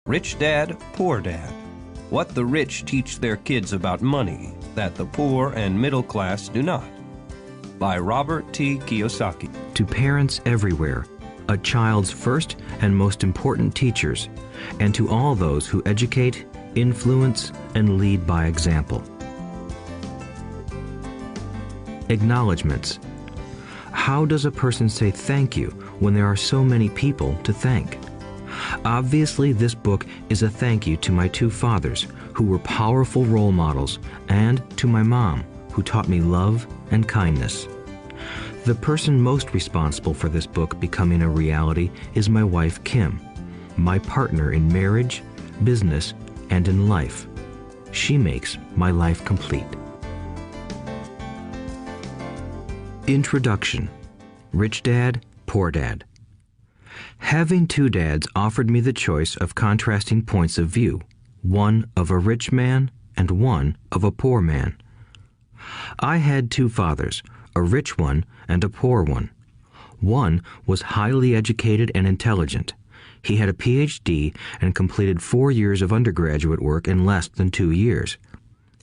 Rich Dad, Poor Dad. What the rich teach their kids about money that the poor and middle class do not. By Robert T. Kiyosaki. To parents everywhere, a child's first and most important teachers, and to all those who educate, influence, and lead by example. Acknowledgements. How does a person say thank you when there are so many people to thank? Obviously, this book is a thank you to my two fathers, who were powerful role models, and to my mom, who taught me love and kindness. The person most responsible for this book becoming a reality is my wife, Kim, my partner in marriage, business, and in life. She makes my life complete. Introduction. Rich Dad, Poor Dad. Having two dads offered me the choice of contrasting points of view, one of a rich man and one of a poor man. I had two fathers, a rich one and a poor one. One was highly educated and intelligent. He had a PhD and completed 4 years of undergraduate work in less than 2 years.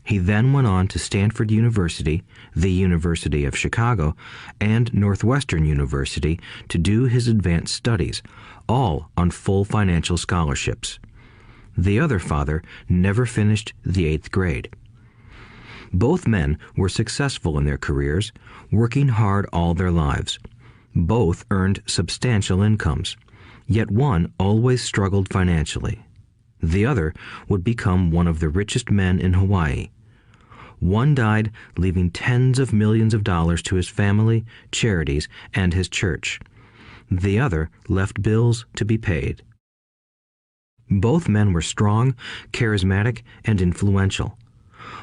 He then went on to Stanford University, the University of Chicago, and Northwestern University to do his advanced studies, all on full financial scholarships. The other father never finished the 8th grade. Both men were successful in their careers, working hard all their lives. Both earned substantial incomes, yet one always struggled financially. The other would become one of the richest men in Hawaii. One died, leaving tens of millions of dollars to his family, charities, and his church. The other left bills to be paid. Both men were strong, charismatic, and influential.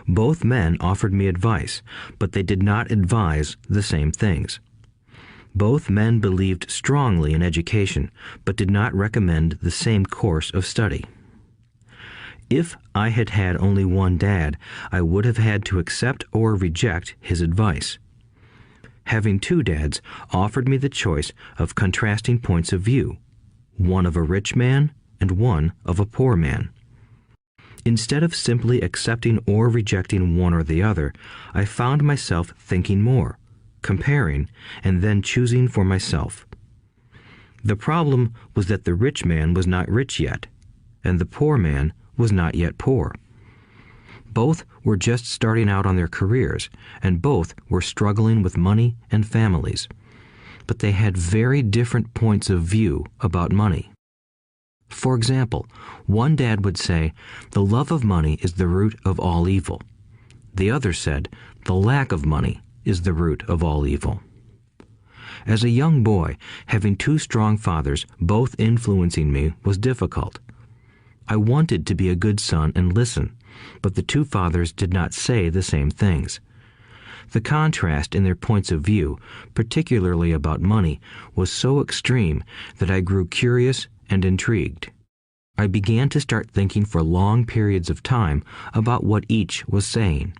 Both men offered me advice, but they did not advise the same things. Both men believed strongly in education, but did not recommend the same course of study. If I had had only one dad, I would have had to accept or reject his advice. Having two dads offered me the choice of contrasting points of view, one of a rich man and one of a poor man. Instead of simply accepting or rejecting one or the other, I found myself thinking more, comparing, and then choosing for myself. The problem was that the rich man was not rich yet, and the poor man was not yet poor. Both were just starting out on their careers, and both were struggling with money and families. But they had very different points of view about money. For example, one dad would say, "The love of money is the root of all evil." The other said, "The lack of money is the root of all evil." As a young boy, having two strong fathers, both influencing me, was difficult. I wanted to be a good son and listen, but the two fathers did not say the same things. The contrast in their points of view, particularly about money, was so extreme that I grew curious and intrigued. I began to start thinking for long periods of time about what each was saying.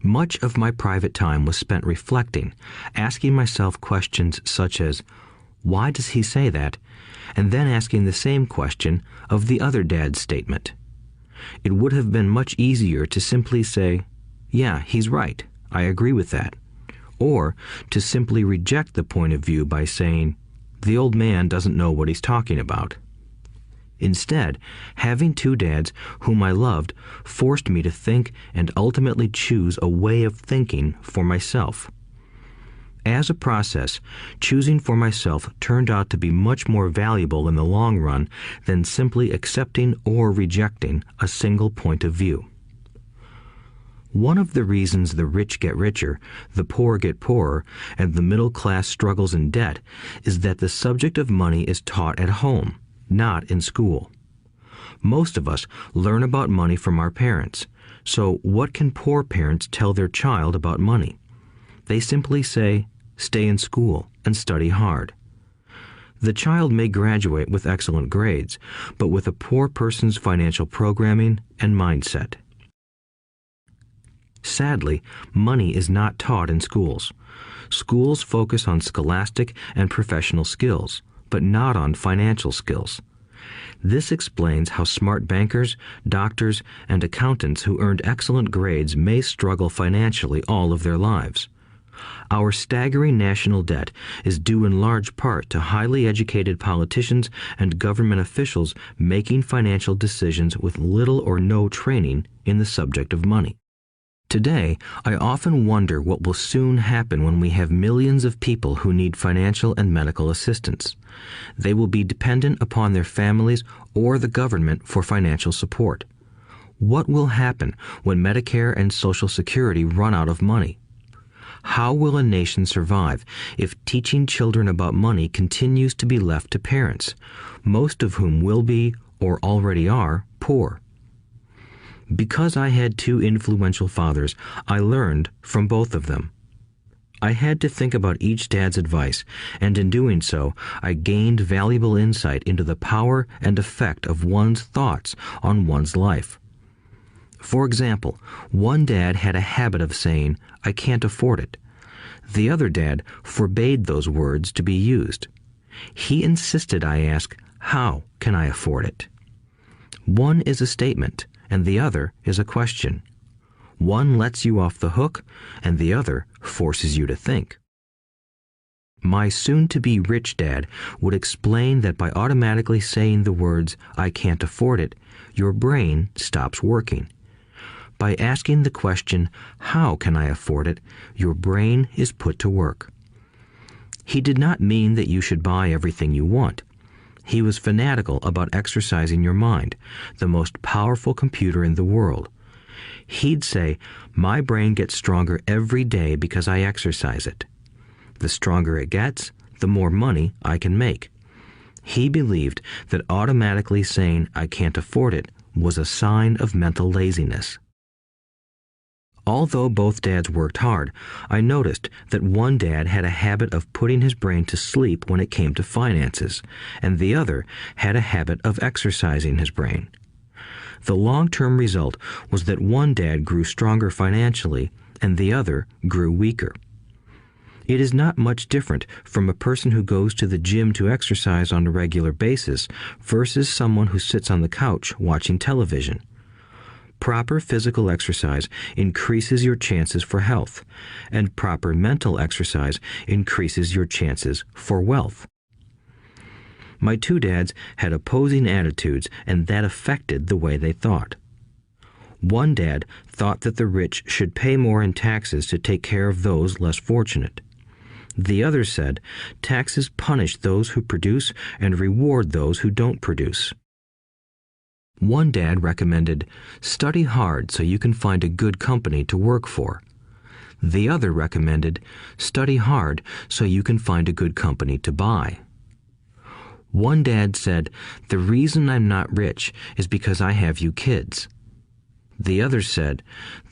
Much of my private time was spent reflecting, asking myself questions such as, "Why does he say that?" and then asking the same question of the other dad's statement. It would have been much easier to simply say, "Yeah, he's right, I agree with that," or to simply reject the point of view by saying, "The old man doesn't know what he's talking about." Instead, having two dads whom I loved forced me to think and ultimately choose a way of thinking for myself. As a process, choosing for myself turned out to be much more valuable in the long run than simply accepting or rejecting a single point of view. One of the reasons the rich get richer, the poor get poorer, and the middle class struggles in debt is that the subject of money is taught at home, not in school. Most of us learn about money from our parents, so what can poor parents tell their child about money? They simply say, "Stay in school and study hard." The child may graduate with excellent grades, but with a poor person's financial programming and mindset. Sadly, money is not taught in schools. Schools focus on scholastic and professional skills, but not on financial skills. This explains how smart bankers, doctors, and accountants who earned excellent grades may struggle financially all of their lives. Our staggering national debt is due in large part to highly educated politicians and government officials making financial decisions with little or no training in the subject of money. Today, I often wonder what will soon happen when we have millions of people who need financial and medical assistance. They will be dependent upon their families or the government for financial support. What will happen when Medicare and Social Security run out of money? How will a nation survive if teaching children about money continues to be left to parents, most of whom will be, or already are, poor? Because I had two influential fathers, I learned from both of them. I had to think about each dad's advice, and in doing so, I gained valuable insight into the power and effect of one's thoughts on one's life. For example, one dad had a habit of saying, "I can't afford it." The other dad forbade those words to be used. He insisted I ask, "How can I afford it?" One is a statement, and the other is a question. One lets you off the hook, and the other forces you to think. My soon-to-be rich dad would explain that by automatically saying the words, "I can't afford it," your brain stops working. By asking the question, "How can I afford it?" your brain is put to work. He did not mean that you should buy everything you want. He was fanatical about exercising your mind, the most powerful computer in the world. He'd say, "My brain gets stronger every day because I exercise it. The stronger it gets, the more money I can make." He believed that automatically saying, "I can't afford it," was a sign of mental laziness. Although both dads worked hard, I noticed that one dad had a habit of putting his brain to sleep when it came to finances, and the other had a habit of exercising his brain. The long-term result was that one dad grew stronger financially, and the other grew weaker. It is not much different from a person who goes to the gym to exercise on a regular basis versus someone who sits on the couch watching television. Proper physical exercise increases your chances for health, and proper mental exercise increases your chances for wealth. My two dads had opposing attitudes, and that affected the way they thought. One dad thought that the rich should pay more in taxes to take care of those less fortunate. The other said, taxes punish those who produce and reward those who don't produce. One dad recommended, study hard so you can find a good company to work for. The other recommended, study hard so you can find a good company to buy. One dad said, the reason I'm not rich is because I have you kids. The other said,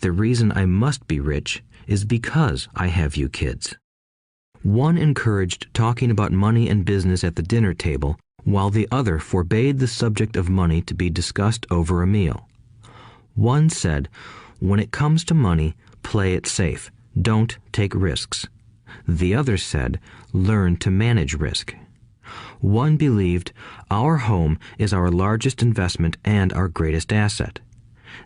the reason I must be rich is because I have you kids. One encouraged talking about money and business at the dinner table, while the other forbade the subject of money to be discussed over a meal. One said, when it comes to money, play it safe. Don't take risks. The other said, learn to manage risk. One believed, our home is our largest investment and our greatest asset.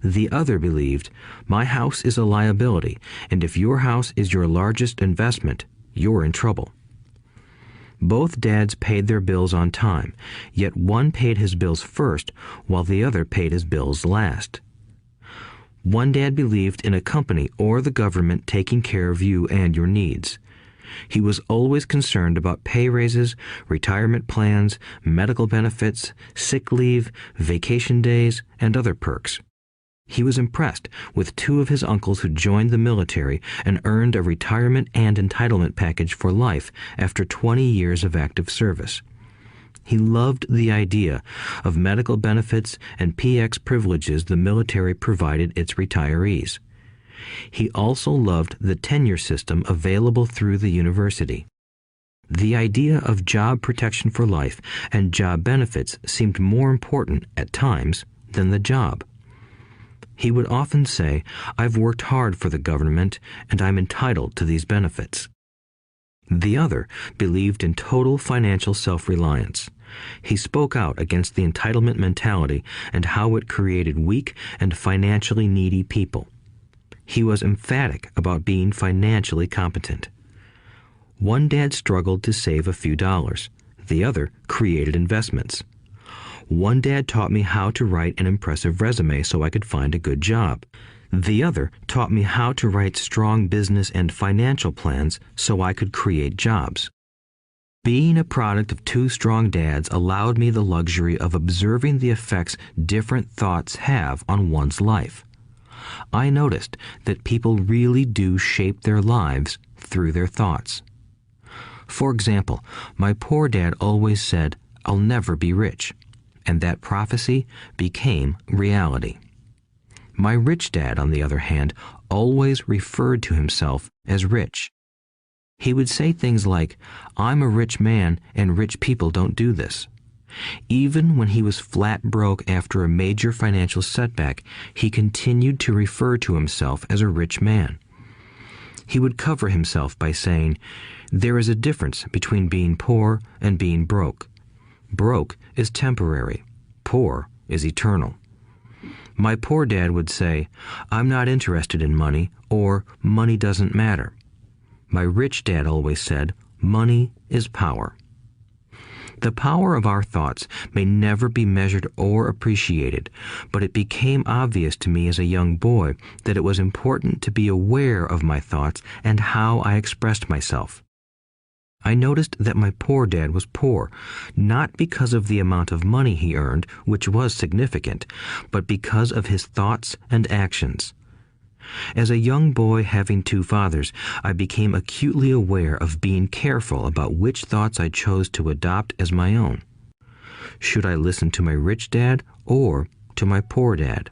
The other believed, my house is a liability, and if your house is your largest investment, you're in trouble. Both dads paid their bills on time, yet one paid his bills first while the other paid his bills last. One dad believed in a company or the government taking care of you and your needs. He was always concerned about pay raises, retirement plans, medical benefits, sick leave, vacation days, and other perks. He was impressed with two of his uncles who joined the military and earned a retirement and entitlement package for life after 20 years of active service. He loved the idea of medical benefits and PX privileges the military provided its retirees. He also loved the tenure system available through the university. The idea of job protection for life and job benefits seemed more important at times than the job. He would often say, I've worked hard for the government and I'm entitled to these benefits. The other believed in total financial self-reliance. He spoke out against the entitlement mentality and how it created weak and financially needy people. He was emphatic about being financially competent. One dad struggled to save a few dollars. The other created investments. One dad taught me how to write an impressive resume so I could find a good job. The other taught me how to write strong business and financial plans so I could create jobs. Being a product of two strong dads allowed me the luxury of observing the effects different thoughts have on one's life. I noticed that people really do shape their lives through their thoughts. For example, my poor dad always said, "I'll never be rich," and that prophecy became reality. My rich dad, on the other hand, always referred to himself as rich. He would say things like, "I'm a rich man and rich people don't do this." Even when he was flat broke after a major financial setback, he continued to refer to himself as a rich man. He would cover himself by saying, "There is a difference between being poor and being broke. Broke is temporary. Poor is eternal." My poor dad would say, "I'm not interested in money," or "money doesn't matter." My rich dad always said, "Money is power." The power of our thoughts may never be measured or appreciated, but it became obvious to me as a young boy that it was important to be aware of my thoughts and how I expressed myself. I noticed that my poor dad was poor, not because of the amount of money he earned, which was significant, but because of his thoughts and actions. As a young boy having two fathers, I became acutely aware of being careful about which thoughts I chose to adopt as my own. Should I listen to my rich dad or to my poor dad?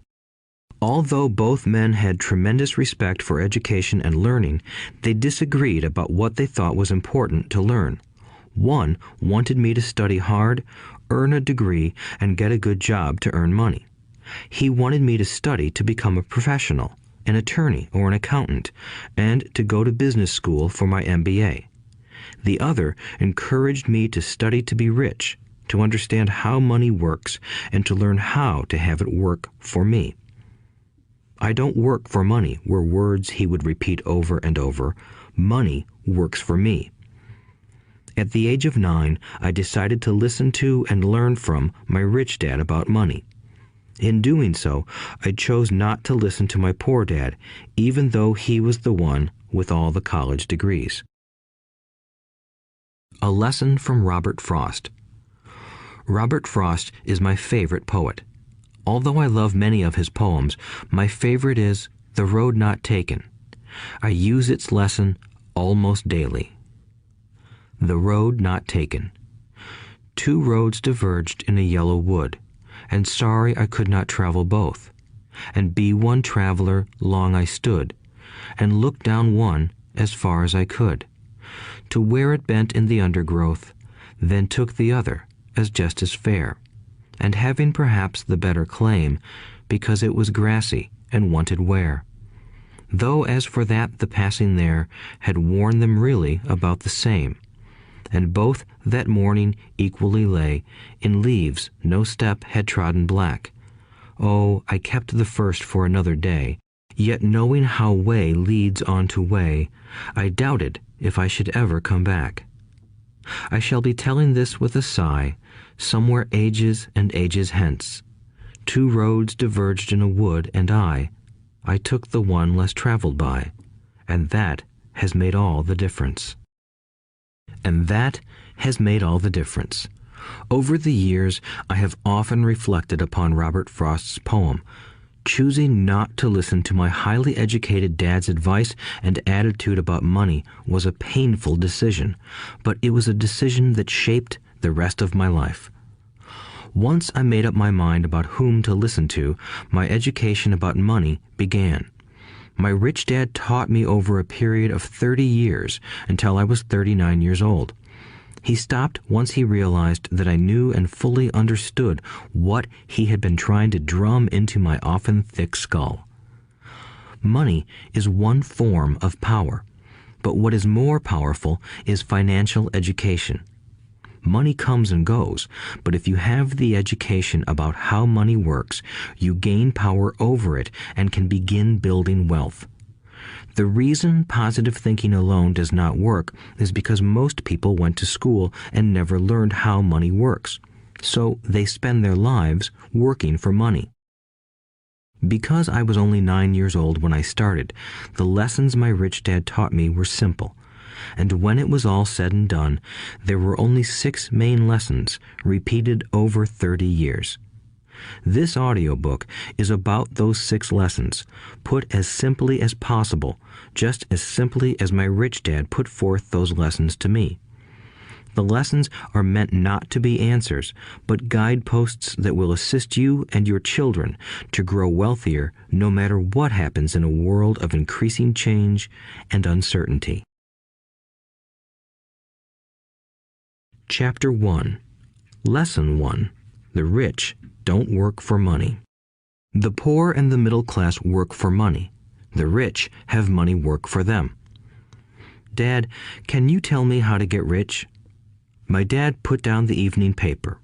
Although both men had tremendous respect for education and learning, they disagreed about what they thought was important to learn. One wanted me to study hard, earn a degree, and get a good job to earn money. He wanted me to study to become a professional, an attorney or an accountant, and to go to business school for my MBA. The other encouraged me to study to be rich, to understand how money works, and to learn how to have it work for me. "I don't work for money" were words he would repeat over and over. "Money works for me." At the age of 9, I decided to listen to and learn from my rich dad about money. In doing so, I chose not to listen to my poor dad, even though he was the one with all the college degrees. A lesson from Robert Frost. Robert Frost is my favorite poet. Although I love many of his poems, my favorite is "The Road Not Taken." I use its lesson almost daily. The road not taken. Two roads diverged in a yellow wood, and sorry I could not travel both. And be one traveler long I stood, and looked down one as far as I could, to where it bent in the undergrowth, then took the other as just as fair, and having perhaps the better claim, because it was grassy and wanted wear. Though as for that the passing there had worn them really about the same, and both that morning equally lay in leaves no step had trodden black. Oh, I kept the first for another day, yet knowing how way leads on to way, I doubted if I should ever come back. I shall be telling this with a sigh, somewhere ages and ages hence. Two roads diverged in a wood, and I took the one less traveled by, and that has made all the difference. And that has made all the difference. Over the years, I have often reflected upon Robert Frost's poem. Choosing not to listen to my highly educated dad's advice and attitude about money was a painful decision, but it was a decision that shaped the rest of my life. Once I made up my mind about whom to listen to, my education about money began. My rich dad taught me over a period of 30 years until I was 39 years old. He stopped once he realized that I knew and fully understood what he had been trying to drum into my often thick skull. Money is one form of power, but what is more powerful is financial education. Money comes and goes, but if you have the education about how money works, you gain power over it and can begin building wealth. The reason positive thinking alone does not work is because most people went to school and never learned how money works, so they spend their lives working for money. Because I was only 9 years old when I started, the lessons my rich dad taught me were simple. And when it was all said and done, there were only 6 main lessons, repeated over 30 years. This audiobook is about those 6 lessons, put as simply as possible, just as simply as my rich dad put forth those lessons to me. The lessons are meant not to be answers, but guideposts that will assist you and your children to grow wealthier no matter what happens in a world of increasing change and uncertainty. Chapter 1. Lesson 1. The rich don't work for money. The poor and the middle class work for money. The rich have money work for them. Dad, can you tell me how to get rich? My dad put down the evening paper.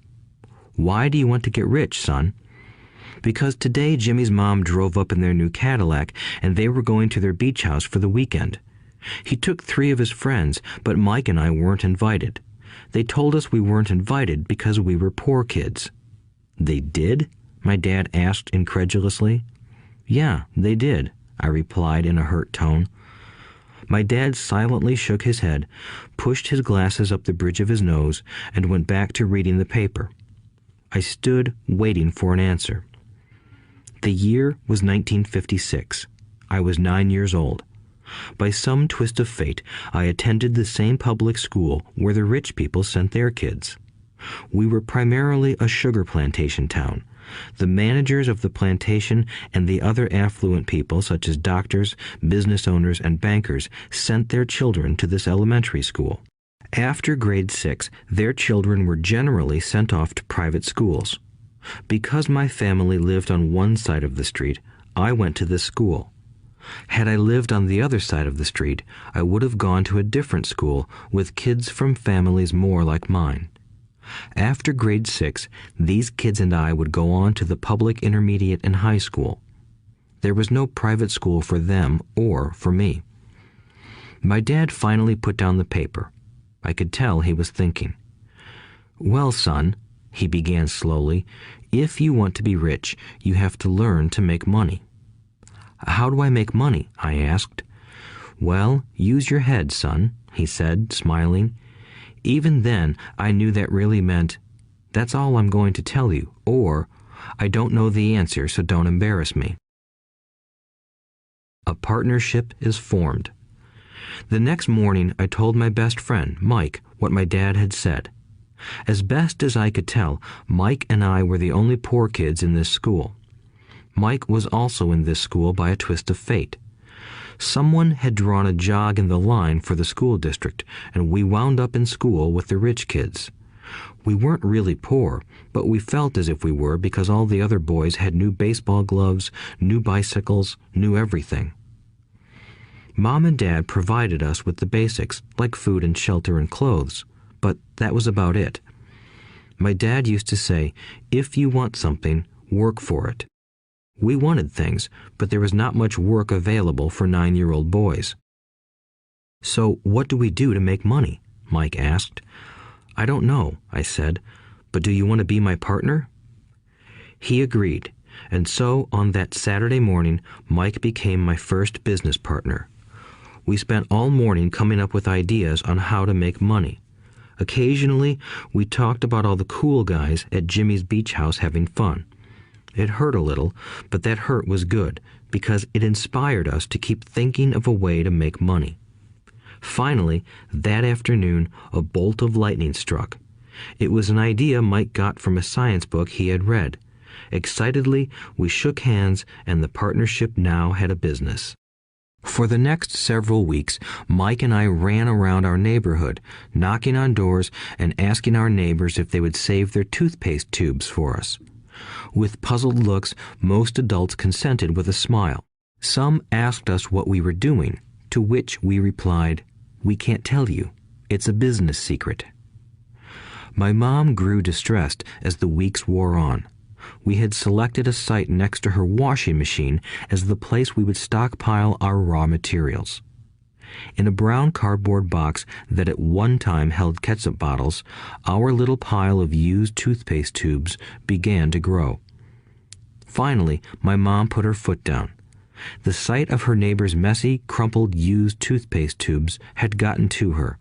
Why do you want to get rich, son? Because today Jimmy's mom drove up in their new Cadillac and they were going to their beach house for the weekend. He took 3 of his friends, but Mike and I weren't invited. They told us we weren't invited because we were poor kids. They did? My dad asked incredulously. Yeah, they did, I replied in a hurt tone. My dad silently shook his head, pushed his glasses up the bridge of his nose, and went back to reading the paper. I stood waiting for an answer. The year was 1956. I was 9 years old. By some twist of fate, I attended the same public school where the rich people sent their kids. We were primarily a sugar plantation town. The managers of the plantation and the other affluent people, such as doctors, business owners, and bankers, sent their children to this elementary school. After grade 6, their children were generally sent off to private schools. Because my family lived on one side of the street, I went to this school. Had I lived on the other side of the street, I would have gone to a different school with kids from families more like mine. After grade 6, these kids and I would go on to the public intermediate and high school. There was no private school for them or for me. My dad finally put down the paper. I could tell he was thinking. Well, son, he began slowly, if you want to be rich, you have to learn to make money. How do I make money? I asked. Well, use your head, son, he said, smiling. Even then, I knew that really meant, that's all I'm going to tell you, or, I don't know the answer, so don't embarrass me. A partnership is formed. The next morning, I told my best friend, Mike, what my dad had said. As best as I could tell, Mike and I were the only poor kids in this school. Mike was also in this school by a twist of fate. Someone had drawn a jog in the line for the school district, and we wound up in school with the rich kids. We weren't really poor, but we felt as if we were because all the other boys had new baseball gloves, new bicycles, new everything. Mom and Dad provided us with the basics, like food and shelter and clothes, but that was about it. My dad used to say, if you want something, work for it. We wanted things, but there was not much work available for 9-year-old boys. So what do we do to make money? Mike asked. I don't know, I said, but do you want to be my partner? He agreed, and so on that Saturday morning, Mike became my first business partner. We spent all morning coming up with ideas on how to make money. Occasionally, we talked about all the cool guys at Jimmy's beach house having fun. It hurt a little, but that hurt was good, because it inspired us to keep thinking of a way to make money. Finally, that afternoon, a bolt of lightning struck. It was an idea Mike got from a science book he had read. Excitedly, we shook hands, and the partnership now had a business. For the next several weeks, Mike and I ran around our neighborhood, knocking on doors and asking our neighbors if they would save their toothpaste tubes for us. With puzzled looks, most adults consented with a smile. Some asked us what we were doing, to which we replied, "We can't tell you. It's a business secret." My mom grew distressed as the weeks wore on. We had selected a site next to her washing machine as the place we would stockpile our raw materials. In a brown cardboard box that at one time held ketchup bottles, our little pile of used toothpaste tubes began to grow. Finally, my mom put her foot down. The sight of her neighbor's messy, crumpled used toothpaste tubes had gotten to her.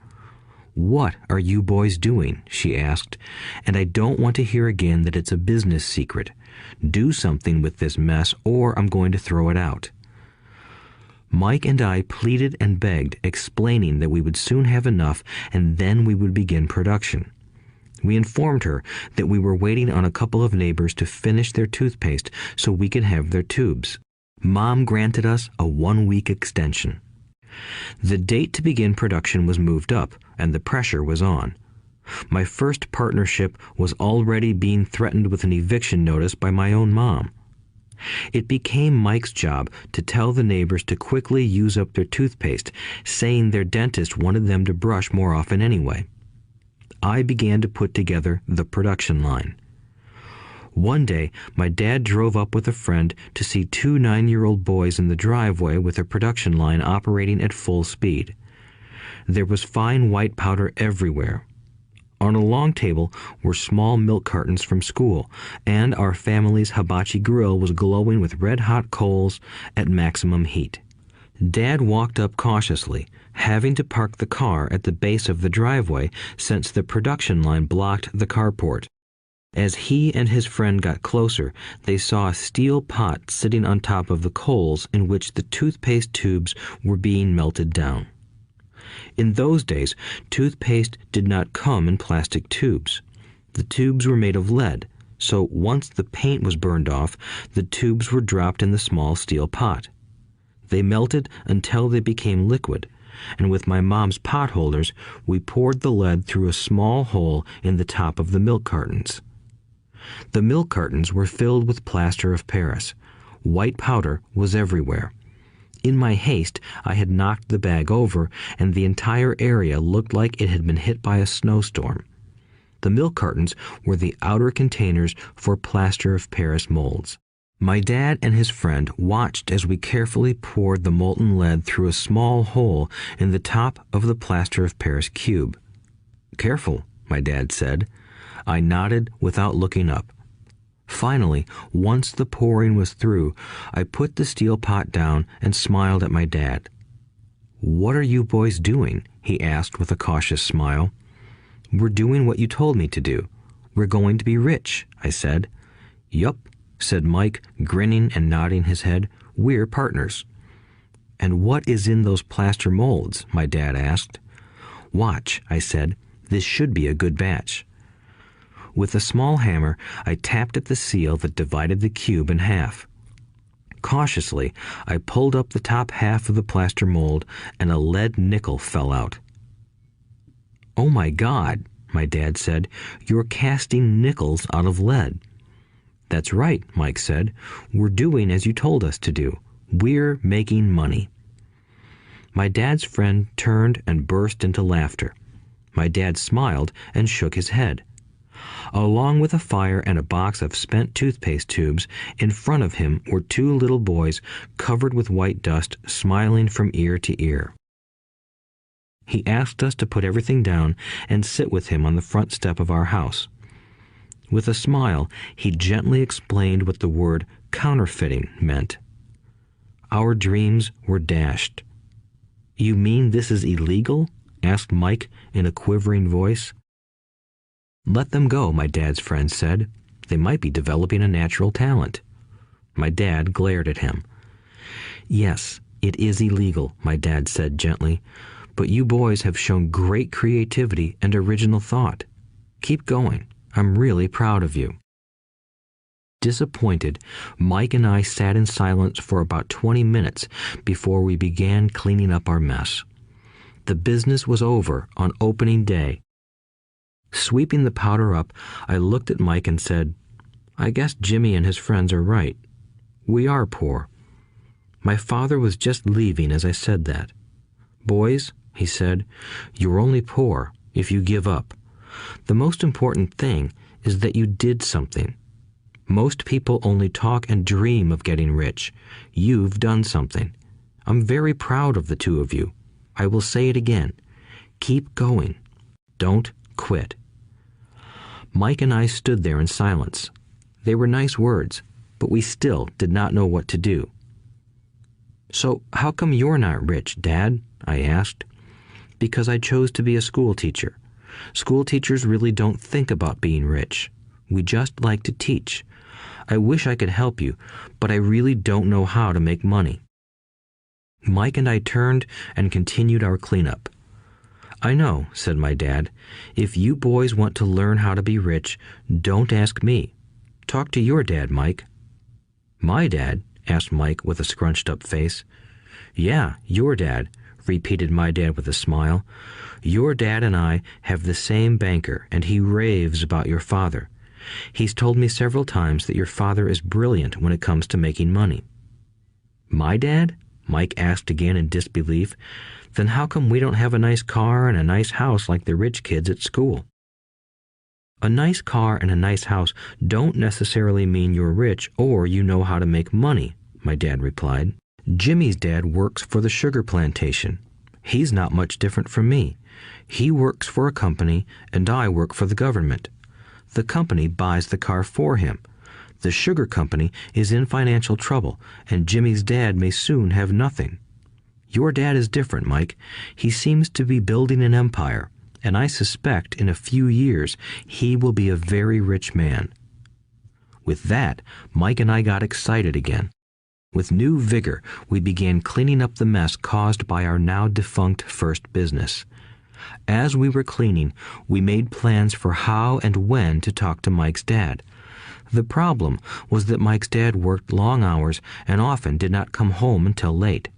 "What are you boys doing?" she asked, "and I don't want to hear again that it's a business secret. Do something with this mess or I'm going to throw it out." Mike and I pleaded and begged, explaining that we would soon have enough and then we would begin production. We informed her that we were waiting on a couple of neighbors to finish their toothpaste so we could have their tubes. Mom granted us a 1-week extension. The date to begin production was moved up, and the pressure was on. My first partnership was already being threatened with an eviction notice by my own mom. It became Mike's job to tell the neighbors to quickly use up their toothpaste, saying their dentist wanted them to brush more often anyway. I began to put together the production line. One day, my dad drove up with a friend to see 2 9-year-old boys in the driveway with their production line operating at full speed. There was fine white powder everywhere. On a long table were small milk cartons from school, and our family's hibachi grill was glowing with red-hot coals at maximum heat. Dad walked up cautiously, having to park the car at the base of the driveway since the production line blocked the carport. As he and his friend got closer, they saw a steel pot sitting on top of the coals in which the toothpaste tubes were being melted down. In those days, toothpaste did not come in plastic tubes. The tubes were made of lead, so once the paint was burned off, the tubes were dropped in the small steel pot. They melted until they became liquid, and with my mom's pot holders, we poured the lead through a small hole in the top of the milk cartons. The milk cartons were filled with plaster of Paris. White powder was everywhere. In my haste, I had knocked the bag over, and the entire area looked like it had been hit by a snowstorm. The milk cartons were the outer containers for plaster of Paris molds. My dad and his friend watched as we carefully poured the molten lead through a small hole in the top of the plaster of Paris cube. "Careful," my dad said. I nodded without looking up. Finally, once the pouring was through, I put the steel pot down and smiled at my dad. "What are you boys doing?" he asked with a cautious smile. "We're doing what you told me to do. We're going to be rich," I said. "Yup," said Mike, grinning and nodding his head. "We're partners." "And what is in those plaster molds?" my dad asked. "Watch," I said. "This should be a good batch." With a small hammer, I tapped at the seal that divided the cube in half. Cautiously, I pulled up the top half of the plaster mold, and a lead nickel fell out. "Oh my God," my dad said, "you're casting nickels out of lead." "That's right," Mike said. "We're doing as you told us to do. We're making money." My dad's friend turned and burst into laughter. My dad smiled and shook his head. Along with a fire and a box of spent toothpaste tubes, in front of him were 2 little boys covered with white dust, smiling from ear to ear. He asked us to put everything down and sit with him on the front step of our house. With a smile, he gently explained what the word counterfeiting meant. Our dreams were dashed. "You mean this is illegal?" asked Mike in a quivering voice. "Let them go," my dad's friend said. "They might be developing a natural talent." My dad glared at him. "Yes, it is illegal," my dad said gently, "but you boys have shown great creativity and original thought. Keep going. I'm really proud of you." Disappointed, Mike and I sat in silence for about 20 minutes before we began cleaning up our mess. The business was over on opening day. Sweeping the powder up, I looked at Mike and said, "I guess Jimmy and his friends are right. We are poor." My father was just leaving as I said that. "Boys," he said, "you're only poor if you give up. The most important thing is that you did something. Most people only talk and dream of getting rich. You've done something. I'm very proud of the two of you. I will say it again. Keep going. Don't quit." Mike and I stood there in silence. They were nice words, but we still did not know what to do. "So how come you're not rich, Dad?" I asked. "Because I chose to be a school teacher. School teachers really don't think about being rich. We just like to teach. I wish I could help you, but I really don't know how to make money." Mike and I turned and continued our cleanup. "I know," said my dad. "If you boys want to learn how to be rich, don't ask me. Talk to your dad, Mike." "My dad?" asked Mike with a scrunched-up face. "Yeah, your dad," repeated my dad with a smile. "Your dad and I have the same banker, and he raves about your father. He's told me several times that your father is brilliant when it comes to making money." "My dad?" Mike asked again in disbelief. "Then how come we don't have a nice car and a nice house like the rich kids at school?" "A nice car and a nice house don't necessarily mean you're rich or you know how to make money," my dad replied. "Jimmy's dad works for the sugar plantation. He's not much different from me. He works for a company and I work for the government. The company buys the car for him. The sugar company is in financial trouble, and Jimmy's dad may soon have nothing. Your dad is different, Mike. He seems to be building an empire, and I suspect in a few years he will be a very rich man." With that, Mike and I got excited again. With new vigor, we began cleaning up the mess caused by our now defunct first business. As we were cleaning, we made plans for how and when to talk to Mike's dad. The problem was that Mike's dad worked long hours and often did not come home until late.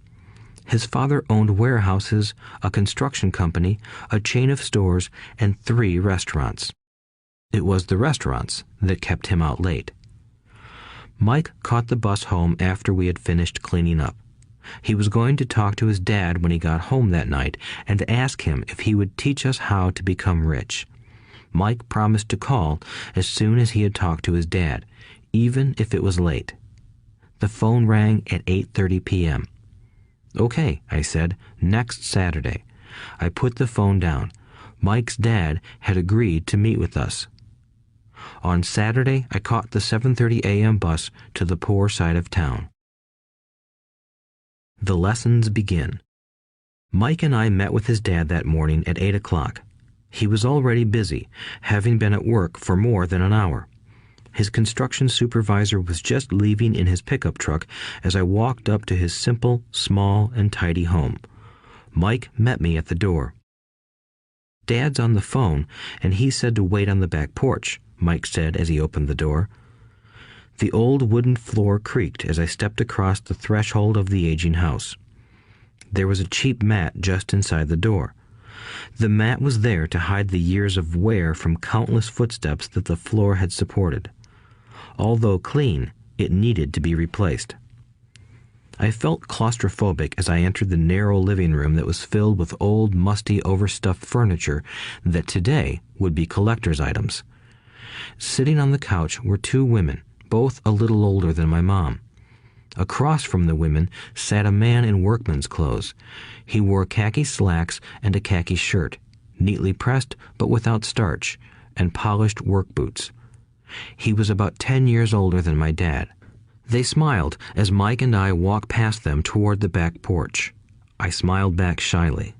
His father owned warehouses, a construction company, a chain of stores, and 3 restaurants. It was the restaurants that kept him out late. Mike caught the bus home after we had finished cleaning up. He was going to talk to his dad when he got home that night and ask him if he would teach us how to become rich. Mike promised to call as soon as he had talked to his dad, even if it was late. The phone rang at 8:30 p.m. "Okay," I said, "next Saturday." I put the phone down. Mike's dad had agreed to meet with us. On Saturday, I caught the 7:30 a.m. bus to the poor side of town. The lessons begin. Mike and I met with his dad that morning at 8 o'clock. He was already busy, having been at work for more than an hour. His construction supervisor was just leaving in his pickup truck as I walked up to his simple, small, and tidy home. Mike met me at the door. "Dad's on the phone, and he said to wait on the back porch," Mike said as he opened the door. The old wooden floor creaked as I stepped across the threshold of the aging house. There was a cheap mat just inside the door. The mat was there to hide the years of wear from countless footsteps that the floor had supported. Although clean, it needed to be replaced. I felt claustrophobic as I entered the narrow living room that was filled with old, musty, overstuffed furniture that today would be collector's items. Sitting on the couch were 2 women, both a little older than my mom. Across from the women sat a man in workman's clothes. He wore khaki slacks and a khaki shirt, neatly pressed but without starch, and polished work boots. He was about 10 years older than my dad. They smiled as Mike and I walked past them toward the back porch. I smiled back shyly.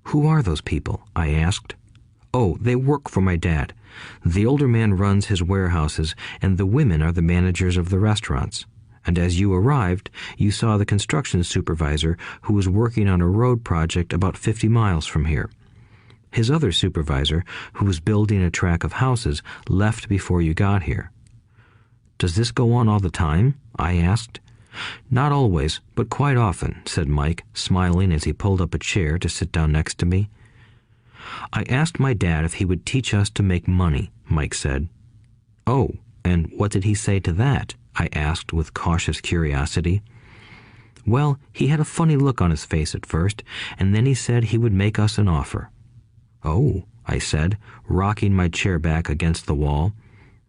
"Who are those people?" I asked. "Oh, they work for my dad. The older man runs his warehouses, and the women are the managers of the restaurants. And as you arrived, you saw the construction supervisor who was working on a road project about 50 miles from here. His other supervisor, who was building a track of houses, left before you got here." "Does this go on all the time?" I asked. "Not always, but quite often," said Mike, smiling as he pulled up a chair to sit down next to me. "I asked my dad if he would teach us to make money," Mike said. "Oh, and what did he say to that?" I asked with cautious curiosity. "Well, he had a funny look on his face at first, and then he said he would make us an offer." "Oh, I said, rocking my chair back against the wall.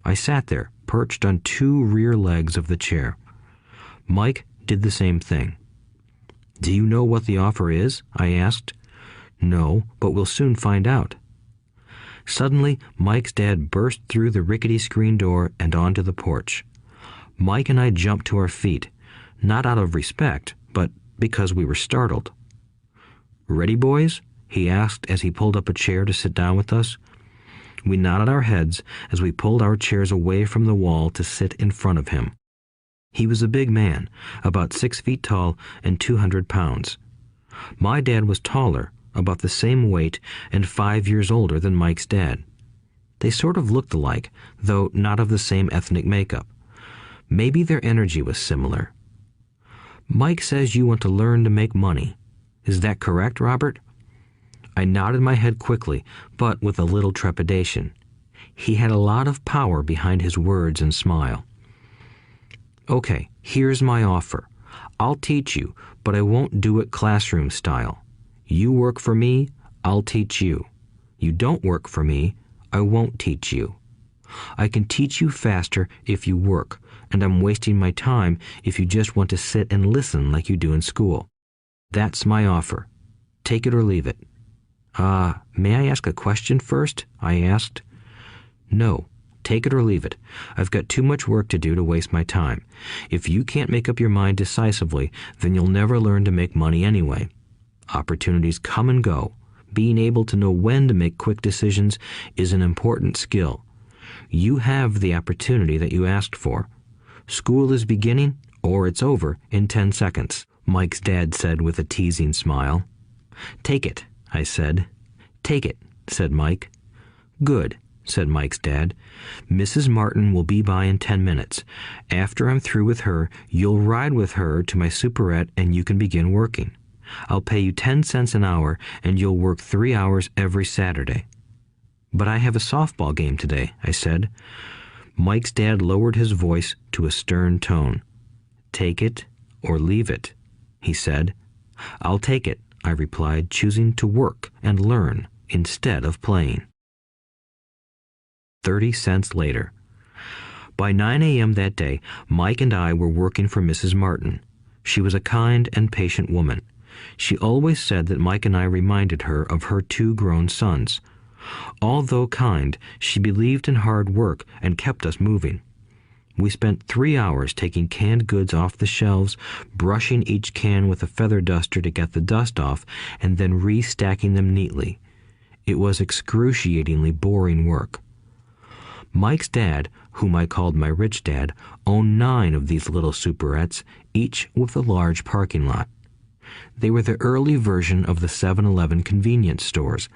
I sat there, perched on two rear legs of the chair. Mike did the same thing. "Do you know what the offer is?" I asked. "No, but we'll soon find out." Suddenly, Mike's dad burst through the rickety screen door and onto the porch. Mike and I jumped to our feet, not out of respect, but because we were startled. "Ready, boys?" he asked as he pulled up a chair to sit down with us. We nodded our heads as we pulled our chairs away from the wall to sit in front of him. He was a big man, about 6 feet tall and 200 pounds. My dad was taller, about the same weight, and 5 years older than Mike's dad. They sort of looked alike, though not of the same ethnic makeup. Maybe their energy was similar. "Mike says you want to learn to make money. Is that correct, Robert?" I nodded my head quickly, but with a little trepidation. He had a lot of power behind his words and smile. "Okay, here's my offer. I'll teach you, but I won't do it classroom style. You work for me, I'll teach you. You don't work for me, I won't teach you. I can teach you faster if you work, and I'm wasting my time if you just want to sit and listen like you do in school. That's my offer. Take it or leave it." May I ask a question first?" I asked. "No. Take it or leave it. I've got too much work to do to waste my time. If you can't make up your mind decisively, then you'll never learn to make money anyway. Opportunities come and go. Being able to know when to make quick decisions is an important skill. You have the opportunity that you asked for. School is beginning, or it's over, in 10 seconds, Mike's dad said with a teasing smile. "Take it," I said. "Take it," said Mike. "Good," said Mike's dad. "Mrs. Martin will be by in 10 minutes. After I'm through with her, you'll ride with her to my superette and you can begin working. I'll pay you 10 cents an hour and you'll work 3 hours every Saturday." "But I have a softball game today," I said. Mike's dad lowered his voice to a stern tone. "Take it or leave it," he said. "I'll take it," I replied, choosing to work and learn instead of playing. 30 cents later. By 9 a.m. that day, Mike and I were working for Mrs. Martin. She was a kind and patient woman. She always said that Mike and I reminded her of her 2 grown sons. Although kind, she believed in hard work and kept us moving. We spent 3 hours taking canned goods off the shelves, brushing each can with a feather duster to get the dust off, and then restacking them neatly. It was excruciatingly boring work. Mike's dad, whom I called my rich dad, owned 9 of these little superettes, each with a large parking lot. They were the early version of the 7-Eleven convenience stores,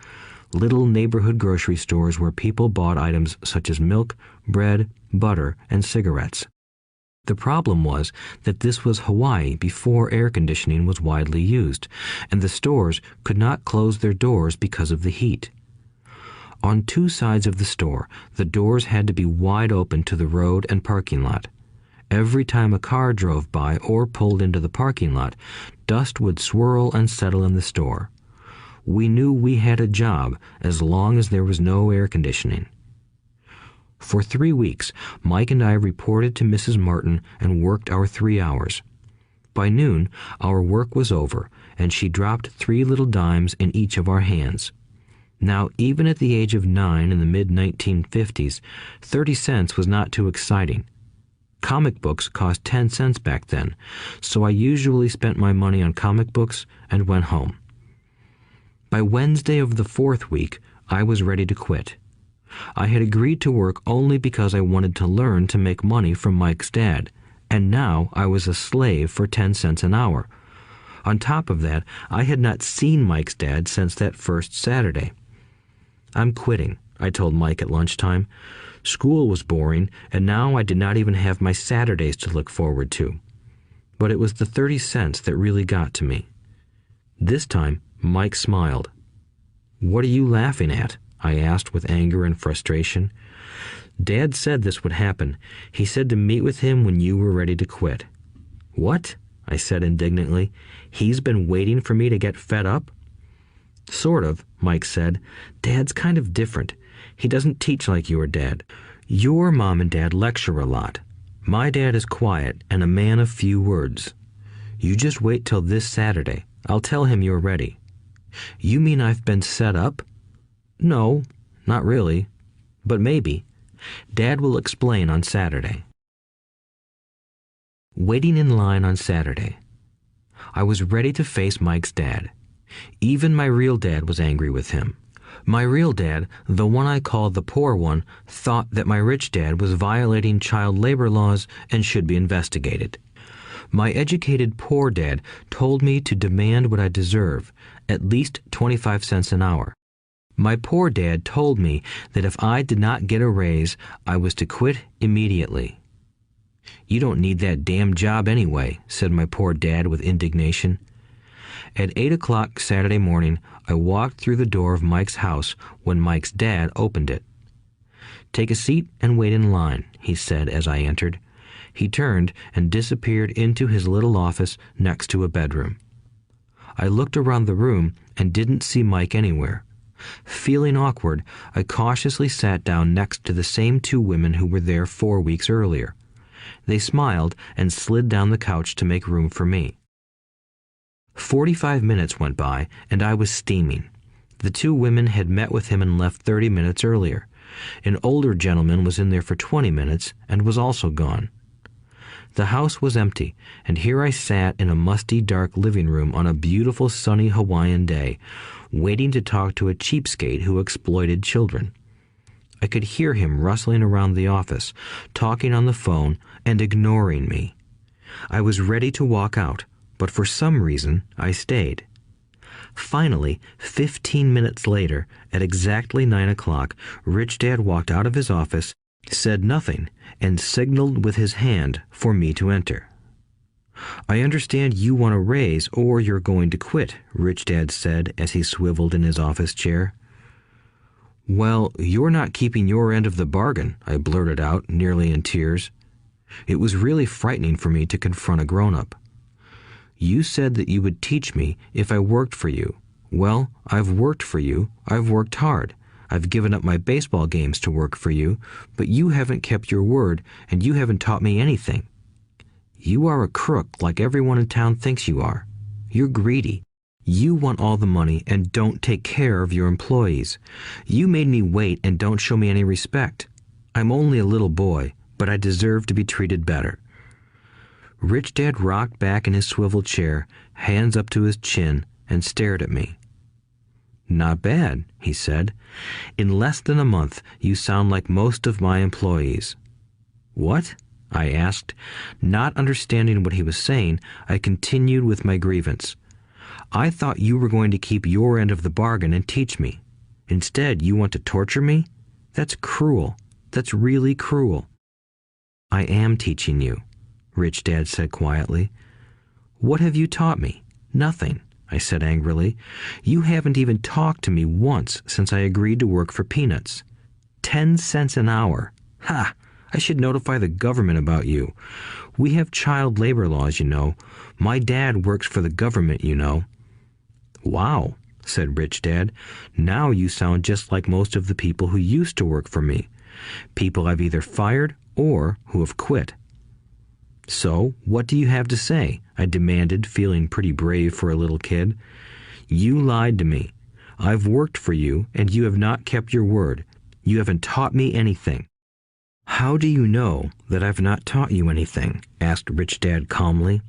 little neighborhood grocery stores where people bought items such as milk, bread, butter, and cigarettes. The problem was that this was Hawaii before air conditioning was widely used, and the stores could not close their doors because of the heat. On 2 sides of the store, the doors had to be wide open to the road and parking lot. Every time a car drove by or pulled into the parking lot, dust would swirl and settle in the store. We knew we had a job as long as there was no air conditioning. For 3 weeks, Mike and I reported to Mrs. Martin and worked our 3 hours. By noon, our work was over, and she dropped 3 little dimes in each of our hands. Now, even at the age of 9 in the mid-1950s, 30 cents was not too exciting. Comic books cost 10 cents back then, so I usually spent my money on comic books and went home. By Wednesday of the 4th week, I was ready to quit. I had agreed to work only because I wanted to learn to make money from Mike's dad, and now I was a slave for 10 cents an hour. On top of that, I had not seen Mike's dad since that first Saturday. "I'm quitting," I told Mike at lunchtime. School was boring, and now I did not even have my Saturdays to look forward to. But it was the 30 cents that really got to me. This time, Mike smiled. "What are you laughing at?" I asked with anger and frustration. "Dad said this would happen. He said to meet with him when you were ready to quit." "What?" I said indignantly. "He's been waiting for me to get fed up?" Sort of, Mike said. Dad's kind of different. He doesn't teach like your dad. Your mom and dad lecture a lot. My dad is quiet and a man of few words. You just wait till this Saturday. I'll tell him you're ready. You mean I've been set up? No, not really. But maybe. Dad will explain on Saturday. Waiting in line on Saturday. I was ready to face Mike's dad. Even my real dad was angry with him. My real dad, the one I called the poor one, thought that my rich dad was violating child labor laws and should be investigated. My educated poor dad told me to demand what I deserve, at least 25 cents an hour. My poor dad told me that if I did not get a raise, I was to quit immediately. You don't need that damn job anyway, said my poor dad with indignation. At 8 o'clock Saturday morning, I walked through the door of Mike's house when Mike's dad opened it. Take a seat and wait in line, he said as I entered. He turned and disappeared into his little office next to a bedroom. I looked around the room and didn't see Mike anywhere. Feeling awkward, I cautiously sat down next to the same two women who were there 4 weeks earlier. They smiled and slid down the couch to make room for me. 45 minutes went by, and I was steaming. The two women had met with him and left 30 minutes earlier. An older gentleman was in there for 20 minutes and was also gone. The house was empty, and here I sat in a musty, dark living room on a beautiful, sunny Hawaiian day, waiting to talk to a cheapskate who exploited children. I could hear him rustling around the office, talking on the phone, and ignoring me. I was ready to walk out, but for some reason I stayed. Finally, 15 minutes later, at exactly 9 o'clock, Rich Dad walked out of his office, said nothing, and signaled with his hand for me to enter. I understand you want a raise or you're going to quit, Rich Dad said as he swiveled in his office chair. Well, you're not keeping your end of the bargain, I blurted out, nearly in tears. It was really frightening for me to confront a grown-up. You said that you would teach me if I worked for you. Well, I've worked for you. I've worked hard. I've given up my baseball games to work for you, but you haven't kept your word, and you haven't taught me anything. You are a crook like everyone in town thinks you are. You're greedy. You want all the money and don't take care of your employees. You made me wait and don't show me any respect. I'm only a little boy, but I deserve to be treated better. Rich Dad rocked back in his swivel chair, hands up to his chin, and stared at me. Not bad, he said. In less than a month, you sound like most of my employees. What? I asked. Not understanding what he was saying, I continued with my grievance. I thought you were going to keep your end of the bargain and teach me. Instead, you want to torture me? That's cruel. That's really cruel. I am teaching you, Rich Dad said quietly. What have you taught me? Nothing, I said angrily. You haven't even talked to me once since I agreed to work for peanuts. 10 cents an hour. Ha! I should notify the government about you. We have child labor laws, you know. My dad works for the government, you know. Wow, said Rich Dad. Now you sound just like most of the people who used to work for me. People I've either fired or who have quit. So, what do you have to say? I demanded, feeling pretty brave for a little kid. You lied to me. I've worked for you, and you have not kept your word. You haven't taught me anything. How do you know that I've not taught you anything? Asked Rich Dad calmly.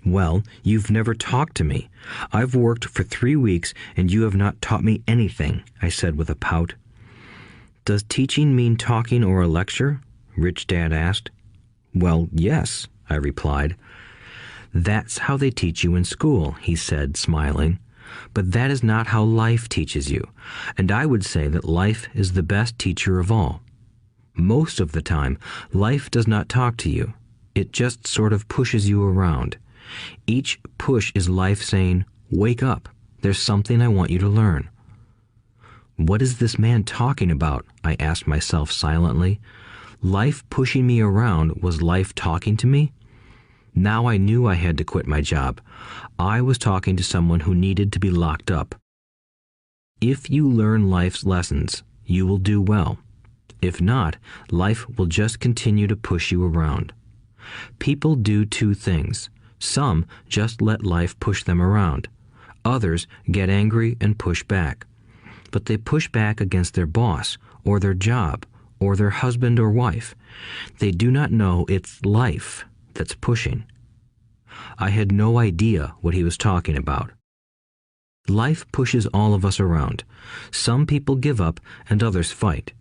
Well, you've never talked to me. I've worked for 3 weeks, and you have not taught me anything, I said with a pout. Does teaching mean talking or a lecture? Rich Dad asked. Well, yes, I replied. That's how they teach you in school, he said, smiling. But that is not how life teaches you, and I would say that life is the best teacher of all. Most of the time, life does not talk to you. It just sort of pushes you around. Each push is life saying, wake up, there's something I want you to learn. What is this man talking about? I asked myself silently. Life pushing me around was life talking to me? Now I knew I had to quit my job. I was talking to someone who needed to be locked up. If you learn life's lessons, you will do well. If not, life will just continue to push you around. People do two things. Some just let life push them around. Others get angry and push back. But they push back against their boss, or their job, or their husband or wife. They do not know it's life that's pushing. I had no idea what he was talking about. Life pushes all of us around. Some people give up and others fight.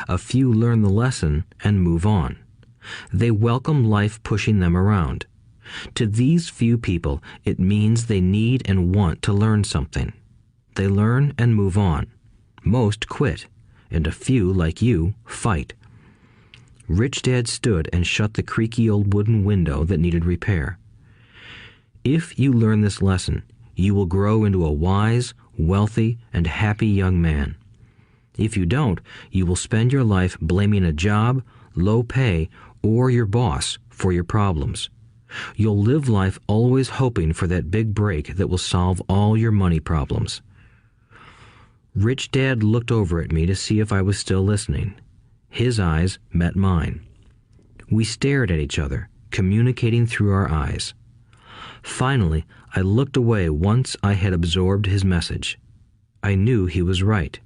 A few learn the lesson and move on. They welcome life pushing them around. To these few people, it means they need and want to learn something. They learn and move on. Most quit, and a few, like you, fight. Rich Dad stood and shut the creaky old wooden window that needed repair. If you learn this lesson, you will grow into a wise, wealthy, and happy young man. If you don't, you will spend your life blaming a job, low pay, or your boss for your problems. You'll live life always hoping for that big break that will solve all your money problems. Rich Dad looked over at me to see if I was still listening. His eyes met mine. We stared at each other, communicating through our eyes. Finally, I looked away once I had absorbed his message. I knew he was right.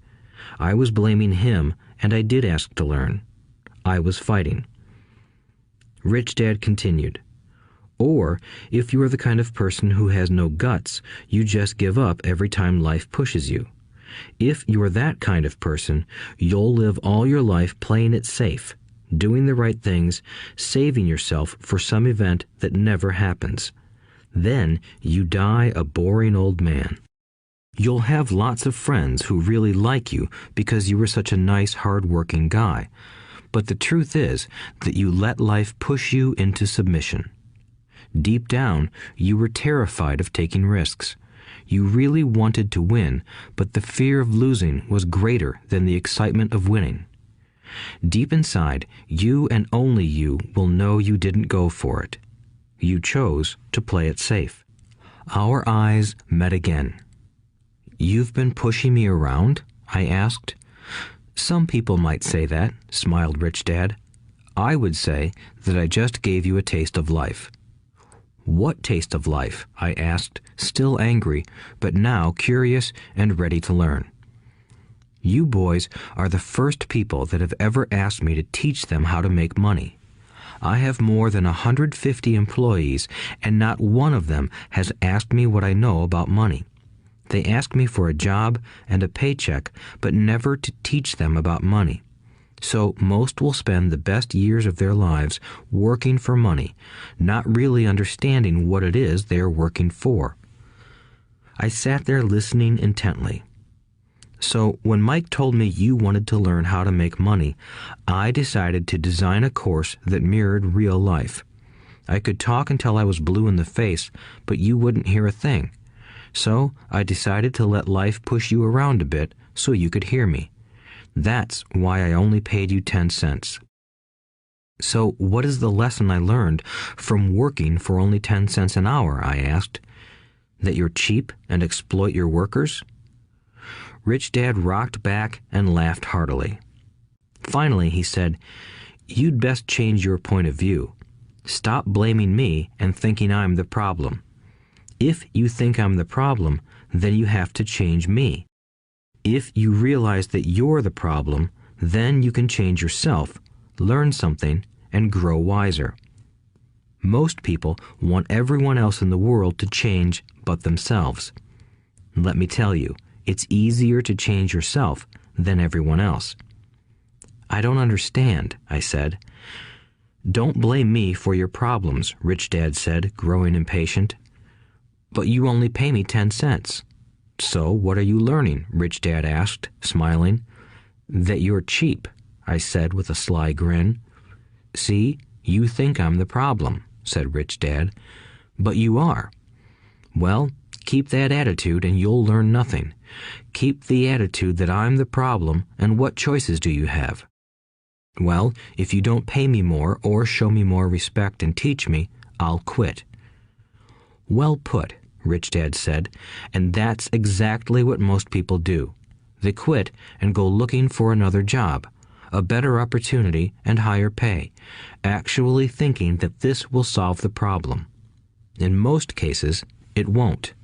I was blaming him, and I did ask to learn. I was fighting. Rich Dad continued. Or, if you are the kind of person who has no guts, you just give up every time life pushes you. If you are that kind of person, you'll live all your life playing it safe, doing the right things, saving yourself for some event that never happens. Then you die a boring old man. You'll have lots of friends who really like you because you were such a nice, hard-working guy. But the truth is that you let life push you into submission. Deep down, you were terrified of taking risks. You really wanted to win, but the fear of losing was greater than the excitement of winning. Deep inside, you and only you will know you didn't go for it. You chose to play it safe. Our eyes met again. "You've been pushing me around?" I asked. "Some people might say that," smiled Rich Dad. "I would say that I just gave you a taste of life." "What taste of life?" I asked, still angry, but now curious and ready to learn. "You boys are the first people that have ever asked me to teach them how to make money. I have more than 150 employees, and not one of them has asked me what I know about money. They ask me for a job and a paycheck, but never to teach them about money. So most will spend the best years of their lives working for money, not really understanding what it is they are working for." I sat there listening intently. "So when Mike told me you wanted to learn how to make money, I decided to design a course that mirrored real life. I could talk until I was blue in the face, but you wouldn't hear a thing. So I decided to let life push you around a bit so you could hear me. That's why I only paid you 10 cents. "So what is the lesson I learned from working for only 10 cents an hour?" I asked. "That you're cheap and exploit your workers?" Rich Dad rocked back and laughed heartily. Finally, he said, "You'd best change your point of view. Stop blaming me and thinking I'm the problem. If you think I'm the problem, then you have to change me. If you realize that you're the problem, then you can change yourself, learn something, and grow wiser. Most people want everyone else in the world to change but themselves. Let me tell you, it's easier to change yourself than everyone else." "I don't understand," I said. "Don't blame me for your problems," Rich Dad said, growing impatient. "But you only pay me 10 cents. "So what are you learning?" Rich Dad asked, smiling. "That you're cheap," I said with a sly grin. "See, you think I'm the problem," said Rich Dad. "But you are. Well, keep that attitude and you'll learn nothing. Keep the attitude that I'm the problem, and what choices do you have?" "Well, if you don't pay me more or show me more respect and teach me, I'll quit." "Well put," Rich Dad said, "and that's exactly what most people do. They quit and go looking for another job, a better opportunity and higher pay, actually thinking that this will solve the problem. In most cases, it won't.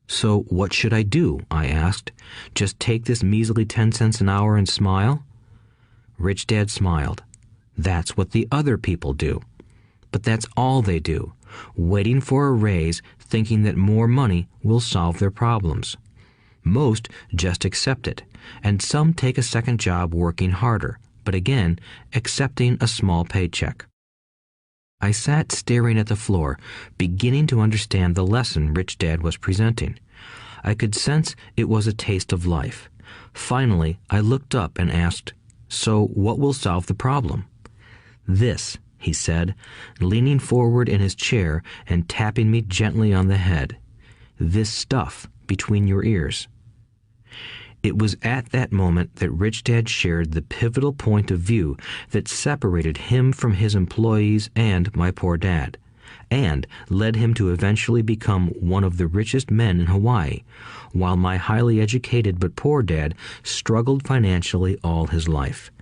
So what should I do? I asked. Just take this measly 10 cents an hour and smile? Rich Dad smiled. That's what the other people do. But that's all they do, waiting for a raise, thinking that more money will solve their problems. Most just accept it, and some take a second job working harder, but again, accepting a small paycheck. I sat staring at the floor, beginning to understand the lesson Rich Dad was presenting. I could sense it was a taste of life. Finally, I looked up and asked, "So what will solve the problem?" "This," he said, leaning forward in his chair and tapping me gently on the head. "This stuff between your ears." It was at that moment that Rich Dad shared the pivotal point of view that separated him from his employees and my poor dad, and led him to eventually become one of the richest men in Hawaii, while my highly educated but poor dad struggled financially all his life.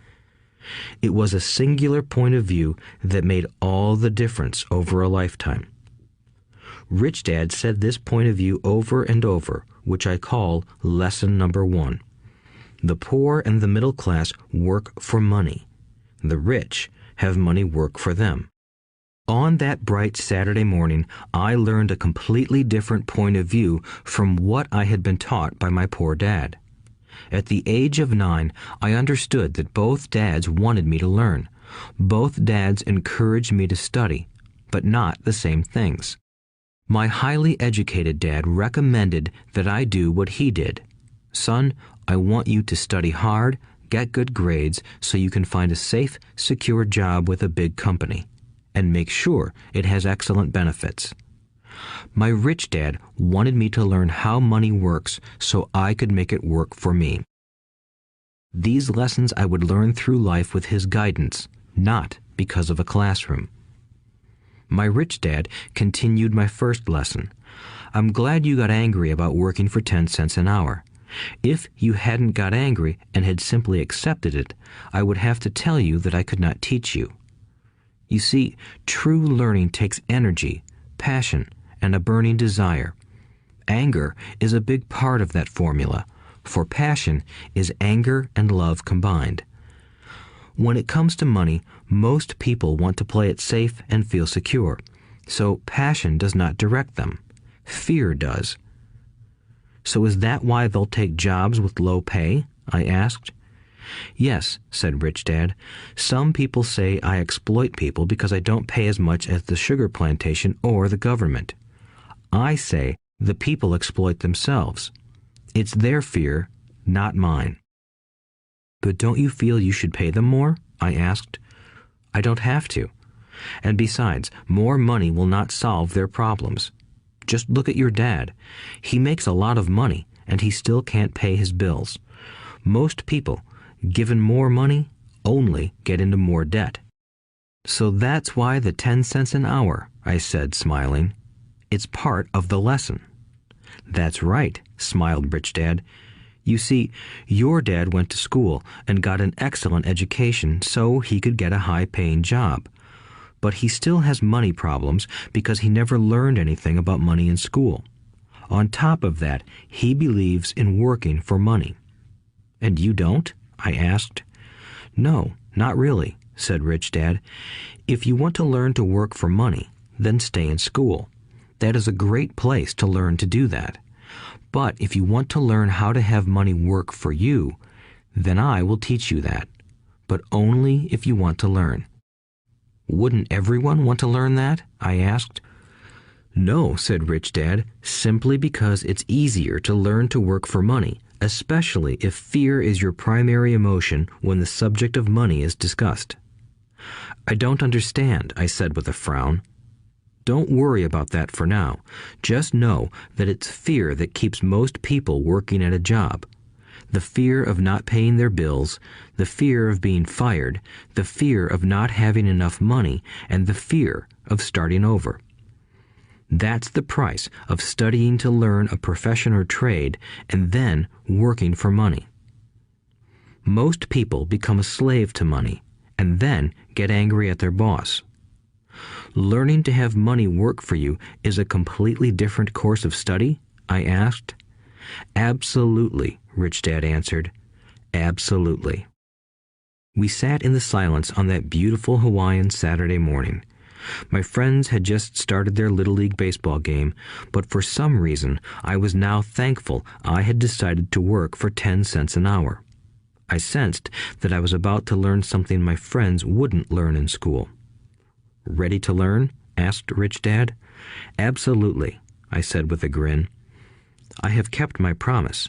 It was a singular point of view that made all the difference over a lifetime. Rich Dad said this point of view over and over, which I call lesson number 1. The poor and the middle class work for money. The rich have money work for them. On that bright Saturday morning, I learned a completely different point of view from what I had been taught by my poor dad. At the age of 9, I understood that both dads wanted me to learn. Both dads encouraged me to study, but not the same things. My highly educated dad recommended that I do what he did. "Son, I want you to study hard, get good grades so you can find a safe, secure job with a big company, and make sure it has excellent benefits." My rich dad wanted me to learn how money works so I could make it work for me. These lessons I would learn through life with his guidance, not because of a classroom. My rich dad continued my first lesson. "I'm glad you got angry about working for 10 cents an hour. If you hadn't got angry and had simply accepted it, I would have to tell you that I could not teach you. You see, true learning takes energy, passion, and a burning desire. Anger is a big part of that formula, for passion is anger and love combined. When it comes to money, most people want to play it safe and feel secure, so passion does not direct them. Fear does." "So is that why they'll take jobs with low pay?" I asked. "Yes," said Rich Dad. "Some people say I exploit people because I don't pay as much as the sugar plantation or the government. I say the people exploit themselves. It's their fear, not mine." "But don't you feel you should pay them more?" I asked. "I don't have to. And besides, more money will not solve their problems. Just look at your dad. He makes a lot of money, and he still can't pay his bills. Most people, given more money, only get into more debt." "So that's why the 10 cents an hour," I said, smiling. "It's part of the lesson." "That's right," smiled Rich Dad. "You see, your dad went to school and got an excellent education so he could get a high-paying job. But he still has money problems because he never learned anything about money in school. On top of that, he believes in working for money." "And you don't?" I asked. "No, not really," said Rich Dad. "If you want to learn to work for money, then stay in school. That is a great place to learn to do that. But if you want to learn how to have money work for you, then I will teach you that. But only if you want to learn." "Wouldn't everyone want to learn that?" I asked. "No," said Rich Dad, "simply because it's easier to learn to work for money, especially if fear is your primary emotion when the subject of money is discussed." "I don't understand," I said with a frown. "Don't worry about that for now. Just know that it's fear that keeps most people working at a job. The fear of not paying their bills, the fear of being fired, the fear of not having enough money, and the fear of starting over. That's the price of studying to learn a profession or trade and then working for money. Most people become a slave to money and then get angry at their boss. Learning to have money work for you is a completely different course of study? I asked. Absolutely, Rich Dad answered. Absolutely. We sat in the silence on that beautiful Hawaiian Saturday morning. My friends had just started their Little League baseball game, but for some reason I was now thankful I had decided to work for 10 cents an hour. I sensed that I was about to learn something my friends wouldn't learn in school. Ready to learn? Asked Rich Dad. Absolutely, I said with a grin. I have kept my promise.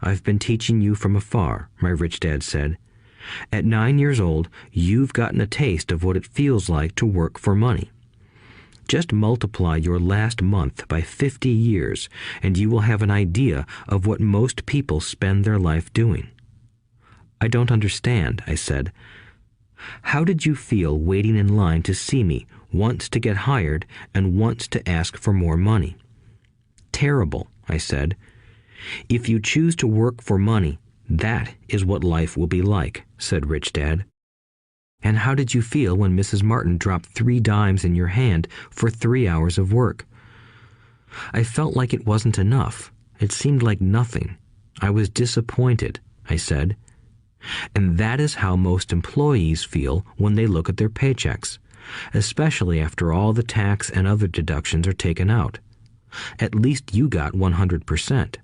I've been teaching you from afar, my Rich Dad said. At 9 years old, you've gotten a taste of what it feels like to work for money. Just multiply your last month by 50 years, and you will have an idea of what most people spend their life doing. I don't understand, I said. How did you feel waiting in line to see me, once to get hired and once to ask for more money? Terrible, I said. If you choose to work for money, that is what life will be like, said Rich Dad. And how did you feel when Mrs. Martin dropped 3 dimes in your hand for 3 hours of work? I felt like it wasn't enough. It seemed like nothing. I was disappointed, I said. And that is how most employees feel when they look at their paychecks, especially after all the tax and other deductions are taken out. At least you got 100%.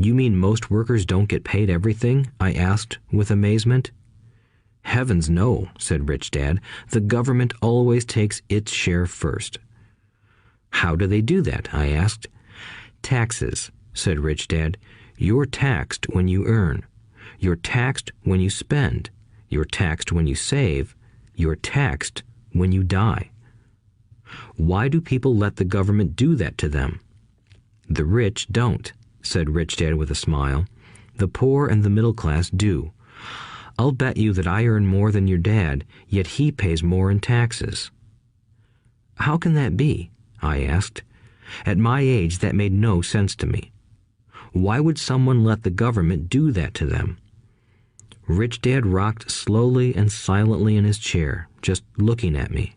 You mean most workers don't get paid everything? I asked with amazement. Heavens no, said Rich Dad. The government always takes its share first. How do they do that? I asked. Taxes, said Rich Dad. You're taxed when you earn. You're taxed when you spend. You're taxed when you save. You're taxed when you die. Why do people let the government do that to them? The rich don't, said Rich Dad with a smile. The poor and the middle class do. I'll bet you that I earn more than your dad, yet he pays more in taxes. How can that be? I asked. At my age, that made no sense to me. Why would someone let the government do that to them? Rich Dad rocked slowly and silently in his chair, just looking at me.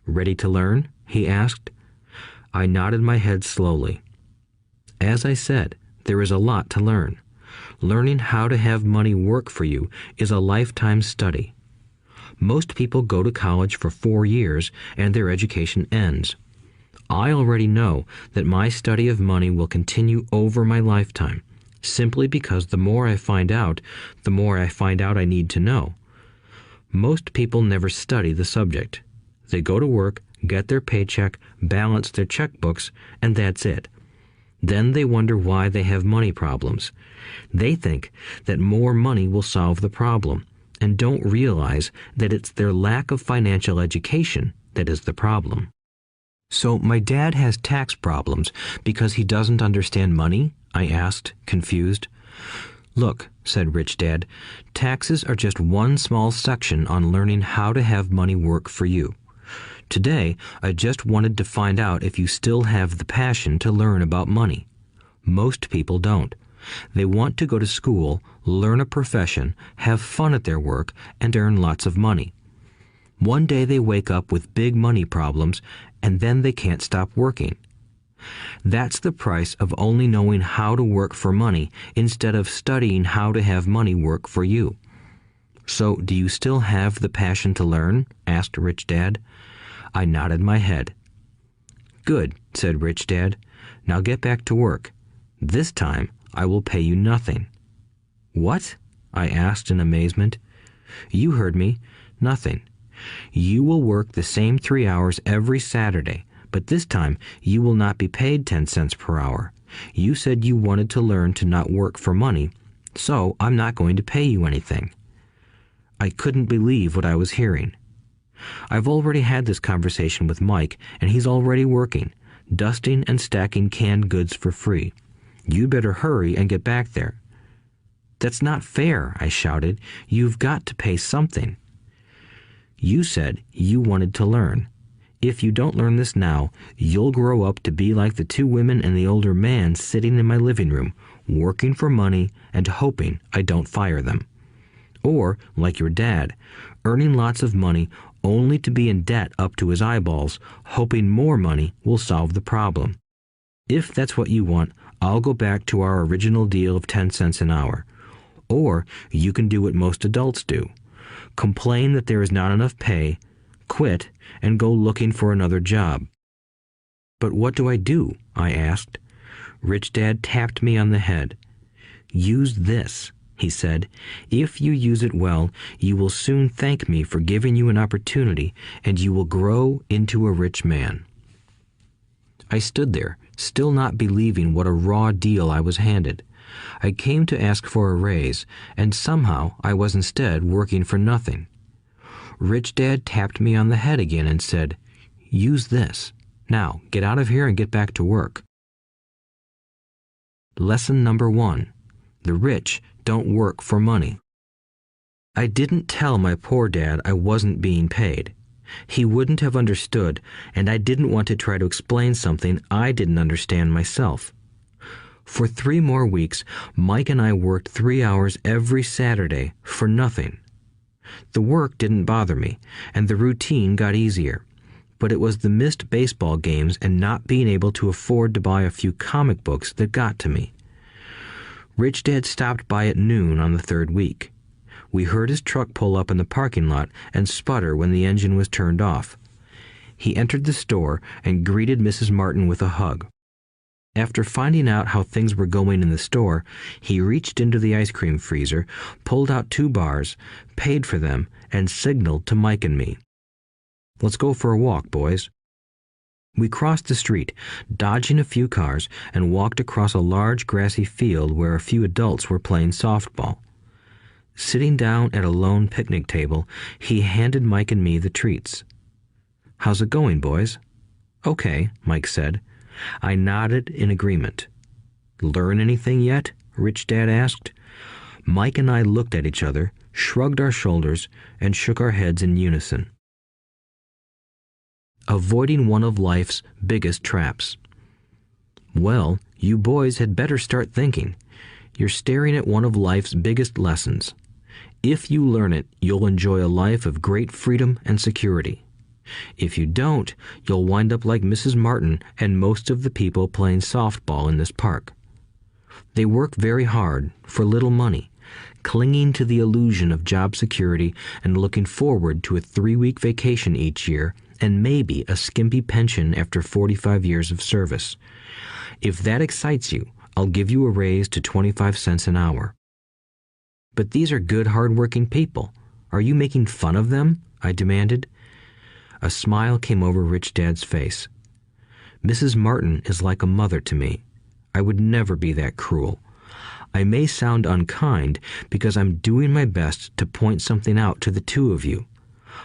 Ready to learn? He asked. I nodded my head slowly. As I said, there is a lot to learn. Learning how to have money work for you is a lifetime study. Most people go to college for 4 years and their education ends. I already know that my study of money will continue over my lifetime, simply because the more I find out, the more I need to know. Most people never study the subject. They go to work, get their paycheck, balance their checkbooks, and that's it. Then they wonder why they have money problems. They think that more money will solve the problem, and don't realize that it's their lack of financial education that is the problem. So my dad has tax problems because he doesn't understand money? I asked, confused. Look, said Rich Dad, taxes are just one small section on learning how to have money work for you. Today, I just wanted to find out if you still have the passion to learn about money. Most people don't. They want to go to school, learn a profession, have fun at their work, and earn lots of money. One day they wake up with big money problems, and then they can't stop working. That's the price of only knowing how to work for money instead of studying how to have money work for you. So, do you still have the passion to learn? Asked Rich Dad. I nodded my head. Good, said Rich Dad. Now get back to work. This time, I will pay you nothing. What? I asked in amazement. You heard me. Nothing. You will work the same 3 hours every Saturday, but this time you will not be paid 10 cents per hour. You said you wanted to learn to not work for money, so I'm not going to pay you anything. I couldn't believe what I was hearing. I've already had this conversation with Mike, and he's already working, dusting and stacking canned goods for free. You'd better hurry and get back there. That's not fair, I shouted. You've got to pay something. You said you wanted to learn. If you don't learn this now, you'll grow up to be like the two women and the older man sitting in my living room, working for money and hoping I don't fire them. Or, like your dad, earning lots of money only to be in debt up to his eyeballs, hoping more money will solve the problem. If that's what you want, I'll go back to our original deal of 10 cents an hour. Or you can do what most adults do. Complain that there is not enough pay, quit, and go looking for another job. But what do I do? I asked. Rich Dad tapped me on the head. Use this, he said. If you use it well, you will soon thank me for giving you an opportunity, and you will grow into a rich man. I stood there, still not believing what a raw deal I was handed. I came to ask for a raise, and somehow I was instead working for nothing. Rich Dad tapped me on the head again and said, "Use this. Now, get out of here and get back to work." Lesson number 1. The rich don't work for money. I didn't tell my poor dad I wasn't being paid. He wouldn't have understood, and I didn't want to try to explain something I didn't understand myself. For 3 more weeks, Mike and I worked 3 hours every Saturday for nothing. The work didn't bother me, and the routine got easier. But it was the missed baseball games and not being able to afford to buy a few comic books that got to me. Rich Dad stopped by at noon on the 3rd week. We heard his truck pull up in the parking lot and sputter when the engine was turned off. He entered the store and greeted Mrs. Martin with a hug. After finding out how things were going in the store, he reached into the ice cream freezer, pulled out 2 bars, paid for them, and signaled to Mike and me. "Let's go for a walk, boys." We crossed the street, dodging a few cars, and walked across a large grassy field where a few adults were playing softball. Sitting down at a lone picnic table, he handed Mike and me the treats. "How's it going, boys?" "Okay," Mike said. I nodded in agreement. "Learn anything yet?" Rich Dad asked. Mike and I looked at each other, shrugged our shoulders, and shook our heads in unison. Avoiding one of life's biggest traps. Well, you boys had better start thinking. You're staring at one of life's biggest lessons. If you learn it, you'll enjoy a life of great freedom and security. If you don't, you'll wind up like Mrs. Martin and most of the people playing softball in this park. They work very hard for little money, clinging to the illusion of job security and looking forward to a 3-week vacation each year and maybe a skimpy pension after 45 years of service. If that excites you, I'll give you a raise to 25 cents an hour. But these are good, hard-working people. Are you making fun of them? I demanded. A smile came over Rich Dad's face. Mrs. Martin is like a mother to me. I would never be that cruel. I may sound unkind because I'm doing my best to point something out to the 2 of you.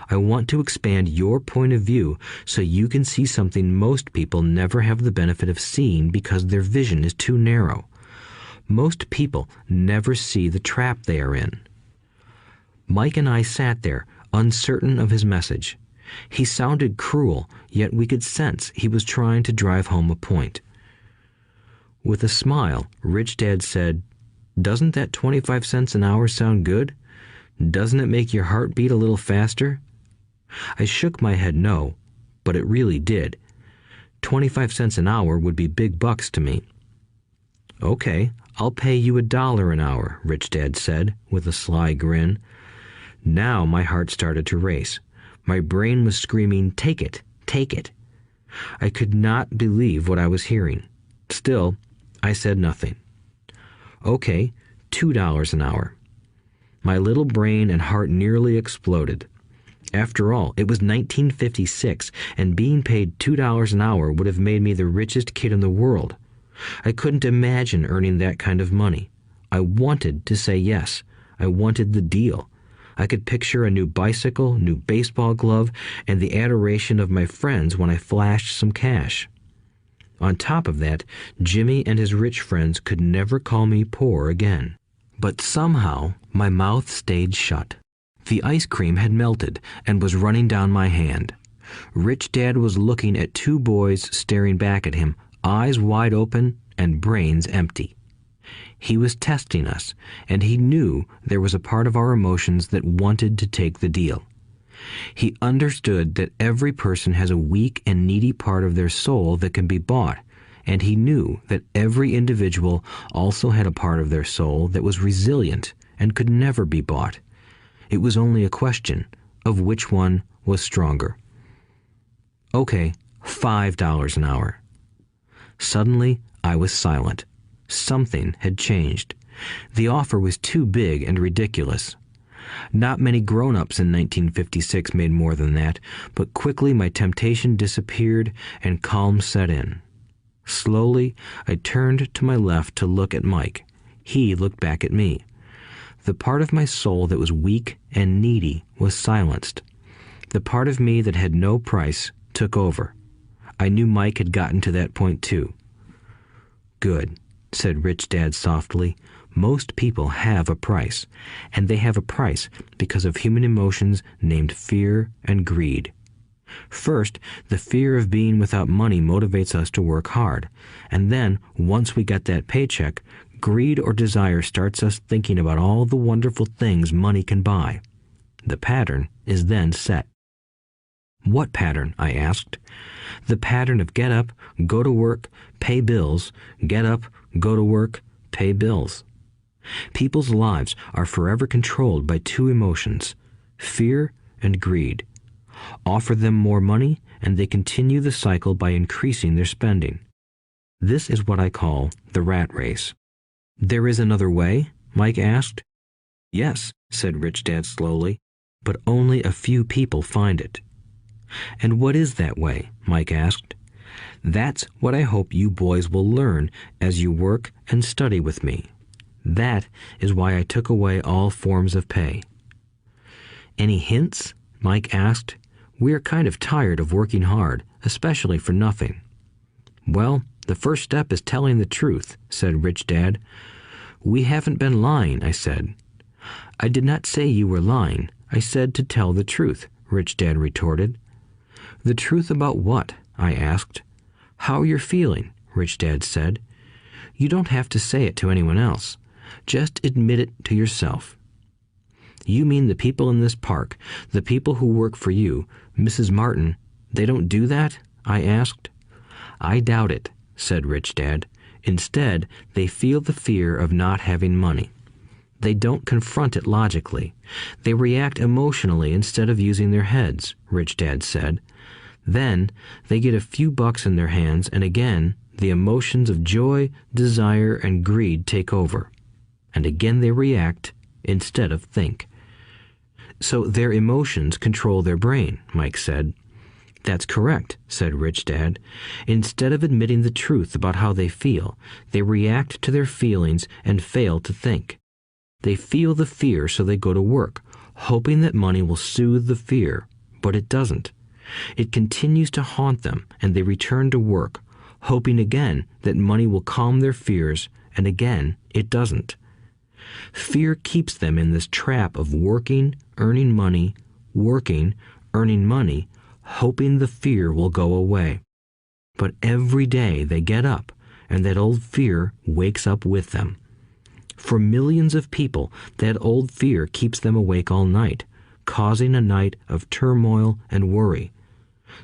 I want to expand your point of view so you can see something most people never have the benefit of seeing because their vision is too narrow. Most people never see the trap they are in. Mike and I sat there, uncertain of his message. He sounded cruel, yet we could sense he was trying to drive home a point. With a smile, Rich Dad said, "Doesn't that 25 cents an hour sound good? Doesn't it make your heart beat a little faster?" I shook my head no, but it really did. 25 cents an hour would be big bucks to me. "Okay, I'll pay you $1 an hour," Rich Dad said, with a sly grin. Now my heart started to race. My brain was screaming, "Take it, take it." I could not believe what I was hearing. Still, I said nothing. "Okay, $2 an hour." My little brain and heart nearly exploded. After all, it was 1956, and being paid $2 an hour would have made me the richest kid in the world. I couldn't imagine earning that kind of money. I wanted to say yes. I wanted the deal. I could picture a new bicycle, new baseball glove, and the adoration of my friends when I flashed some cash. On top of that, Jimmy and his rich friends could never call me poor again. But somehow, my mouth stayed shut. The ice cream had melted and was running down my hand. Rich Dad was looking at two boys staring back at him, eyes wide open and brains empty. He was testing us, and he knew there was a part of our emotions that wanted to take the deal. He understood that every person has a weak and needy part of their soul that can be bought, and he knew that every individual also had a part of their soul that was resilient and could never be bought. It was only a question of which one was stronger. Okay, $5 an hour. Suddenly, I was silent. Something had changed. The offer was too big and ridiculous. Not many grown-ups in 1956 made more than that, but quickly my temptation disappeared and calm set in. Slowly, I turned to my left to look at Mike. He looked back at me. The part of my soul that was weak and needy was silenced. The part of me that had no price took over. I knew Mike had gotten to that point too. "Good," said Rich Dad softly. "Most people have a price, and they have a price because of human emotions named fear and greed. First, the fear of being without money motivates us to work hard, and then, once we get that paycheck, greed or desire starts us thinking about all the wonderful things money can buy. The pattern is then set." "What pattern?" I asked. "The pattern of get up, go to work, pay bills, get up, go to work, pay bills." People's lives are forever controlled by two emotions, fear and greed. Offer them more money, and they continue the cycle by increasing their spending. This is what I call the rat race. "There is another way?" Mike asked. "Yes," said Rich Dad slowly, "but only a few people find it." "And what is that way?" Mike asked. "That's what I hope you boys will learn as you work and study with me. That is why I took away all forms of pay." "Any hints?" Mike asked. "We're kind of tired of working hard, especially for nothing." "Well, the first step is telling the truth," said Rich Dad. "We haven't been lying," I said. "I did not say you were lying. I said to tell the truth," Rich Dad retorted. "The truth about what?" I asked. "How you're feeling," Rich Dad said. "You don't have to say it to anyone else. Just admit it to yourself." "You mean the people in this park, the people who work for you, Mrs. Martin, they don't do that?" I asked. "I doubt it," said Rich Dad. "Instead, they feel the fear of not having money. They don't confront it logically. They react emotionally instead of using their heads," Rich Dad said. "Then they get a few bucks in their hands, and again, the emotions of joy, desire, and greed take over. And again they react instead of think." "So their emotions control their brain," Mike said. "That's correct," said Rich Dad. "Instead of admitting the truth about how they feel, they react to their feelings and fail to think. They feel the fear, so they go to work, hoping that money will soothe the fear, but it doesn't. It continues to haunt them, and they return to work, hoping again that money will calm their fears, and again it doesn't. Fear keeps them in this trap of working, earning money, hoping the fear will go away. But every day they get up, and that old fear wakes up with them. For millions of people, that old fear keeps them awake all night, causing a night of turmoil and worry.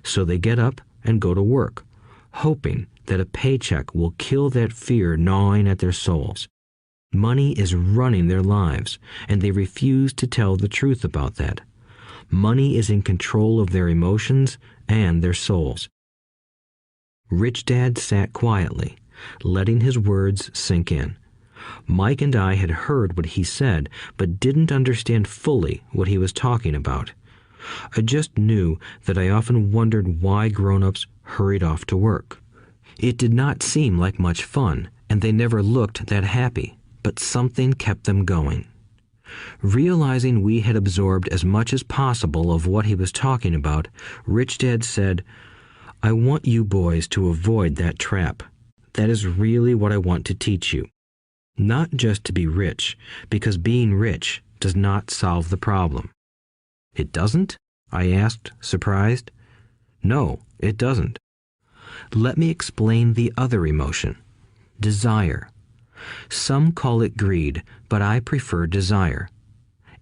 So they get up and go to work, hoping that a paycheck will kill that fear gnawing at their souls. Money is running their lives, and they refuse to tell the truth about that. Money is in control of their emotions and their souls." Rich Dad sat quietly, letting his words sink in. Mike and I had heard what he said, but didn't understand fully what he was talking about. I just knew that I often wondered why grown-ups hurried off to work. It did not seem like much fun, and they never looked that happy, but something kept them going. Realizing we had absorbed as much as possible of what he was talking about, Rich Dad said, "I want you boys to avoid that trap. That is really what I want to teach you. Not just to be rich, because being rich does not solve the problem." "It doesn't?" I asked, surprised. No, it doesn't. Let me explain the other emotion, desire. Some call it greed, but I prefer desire.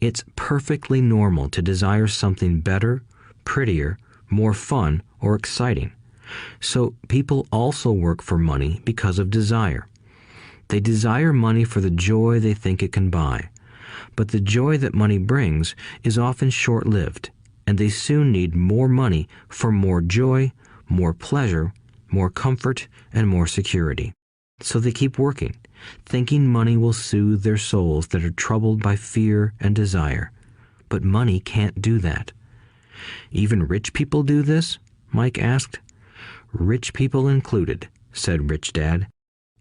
It's perfectly normal to desire something better, prettier, more fun, or exciting. So people also work for money because of desire. They desire money for the joy they think it can buy. But the joy that money brings is often short-lived, and they soon need more money for more joy, more pleasure, more comfort, and more security. So they keep working, thinking money will soothe their souls that are troubled by fear and desire. But money can't do that. Even rich people do this? Mike asked. Rich people included, said Rich Dad.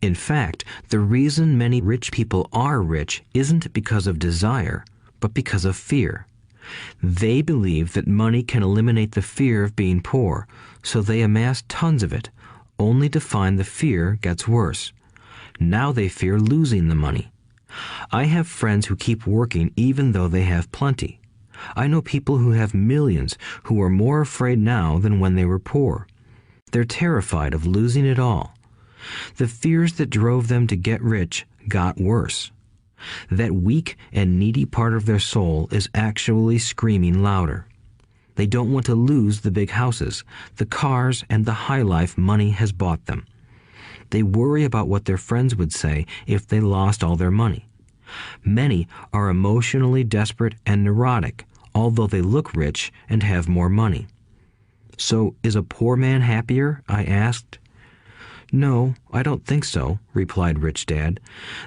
In fact, the reason many rich people are rich isn't because of desire, but because of fear. They believe that money can eliminate the fear of being poor, so they amass tons of it, only to find the fear gets worse. Now they fear losing the money. I have friends who keep working even though they have plenty. I know people who have millions who are more afraid now than when they were poor. They're terrified of losing it all. The fears that drove them to get rich got worse. That weak and needy part of their soul is actually screaming louder. They don't want to lose the big houses, the cars, and the high life money has bought them. They worry about what their friends would say if they lost all their money. Many are emotionally desperate and neurotic, although they look rich and have more money. So, is a poor man happier? I asked. No, I don't think so, replied Rich Dad.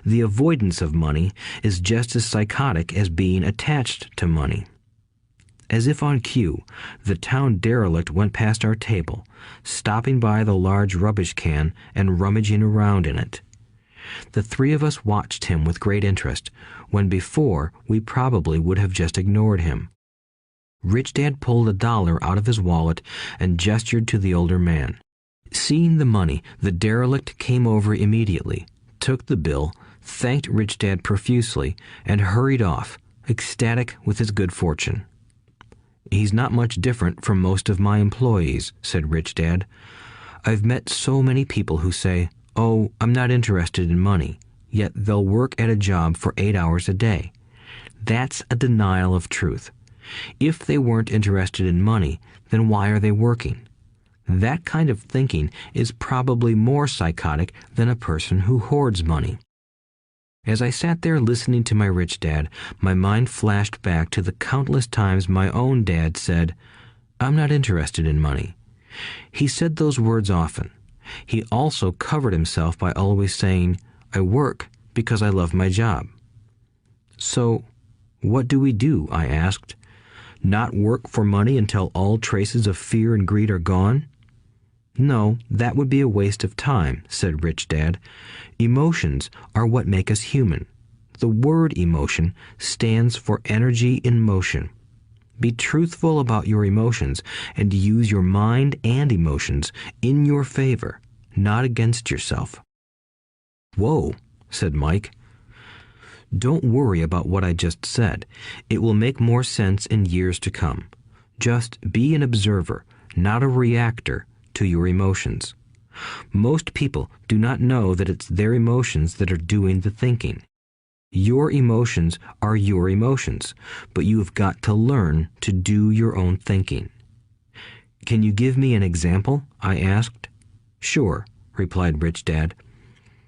The avoidance of money is just as psychotic as being attached to money. As if on cue, the town derelict went past our table, stopping by the large rubbish can and rummaging around in it. The three of us watched him with great interest, when before we probably would have just ignored him. Rich Dad pulled $1 out of his wallet and gestured to the older man. Seeing the money, the derelict came over immediately, took the bill, thanked Rich Dad profusely, and hurried off, ecstatic with his good fortune. He's not much different from most of my employees, said Rich Dad. I've met so many people who say, "Oh, I'm not interested in money," yet they'll work at a job for 8 hours a day. That's a denial of truth. If they weren't interested in money, then why are they working? That kind of thinking is probably more psychotic than a person who hoards money. As I sat there listening to my rich dad, my mind flashed back to the countless times my own dad said, "I'm not interested in money." He said those words often. He also covered himself by always saying, "I work because I love my job." So, what do we do? I asked. Not work for money until all traces of fear and greed are gone? No, that would be a waste of time, said Rich Dad. Emotions are what make us human. The word emotion stands for energy in motion. Be truthful about your emotions and use your mind and emotions in your favor, not against yourself. Whoa, said Mike. Don't worry about what I just said. It will make more sense in years to come. Just be an observer, not a reactor, to your emotions. Most people do not know that it's their emotions that are doing the thinking. Your emotions are your emotions, but you have got to learn to do your own thinking. Can you give me an example? I asked. Sure, replied Rich Dad.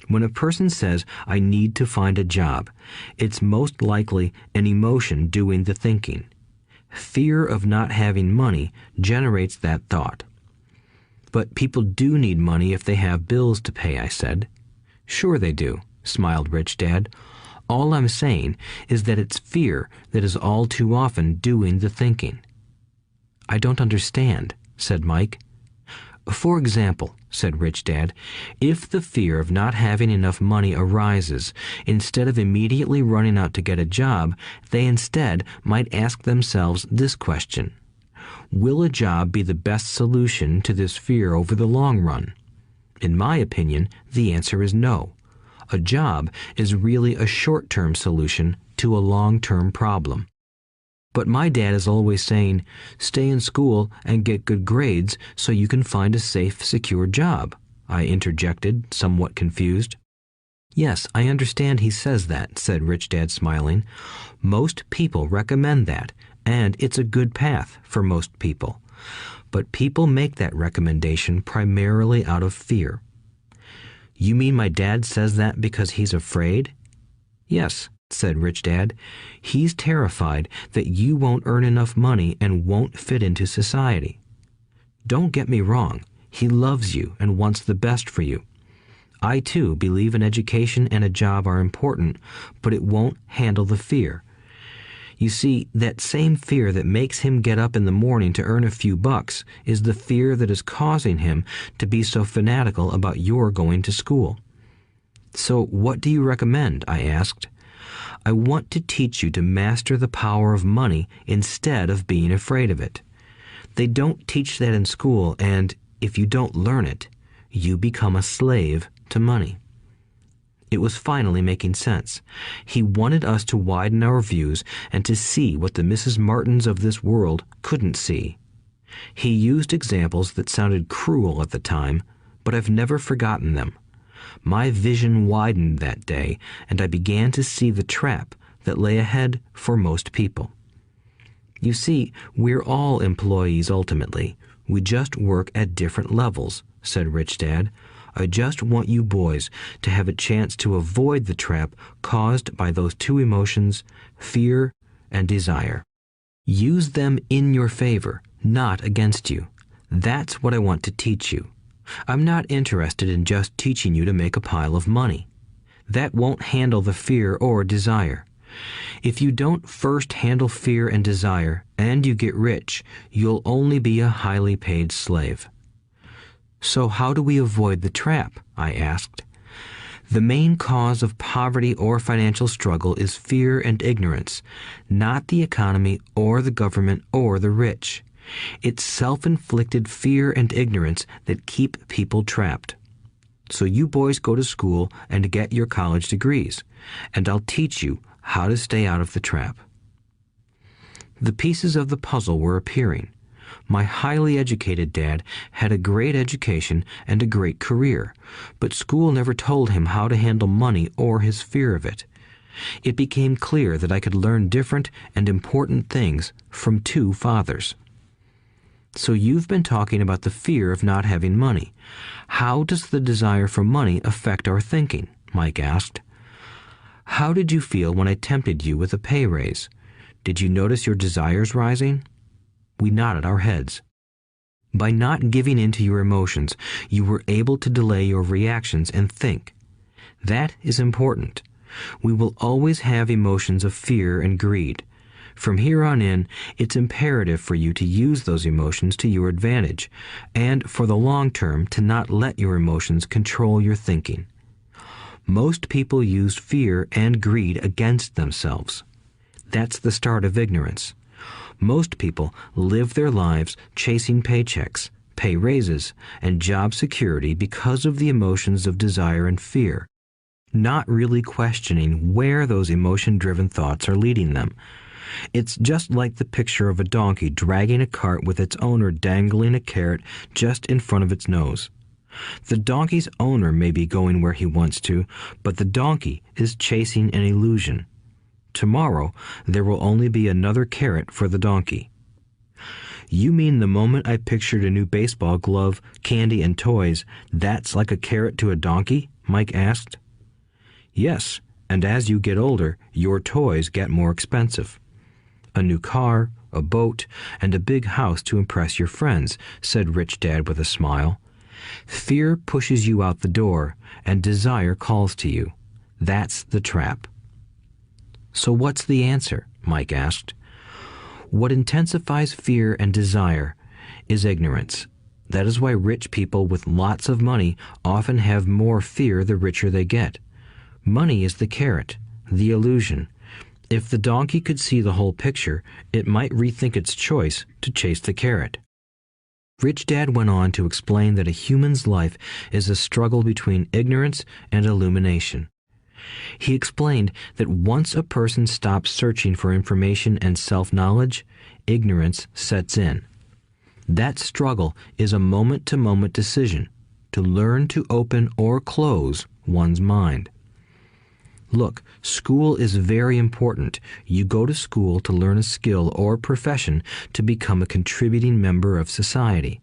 When a person says, "I need to find a job," it's most likely an emotion doing the thinking. Fear of not having money generates that thought. But people do need money if they have bills to pay, I said. Sure they do, smiled Rich Dad. All I'm saying is that it's fear that is all too often doing the thinking. I don't understand, said Mike. For example, said Rich Dad, if the fear of not having enough money arises, instead of immediately running out to get a job, they instead might ask themselves this question. Will a job be the best solution to this fear over the long run? In my opinion, the answer is no. A job is really a short-term solution to a long-term problem. But my dad is always saying, stay in school and get good grades so you can find a safe, secure job, I interjected, somewhat confused. Yes, I understand he says that, said Rich Dad, smiling. Most people recommend that, and it's a good path for most people. But people make that recommendation primarily out of fear. You mean my dad says that because he's afraid? Yes, said Rich Dad. He's terrified that you won't earn enough money and won't fit into society. Don't get me wrong. He loves you and wants the best for you. I, too, believe an education and a job are important, but it won't handle the fear. You see, that same fear that makes him get up in the morning to earn a few bucks is the fear that is causing him to be so fanatical about your going to school. So what do you recommend? I asked. I want to teach you to master the power of money instead of being afraid of it. They don't teach that in school, and if you don't learn it, you become a slave to money. It was finally making sense. He wanted us to widen our views and to see what the Mrs. Martins of this world couldn't see. He used examples that sounded cruel at the time, but I've never forgotten them. My vision widened that day, and I began to see the trap that lay ahead for most people. You see, we're all employees ultimately. We just work at different levels, said Rich Dad. I just want you boys to have a chance to avoid the trap caused by those two emotions, fear and desire. Use them in your favor, not against you. That's what I want to teach you. I'm not interested in just teaching you to make a pile of money. That won't handle the fear or desire. If you don't first handle fear and desire, and you get rich, you'll only be a highly paid slave. So how do we avoid the trap? I asked. The main cause of poverty or financial struggle is fear and ignorance, not the economy or the government or the rich. It's self-inflicted fear and ignorance that keep people trapped. So you boys go to school and get your college degrees, and I'll teach you how to stay out of the trap. The pieces of the puzzle were appearing. My highly educated dad had a great education and a great career, but school never told him how to handle money or his fear of it. It became clear that I could learn different and important things from two fathers. So you've been talking about the fear of not having money. How does the desire for money affect our thinking? Mike asked. How did you feel when I tempted you with a pay raise? Did you notice your desires rising? We nodded our heads. By not giving in to your emotions, you were able to delay your reactions and think. That is important. We will always have emotions of fear and greed. From here on in, it's imperative for you to use those emotions to your advantage, and for the long term to not let your emotions control your thinking. Most people use fear and greed against themselves. That's the start of ignorance. Most people live their lives chasing paychecks, pay raises, and job security because of the emotions of desire and fear, not really questioning where those emotion-driven thoughts are leading them. It's just like the picture of a donkey dragging a cart with its owner dangling a carrot just in front of its nose. The donkey's owner may be going where he wants to, but the donkey is chasing an illusion. Tomorrow, there will only be another carrot for the donkey. You mean the moment I pictured a new baseball glove, candy, and toys, that's like a carrot to a donkey? Mike asked. Yes, and as you get older, your toys get more expensive. A new car, a boat, and a big house to impress your friends, said Rich Dad with a smile. Fear pushes you out the door, and desire calls to you. That's the trap. So what's the answer? Mike asked. What intensifies fear and desire is ignorance. That is why rich people with lots of money often have more fear the richer they get. Money is the carrot, the illusion. If the donkey could see the whole picture, it might rethink its choice to chase the carrot. Rich Dad went on to explain that a human's life is a struggle between ignorance and illumination. He explained that once a person stops searching for information and self-knowledge, ignorance sets in. That struggle is a moment-to-moment decision to learn to open or close one's mind. Look, school is very important. You go to school to learn a skill or profession to become a contributing member of society.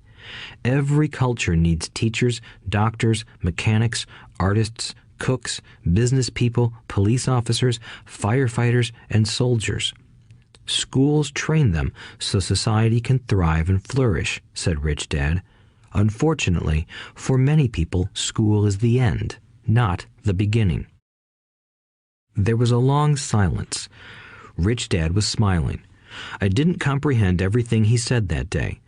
Every culture needs teachers, doctors, mechanics, artists, cooks, business people, police officers, firefighters, and soldiers. Schools train them so society can thrive and flourish, said Rich Dad. Unfortunately, for many people, school is the end, not the beginning. There was a long silence. Rich Dad was smiling. I didn't comprehend everything he said that day,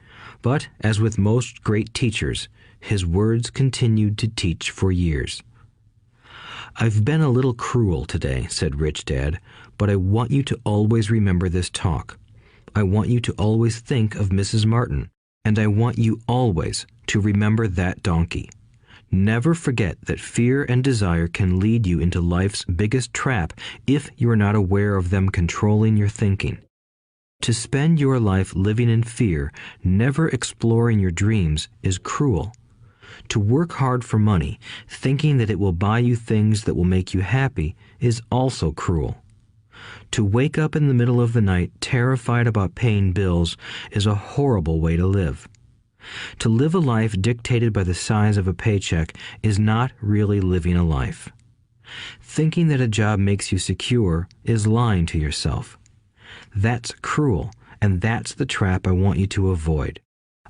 but as with most great teachers, his words continued to teach for years. I've been a little cruel today, said Rich Dad, but I want you to always remember this talk. I want you to always think of Mrs. Martin, and I want you always to remember that donkey. Never forget that fear and desire can lead you into life's biggest trap if you are not aware of them controlling your thinking. To spend your life living in fear, never exploring your dreams, is cruel. To work hard for money, thinking that it will buy you things that will make you happy, is also cruel. To wake up in the middle of the night terrified about paying bills is a horrible way to live. To live a life dictated by the size of a paycheck is not really living a life. Thinking that a job makes you secure is lying to yourself. That's cruel, and that's the trap I want you to avoid.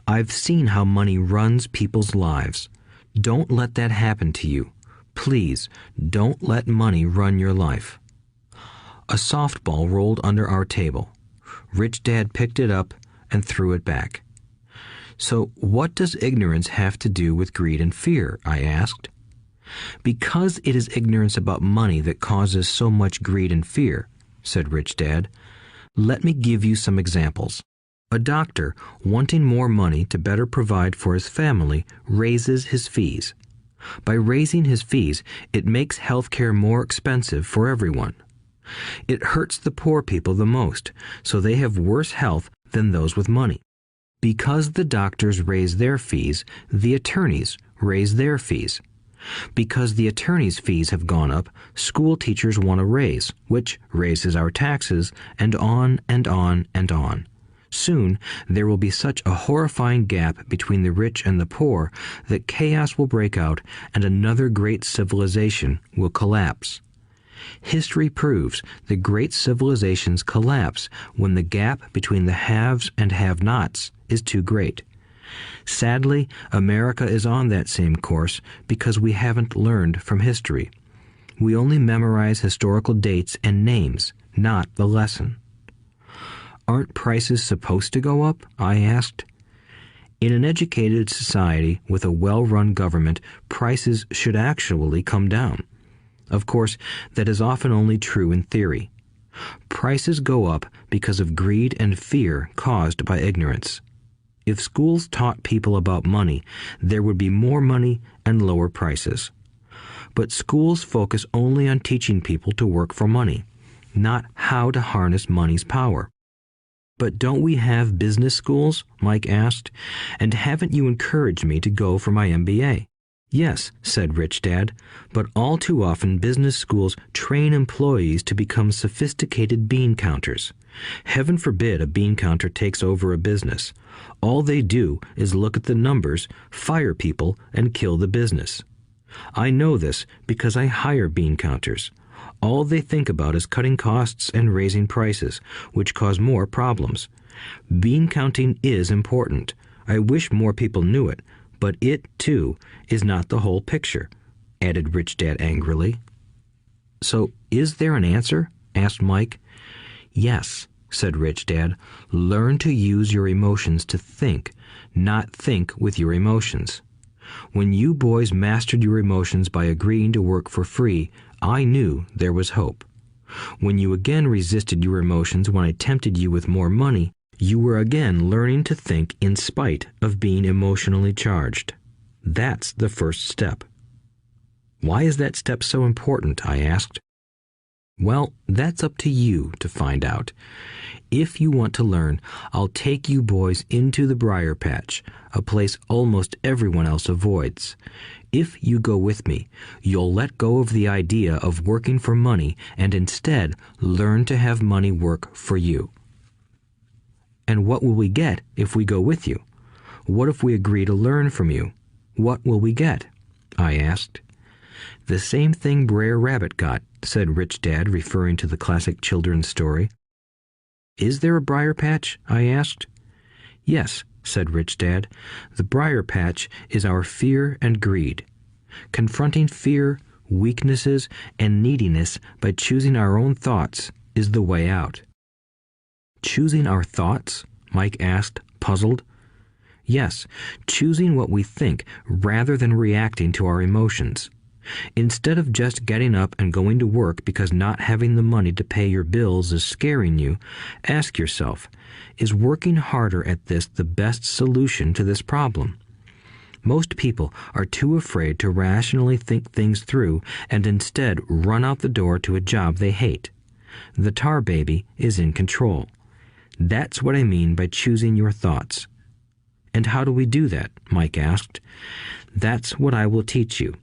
I've seen how money runs people's lives. Don't let that happen to you. Please, don't let money run your life. A softball rolled under our table. Rich Dad picked it up and threw it back. So what does ignorance have to do with greed and fear? I asked. Because it is ignorance about money that causes so much greed and fear, said Rich Dad. Let me give you some examples. A doctor, wanting more money to better provide for his family, raises his fees. By raising his fees, it makes healthcare more expensive for everyone. It hurts the poor people the most, so they have worse health than those with money. Because the doctors raise their fees, the attorneys raise their fees. Because the attorneys' fees have gone up, school teachers want a raise, which raises our taxes, and on and on and on. Soon, there will be such a horrifying gap between the rich and the poor that chaos will break out and another great civilization will collapse. History proves that great civilizations collapse when the gap between the haves and have-nots is too great. Sadly, America is on that same course because we haven't learned from history. We only memorize historical dates and names, not the lesson. Aren't prices supposed to go up? I asked. In an educated society with a well-run government, prices should actually come down. Of course, that is often only true in theory. Prices go up because of greed and fear caused by ignorance. If schools taught people about money, there would be more money and lower prices. But schools focus only on teaching people to work for money, not how to harness money's power. But don't we have business schools? Mike asked. And haven't you encouraged me to go for my MBA? Yes, said Rich Dad, but all too often business schools train employees to become sophisticated bean counters. Heaven forbid a bean counter takes over a business. All they do is look at the numbers, fire people, and kill the business. I know this because I hire bean counters. All they think about is cutting costs and raising prices, which cause more problems. Bean counting is important. I wish more people knew it, but it, too, is not the whole picture, added Rich Dad angrily. So, is there an answer? Asked Mike. Yes, said Rich Dad. Learn to use your emotions to think, not think with your emotions. When you boys mastered your emotions by agreeing to work for free, I knew there was hope. When you again resisted your emotions when I tempted you with more money, you were again learning to think in spite of being emotionally charged. That's the first step. Why is that step so important? I asked. Well, that's up to you to find out. If you want to learn, I'll take you boys into the briar patch, a place almost everyone else avoids. If you go with me, you'll let go of the idea of working for money and instead learn to have money work for you. And what will we get if we go with you? What if we agree to learn from you? What will we get? I asked. The same thing Brer Rabbit got, said Rich Dad, referring to the classic children's story. Is there a briar patch? I asked. Yes, said Rich Dad. The briar patch is our fear and greed. Confronting fear, weaknesses, and neediness by choosing our own thoughts is the way out. Choosing our thoughts? Mike asked, puzzled. Yes, choosing what we think rather than reacting to our emotions. Instead of just getting up and going to work because not having the money to pay your bills is scaring you, ask yourself, is working harder at this the best solution to this problem? Most people are too afraid to rationally think things through and instead run out the door to a job they hate. The tar baby is in control. That's what I mean by choosing your thoughts. And how do we do that? Mike asked. That's what I will teach you.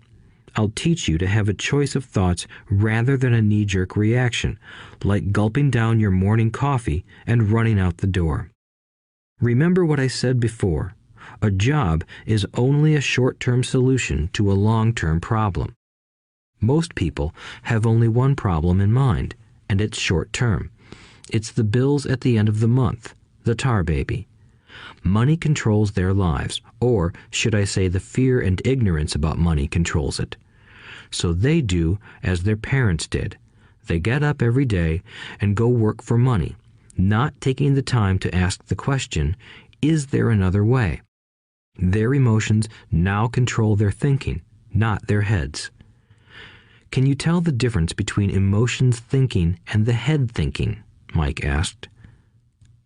I'll teach you to have a choice of thoughts rather than a knee-jerk reaction, like gulping down your morning coffee and running out the door. Remember what I said before. A job is only a short-term solution to a long-term problem. Most people have only one problem in mind, and it's short-term. It's the bills at the end of the month, the tar baby. Money controls their lives, or should I say the fear and ignorance about money controls it. So they do as their parents did. They get up every day and go work for money, not taking the time to ask the question, is there another way? Their emotions now control their thinking, not their heads. Can you tell the difference between emotions thinking and the head thinking? Mike asked.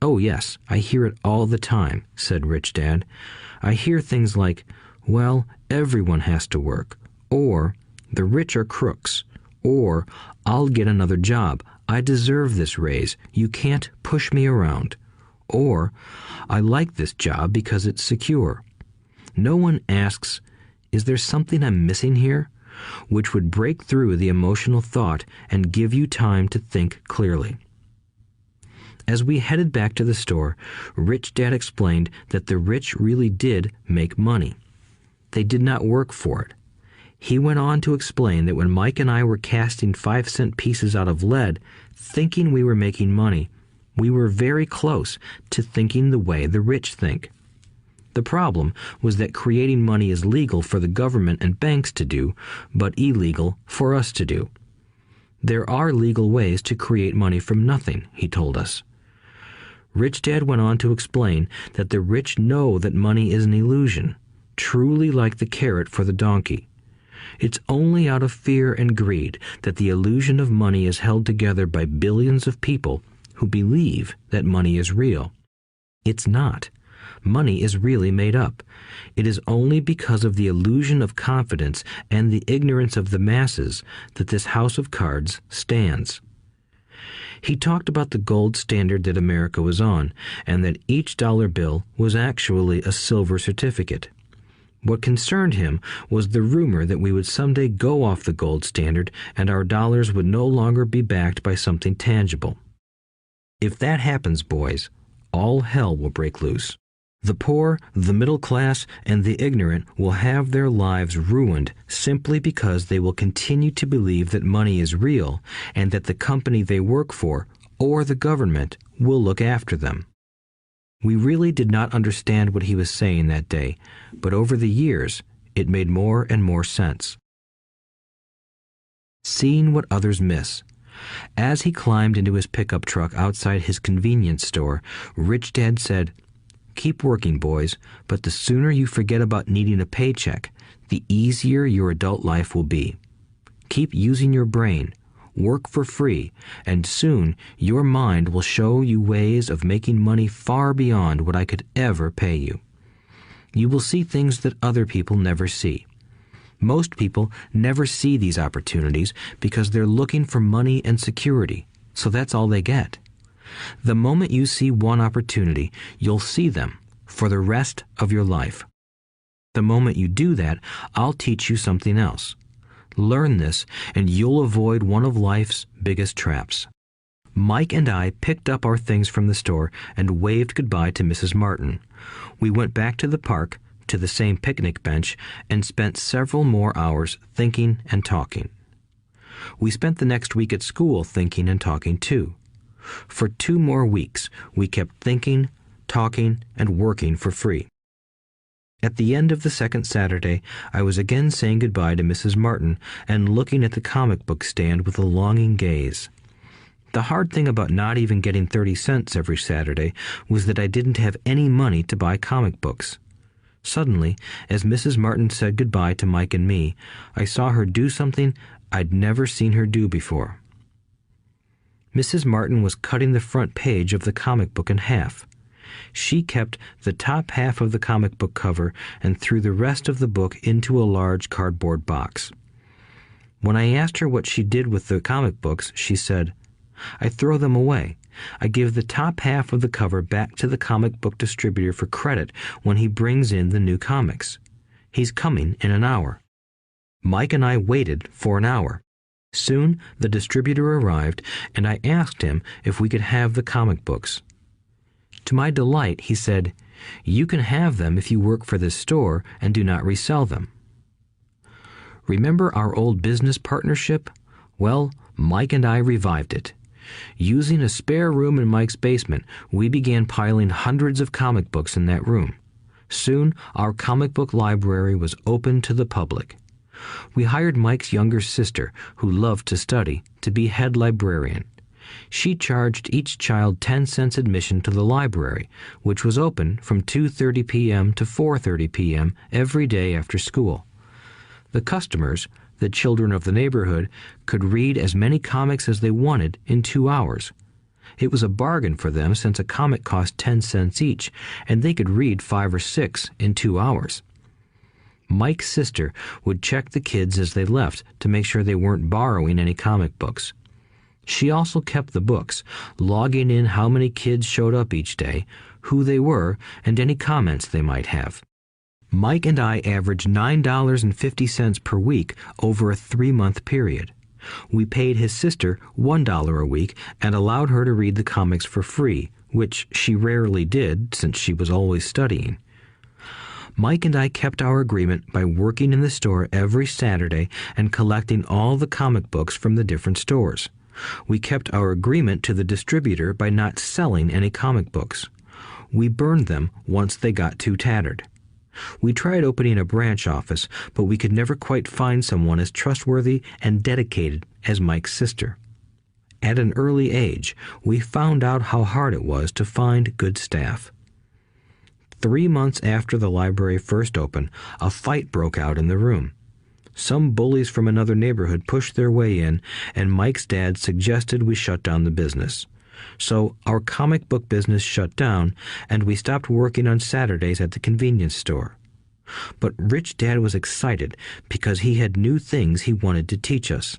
Oh, yes, I hear it all the time, said Rich Dad. I hear things like, well, everyone has to work, or the rich are crooks, or I'll get another job, I deserve this raise, you can't push me around, or I like this job because it's secure. No one asks, is there something I'm missing here? Which would break through the emotional thought and give you time to think clearly. As we headed back to the store, Rich Dad explained that the rich really did make money. They did not work for it. He went on to explain that when Mike and I were casting 5-cent pieces out of lead, thinking we were making money, we were very close to thinking the way the rich think. The problem was that creating money is legal for the government and banks to do, but illegal for us to do. There are legal ways to create money from nothing, he told us. Rich Dad went on to explain that the rich know that money is an illusion, truly like the carrot for the donkey. It's only out of fear and greed that the illusion of money is held together by billions of people who believe that money is real. It's not. Money is really made up. It is only because of the illusion of confidence and the ignorance of the masses that this house of cards stands. He talked about the gold standard that America was on, and that each dollar bill was actually a silver certificate. What concerned him was the rumor that we would someday go off the gold standard and our dollars would no longer be backed by something tangible. If that happens, boys, all hell will break loose. The poor, the middle class, and the ignorant will have their lives ruined simply because they will continue to believe that money is real and that the company they work for, or the government, will look after them. We really did not understand what he was saying that day, but over the years, it made more and more sense. Seeing what others miss. As he climbed into his pickup truck outside his convenience store, Rich Dad said, "Keep working, boys, but the sooner you forget about needing a paycheck, the easier your adult life will be. Keep using your brain, work for free, and soon your mind will show you ways of making money far beyond what I could ever pay you. You will see things that other people never see. Most people never see these opportunities because they're looking for money and security, so that's all they get. The moment you see one opportunity, you'll see them for the rest of your life. The moment you do that, I'll teach you something else. Learn this, and you'll avoid one of life's biggest traps. Mike and I picked up our things from the store and waved goodbye to Mrs. Martin. We went back to the park, to the same picnic bench, and spent several more hours thinking and talking. We spent the next week at school thinking and talking too. For 2 more weeks, we kept thinking, talking, and working for free. At the end of the second Saturday, I was again saying goodbye to Mrs. Martin and looking at the comic book stand with a longing gaze. The hard thing about not even getting 30 cents every Saturday was that I didn't have any money to buy comic books. Suddenly, as Mrs. Martin said goodbye to Mike and me, I saw her do something I'd never seen her do before. Mrs. Martin was cutting the front page of the comic book in half. She kept the top half of the comic book cover and threw the rest of the book into a large cardboard box. When I asked her what she did with the comic books, she said, "I throw them away. I give the top half of the cover back to the comic book distributor for credit when he brings in the new comics. He's coming in an hour." Mike and I waited for an hour. Soon the distributor arrived, and I asked him if we could have the comic books. To my delight, he said, "You can have them if you work for this store and do not resell them." Remember our old business partnership? Well, Mike and I revived it. Using a spare room in Mike's basement, we began piling hundreds of comic books in that room. Soon, our comic book library was open to the public. We hired Mike's younger sister, who loved to study, to be head librarian. She charged each child 10 cents admission to the library, which was open from 2:30 p.m. to 4:30 p.m. every day after school. The customers, the children of the neighborhood, could read as many comics as they wanted in 2 hours. It was a bargain for them since a comic cost 10 cents each, and they could read 5 or 6 in 2 hours. Mike's sister would check the kids as they left to make sure they weren't borrowing any comic books. She also kept the books, logging in how many kids showed up each day, who they were, and any comments they might have. Mike and I averaged $9.50 per week over a 3-month period. We paid his sister $1 a week and allowed her to read the comics for free, which she rarely did since she was always studying. Mike and I kept our agreement by working in the store every Saturday and collecting all the comic books from the different stores. We kept our agreement to the distributor by not selling any comic books. We burned them once they got too tattered. We tried opening a branch office, but we could never quite find someone as trustworthy and dedicated as Mike's sister. At an early age, we found out how hard it was to find good staff. 3 months after the library first opened, a fight broke out in the room. Some bullies from another neighborhood pushed their way in, and Mike's dad suggested we shut down the business. So our comic book business shut down, and we stopped working on Saturdays at the convenience store. But Rich Dad was excited because he had new things he wanted to teach us.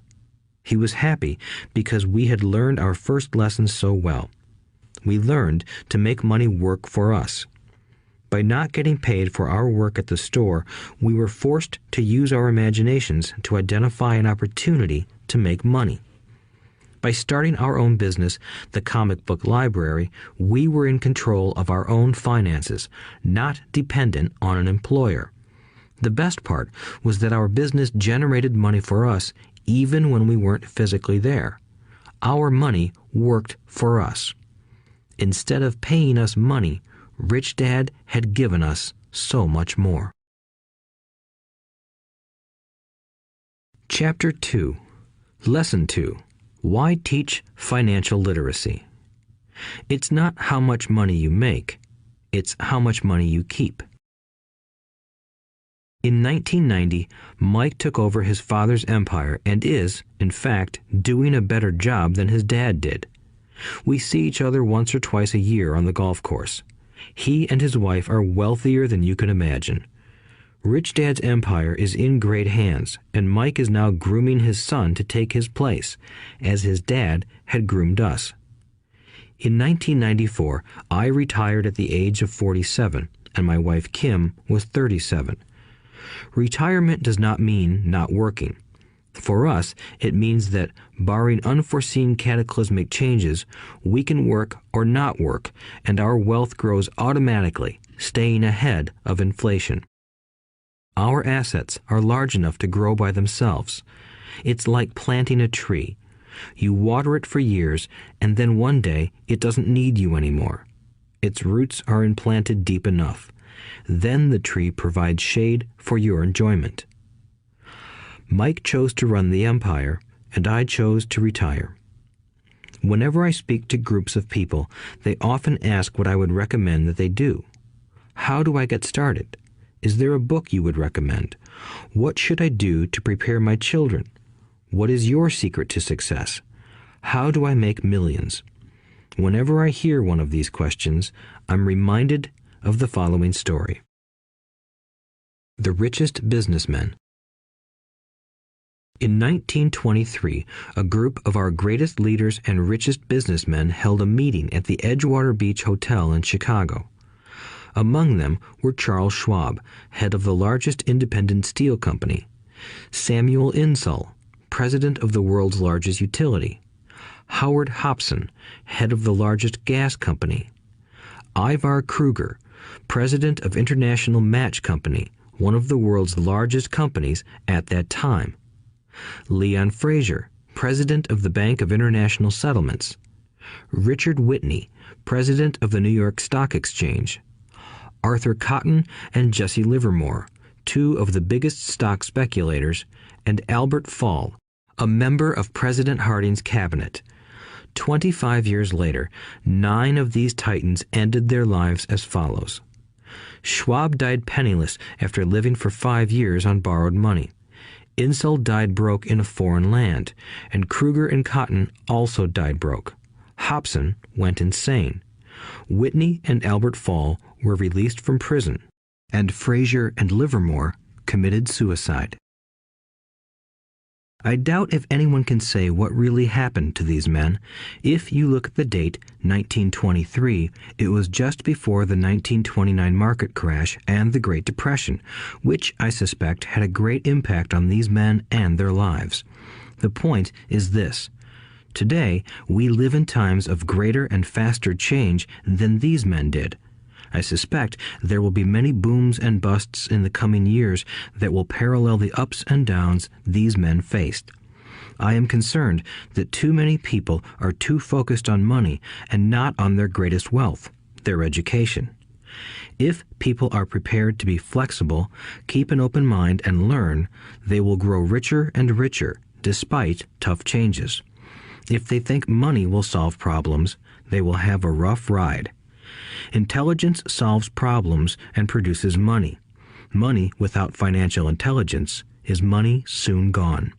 He was happy because we had learned our first lessons so well. We learned to make money work for us. By not getting paid for our work at the store, we were forced to use our imaginations to identify an opportunity to make money. By starting our own business, the comic book library, we were in control of our own finances, not dependent on an employer. The best part was that our business generated money for us even when we weren't physically there. Our money worked for us. Instead of paying us money, Rich Dad had given us so much more. Chapter 2. Lesson 2. Why teach financial literacy? It's not how much money you make, it's how much money you keep. In 1990, Mike took over his father's empire and is, in fact, doing a better job than his dad did. We see each other once or twice a year on the golf course. He and his wife are wealthier than you can imagine. Rich Dad's empire is in great hands, and Mike is now grooming his son to take his place, as his dad had groomed us. In 1994, I retired at the age of 47, and my wife Kim was 37. Retirement does not mean not working. For us, it means that, barring unforeseen cataclysmic changes, we can work or not work, and our wealth grows automatically, staying ahead of inflation. Our assets are large enough to grow by themselves. It's like planting a tree. You water it for years, and then one day it doesn't need you anymore. Its roots are implanted deep enough. Then the tree provides shade for your enjoyment. Mike chose to run the empire, and I chose to retire. Whenever I speak to groups of people, they often ask what I would recommend that they do. How do I get started? Is there a book you would recommend? What should I do to prepare my children? What is your secret to success? How do I make millions? Whenever I hear one of these questions, I'm reminded of the following story. The Richest Businessmen. In 1923, a group of our greatest leaders and richest businessmen held a meeting at the Edgewater Beach Hotel in Chicago. Among them were Charles Schwab, head of the largest independent steel company; Samuel Insull, president of the world's largest utility; Howard Hobson, head of the largest gas company; Ivar Kruger, president of International Match Company, one of the world's largest companies at that time; Leon Fraser, president of the Bank of International Settlements; Richard Whitney, president of the New York Stock Exchange; Arthur Cotton and Jesse Livermore, two of the biggest stock speculators; and Albert Fall, a member of President Harding's cabinet. 25 years later, 9 of these titans ended their lives as follows. Schwab died penniless after living for 5 years on borrowed money. Insull died broke in a foreign land, and Kruger and Cotton also died broke. Hobson went insane. Whitney and Albert Fall were released from prison, and Fraser and Livermore committed suicide. I doubt if anyone can say what really happened to these men. If you look at the date, 1923, it was just before the 1929 market crash and the Great Depression, which I suspect had a great impact on these men and their lives. The point is this. Today, we live in times of greater and faster change than these men did. I suspect there will be many booms and busts in the coming years that will parallel the ups and downs these men faced. I am concerned that too many people are too focused on money and not on their greatest wealth, their education. If people are prepared to be flexible, keep an open mind, and learn, they will grow richer and richer despite tough changes. If they think money will solve problems, they will have a rough ride. Intelligence solves problems and produces money. Money without financial intelligence is money soon gone.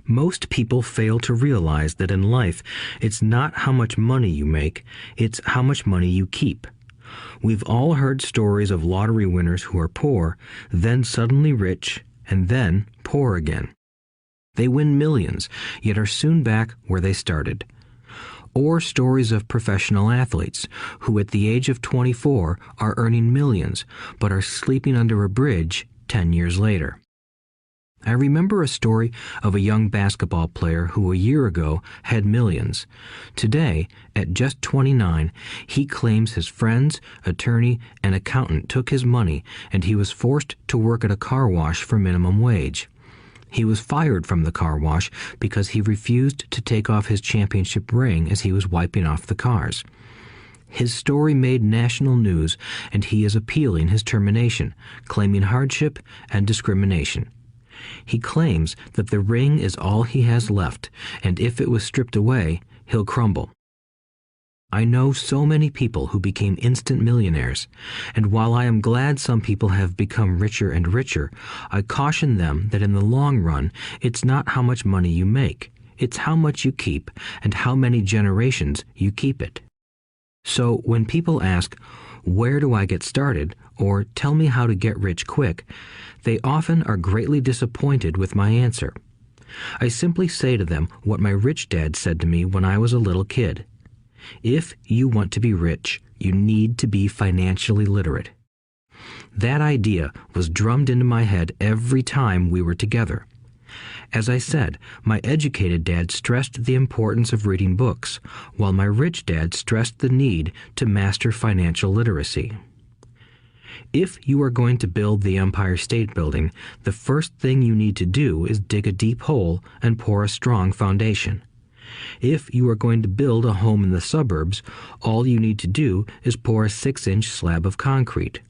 Most people fail to realize that in life, it's not how much money you make, it's how much money you keep. We've all heard stories of lottery winners who are poor, then suddenly rich, and then poor again. They win millions, yet are soon back where they started. Or stories of professional athletes who at the age of 24 are earning millions but are sleeping under a bridge 10 years later. I remember a story of a young basketball player who a year ago had millions. Today, at just 29, he claims his friends, attorney, and accountant took his money and he was forced to work at a car wash for minimum wage. He was fired from the car wash because he refused to take off his championship ring as he was wiping off the cars. His story made national news, and he is appealing his termination, claiming hardship and discrimination. He claims that the ring is all he has left, and if it was stripped away, he'll crumble. I know so many people who became instant millionaires, and while I am glad some people have become richer and richer, I caution them that in the long run, it's not how much money you make, it's how much you keep and how many generations you keep it. So when people ask, "Where do I get started?" or tell me how to get rich quick, they often are greatly disappointed with my answer. I simply say to them what my rich dad said to me when I was a little kid. If you want to be rich, you need to be financially literate. That idea was drummed into my head every time we were together. As I said, my educated dad stressed the importance of reading books, while my rich dad stressed the need to master financial literacy. If you are going to build the Empire State Building, the first thing you need to do is dig a deep hole and pour a strong foundation. If you are going to build a home in the suburbs, all you need to do is pour a 6-inch slab of concrete.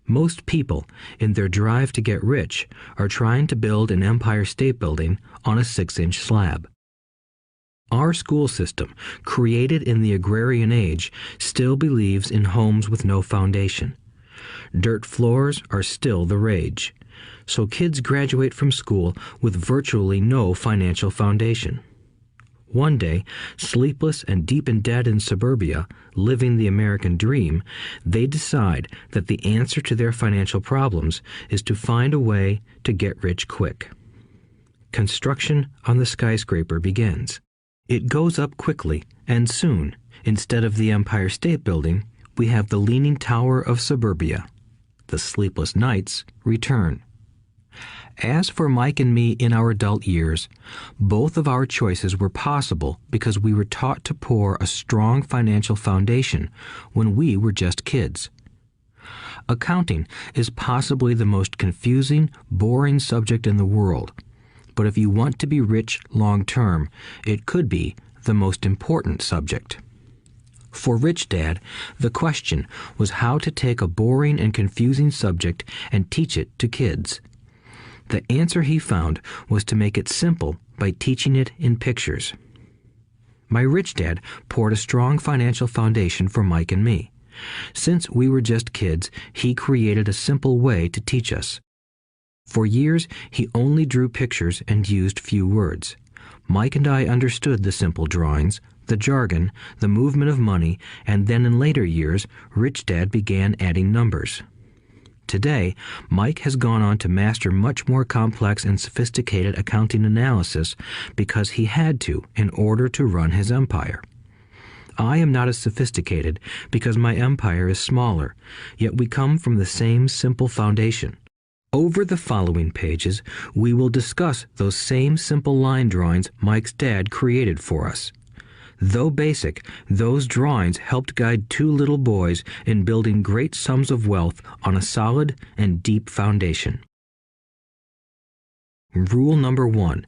Most people, in their drive to get rich, are trying to build an Empire State Building on a 6-inch slab. Our school system, created in the agrarian age, still believes in homes with no foundation. Dirt floors are still the rage, so kids graduate from school with virtually no financial foundation. One day, sleepless and deep in debt in suburbia, living the American dream, they decide that the answer to their financial problems is to find a way to get rich quick. Construction on the skyscraper begins. It goes up quickly, and soon, instead of the Empire State Building, we have the Leaning Tower of suburbia. The sleepless nights return. As for Mike and me in our adult years, both of our choices were possible because we were taught to pour a strong financial foundation when we were just kids. Accounting is possibly the most confusing, boring subject in the world, but if you want to be rich long term, it could be the most important subject. For Rich Dad, the question was how to take a boring and confusing subject and teach it to kids. The answer he found was to make it simple by teaching it in pictures. My rich dad poured a strong financial foundation for Mike and me. Since we were just kids, he created a simple way to teach us. For years, he only drew pictures and used few words. Mike and I understood the simple drawings, the jargon, the movement of money, and then in later years, Rich Dad began adding numbers. Today, Mike has gone on to master much more complex and sophisticated accounting analysis because he had to in order to run his empire. I am not as sophisticated because my empire is smaller, yet we come from the same simple foundation. Over the following pages, we will discuss those same simple line drawings Mike's dad created for us. Though basic, those drawings helped guide two little boys in building great sums of wealth on a solid and deep foundation. Rule number 1.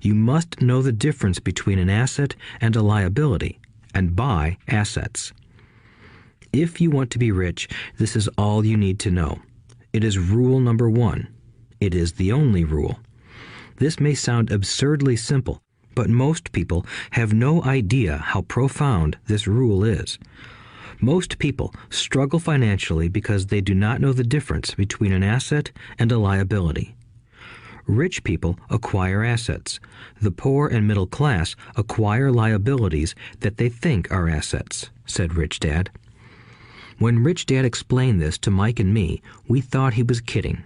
You must know the difference between an asset and a liability, and buy assets. If you want to be rich, this is all you need to know. It is rule number 1. It is the only rule. This may sound absurdly simple, but most people have no idea how profound this rule is. Most people struggle financially because they do not know the difference between an asset and a liability. Rich people acquire assets. The poor and middle class acquire liabilities that they think are assets, said Rich Dad. When Rich Dad explained this to Mike and me, we thought he was kidding.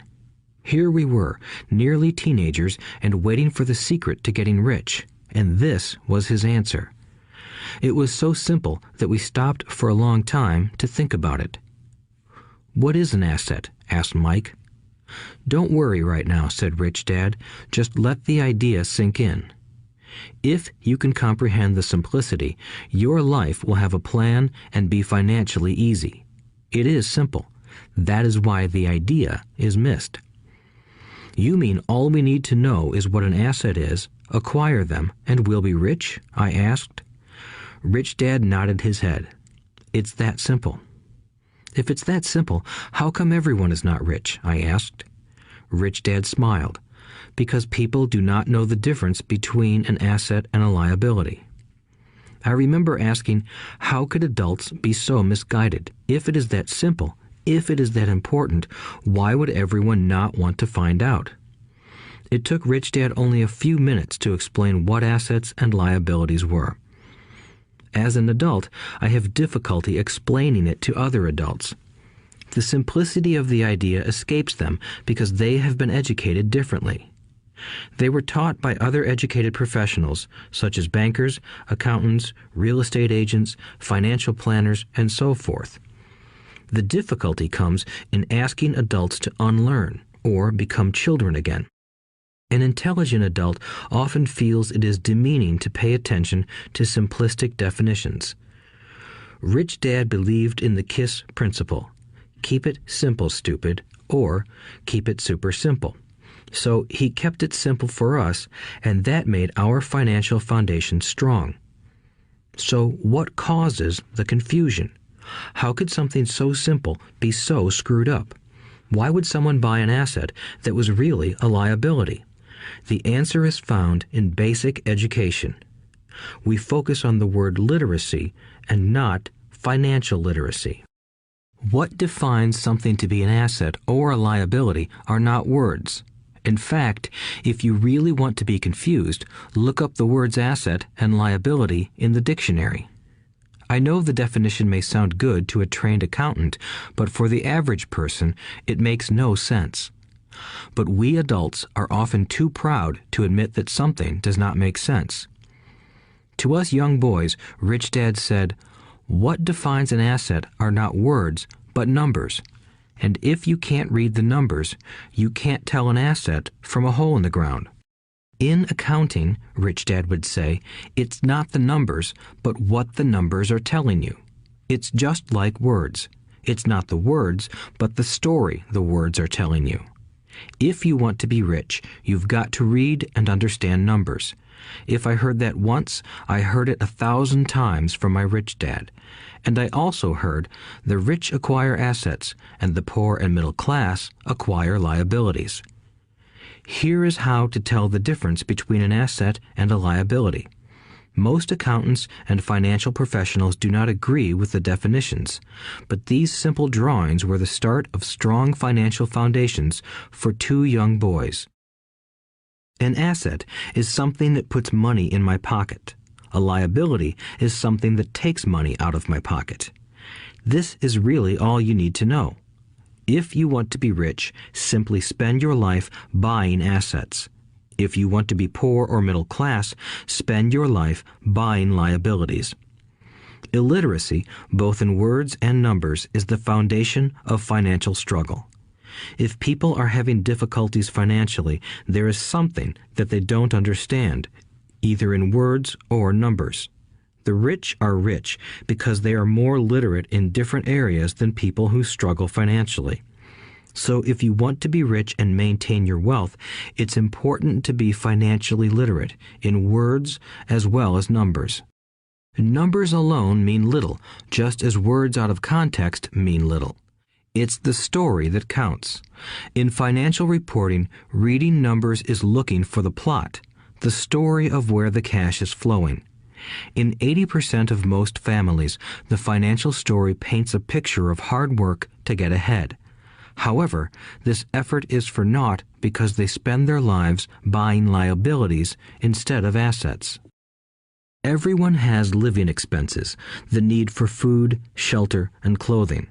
Here we were, nearly teenagers, and waiting for the secret to getting rich. And this was his answer. It was so simple that we stopped for a long time to think about it. "What is an asset?" asked Mike. "Don't worry right now," said Rich Dad. "Just let the idea sink in. If you can comprehend the simplicity, your life will have a plan and be financially easy. It is simple. That is why the idea is missed." "You mean all we need to know is what an asset is, acquire them, and we'll be rich?" I asked. Rich Dad nodded his head. "It's that simple." "If it's that simple, how come everyone is not rich?" I asked. Rich Dad smiled. "Because people do not know the difference between an asset and a liability." I remember asking, how could adults be so misguided? If it is that simple, if it is that important, why would everyone not want to find out? It took Rich Dad only a few minutes to explain what assets and liabilities were. As an adult, I have difficulty explaining it to other adults. The simplicity of the idea escapes them because they have been educated differently. They were taught by other educated professionals, such as bankers, accountants, real estate agents, financial planners, and so forth. The difficulty comes in asking adults to unlearn or become children again. An intelligent adult often feels it is demeaning to pay attention to simplistic definitions. Rich Dad believed in the KISS principle. Keep it simple, stupid, or keep it super simple. So he kept it simple for us, and that made our financial foundation strong. So what causes the confusion? How could something so simple be so screwed up? Why would someone buy an asset that was really a liability? The answer is found in basic education. We focus on the word literacy and not financial literacy. What defines something to be an asset or a liability are not words. In fact, if you really want to be confused, look up the words asset and liability in the dictionary. I know the definition may sound good to a trained accountant, but for the average person, it makes no sense. But we adults are often too proud to admit that something does not make sense. To us young boys, Rich Dad said, "What defines an asset are not words, but numbers. And if you can't read the numbers, you can't tell an asset from a hole in the ground." In accounting, Rich Dad would say, it's not the numbers, but what the numbers are telling you. It's just like words. It's not the words, but the story the words are telling you. If you want to be rich, you've got to read and understand numbers. If I heard that once, I heard it 1,000 times from my rich dad. And I also heard the rich acquire assets and the poor and middle class acquire liabilities. Here is how to tell the difference between an asset and a liability. Most accountants and financial professionals do not agree with the definitions, but these simple drawings were the start of strong financial foundations for two young boys. An asset is something that puts money in my pocket. A liability is something that takes money out of my pocket. This is really all you need to know. If you want to be rich, simply spend your life buying assets. If you want to be poor or middle class, spend your life buying liabilities. Illiteracy, both in words and numbers, is the foundation of financial struggle. If people are having difficulties financially, there is something that they don't understand, either in words or numbers. The rich are rich because they are more literate in different areas than people who struggle financially. So if you want to be rich and maintain your wealth, it's important to be financially literate in words as well as numbers. Numbers alone mean little, just as words out of context mean little. It's the story that counts. In financial reporting, reading numbers is looking for the plot, the story of where the cash is flowing. In 80% of most families, the financial story paints a picture of hard work to get ahead. However, this effort is for naught because they spend their lives buying liabilities instead of assets. Everyone has living expenses, the need for food, shelter, and clothing.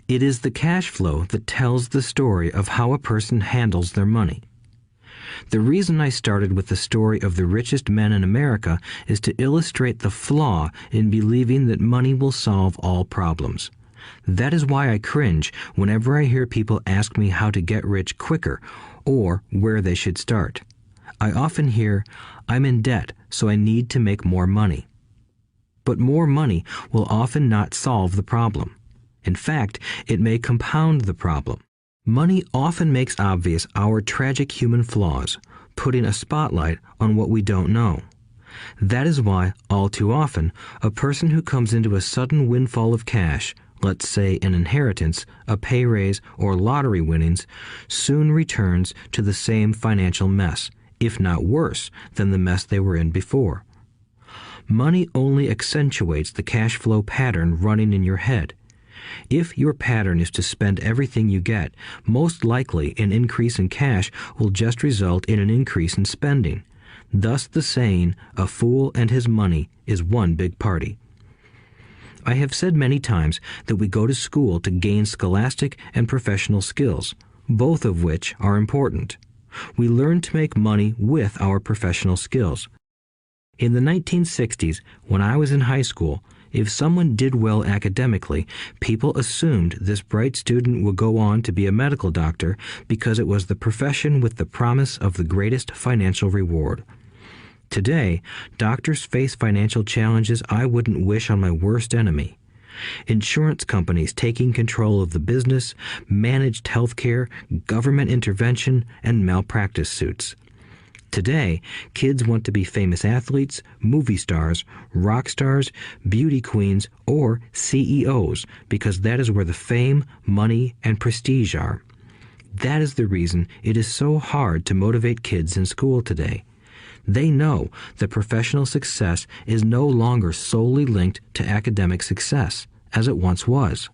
It is the cash flow that tells the story of how a person handles their money. The reason I started with the story of the richest men in America is to illustrate the flaw in believing that money will solve all problems. That is why I cringe whenever I hear people ask me how to get rich quicker or where they should start. I often hear, "I'm in debt, so I need to make more money." But more money will often not solve the problem. In fact, it may compound the problem. Money often makes obvious our tragic human flaws, putting a spotlight on what we don't know. That is why, all too often, a person who comes into a sudden windfall of cash, let's say an inheritance, a pay raise, or lottery winnings, soon returns to the same financial mess, if not worse than the mess they were in before. Money only accentuates the cash flow pattern running in your head. If your pattern is to spend everything you get, most likely an increase in cash will just result in an increase in spending. Thus the saying, "A fool and his money is one big party." I have said many times that we go to school to gain scholastic and professional skills, both of which are important. We learn to make money with our professional skills. In the 1960s, when I was in high school, if someone did well academically, people assumed this bright student would go on to be a medical doctor because it was the profession with the promise of the greatest financial reward. Today, doctors face financial challenges I wouldn't wish on my worst enemy. Insurance companies taking control of the business, managed health care, government intervention, and malpractice suits. Today, kids want to be famous athletes, movie stars, rock stars, beauty queens, or CEOs because that is where the fame, money, and prestige are. That is the reason it is so hard to motivate kids in school today. They know that professional success is no longer solely linked to academic success, as it once was.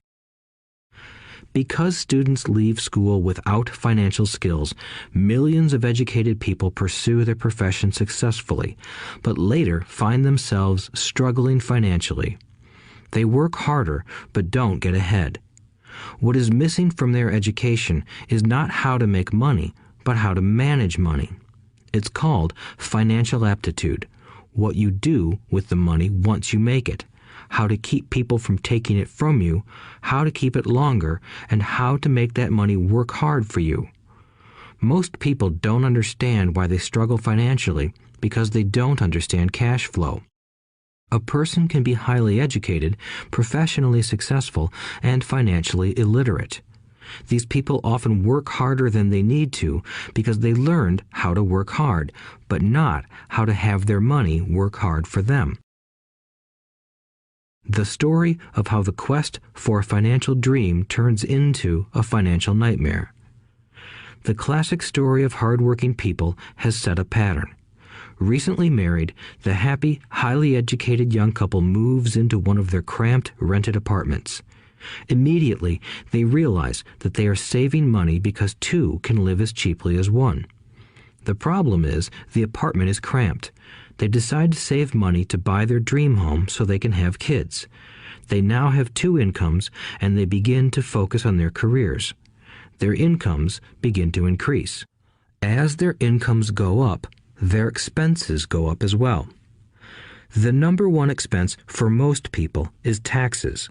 Because students leave school without financial skills, millions of educated people pursue their profession successfully, but later find themselves struggling financially. They work harder, but don't get ahead. What is missing from their education is not how to make money, but how to manage money. It's called financial aptitude, what you do with the money once you make it, how to keep people from taking it from you, how to keep it longer, and how to make that money work hard for you. Most people don't understand why they struggle financially because they don't understand cash flow. A person can be highly educated, professionally successful, and financially illiterate. These people often work harder than they need to because they learned how to work hard, but not how to have their money work hard for them. The story of how the quest for a financial dream turns into a financial nightmare. The classic story of hardworking people has set a pattern. Recently married, the happy, highly educated young couple moves into one of their cramped, rented apartments. Immediately, they realize that they are saving money because two can live as cheaply as one. The problem is the apartment is cramped. They decide to save money to buy their dream home so they can have kids. They now have two incomes, and they begin to focus on their careers. Their incomes begin to increase. As their incomes go up, their expenses go up as well. The number one expense for most people is taxes.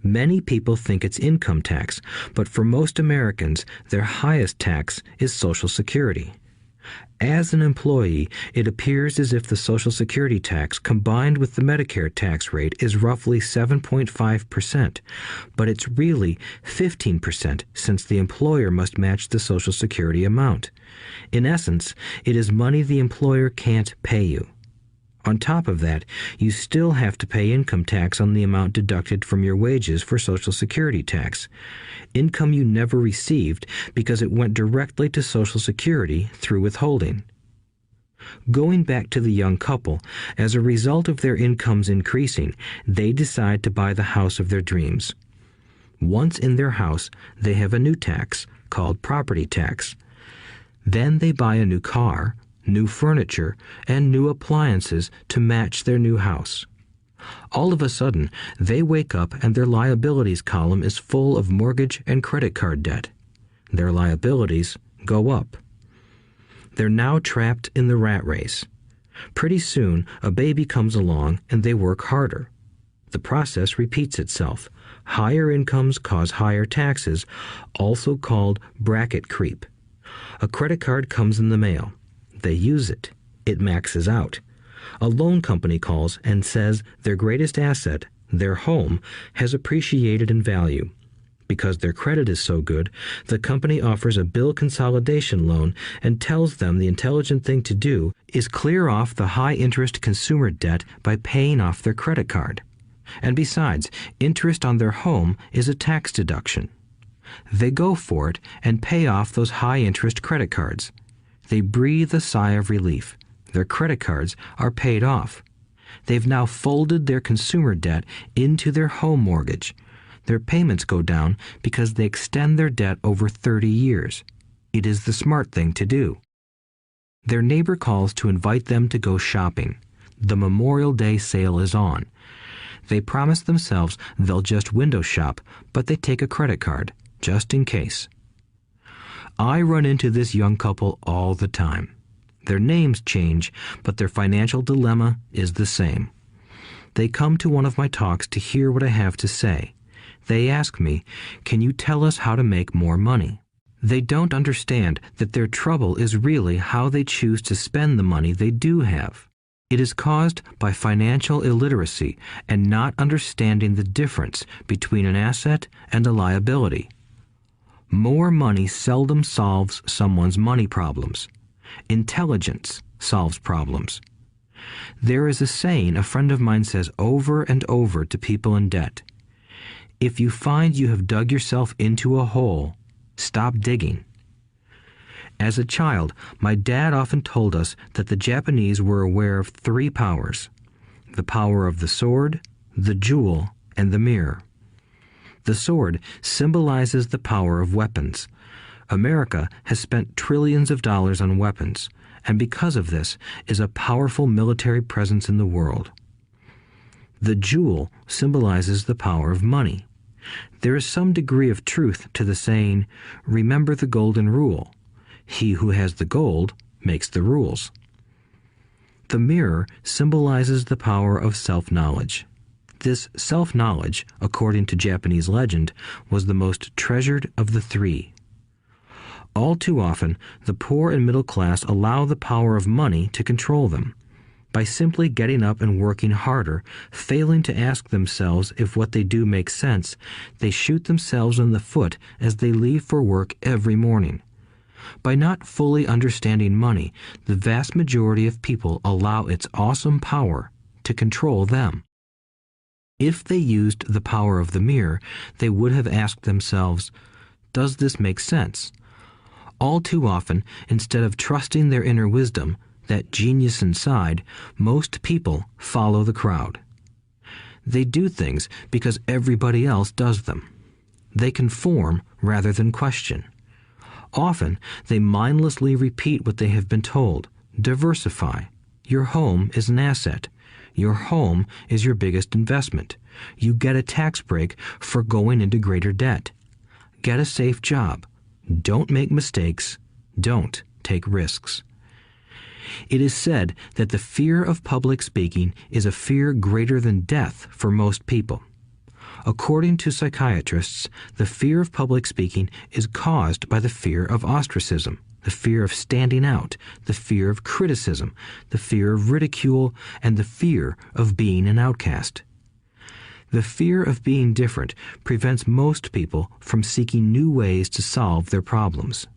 Many people think it's income tax, but for most Americans, their highest tax is Social Security. As an employee, it appears as if the Social Security tax combined with the Medicare tax rate is roughly 7.5%, but it's really 15% since the employer must match the Social Security amount. In essence, it is money the employer can't pay you. On top of that, you still have to pay income tax on the amount deducted from your wages for Social Security tax. Income you never received because it went directly to Social Security through withholding. Going back to the young couple, as a result of their incomes increasing, they decide to buy the house of their dreams. Once in their house, they have a new tax called property tax. Then they buy a new car, new furniture, and new appliances to match their new house. All of a sudden, they wake up and their liabilities column is full of mortgage and credit card debt. Their liabilities go up. They're now trapped in the rat race. Pretty soon, a baby comes along and they work harder. The process repeats itself. Higher incomes cause higher taxes, also called bracket creep. A credit card comes in the mail. They use it. It maxes out. A loan company calls and says their greatest asset, their home, has appreciated in value. Because their credit is so good, the company offers a bill consolidation loan and tells them the intelligent thing to do is clear off the high-interest consumer debt by paying off their credit card. And besides, interest on their home is a tax deduction. They go for it and pay off those high-interest credit cards. They breathe a sigh of relief. Their credit cards are paid off. They've now folded their consumer debt into their home mortgage. Their payments go down because they extend their debt over 30 years. It is the smart thing to do. Their neighbor calls to invite them to go shopping. The Memorial Day sale is on. They promise themselves they'll just window shop, but they take a credit card, just in case. I run into this young couple all the time. Their names change, but their financial dilemma is the same. They come to one of my talks to hear what I have to say. They ask me, "Can you tell us how to make more money?" They don't understand that their trouble is really how they choose to spend the money they do have. It is caused by financial illiteracy and not understanding the difference between an asset and a liability. More money seldom solves someone's money problems. Intelligence solves problems. There is a saying a friend of mine says over and over to people in debt. If you find you have dug yourself into a hole, stop digging. As a child, my dad often told us that the Japanese were aware of 3 powers: the power of the sword, the jewel, and the mirror. The sword symbolizes the power of weapons. America has spent trillions of dollars on weapons, and because of this is a powerful military presence in the world. The jewel symbolizes the power of money. There is some degree of truth to the saying, "Remember the golden rule. He who has the gold makes the rules." The mirror symbolizes the power of self-knowledge. This self-knowledge, according to Japanese legend, was the most treasured of the 3. All too often, the poor and middle class allow the power of money to control them. By simply getting up and working harder, failing to ask themselves if what they do makes sense, they shoot themselves in the foot as they leave for work every morning. By not fully understanding money, the vast majority of people allow its awesome power to control them. If they used the power of the mirror, they would have asked themselves, "Does this make sense?" All too often, instead of trusting their inner wisdom, that genius inside, most people follow the crowd. They do things because everybody else does them. They conform rather than question. Often, they mindlessly repeat what they have been told. Diversify. Your home is an asset. Your home is your biggest investment. You get a tax break for going into greater debt. Get a safe job. Don't make mistakes. Don't take risks. It is said that the fear of public speaking is a fear greater than death for most people. According to psychiatrists, the fear of public speaking is caused by the fear of ostracism, the fear of standing out, the fear of criticism, the fear of ridicule, and the fear of being an outcast. The fear of being different prevents most people from seeking new ways to solve their problems.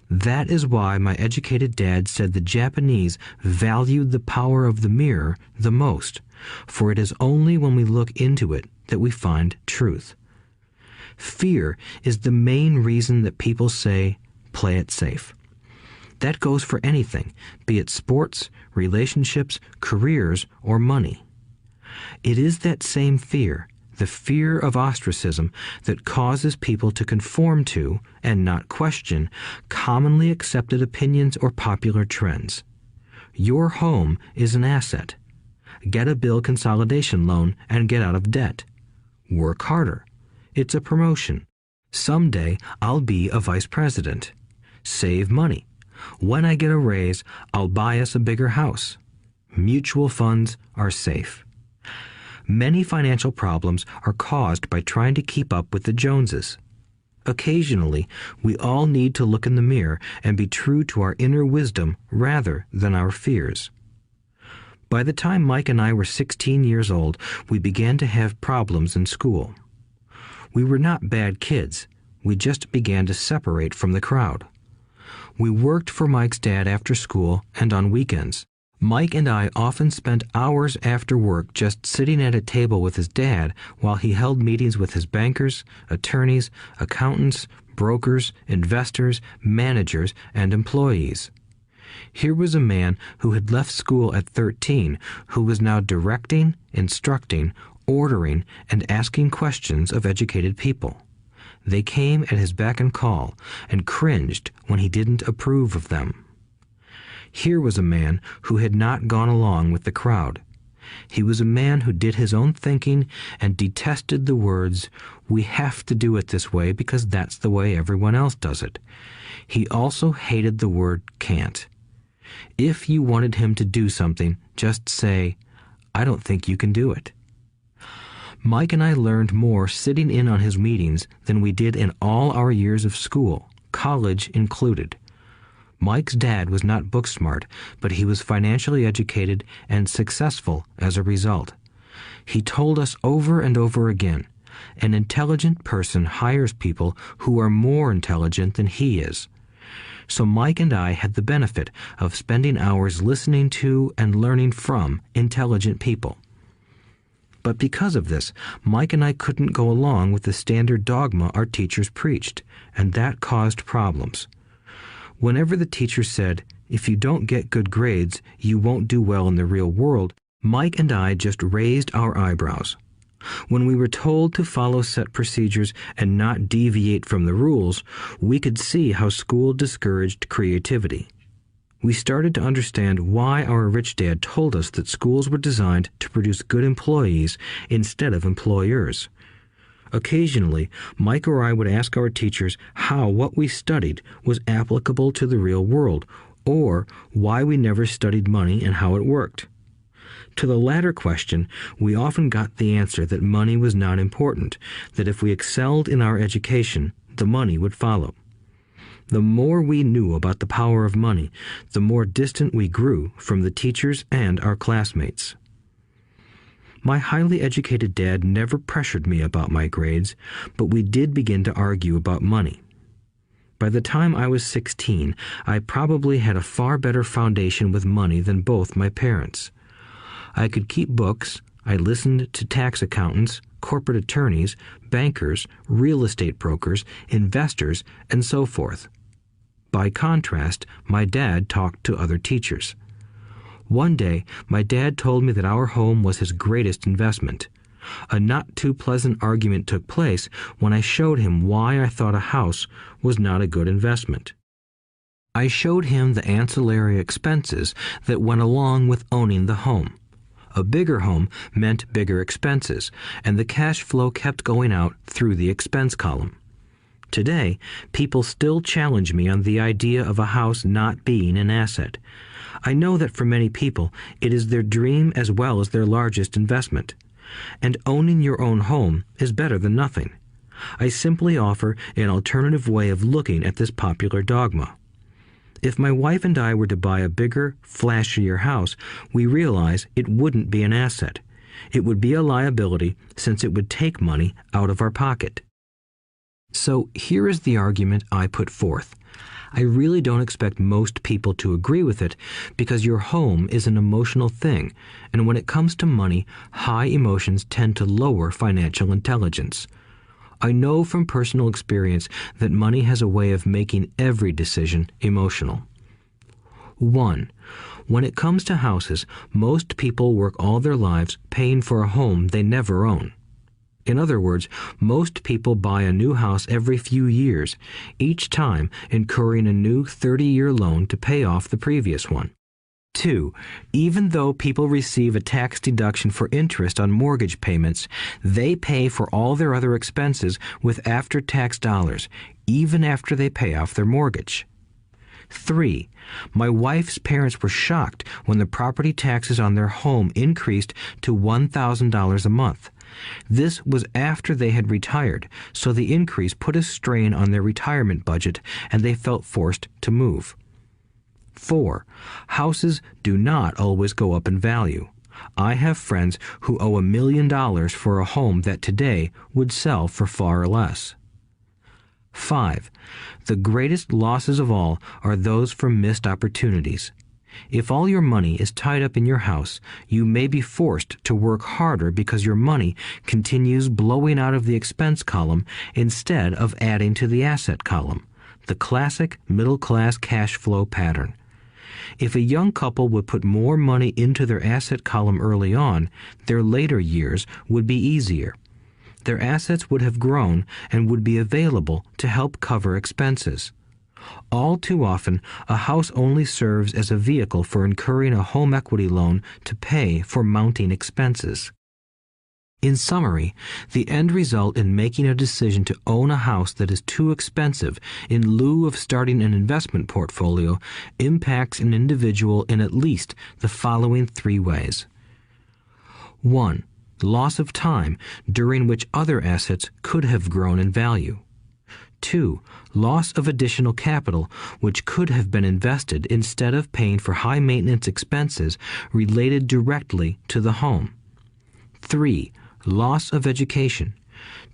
That is why my educated dad said the Japanese valued the power of the mirror the most, for it is only when we look into it that we find truth. Fear is the main reason that people say, "Play it safe." That goes for anything, be it sports, relationships, careers, or money. It is that same fear, the fear of ostracism, that causes people to conform to, and not question, commonly accepted opinions or popular trends. Your home is an asset. Get a bill consolidation loan and get out of debt. Work harder. It's a promotion. Someday I'll be a vice president. Save money. When I get a raise, I'll buy us a bigger house. Mutual funds are safe. Many financial problems are caused by trying to keep up with the Joneses. Occasionally, we all need to look in the mirror and be true to our inner wisdom rather than our fears. By the time Mike and I were 16 years old, we began to have problems in school. We were not bad kids. We just began to separate from the crowd. We worked for Mike's dad after school and on weekends. Mike and I often spent hours after work just sitting at a table with his dad while he held meetings with his bankers, attorneys, accountants, brokers, investors, managers, and employees. Here was a man who had left school at 13, who was now directing, instructing, ordering, and asking questions of educated people. They came at his beck and call and cringed when he didn't approve of them. Here was a man who had not gone along with the crowd. He was a man who did his own thinking and detested the words, "We have to do it this way because that's the way everyone else does it." He also hated the word "can't." If you wanted him to do something, just say, "I don't think you can do it." Mike and I learned more sitting in on his meetings than we did in all our years of school, college included. Mike's dad was not book smart, but he was financially educated and successful as a result. He told us over and over again, an intelligent person hires people who are more intelligent than he is. So Mike and I had the benefit of spending hours listening to and learning from intelligent people. But because of this, Mike and I couldn't go along with the standard dogma our teachers preached, and that caused problems. Whenever the teacher said, "If you don't get good grades, you won't do well in the real world," Mike and I just raised our eyebrows. When we were told to follow set procedures and not deviate from the rules, we could see how school discouraged creativity. We started to understand why our rich dad told us that schools were designed to produce good employees instead of employers. Occasionally, Mike or I would ask our teachers how what we studied was applicable to the real world, or why we never studied money and how it worked. To the latter question, we often got the answer that money was not important, that if we excelled in our education, the money would follow. The more we knew about the power of money, the more distant we grew from the teachers and our classmates. My highly educated dad never pressured me about my grades, but we did begin to argue about money. By the time I was 16, I probably had a far better foundation with money than both my parents. I could keep books, I listened to tax accountants, corporate attorneys, bankers, real estate brokers, investors, and so forth. By contrast, my dad talked to other teachers. One day, my dad told me that our home was his greatest investment. A not too pleasant argument took place when I showed him why I thought a house was not a good investment. I showed him the ancillary expenses that went along with owning the home. A bigger home meant bigger expenses, and the cash flow kept going out through the expense column. Today, people still challenge me on the idea of a house not being an asset. I know that for many people, it is their dream as well as their largest investment. And owning your own home is better than nothing. I simply offer an alternative way of looking at this popular dogma. If my wife and I were to buy a bigger, flashier house, we realize it wouldn't be an asset. It would be a liability since it would take money out of our pocket. So here is the argument I put forth. I really don't expect most people to agree with it because your home is an emotional thing, and when it comes to money, high emotions tend to lower financial intelligence. I know from personal experience that money has a way of making every decision emotional. 1. When it comes to houses, most people work all their lives paying for a home they never own. In other words, most people buy a new house every few years, each time incurring a new 30-year loan to pay off the previous one. 2. Even though people receive a tax deduction for interest on mortgage payments, they pay for all their other expenses with after-tax dollars, even after they pay off their mortgage. 3. My wife's parents were shocked when the property taxes on their home increased to $1,000 a month. This was after they had retired, so the increase put a strain on their retirement budget and they felt forced to move. 4. Houses do not always go up in value. I have friends who owe $1 million for a home that today would sell for far less. 5. The greatest losses of all are those from missed opportunities. If all your money is tied up in your house, you may be forced to work harder because your money continues blowing out of the expense column instead of adding to the asset column, the classic middle-class cash flow pattern. If a young couple would put more money into their asset column early on, their later years would be easier. Their assets would have grown and would be available to help cover expenses. All too often, a house only serves as a vehicle for incurring a home equity loan to pay for mounting expenses. In summary, the end result in making a decision to own a house that is too expensive in lieu of starting an investment portfolio impacts an individual in at least the following 3 ways. 1. Loss of time during which other assets could have grown in value. 2. Loss of additional capital which could have been invested instead of paying for high maintenance expenses related directly to the home. 3. Loss of education.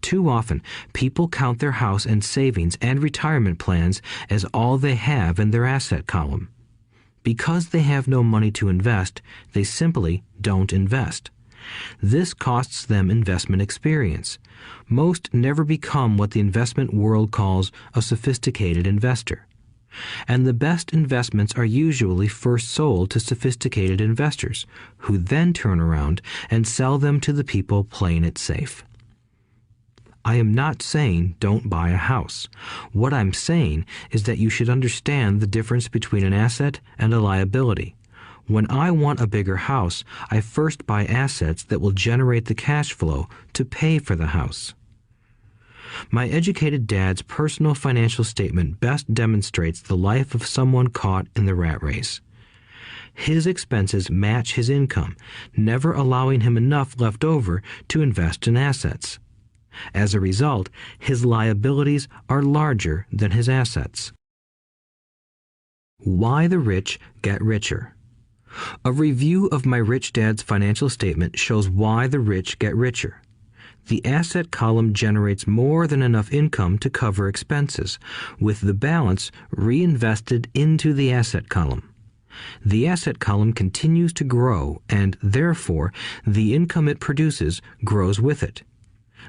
Too often, people count their house and savings and retirement plans as all they have in their asset column. Because they have no money to invest, they simply don't invest. This costs them investment experience. Most never become what the investment world calls a sophisticated investor. And the best investments are usually first sold to sophisticated investors, who then turn around and sell them to the people playing it safe. I am not saying don't buy a house. What I'm saying is that you should understand the difference between an asset and a liability. When I want a bigger house, I first buy assets that will generate the cash flow to pay for the house. My educated dad's personal financial statement best demonstrates the life of someone caught in the rat race. His expenses match his income, never allowing him enough left over to invest in assets. As a result, his liabilities are larger than his assets. Why the rich get richer. A review of my rich dad's financial statement shows why the rich get richer. The asset column generates more than enough income to cover expenses, with the balance reinvested into the asset column. The asset column continues to grow, and therefore the income it produces grows with it.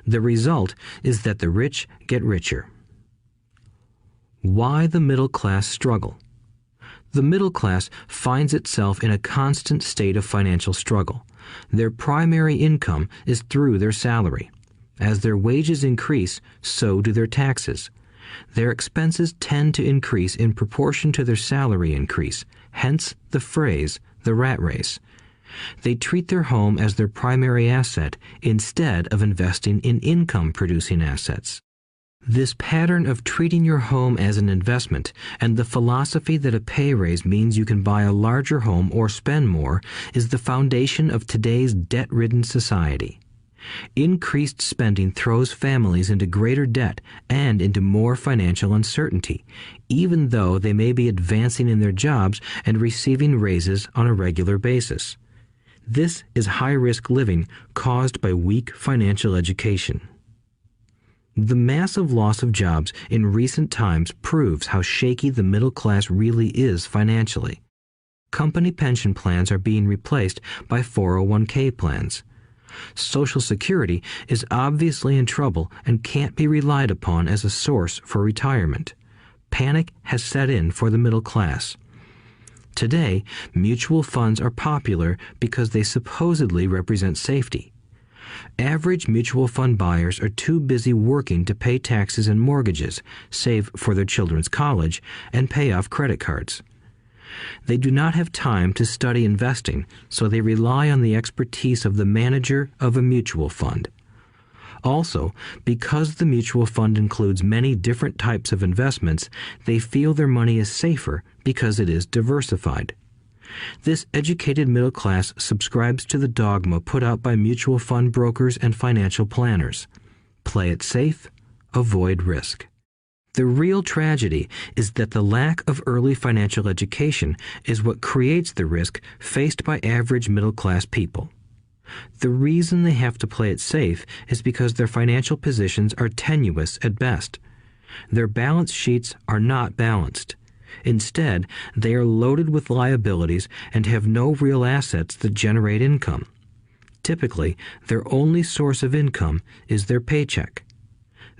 The result is that the rich get richer. Why the middle class struggle. The middle class finds itself in a constant state of financial struggle. Their primary income is through their salary. As their wages increase, so do their taxes. Their expenses tend to increase in proportion to their salary increase, hence the phrase, the rat race. They treat their home as their primary asset instead of investing in income-producing assets. This pattern of treating your home as an investment and the philosophy that a pay raise means you can buy a larger home or spend more is the foundation of today's debt-ridden society. Increased spending throws families into greater debt and into more financial uncertainty, even though they may be advancing in their jobs and receiving raises on a regular basis. This is high-risk living caused by weak financial education. The massive loss of jobs in recent times proves how shaky the middle class really is financially. Company pension plans are being replaced by 401k plans. Social Security is obviously in trouble and can't be relied upon as a source for retirement. Panic has set in for the middle class. Today, mutual funds are popular because they supposedly represent safety. Average mutual fund buyers are too busy working to pay taxes and mortgages, save for their children's college, and pay off credit cards. They do not have time to study investing, so they rely on the expertise of the manager of a mutual fund. Also, because the mutual fund includes many different types of investments, they feel their money is safer because it is diversified. This educated middle class subscribes to the dogma put out by mutual fund brokers and financial planners. Play it safe, avoid risk. The real tragedy is that the lack of early financial education is what creates the risk faced by average middle class people. The reason they have to play it safe is because their financial positions are tenuous at best. Their balance sheets are not balanced. Instead, they are loaded with liabilities and have no real assets that generate income. Typically, their only source of income is their paycheck.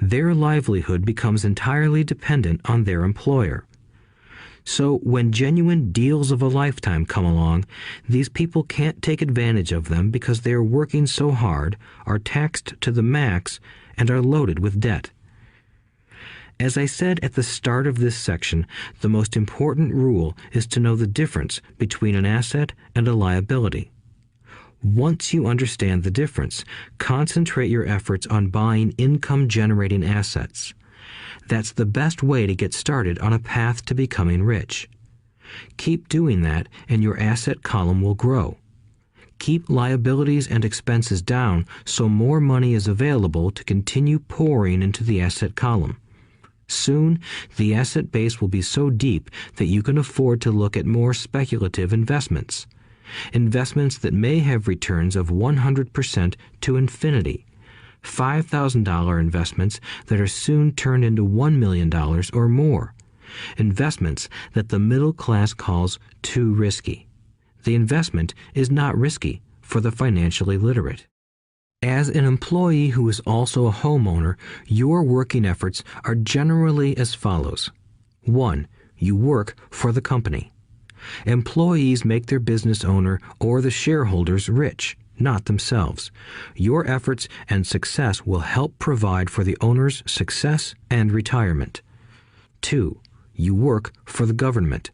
Their livelihood becomes entirely dependent on their employer. So when genuine deals of a lifetime come along, these people can't take advantage of them because they are working so hard, are taxed to the max, and are loaded with debt. As I said at the start of this section, the most important rule is to know the difference between an asset and a liability. Once you understand the difference, concentrate your efforts on buying income-generating assets. That's the best way to get started on a path to becoming rich. Keep doing that and your asset column will grow. Keep liabilities and expenses down so more money is available to continue pouring into the asset column. Soon, the asset base will be so deep that you can afford to look at more speculative investments. Investments that may have returns of 100% to infinity. $5,000 investments that are soon turned into $1 million or more. Investments that the middle class calls too risky. The investment is not risky for the financially literate. As an employee who is also a homeowner, your working efforts are generally as follows. 1. You work for the company. Employees make their business owner or the shareholders rich, not themselves. Your efforts and success will help provide for the owner's success and retirement. 2. You work for the government.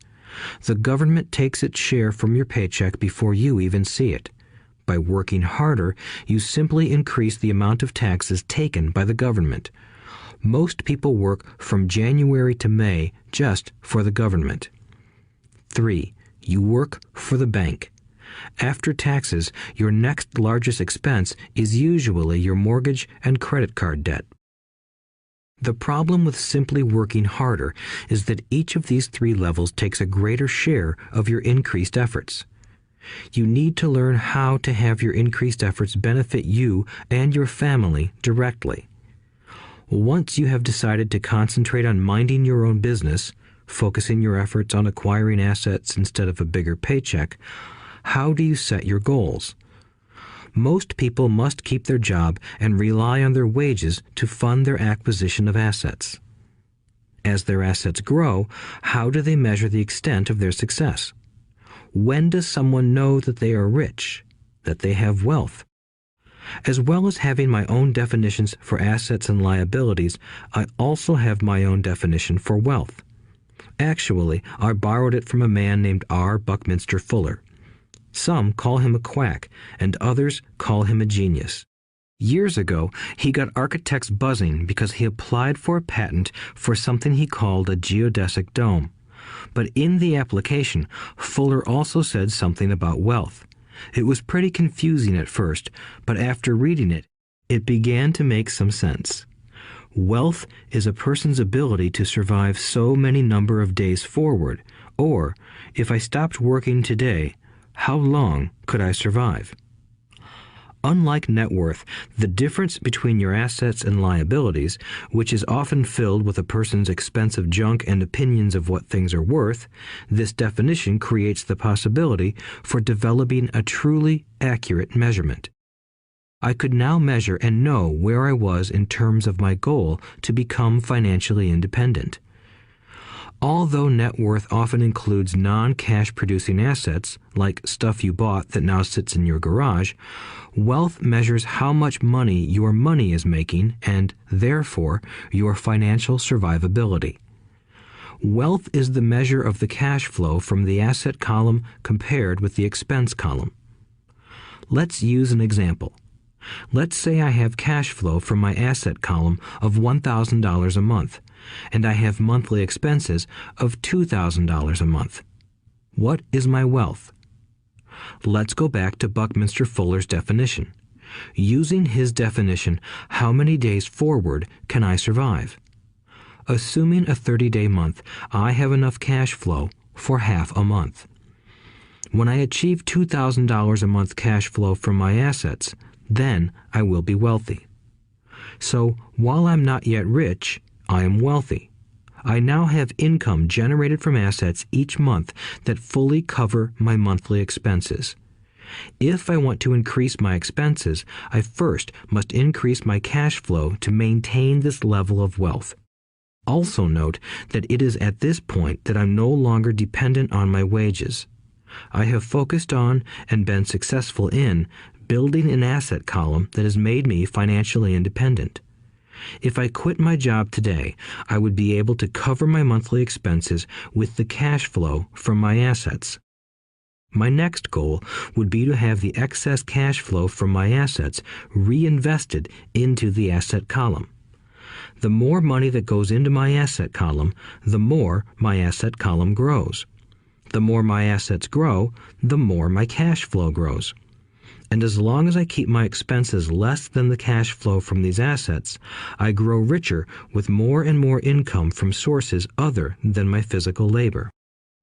The government takes its share from your paycheck before you even see it. By working harder, you simply increase the amount of taxes taken by the government. Most people work from January to May just for the government. 3. You work for the bank. After taxes, your next largest expense is usually your mortgage and credit card debt. The problem with simply working harder is that each of these 3 levels takes a greater share of your increased efforts. You need to learn how to have your increased efforts benefit you and your family directly. Once you have decided to concentrate on minding your own business, focusing your efforts on acquiring assets instead of a bigger paycheck, how do you set your goals? Most people must keep their job and rely on their wages to fund their acquisition of assets. As their assets grow, how do they measure the extent of their success? When does someone know that they are rich, that they have wealth? As well as having my own definitions for assets and liabilities, I also have my own definition for wealth. Actually, I borrowed it from a man named R. Buckminster Fuller. Some call him a quack, and others call him a genius. Years ago, he got architects buzzing because he applied for a patent for something he called a geodesic dome. But in the application, Fuller also said something about wealth. It was pretty confusing at first, but after reading it, it began to make some sense. Wealth is a person's ability to survive so many number of days forward, or, if I stopped working today, how long could I survive? Unlike net worth, the difference between your assets and liabilities, which is often filled with a person's expensive junk and opinions of what things are worth, this definition creates the possibility for developing a truly accurate measurement. I could now measure and know where I was in terms of my goal to become financially independent. Although net worth often includes non-cash producing assets, like stuff you bought that now sits in your garage, wealth measures how much money your money is making and, therefore, your financial survivability. Wealth is the measure of the cash flow from the asset column compared with the expense column. Let's use an example. Let's say I have cash flow from my asset column of $1,000 a month, and I have monthly expenses of $2,000 a month. What is my wealth? Let's go back to Buckminster Fuller's definition. Using his definition, how many days forward can I survive? Assuming a 30-day month, I have enough cash flow for half a month. When I achieve $2,000 a month cash flow from my assets, then I will be wealthy. So, while I'm not yet rich, I am wealthy. I now have income generated from assets each month that fully cover my monthly expenses. If I want to increase my expenses, I first must increase my cash flow to maintain this level of wealth. Also note that it is at this point that I'm no longer dependent on my wages. I have focused on and been successful in building an asset column that has made me financially independent. If I quit my job today, I would be able to cover my monthly expenses with the cash flow from my assets. My next goal would be to have the excess cash flow from my assets reinvested into the asset column. The more money that goes into my asset column, the more my asset column grows. The more my assets grow, the more my cash flow grows. And as long as I keep my expenses less than the cash flow from these assets, I grow richer with more and more income from sources other than my physical labor.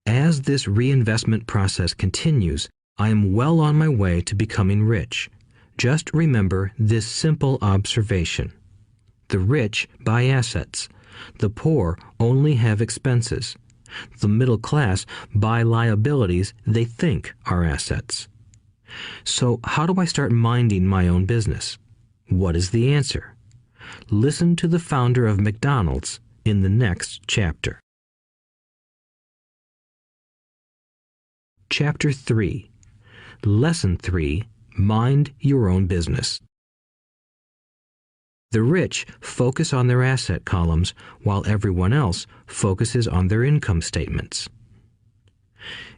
As this reinvestment process continues, I am well on my way to becoming rich. Just remember this simple observation. The rich buy assets. The poor only have expenses. The middle class buy liabilities they think are assets. So how do I start minding my own business? What is the answer? Listen to the founder of McDonald's in the next chapter. Chapter 3. Lesson 3. Mind your own business. The rich focus on their asset columns while everyone else focuses on their income statements.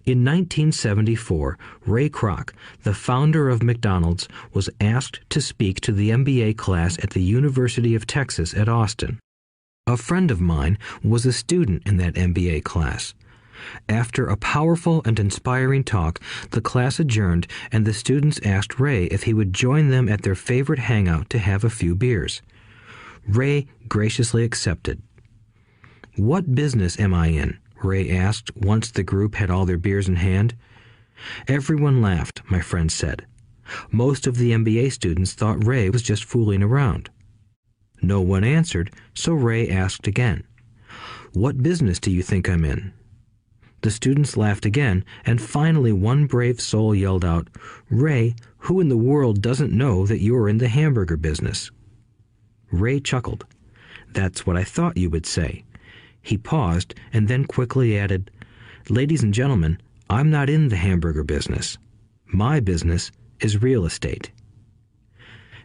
In 1974, Ray Kroc, the founder of McDonald's, was asked to speak to the MBA class at the University of Texas at Austin. A friend of mine was a student in that MBA class. After a powerful and inspiring talk, the class adjourned and the students asked Ray if he would join them at their favorite hangout to have a few beers. Ray graciously accepted. "What business am I in?" Ray asked once the group had all their beers in hand. Everyone laughed, my friend said. Most of the MBA students thought Ray was just fooling around. No one answered, so Ray asked again. "What business do you think I'm in?" The students laughed again, and finally one brave soul yelled out, "Ray, who in the world doesn't know that you're in the hamburger business?" Ray chuckled. "That's what I thought you would say." He paused and then quickly added, "Ladies and gentlemen, I'm not in the hamburger business. My business is real estate."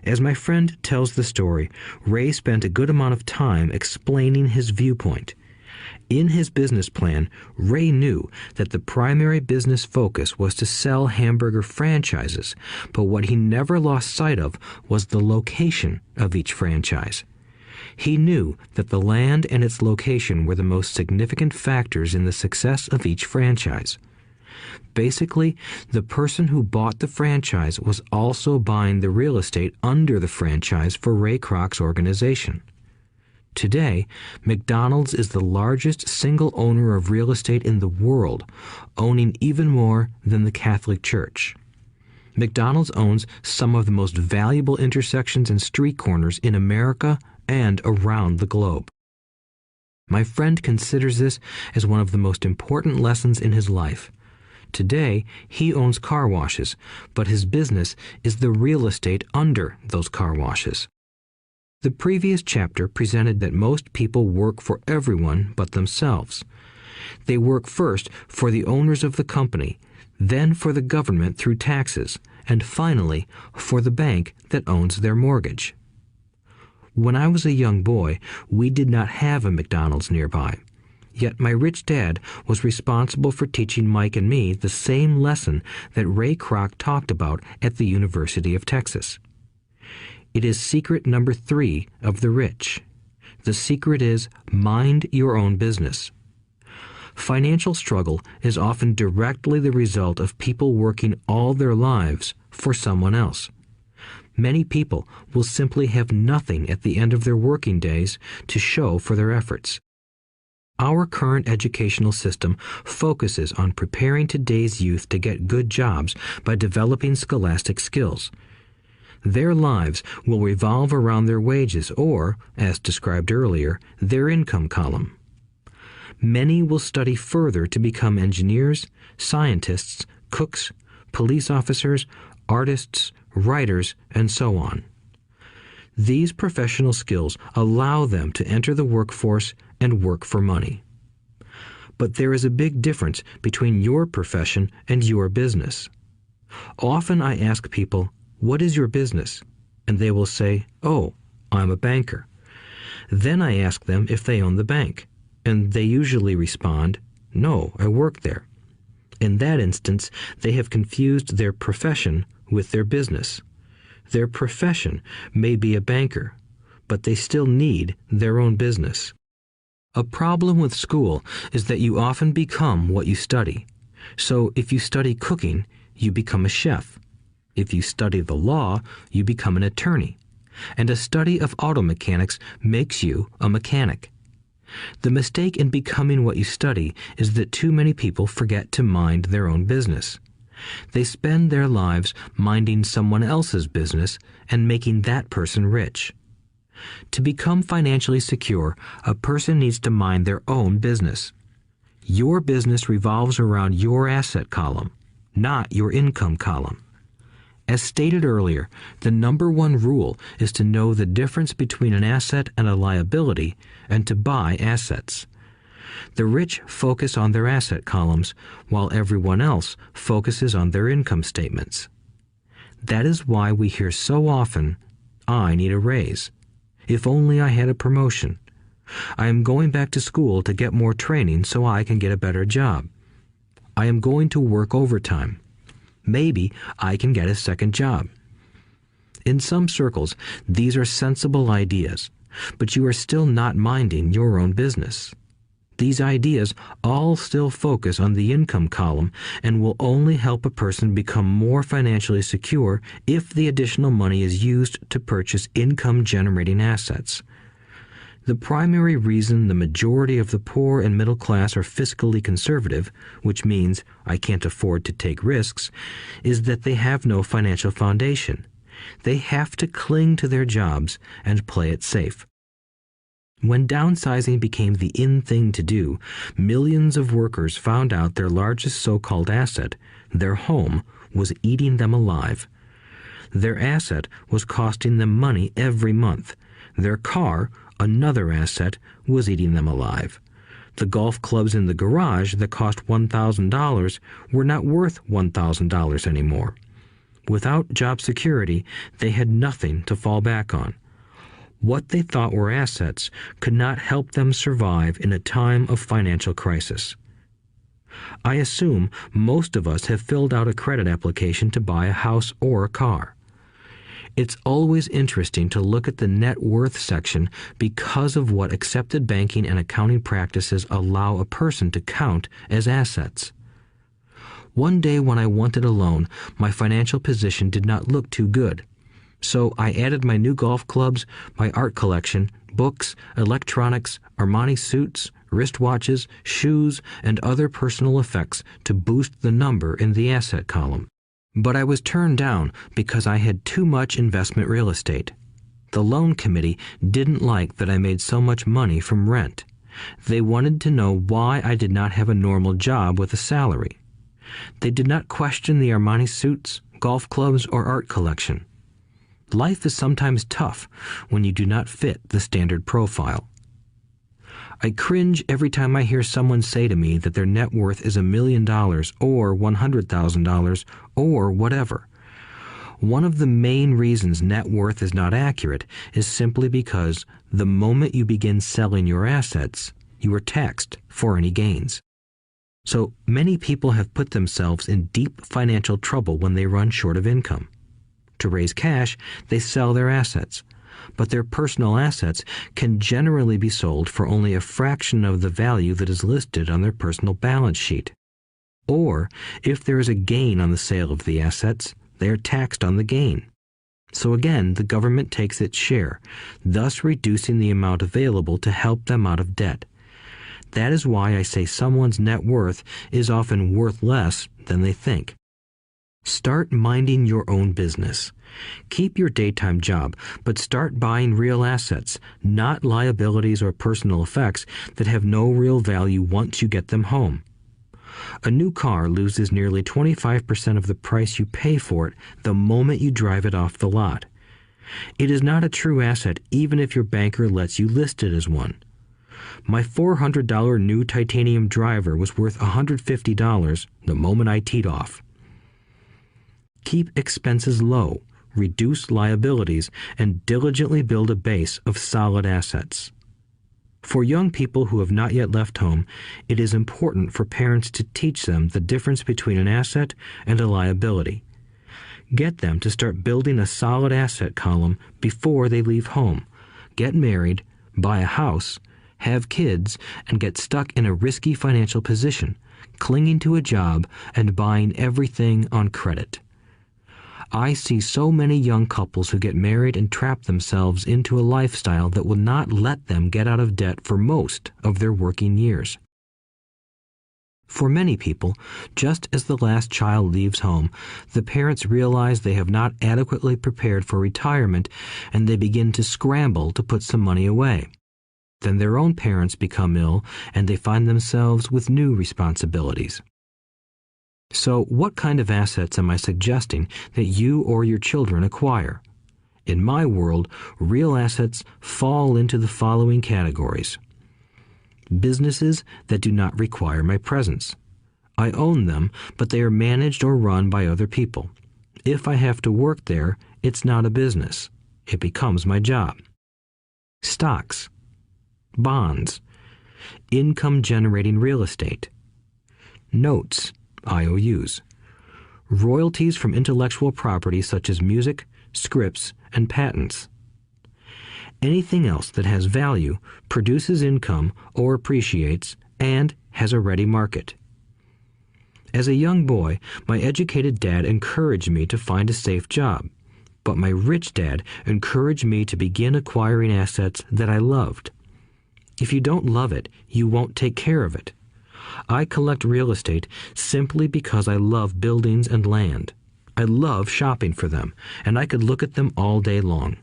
As my friend tells the story, Ray spent a good amount of time explaining his viewpoint. In his business plan, Ray knew that the primary business focus was to sell hamburger franchises, but what he never lost sight of was the location of each franchise. He knew that the land and its location were the most significant factors in the success of each franchise. Basically, the person who bought the franchise was also buying the real estate under the franchise for Ray Kroc's organization. Today, McDonald's is the largest single owner of real estate in the world, owning even more than the Catholic Church. McDonald's owns some of the most valuable intersections and street corners in America and around the globe. My friend considers this as one of the most important lessons in his life. Today, he owns car washes, but his business is the real estate under those car washes. The previous chapter presented that most people work for everyone but themselves. They work first for the owners of the company, then for the government through taxes, and finally for the bank that owns their mortgage. When I was a young boy, we did not have a McDonald's nearby. Yet my rich dad was responsible for teaching Mike and me the same lesson that Ray Kroc talked about at the University of Texas. It is secret number 3 of the rich. The secret is mind your own business. Financial struggle is often directly the result of people working all their lives for someone else. Many people will simply have nothing at the end of their working days to show for their efforts. Our current educational system focuses on preparing today's youth to get good jobs by developing scholastic skills. Their lives will revolve around their wages or, as described earlier, their income column. Many will study further to become engineers, scientists, cooks, police officers, artists, writers, and so on. These professional skills allow them to enter the workforce and work for money. But there is a big difference between your profession and your business. Often I ask people, "What is your business?" And they will say, "Oh, I'm a banker." Then I ask them if they own the bank, and they usually respond, "No, I work there." In that instance, they have confused their profession with their business. Their profession may be a banker, but they still need their own business. A problem with school is that you often become what you study. So if you study cooking, you become a chef. If you study the law, you become an attorney. And a study of auto mechanics makes you a mechanic. The mistake in becoming what you study is that too many people forget to mind their own business. They spend their lives minding someone else's business and making that person rich. To become financially secure, a person needs to mind their own business. Your business revolves around your asset column, not your income column. As stated earlier, the number one rule is to know the difference between an asset and a liability and to buy assets. The rich focus on their asset columns, while everyone else focuses on their income statements. That is why we hear so often, "I need a raise. If only I had a promotion. I am going back to school to get more training so I can get a better job. I am going to work overtime. Maybe I can get a second job." In some circles, these are sensible ideas, but you are still not minding your own business. These ideas all still focus on the income column and will only help a person become more financially secure if the additional money is used to purchase income-generating assets. The primary reason the majority of the poor and middle class are fiscally conservative, which means I can't afford to take risks, is that they have no financial foundation. They have to cling to their jobs and play it safe. When downsizing became the in thing to do, millions of workers found out their largest so-called asset, their home, was eating them alive. Their asset was costing them money every month. Their car, another asset, was eating them alive. The golf clubs in the garage that cost $1,000 were not worth $1,000 anymore. Without job security, they had nothing to fall back on. What they thought were assets could not help them survive in a time of financial crisis. I assume most of us have filled out a credit application to buy a house or a car. It's always interesting to look at the net worth section because of what accepted banking and accounting practices allow a person to count as assets. One day when I wanted a loan, my financial position did not look too good. So I added my new golf clubs, my art collection, books, electronics, Armani suits, wristwatches, shoes, and other personal effects to boost the number in the asset column. But I was turned down because I had too much investment real estate. The loan committee didn't like that I made so much money from rent. They wanted to know why I did not have a normal job with a salary. They did not question the Armani suits, golf clubs, or art collection. Life is sometimes tough when you do not fit the standard profile. I cringe every time I hear someone say to me that their net worth is $1 million or $100,000 or whatever. One of the main reasons net worth is not accurate is simply because the moment you begin selling your assets, you are taxed for any gains. So many people have put themselves in deep financial trouble when they run short of income. To raise cash, they sell their assets, but their personal assets can generally be sold for only a fraction of the value that is listed on their personal balance sheet. Or, if there is a gain on the sale of the assets, they are taxed on the gain. So again, the government takes its share, thus reducing the amount available to help them out of debt. That is why I say someone's net worth is often worth less than they think. Start minding your own business. Keep your daytime job, but start buying real assets, not liabilities or personal effects that have no real value once you get them home. A new car loses nearly 25% of the price you pay for it the moment you drive it off the lot. It is not a true asset even if your banker lets you list it as one. My $400 new titanium driver was worth $150 the moment I teed off. Keep expenses low, reduce liabilities, and diligently build a base of solid assets. For young people who have not yet left home, it is important for parents to teach them the difference between an asset and a liability. Get them to start building a solid asset column before they leave home, get married, buy a house, have kids, and get stuck in a risky financial position, clinging to a job and buying everything on credit. I see so many young couples who get married and trap themselves into a lifestyle that will not let them get out of debt for most of their working years. For many people, just as the last child leaves home, the parents realize they have not adequately prepared for retirement and they begin to scramble to put some money away. Then their own parents become ill and they find themselves with new responsibilities. So, what kind of assets am I suggesting that you or your children acquire? In my world, real assets fall into the following categories. Businesses that do not require my presence. I own them, but they are managed or run by other people. If I have to work there, it's not a business. It becomes my job. Stocks, bonds, income-generating real estate, notes, IOUs, royalties from intellectual property such as music, scripts, and patents. Anything else that has value, produces income, or appreciates, and has a ready market. As a young boy, my educated dad encouraged me to find a safe job, but my rich dad encouraged me to begin acquiring assets that I loved. If you don't love it, you won't take care of it. I collect real estate simply because I love buildings and land. I love shopping for them, and I could look at them all day long.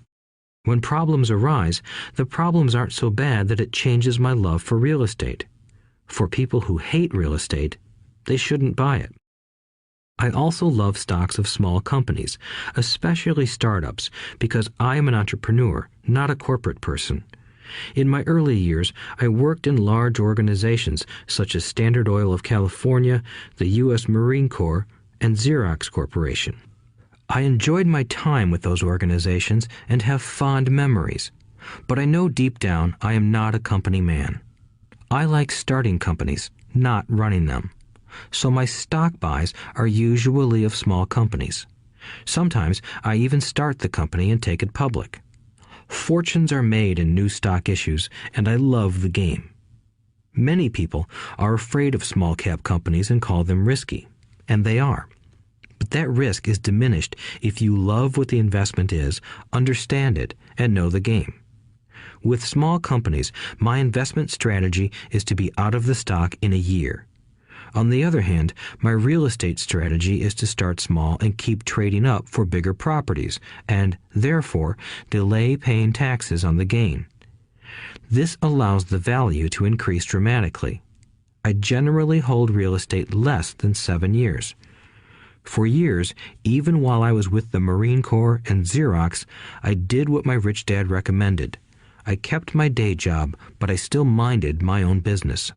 When problems arise, the problems aren't so bad that it changes my love for real estate. For people who hate real estate, they shouldn't buy it. I also love stocks of small companies, especially startups, because I am an entrepreneur, not a corporate person. In my early years, I worked in large organizations such as Standard Oil of California, the U.S. Marine Corps, and Xerox Corporation. I enjoyed my time with those organizations and have fond memories, but I know deep down I am not a company man. I like starting companies, not running them. So my stock buys are usually of small companies. Sometimes I even start the company and take it public. Fortunes are made in new stock issues, and I love the game. Many people are afraid of small-cap companies and call them risky, and they are. But that risk is diminished if you love what the investment is, understand it, and know the game. With small companies, my investment strategy is to be out of the stock in a year. On the other hand, my real estate strategy is to start small and keep trading up for bigger properties, and, therefore, delay paying taxes on the gain. This allows the value to increase dramatically. I generally hold real estate less than 7 years. For years, even while I was with the Marine Corps and Xerox, I did what my rich dad recommended. I kept my day job, but I still minded my own business.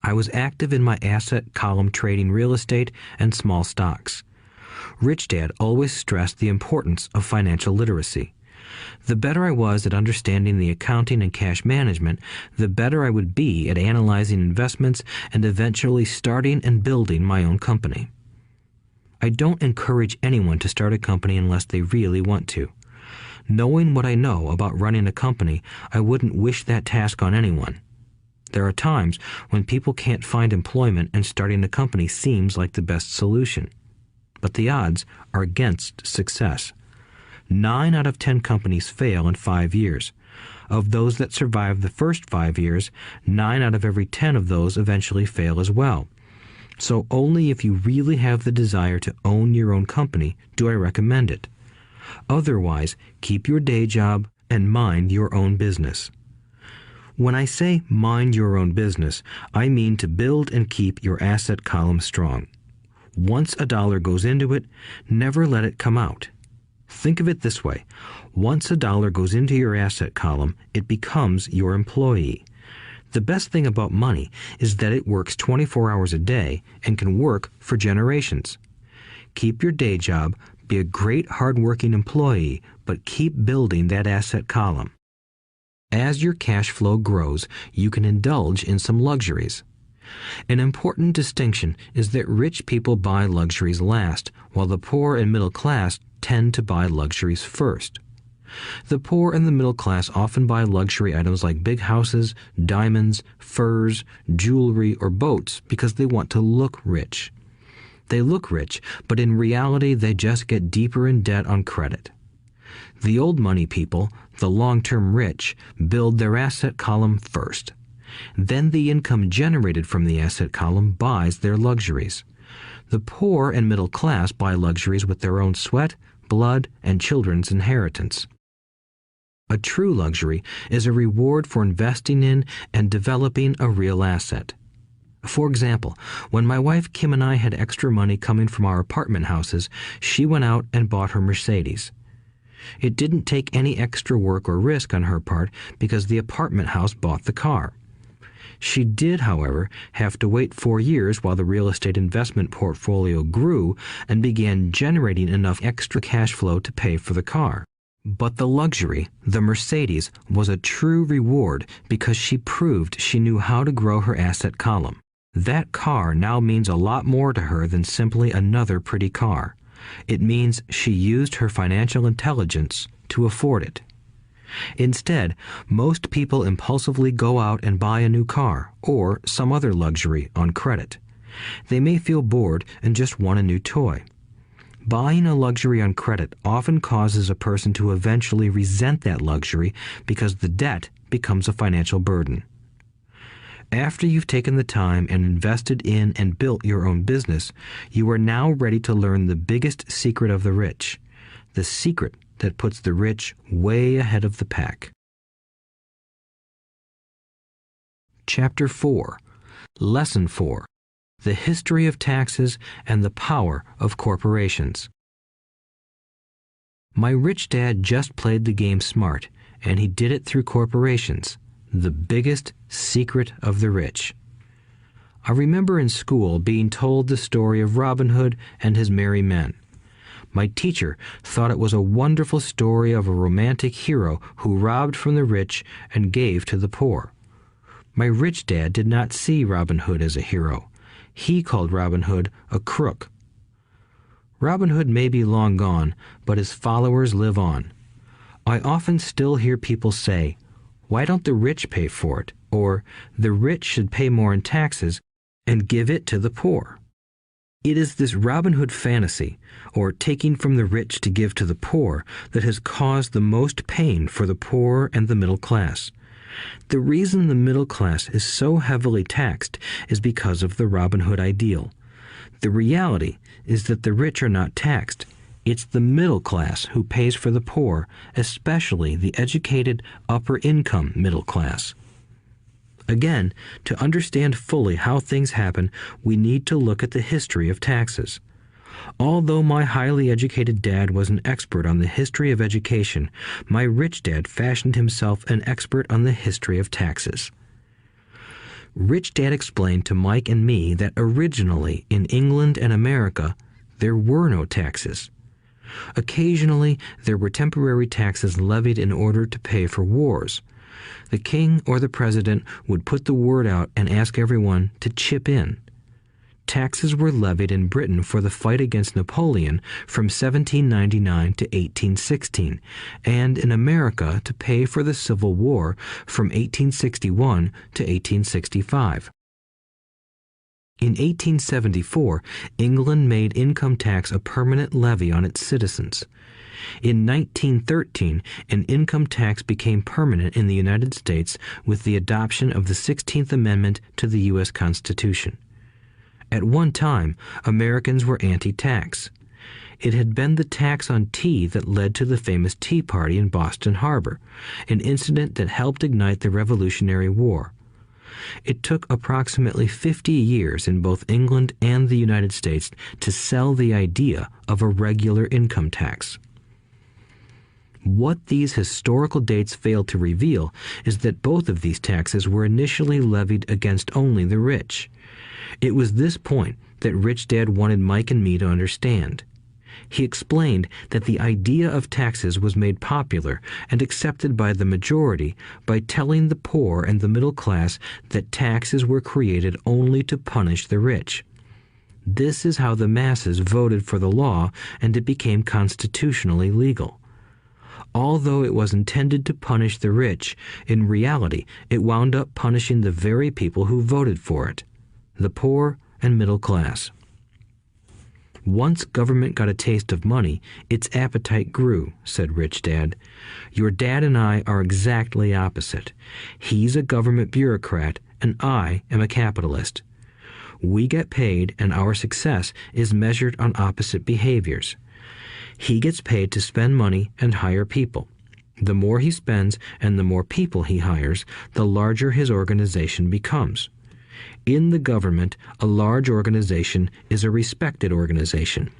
I was active in my asset column trading real estate and small stocks. Rich Dad always stressed the importance of financial literacy. The better I was at understanding the accounting and cash management, the better I would be at analyzing investments and eventually starting and building my own company. I don't encourage anyone to start a company unless they really want to. Knowing what I know about running a company, I wouldn't wish that task on anyone. There are times when people can't find employment and starting a company seems like the best solution. But the odds are against success. 9 out of 10 companies fail in 5 years. Of those that survive the first 5 years, 9 out of every 10 of those eventually fail as well. So only if you really have the desire to own your own company do I recommend it. Otherwise, keep your day job and mind your own business. When I say mind your own business, I mean to build and keep your asset column strong. Once a dollar goes into it, never let it come out. Think of it this way. Once a dollar goes into your asset column, it becomes your employee. The best thing about money is that it works 24 hours a day and can work for generations. Keep your day job, be a great hard-working employee, but keep building that asset column. As your cash flow grows, you can indulge in some luxuries. An important distinction is that rich people buy luxuries last, while the poor and middle class tend to buy luxuries first. The poor and the middle class often buy luxury items like big houses, diamonds, furs, jewelry, or boats because they want to look rich. They look rich, but in reality they just get deeper in debt on credit. The old money people, the long-term rich, build their asset column first. Then the income generated from the asset column buys their luxuries. The poor and middle class buy luxuries with their own sweat, blood, and children's inheritance. A true luxury is a reward for investing in and developing a real asset. For example, when my wife Kim and I had extra money coming from our apartment houses, she went out and bought her Mercedes. It didn't take any extra work or risk on her part because the apartment house bought the car. She did, however, have to wait 4 years while the real estate investment portfolio grew and began generating enough extra cash flow to pay for the car. But the luxury, the Mercedes, was a true reward because she proved she knew how to grow her asset column. That car now means a lot more to her than simply another pretty car. It means she used her financial intelligence to afford it. Instead, most people impulsively go out and buy a new car or some other luxury on credit. They may feel bored and just want a new toy. Buying a luxury on credit often causes a person to eventually resent that luxury because the debt becomes a financial burden. After you've taken the time and invested in and built your own business, you are now ready to learn the biggest secret of the rich, the secret that puts the rich way ahead of the pack. Chapter 4. Lesson 4. The History of Taxes and the Power of Corporations. My rich dad just played the game smart, and he did it through corporations, the biggest secret of the rich. I remember in school being told the story of Robin Hood and his merry men. My teacher thought it was a wonderful story of a romantic hero who robbed from the rich and gave to the poor. My rich dad did not see Robin Hood as a hero. He called Robin Hood a crook. Robin Hood may be long gone, but his followers live on. I often still hear people say, "Why don't the rich pay for it?" Or, "The rich should pay more in taxes and give it to the poor." It is this Robin Hood fantasy, or taking from the rich to give to the poor, that has caused the most pain for the poor and the middle class. The reason the middle class is so heavily taxed is because of the Robin Hood ideal. The reality is that the rich are not taxed. It's the middle class who pays for the poor, especially the educated, upper-income middle class. Again, to understand fully how things happen, we need to look at the history of taxes. Although my highly educated dad was an expert on the history of education, my rich dad fashioned himself an expert on the history of taxes. Rich Dad explained to Mike and me that originally in England and America, there were no taxes. Occasionally, there were temporary taxes levied in order to pay for wars. The king or the president would put the word out and ask everyone to chip in. Taxes were levied in Britain for the fight against Napoleon from 1799 to 1816, and in America to pay for the Civil War from 1861 to 1865. In 1874, England made income tax a permanent levy on its citizens. In 1913, an income tax became permanent in the United States with the adoption of the 16th Amendment to the U.S. Constitution. At one time, Americans were anti-tax. It had been the tax on tea that led to the famous Tea Party in Boston Harbor, an incident that helped ignite the Revolutionary War. It took approximately 50 years in both England and the United States to sell the idea of a regular income tax. What these historical dates fail to reveal is that both of these taxes were initially levied against only the rich. It was this point that Rich Dad wanted Mike and me to understand. He explained that the idea of taxes was made popular and accepted by the majority by telling the poor and the middle class that taxes were created only to punish the rich. This is how the masses voted for the law, and it became constitutionally legal. Although it was intended to punish the rich, in reality it wound up punishing the very people who voted for it, the poor and middle class. Once government got a taste of money, its appetite grew, said Rich Dad. Your dad and I are exactly opposite. He's a government bureaucrat, and I am a capitalist. We get paid, and our success is measured on opposite behaviors. He gets paid to spend money and hire people. The more he spends and the more people he hires, the larger his organization becomes. In the government, a large organization is a respected organization.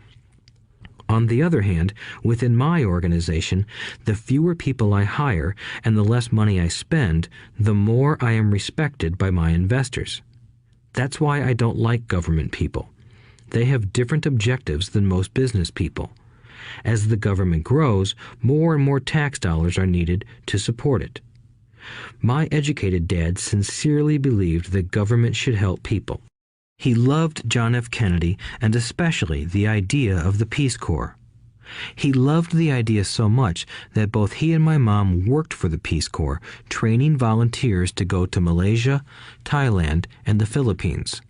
On the other hand, within my organization, the fewer people I hire and the less money I spend, the more I am respected by my investors. That's why I don't like government people. They have different objectives than most business people. As the government grows, more and more tax dollars are needed to support it. My educated dad sincerely believed that government should help people. He loved John F. Kennedy and especially the idea of the Peace Corps. He loved the idea so much that both he and my mom worked for the Peace Corps, training volunteers to go to Malaysia, Thailand, and the Philippines.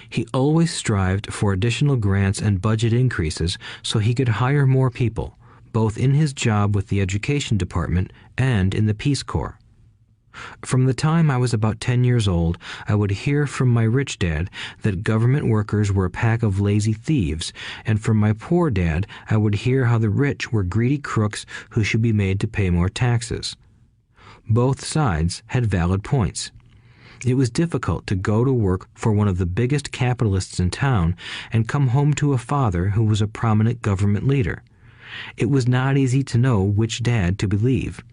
He always strived for additional grants and budget increases so he could hire more people, both in his job with the Education Department and in the Peace Corps. From the time I was about 10 years old, I would hear from my rich dad that government workers were a pack of lazy thieves, and from my poor dad I would hear how the rich were greedy crooks who should be made to pay more taxes. Both sides had valid points. It was difficult to go to work for one of the biggest capitalists in town and come home to a father who was a prominent government leader. It was not easy to know which dad to believe.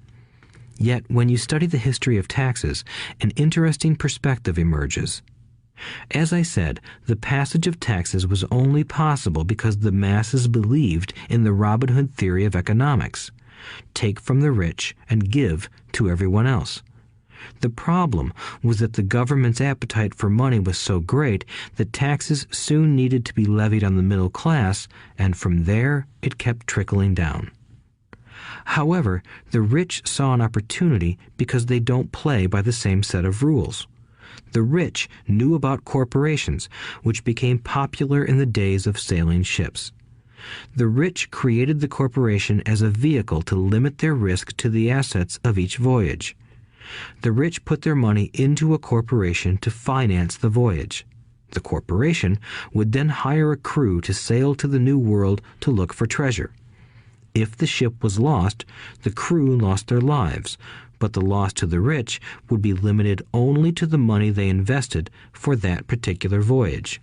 Yet, when you study the history of taxes, an interesting perspective emerges. As I said, the passage of taxes was only possible because the masses believed in the Robin Hood theory of economics. Take from the rich and give to everyone else. The problem was that the government's appetite for money was so great that taxes soon needed to be levied on the middle class, and from there it kept trickling down. However, the rich saw an opportunity because they don't play by the same set of rules. The rich knew about corporations, which became popular in the days of sailing ships. The rich created the corporation as a vehicle to limit their risk to the assets of each voyage. The rich put their money into a corporation to finance the voyage. The corporation would then hire a crew to sail to the New World to look for treasure. If the ship was lost, the crew lost their lives, but the loss to the rich would be limited only to the money they invested for that particular voyage.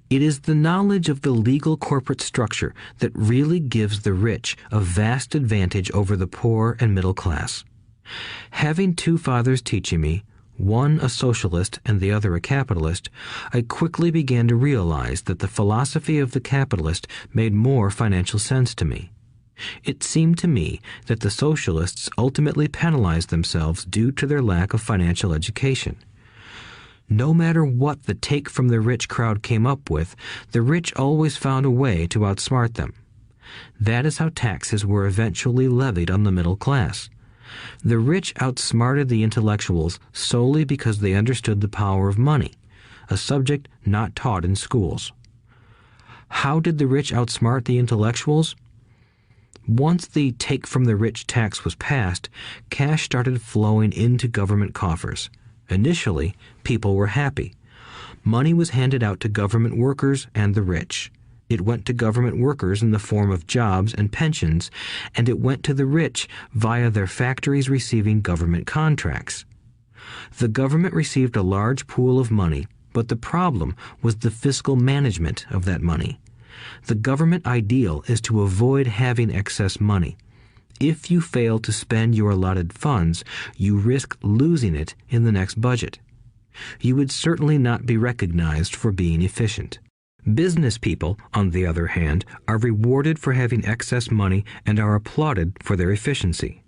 It is the knowledge of the legal corporate structure that really gives the rich a vast advantage over the poor and middle class. Having two fathers teaching me, one a socialist and the other a capitalist, I quickly began to realize that the philosophy of the capitalist made more financial sense to me. It seemed to me that the socialists ultimately penalized themselves due to their lack of financial education. No matter what the take from the rich crowd came up with, the rich always found a way to outsmart them. That is how taxes were eventually levied on the middle class. The rich outsmarted the intellectuals solely because they understood the power of money, a subject not taught in schools. How did the rich outsmart the intellectuals? Once the take from the rich tax was passed, cash started flowing into government coffers. Initially, people were happy. Money was handed out to government workers and the rich. It went to government workers in the form of jobs and pensions, and it went to the rich via their factories receiving government contracts. The government received a large pool of money, but the problem was the fiscal management of that money. The government ideal is to avoid having excess money. If you fail to spend your allotted funds, you risk losing it in the next budget. You would certainly not be recognized for being efficient. Business people, on the other hand, are rewarded for having excess money and are applauded for their efficiency.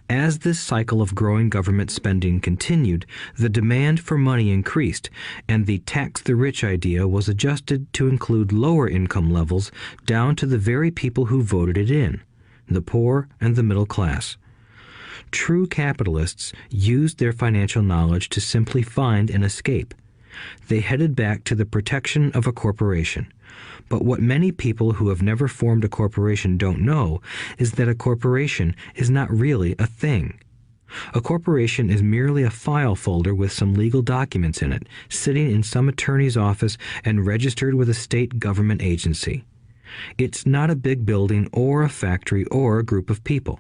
As this cycle of growing government spending continued, the demand for money increased, and the tax the rich idea was adjusted to include lower income levels down to the very people who voted it in, the poor and the middle class. True capitalists used their financial knowledge to simply find an escape. They headed back to the protection of a corporation. But what many people who have never formed a corporation don't know is that a corporation is not really a thing. A corporation is merely a file folder with some legal documents in it, sitting in some attorney's office and registered with a state government agency. It's not a big building or a factory or a group of people.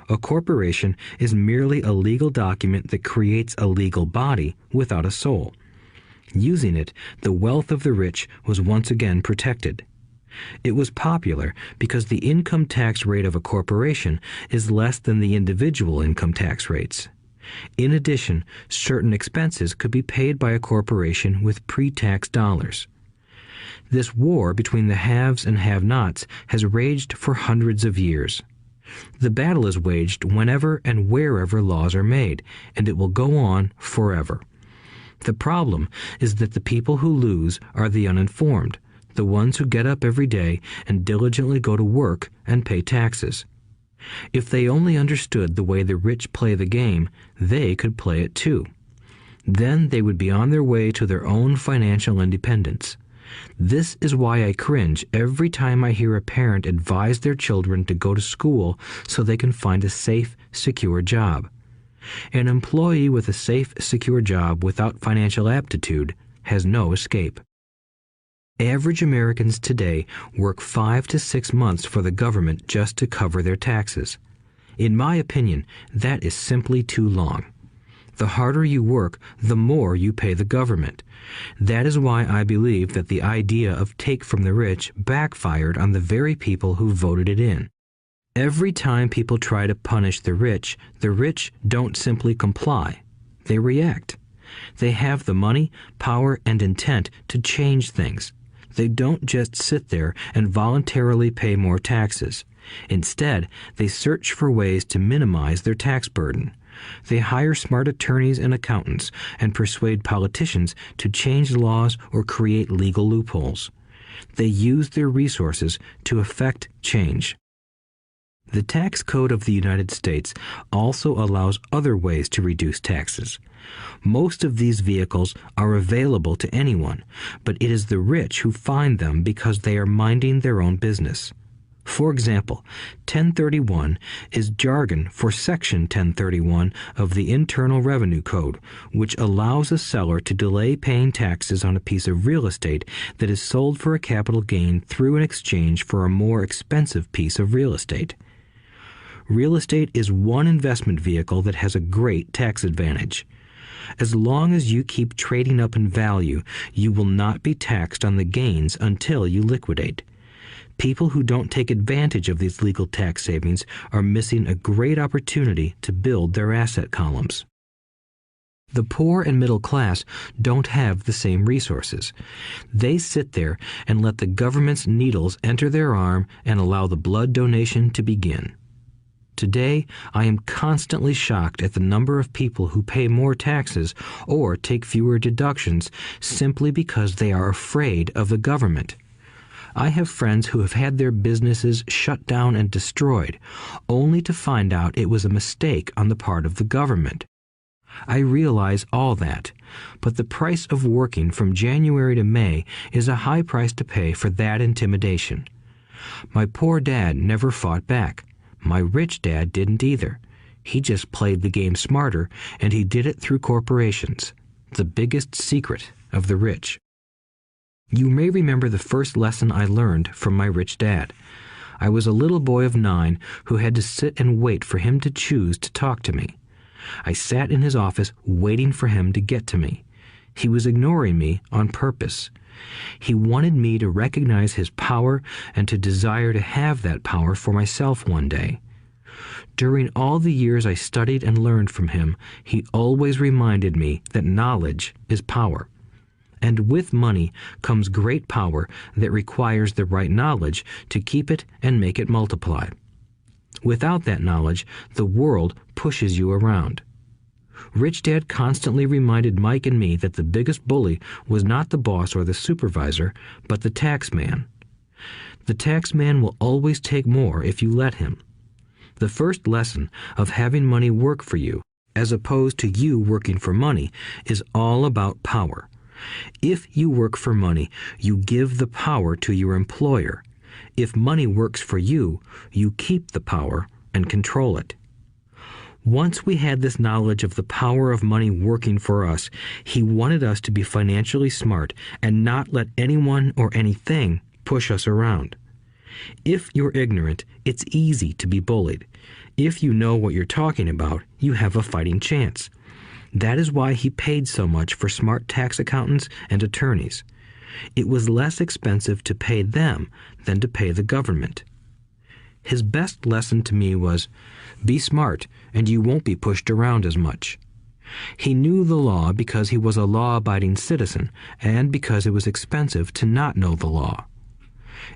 A corporation is merely a legal document that creates a legal body without a soul. Using it, the wealth of the rich was once again protected. It was popular because the income tax rate of a corporation is less than the individual income tax rates. In addition, certain expenses could be paid by a corporation with pre-tax dollars. This war between the haves and have-nots has raged for hundreds of years. The battle is waged whenever and wherever laws are made, and it will go on forever. The problem is that the people who lose are the uninformed, the ones who get up every day and diligently go to work and pay taxes. If they only understood the way the rich play the game, they could play it too. Then they would be on their way to their own financial independence. This is why I cringe every time I hear a parent advise their children to go to school so they can find a safe, secure job. An employee with a safe, secure job without financial aptitude has no escape. Average Americans today work 5 to 6 months for the government just to cover their taxes. In my opinion, that is simply too long. The harder you work, the more you pay the government. That is why I believe that the idea of take from the rich backfired on the very people who voted it in. Every time people try to punish the rich don't simply comply. They react. They have the money, power, and intent to change things. They don't just sit there and voluntarily pay more taxes. Instead, they search for ways to minimize their tax burden. They hire smart attorneys and accountants and persuade politicians to change laws or create legal loopholes. They use their resources to effect change. The tax code of the United States also allows other ways to reduce taxes. Most of these vehicles are available to anyone, but it is the rich who find them because they are minding their own business. For example, 1031 is jargon for Section 1031 of the Internal Revenue Code, which allows a seller to delay paying taxes on a piece of real estate that is sold for a capital gain through an exchange for a more expensive piece of real estate. Real estate is one investment vehicle that has a great tax advantage. As long as you keep trading up in value, you will not be taxed on the gains until you liquidate. People who don't take advantage of these legal tax savings are missing a great opportunity to build their asset columns. The poor and middle class don't have the same resources. They sit there and let the government's needles enter their arm and allow the blood donation to begin. Today, I am constantly shocked at the number of people who pay more taxes or take fewer deductions simply because they are afraid of the government. I have friends who have had their businesses shut down and destroyed, only to find out it was a mistake on the part of the government. I realize all that, but the price of working from January to May is a high price to pay for that intimidation. My poor dad never fought back. My rich dad didn't either. He just played the game smarter, and he did it through corporations, the biggest secret of the rich. You may remember the first lesson I learned from my rich dad. I was a little boy of 9 who had to sit and wait for him to choose to talk to me. I sat in his office waiting for him to get to me. He was ignoring me on purpose. He wanted me to recognize his power and to desire to have that power for myself one day. During all the years I studied and learned from him, he always reminded me that knowledge is power. and with money comes great power that requires the right knowledge to keep it and make it multiply. Without that knowledge, the world pushes you around. Rich Dad constantly reminded Mike and me that the biggest bully was not the boss or the supervisor, but the tax man. The tax man will always take more if you let him. The first lesson of having money work for you, as opposed to you working for money, is all about power. If you work for money, you give the power to your employer. If money works for you, you keep the power and control it. Once we had this knowledge of the power of money working for us, he wanted us to be financially smart and not let anyone or anything push us around. If you're ignorant, it's easy to be bullied. If you know what you're talking about, you have a fighting chance. That is why he paid so much for smart tax accountants and attorneys. It was less expensive to pay them than to pay the government. His best lesson to me was, be smart and you won't be pushed around as much. He knew the law because he was a law-abiding citizen and because it was expensive to not know the law.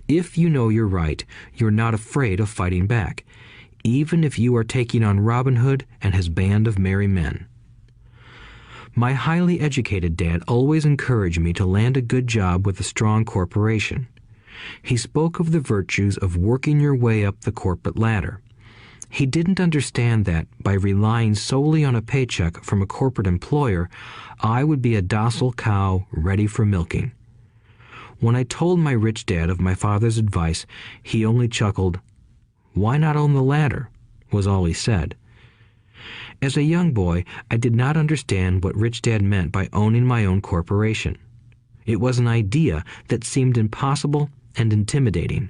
If you know you're right, you're not afraid of fighting back, even if you are taking on Robin Hood and his band of merry men. My highly educated dad always encouraged me to land a good job with a strong corporation. He spoke of the virtues of working your way up the corporate ladder. He didn't understand that, by relying solely on a paycheck from a corporate employer, I would be a docile cow ready for milking. When I told my rich dad of my father's advice, he only chuckled. "Why not own the ladder?" was all he said. As a young boy, I did not understand what Rich Dad meant by owning my own corporation. It was an idea that seemed impossible and intimidating.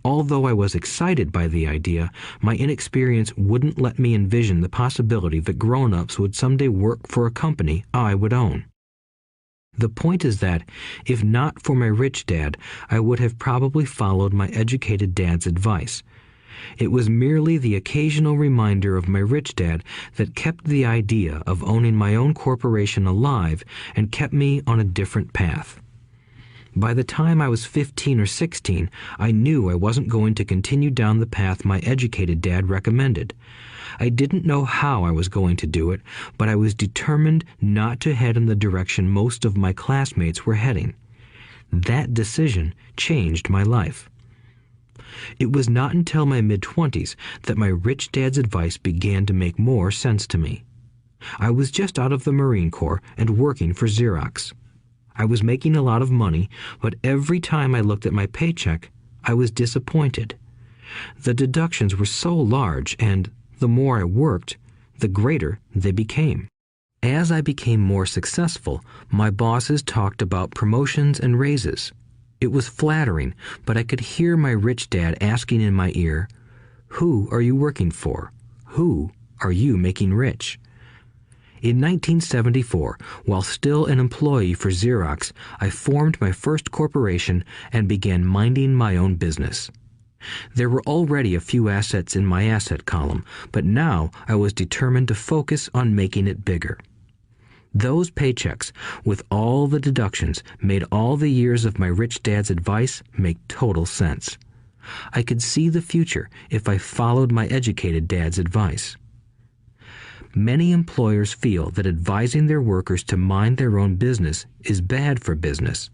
Although I was excited by the idea, my inexperience wouldn't let me envision the possibility that grown-ups would someday work for a company I would own. The point is that, if not for my rich dad, I would have probably followed my educated dad's advice. It was merely the occasional reminder of my rich dad that kept the idea of owning my own corporation alive and kept me on a different path. By the time I was 15 or 16, I knew I wasn't going to continue down the path my educated dad recommended. I didn't know how I was going to do it, but I was determined not to head in the direction most of my classmates were heading. That decision changed my life. It was not until my mid-20s that my rich dad's advice began to make more sense to me. I was just out of the Marine Corps and working for Xerox. I was making a lot of money, but every time I looked at my paycheck, I was disappointed. The deductions were so large, and the more I worked, the greater they became. As I became more successful, my bosses talked about promotions and raises. It was flattering, but I could hear my rich dad asking in my ear, "Who are you working for? Who are you making rich?" In 1974, while still an employee for Xerox, I formed my first corporation and began minding my own business. There were already a few assets in my asset column, but now I was determined to focus on making it bigger. Those paychecks, with all the deductions, made all the years of my rich dad's advice make total sense. I could see the future if I followed my educated dad's advice. Many employers feel that advising their workers to mind their own business is bad for business.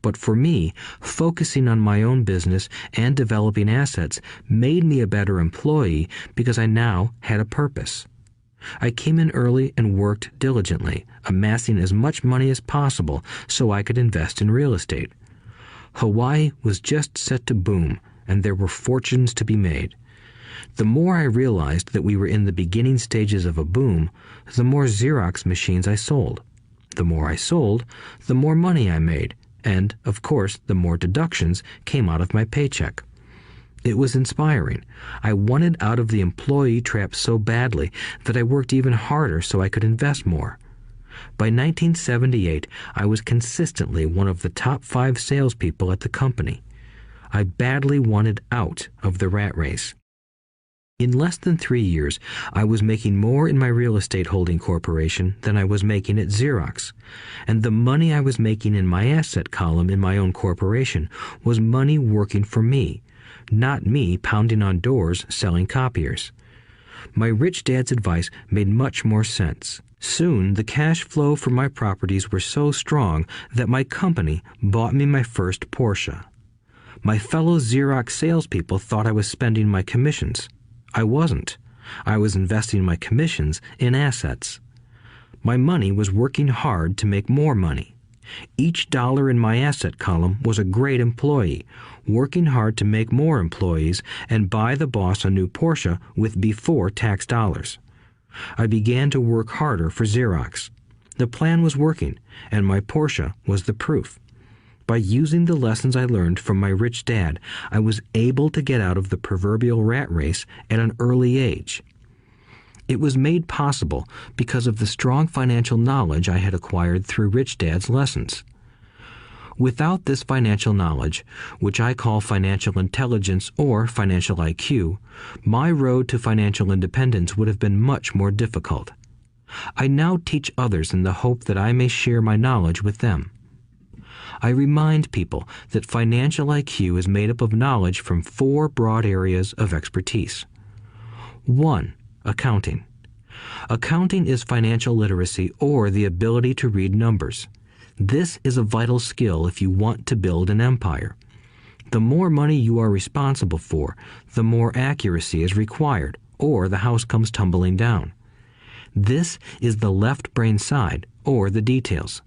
But for me, focusing on my own business and developing assets made me a better employee because I now had a purpose. I came in early and worked diligently, amassing as much money as possible so I could invest in real estate. Hawaii was just set to boom, and there were fortunes to be made. The more I realized that we were in the beginning stages of a boom, the more Xerox machines I sold. The more I sold, the more money I made, and, of course, the more deductions came out of my paycheck. It was inspiring. I wanted out of the employee trap so badly that I worked even harder so I could invest more. By 1978, I was consistently one of the top 5 salespeople at the company. I badly wanted out of the rat race. In less than 3 years, I was making more in my real estate holding corporation than I was making at Xerox, and the money I was making in my asset column in my own corporation was money working for me, not me pounding on doors selling copiers. My rich dad's advice made much more sense. Soon, the cash flow from my properties were so strong that my company bought me my first Porsche. My fellow Xerox salespeople thought I was spending my commissions. I wasn't. I was investing my commissions in assets. My money was working hard to make more money. Each dollar in my asset column was a great employee, working hard to make more employees and buy the boss a new Porsche with before tax dollars. I began to work harder for Xerox. The plan was working, and my Porsche was the proof. By using the lessons I learned from my rich dad, I was able to get out of the proverbial rat race at an early age. It was made possible because of the strong financial knowledge I had acquired through Rich Dad's lessons. Without this financial knowledge, which I call financial intelligence or financial IQ, my road to financial independence would have been much more difficult. I now teach others in the hope that I may share my knowledge with them. I remind people that financial IQ is made up of knowledge from 4 broad areas of expertise. 1. Accounting. Accounting is financial literacy or the ability to read numbers. This is a vital skill if you want to build an empire. The more money you are responsible for, the more accuracy is required, or the house comes tumbling down. This is the left brain side, or the details.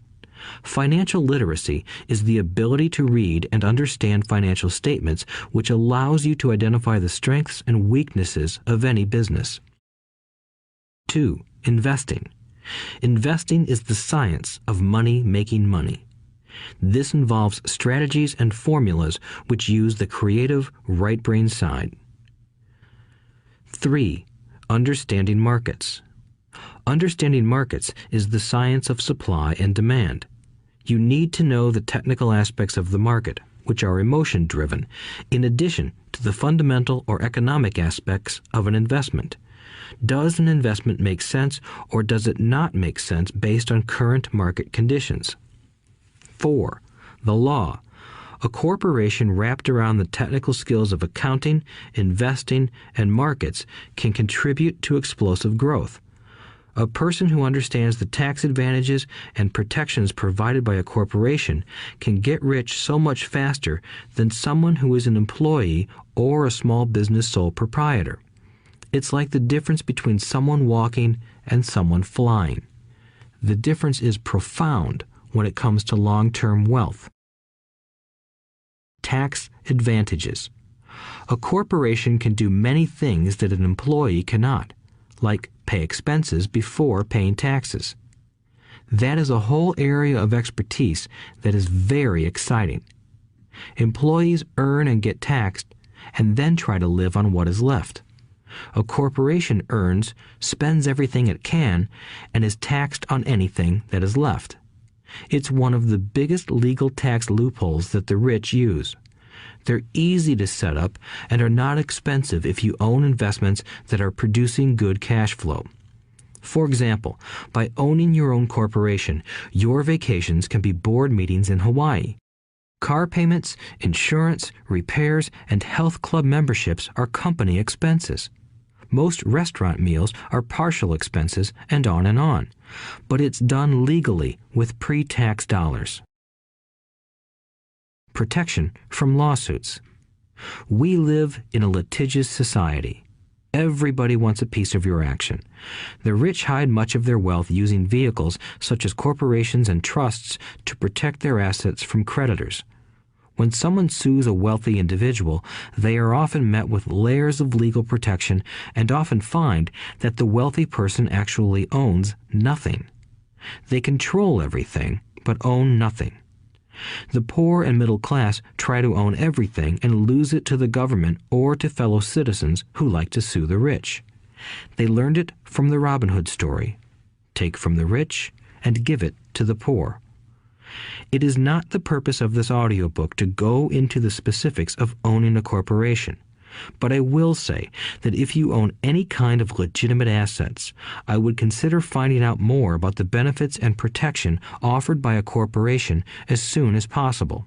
Financial literacy is the ability to read and understand financial statements, which allows you to identify the strengths and weaknesses of any business. 2. Investing. Investing is the science of money making money. This involves strategies and formulas which use the creative right brain side. 3. Understanding markets. Understanding markets is the science of supply and demand. You need to know the technical aspects of the market, which are emotion-driven, in addition to the fundamental or economic aspects of an investment. Does an investment make sense or does it not make sense based on current market conditions? 4. The law. A corporation wrapped around the technical skills of accounting, investing, and markets can contribute to explosive growth. A person who understands the tax advantages and protections provided by a corporation can get rich so much faster than someone who is an employee or a small business sole proprietor. It's like the difference between someone walking and someone flying. The difference is profound when it comes to long-term wealth. Tax advantages. A corporation can do many things that an employee cannot, like pay expenses before paying taxes. That is a whole area of expertise that is very exciting. Employees earn and get taxed, and then try to live on what is left. A corporation earns, spends everything it can, and is taxed on anything that is left. It's one of the biggest legal tax loopholes that the rich use. They're easy to set up and are not expensive if you own investments that are producing good cash flow. For example, by owning your own corporation, your vacations can be board meetings in Hawaii. Car payments, insurance, repairs, and health club memberships are company expenses. Most restaurant meals are partial expenses and on. But it's done legally with pre-tax dollars. Protection from lawsuits. We live in a litigious society. Everybody wants a piece of your action. The rich hide much of their wealth using vehicles such as corporations and trusts to protect their assets from creditors. When someone sues a wealthy individual, they are often met with layers of legal protection and often find that the wealthy person actually owns nothing. They control everything, but own nothing. The poor and middle class try to own everything and lose it to the government or to fellow citizens who like to sue the rich. They learned it from the Robin Hood story. Take from the rich and give it to the poor. It is not the purpose of this audiobook to go into the specifics of owning a corporation. But I will say that if you own any kind of legitimate assets, I would consider finding out more about the benefits and protection offered by a corporation as soon as possible.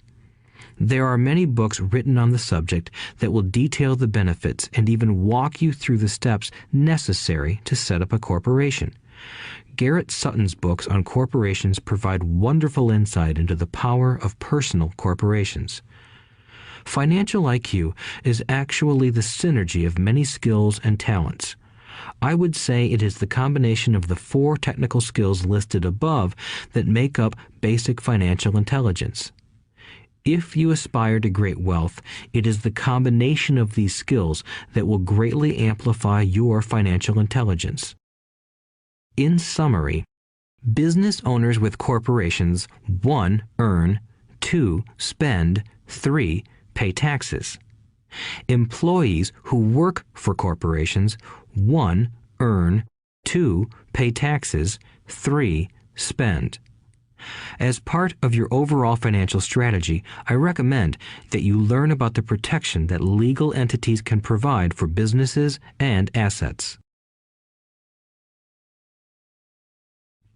There are many books written on the subject that will detail the benefits and even walk you through the steps necessary to set up a corporation. Garrett Sutton's books on corporations provide wonderful insight into the power of personal corporations. Financial IQ is actually the synergy of many skills and talents. I would say it is the combination of the 4 technical skills listed above that make up basic financial intelligence. If you aspire to great wealth, it is the combination of these skills that will greatly amplify your financial intelligence. In summary, business owners with corporations 1. Earn, 2. Spend, 3. Pay taxes. Employees who work for corporations 1. Earn, 2. Pay taxes, 3. Spend. As part of your overall financial strategy, I recommend that you learn about the protection that legal entities can provide for businesses and assets.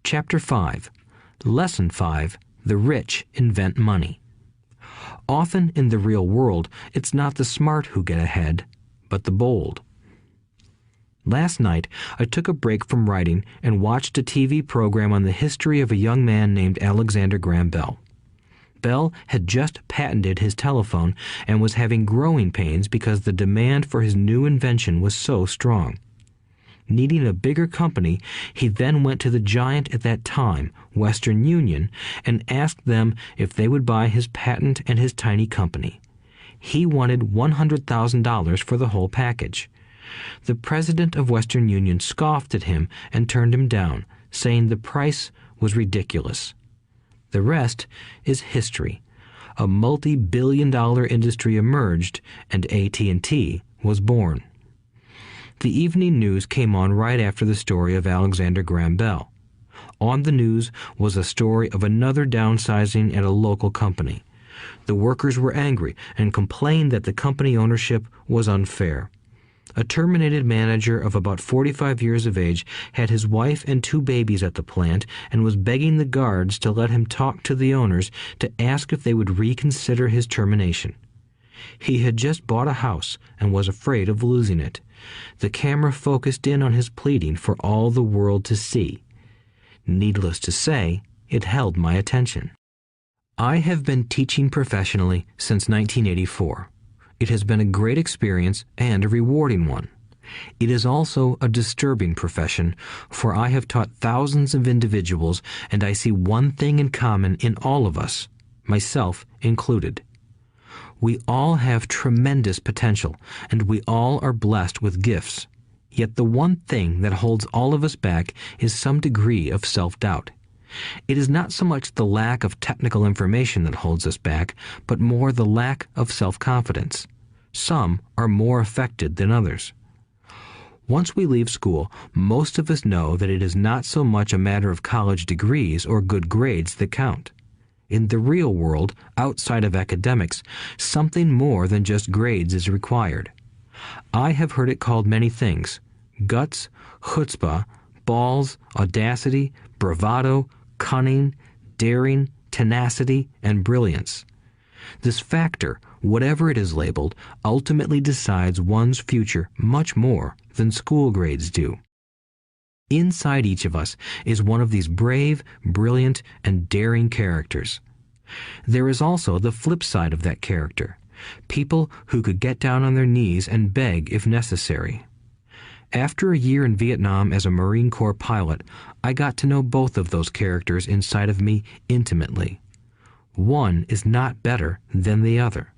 Chapter 5. Lesson 5. The rich invent money. Often in the real world, it's not the smart who get ahead, but the bold. Last night, I took a break from writing and watched a TV program on the history of a young man named Alexander Graham Bell. Bell had just patented his telephone and was having growing pains because the demand for his new invention was so strong. Needing a bigger company, he then went to the giant at that time, Western Union, and asked them if they would buy his patent and his tiny company. He wanted $100,000 for the whole package. The president of Western Union scoffed at him and turned him down, saying the price was ridiculous. The rest is history. A multi-billion-dollar industry emerged, and AT&T was born. The evening news came on right after the story of Alexander Graham Bell. On the news was a story of another downsizing at a local company. The workers were angry and complained that the company ownership was unfair. A terminated manager of about 45 years of age had his wife and 2 babies at the plant and was begging the guards to let him talk to the owners to ask if they would reconsider his termination. He had just bought a house and was afraid of losing it. The camera focused in on his pleading for all the world to see. Needless to say, it held my attention. I have been teaching professionally since 1984. It has been a great experience and a rewarding one. It is also a disturbing profession, for I have taught thousands of individuals, and I see one thing in common in all of us, myself included. We all have tremendous potential, and we all are blessed with gifts. Yet the one thing that holds all of us back is some degree of self-doubt. It is not so much the lack of technical information that holds us back, but more the lack of self-confidence. Some are more affected than others. Once we leave school, most of us know that it is not so much a matter of college degrees or good grades that count. In the real world, outside of academics, something more than just grades is required. I have heard it called many things: guts, chutzpah, balls, audacity, bravado, cunning, daring, tenacity, and brilliance. This factor, whatever it is labeled, ultimately decides one's future much more than school grades do. Inside each of us is one of these brave, brilliant, and daring characters. There is also the flip side of that character, people who could get down on their knees and beg if necessary. After a year in Vietnam as a Marine Corps pilot, I got to know both of those characters inside of me intimately. One is not better than the other.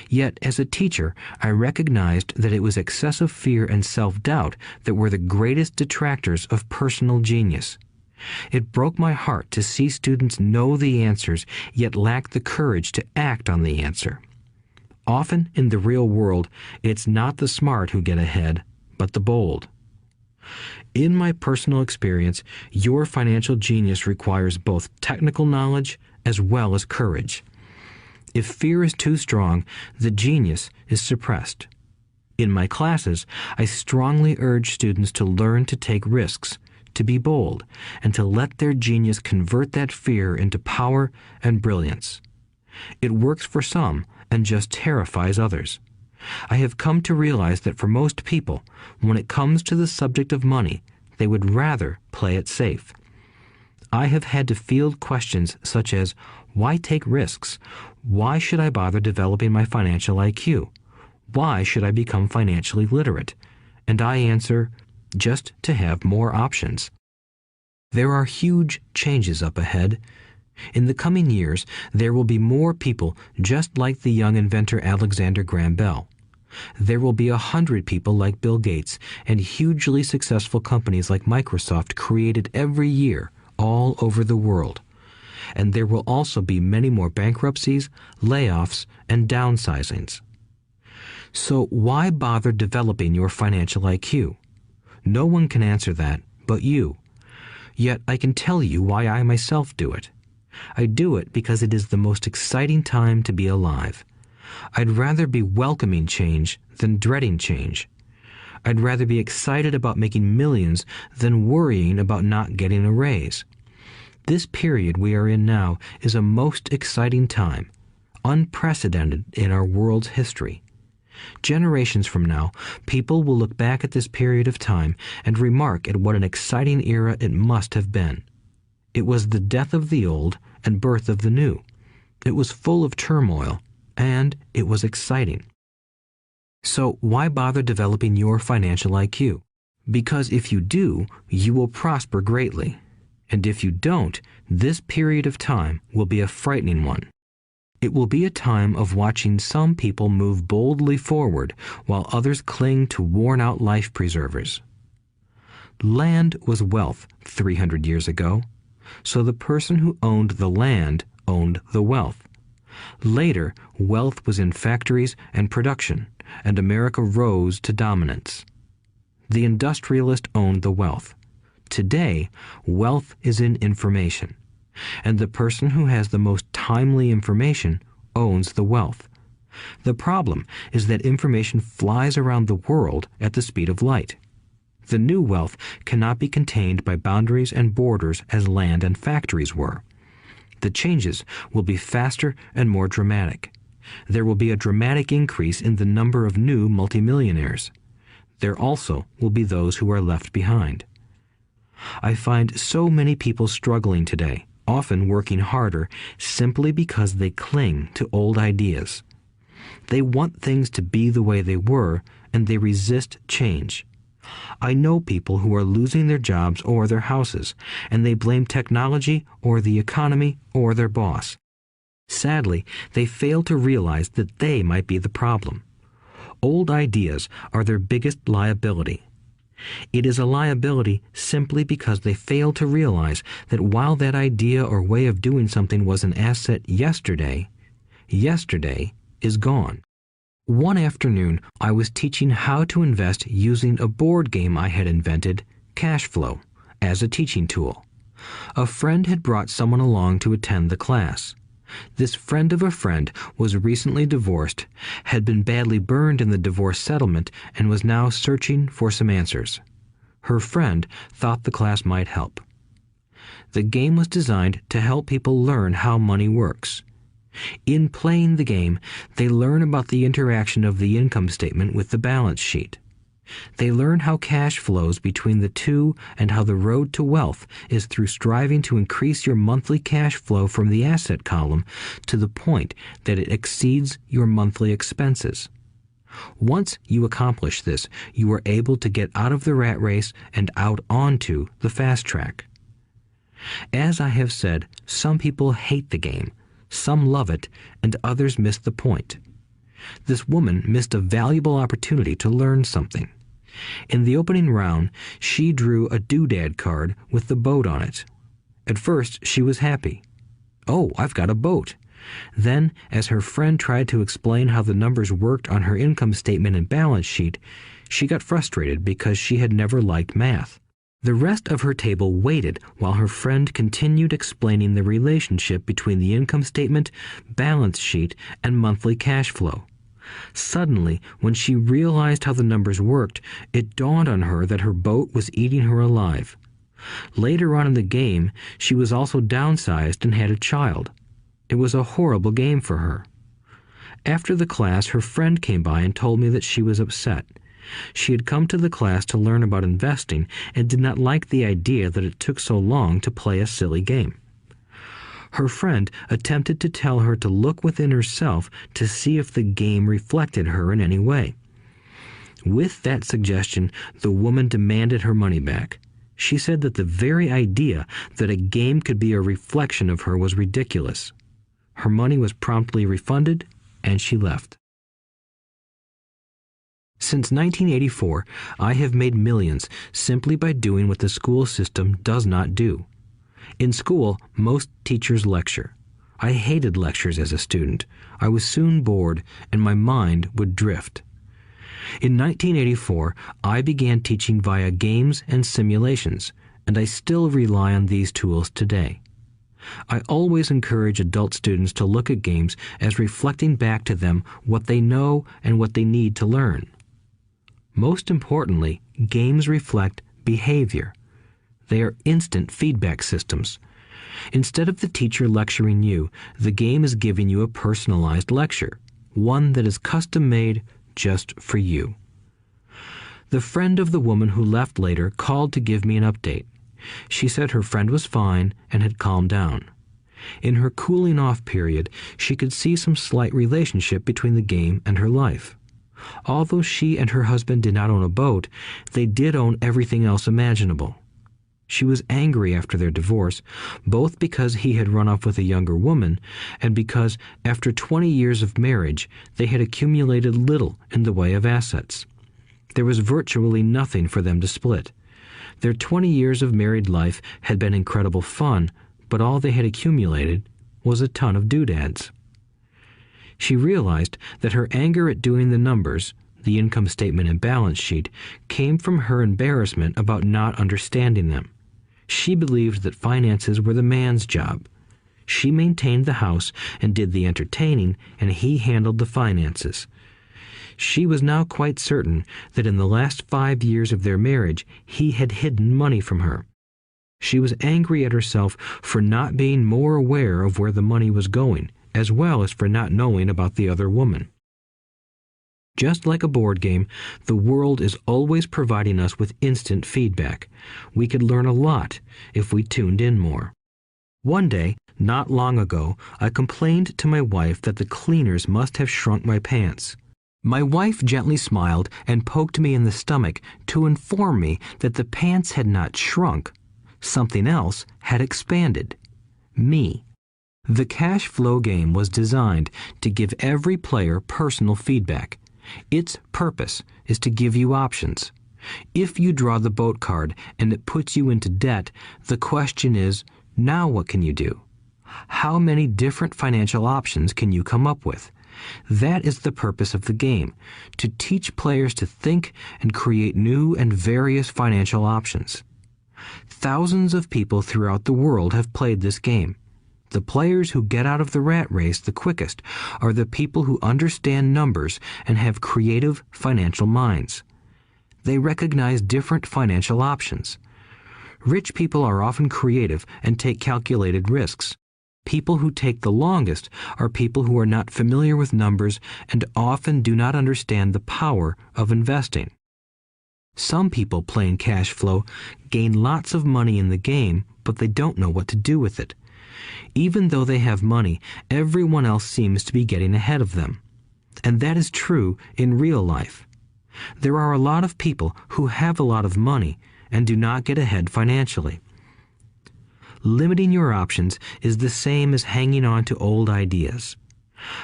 Yet, as a teacher, I recognized that it was excessive fear and self-doubt that were the greatest detractors of personal genius. It broke my heart to see students know the answers, yet lack the courage to act on the answer. Often in the real world, it's not the smart who get ahead, but the bold. In my personal experience, your financial genius requires both technical knowledge as well as courage. If fear is too strong, the genius is suppressed. In my classes, I strongly urge students to learn to take risks, to be bold, and to let their genius convert that fear into power and brilliance. It works for some and just terrifies others. I have come to realize that for most people, when it comes to the subject of money, they would rather play it safe. I have had to field questions such as, why take risks? Why should I bother developing my financial IQ? Why should I become financially literate? And I answer, just to have more options. There are huge changes up ahead. In the coming years, there will be more people just like the young inventor Alexander Graham Bell. There will be 100 people like Bill Gates and hugely successful companies like Microsoft created every year all over the world. And there will also be many more bankruptcies, layoffs, and downsizings. So why bother developing your financial IQ? No one can answer that but you. Yet I can tell you why I myself do it. I do it because it is the most exciting time to be alive. I'd rather be welcoming change than dreading change. I'd rather be excited about making millions than worrying about not getting a raise. This period we are in now is a most exciting time, unprecedented in our world's history. Generations from now, people will look back at this period of time and remark at what an exciting era it must have been. It was the death of the old and birth of the new. It was full of turmoil, and it was exciting. So why bother developing your financial IQ? Because if you do, you will prosper greatly. And if you don't, this period of time will be a frightening one. It will be a time of watching some people move boldly forward while others cling to worn-out life preservers. Land was wealth 300 years ago, so the person who owned the land owned the wealth. Later, wealth was in factories and production, and America rose to dominance. The industrialist owned the wealth. Today, wealth is in information, and the person who has the most timely information owns the wealth. The problem is that information flies around the world at the speed of light. The new wealth cannot be contained by boundaries and borders as land and factories were. The changes will be faster and more dramatic. There will be a dramatic increase in the number of new multimillionaires. There also will be those who are left behind. I find so many people struggling today, often working harder, simply because they cling to old ideas. They want things to be the way they were, and they resist change. I know people who are losing their jobs or their houses, and they blame technology or the economy or their boss. Sadly, they fail to realize that they might be the problem. Old ideas are their biggest liability. It is a liability simply because they fail to realize that while that idea or way of doing something was an asset yesterday, yesterday is gone. One afternoon, I was teaching how to invest using a board game I had invented, Cash Flow, as a teaching tool. A friend had brought someone along to attend the class. This friend of a friend was recently divorced, had been badly burned in the divorce settlement, and was now searching for some answers. Her friend thought the class might help. The game was designed to help people learn how money works. In playing the game, they learn about the interaction of the income statement with the balance sheet. They learn how cash flows between the two and how the road to wealth is through striving to increase your monthly cash flow from the asset column to the point that it exceeds your monthly expenses. Once you accomplish this, you are able to get out of the rat race and out onto the fast track. As I have said, some people hate the game, some love it, and others miss the point. This woman missed a valuable opportunity to learn something. In the opening round, she drew a doodad card with the boat on it. At first, she was happy. "Oh, I've got a boat." Then, as her friend tried to explain how the numbers worked on her income statement and balance sheet, she got frustrated because she had never liked math. The rest of her table waited while her friend continued explaining the relationship between the income statement, balance sheet, and monthly cash flow. Suddenly, when she realized how the numbers worked, it dawned on her that her boat was eating her alive. Later on in the game, she was also downsized and had a child. It was a horrible game for her. After the class, her friend came by and told me that she was upset. She had come to the class to learn about investing and did not like the idea that it took so long to play a silly game. Her friend attempted to tell her to look within herself to see if the game reflected her in any way. With that suggestion, the woman demanded her money back. She said that the very idea that a game could be a reflection of her was ridiculous. Her money was promptly refunded, and she left. Since 1984, I have made millions simply by doing what the school system does not do. In school, most teachers lecture. I hated lectures as a student. I was soon bored, and my mind would drift. In 1984, I began teaching via games and simulations, and I still rely on these tools today. I always encourage adult students to look at games as reflecting back to them what they know and what they need to learn. Most importantly, games reflect behavior. They are instant feedback systems. Instead of the teacher lecturing you, the game is giving you a personalized lecture, one that is custom-made just for you. The friend of the woman who left later called to give me an update. She said her friend was fine and had calmed down. In her cooling-off period, she could see some slight relationship between the game and her life. Although she and her husband did not own a boat, they did own everything else imaginable. She was angry after their divorce, both because he had run off with a younger woman and because, after 20 years of marriage, they had accumulated little in the way of assets. There was virtually nothing for them to split. Their 20 years of married life had been incredible fun, but all they had accumulated was a ton of doodads. She realized that her anger at doing the numbers, the income statement and balance sheet, came from her embarrassment about not understanding them. She believed that finances were the man's job. She maintained the house and did the entertaining, and he handled the finances. She was now quite certain that in the last 5 years of their marriage, he had hidden money from her. She was angry at herself for not being more aware of where the money was going, as well as for not knowing about the other woman. Just like a board game, the world is always providing us with instant feedback. We could learn a lot if we tuned in more. One day, not long ago, I complained to my wife that the cleaners must have shrunk my pants. My wife gently smiled and poked me in the stomach to inform me that the pants had not shrunk. Something else had expanded. Me. The cash flow game was designed to give every player personal feedback. Its purpose is to give you options. If you draw the boat card and it puts you into debt, the question is, now what can you do? How many different financial options can you come up with? That is the purpose of the game, to teach players to think and create new and various financial options. Thousands of people throughout the world have played this game. The players who get out of the rat race the quickest are the people who understand numbers and have creative financial minds. They recognize different financial options. Rich people are often creative and take calculated risks. People who take the longest are people who are not familiar with numbers and often do not understand the power of investing. Some people playing cash flow gain lots of money in the game, but they don't know what to do with it. Even though they have money, everyone else seems to be getting ahead of them. And that is true in real life. There are a lot of people who have a lot of money and do not get ahead financially. Limiting your options is the same as hanging on to old ideas.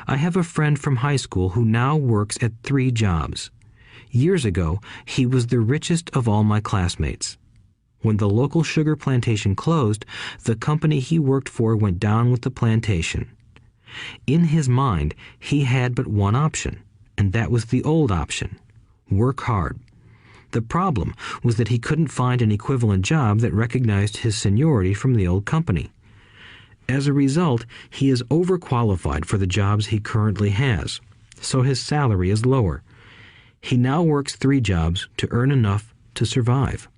I have a friend from high school who now works at 3 jobs. Years ago, he was the richest of all my classmates. When the local sugar plantation closed, the company he worked for went down with the plantation. In his mind, he had but one option, and that was the old option: work hard. The problem was that he couldn't find an equivalent job that recognized his seniority from the old company. As a result, he is overqualified for the jobs he currently has. so his salary is lower. He now works 3 jobs to earn enough to survive.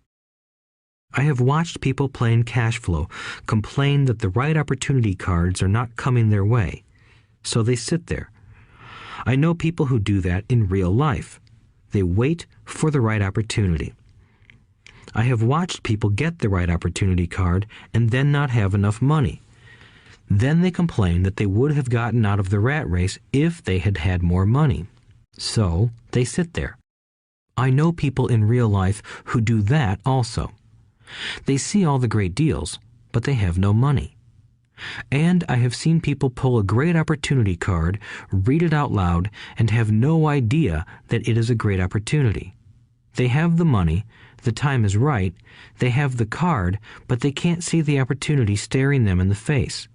I have watched people playing cash flow complain that the right opportunity cards are not coming their way, so they sit there. I know people who do that in real life. They wait for the right opportunity. I have watched people get the right opportunity card and then not have enough money. Then they complain that they would have gotten out of the rat race if they had had more money. So they sit there. I know people in real life who do that also. They see all the great deals, but they have no money. And I have seen people pull a great opportunity card, read it out loud, and have no idea that it is a great opportunity. They have the money, the time is right, they have the card, but they can't see the opportunity staring them in the face.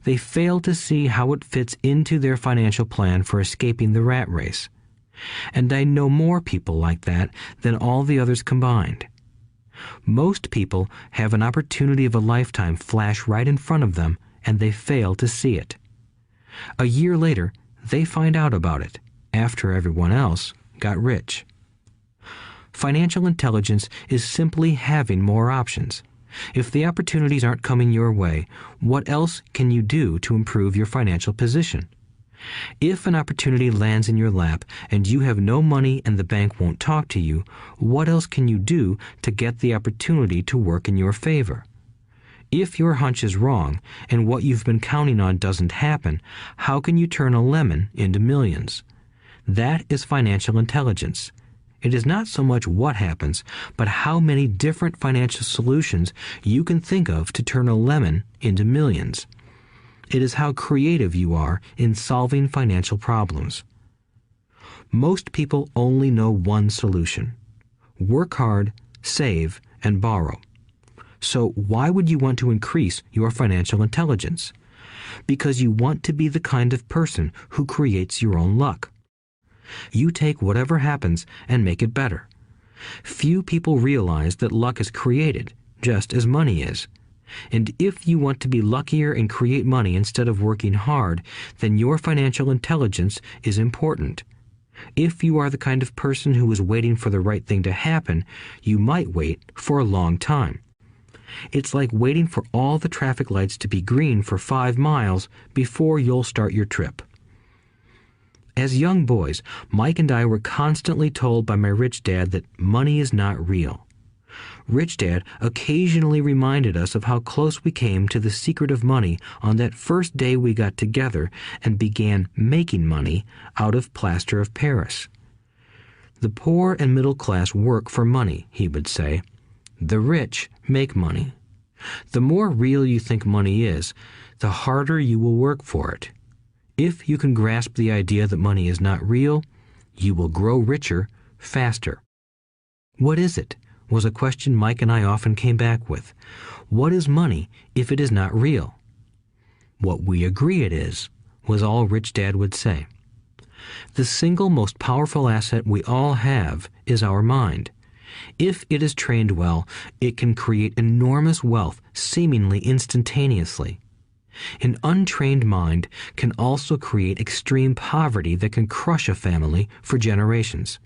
They fail to see how it fits into their financial plan for escaping the rat race. And I know more people like that than all the others combined. Most people have an opportunity of a lifetime flash right in front of them, and they fail to see it. A year later, they find out about it, after everyone else got rich. Financial intelligence is simply having more options. If the opportunities aren't coming your way, what else can you do to improve your financial position? If an opportunity lands in your lap and you have no money and the bank won't talk to you, what else can you do to get the opportunity to work in your favor? If your hunch is wrong and what you've been counting on doesn't happen, how can you turn a lemon into millions? That is financial intelligence. It is not so much what happens, but how many different financial solutions you can think of to turn a lemon into millions. It is how creative you are in solving financial problems. Most people only know one solution: work hard, save, and borrow. So why would you want to increase your financial intelligence? Because you want to be the kind of person who creates your own luck. You take whatever happens and make it better. Few people realize that luck is created, just as money is. And if you want to be luckier and create money instead of working hard, then your financial intelligence is important. If you are the kind of person who is waiting for the right thing to happen, you might wait for a long time. It's like waiting for all the traffic lights to be green for 5 miles before you'll start your trip. As young boys, Mike and I were constantly told by my rich dad that money is not real. Rich Dad occasionally reminded us of how close we came to the secret of money on that first day we got together and began making money out of plaster of Paris. The poor and middle class work for money, he would say. The rich make money. The more real you think money is, the harder you will work for it. If you can grasp the idea that money is not real, you will grow richer faster. What is it? Was a question Mike and I often came back with. What is money if it is not real? What we agree it is, was all Rich Dad would say. The single most powerful asset we all have is our mind. If it is trained well, it can create enormous wealth seemingly instantaneously. An untrained mind can also create extreme poverty that can crush a family for generations.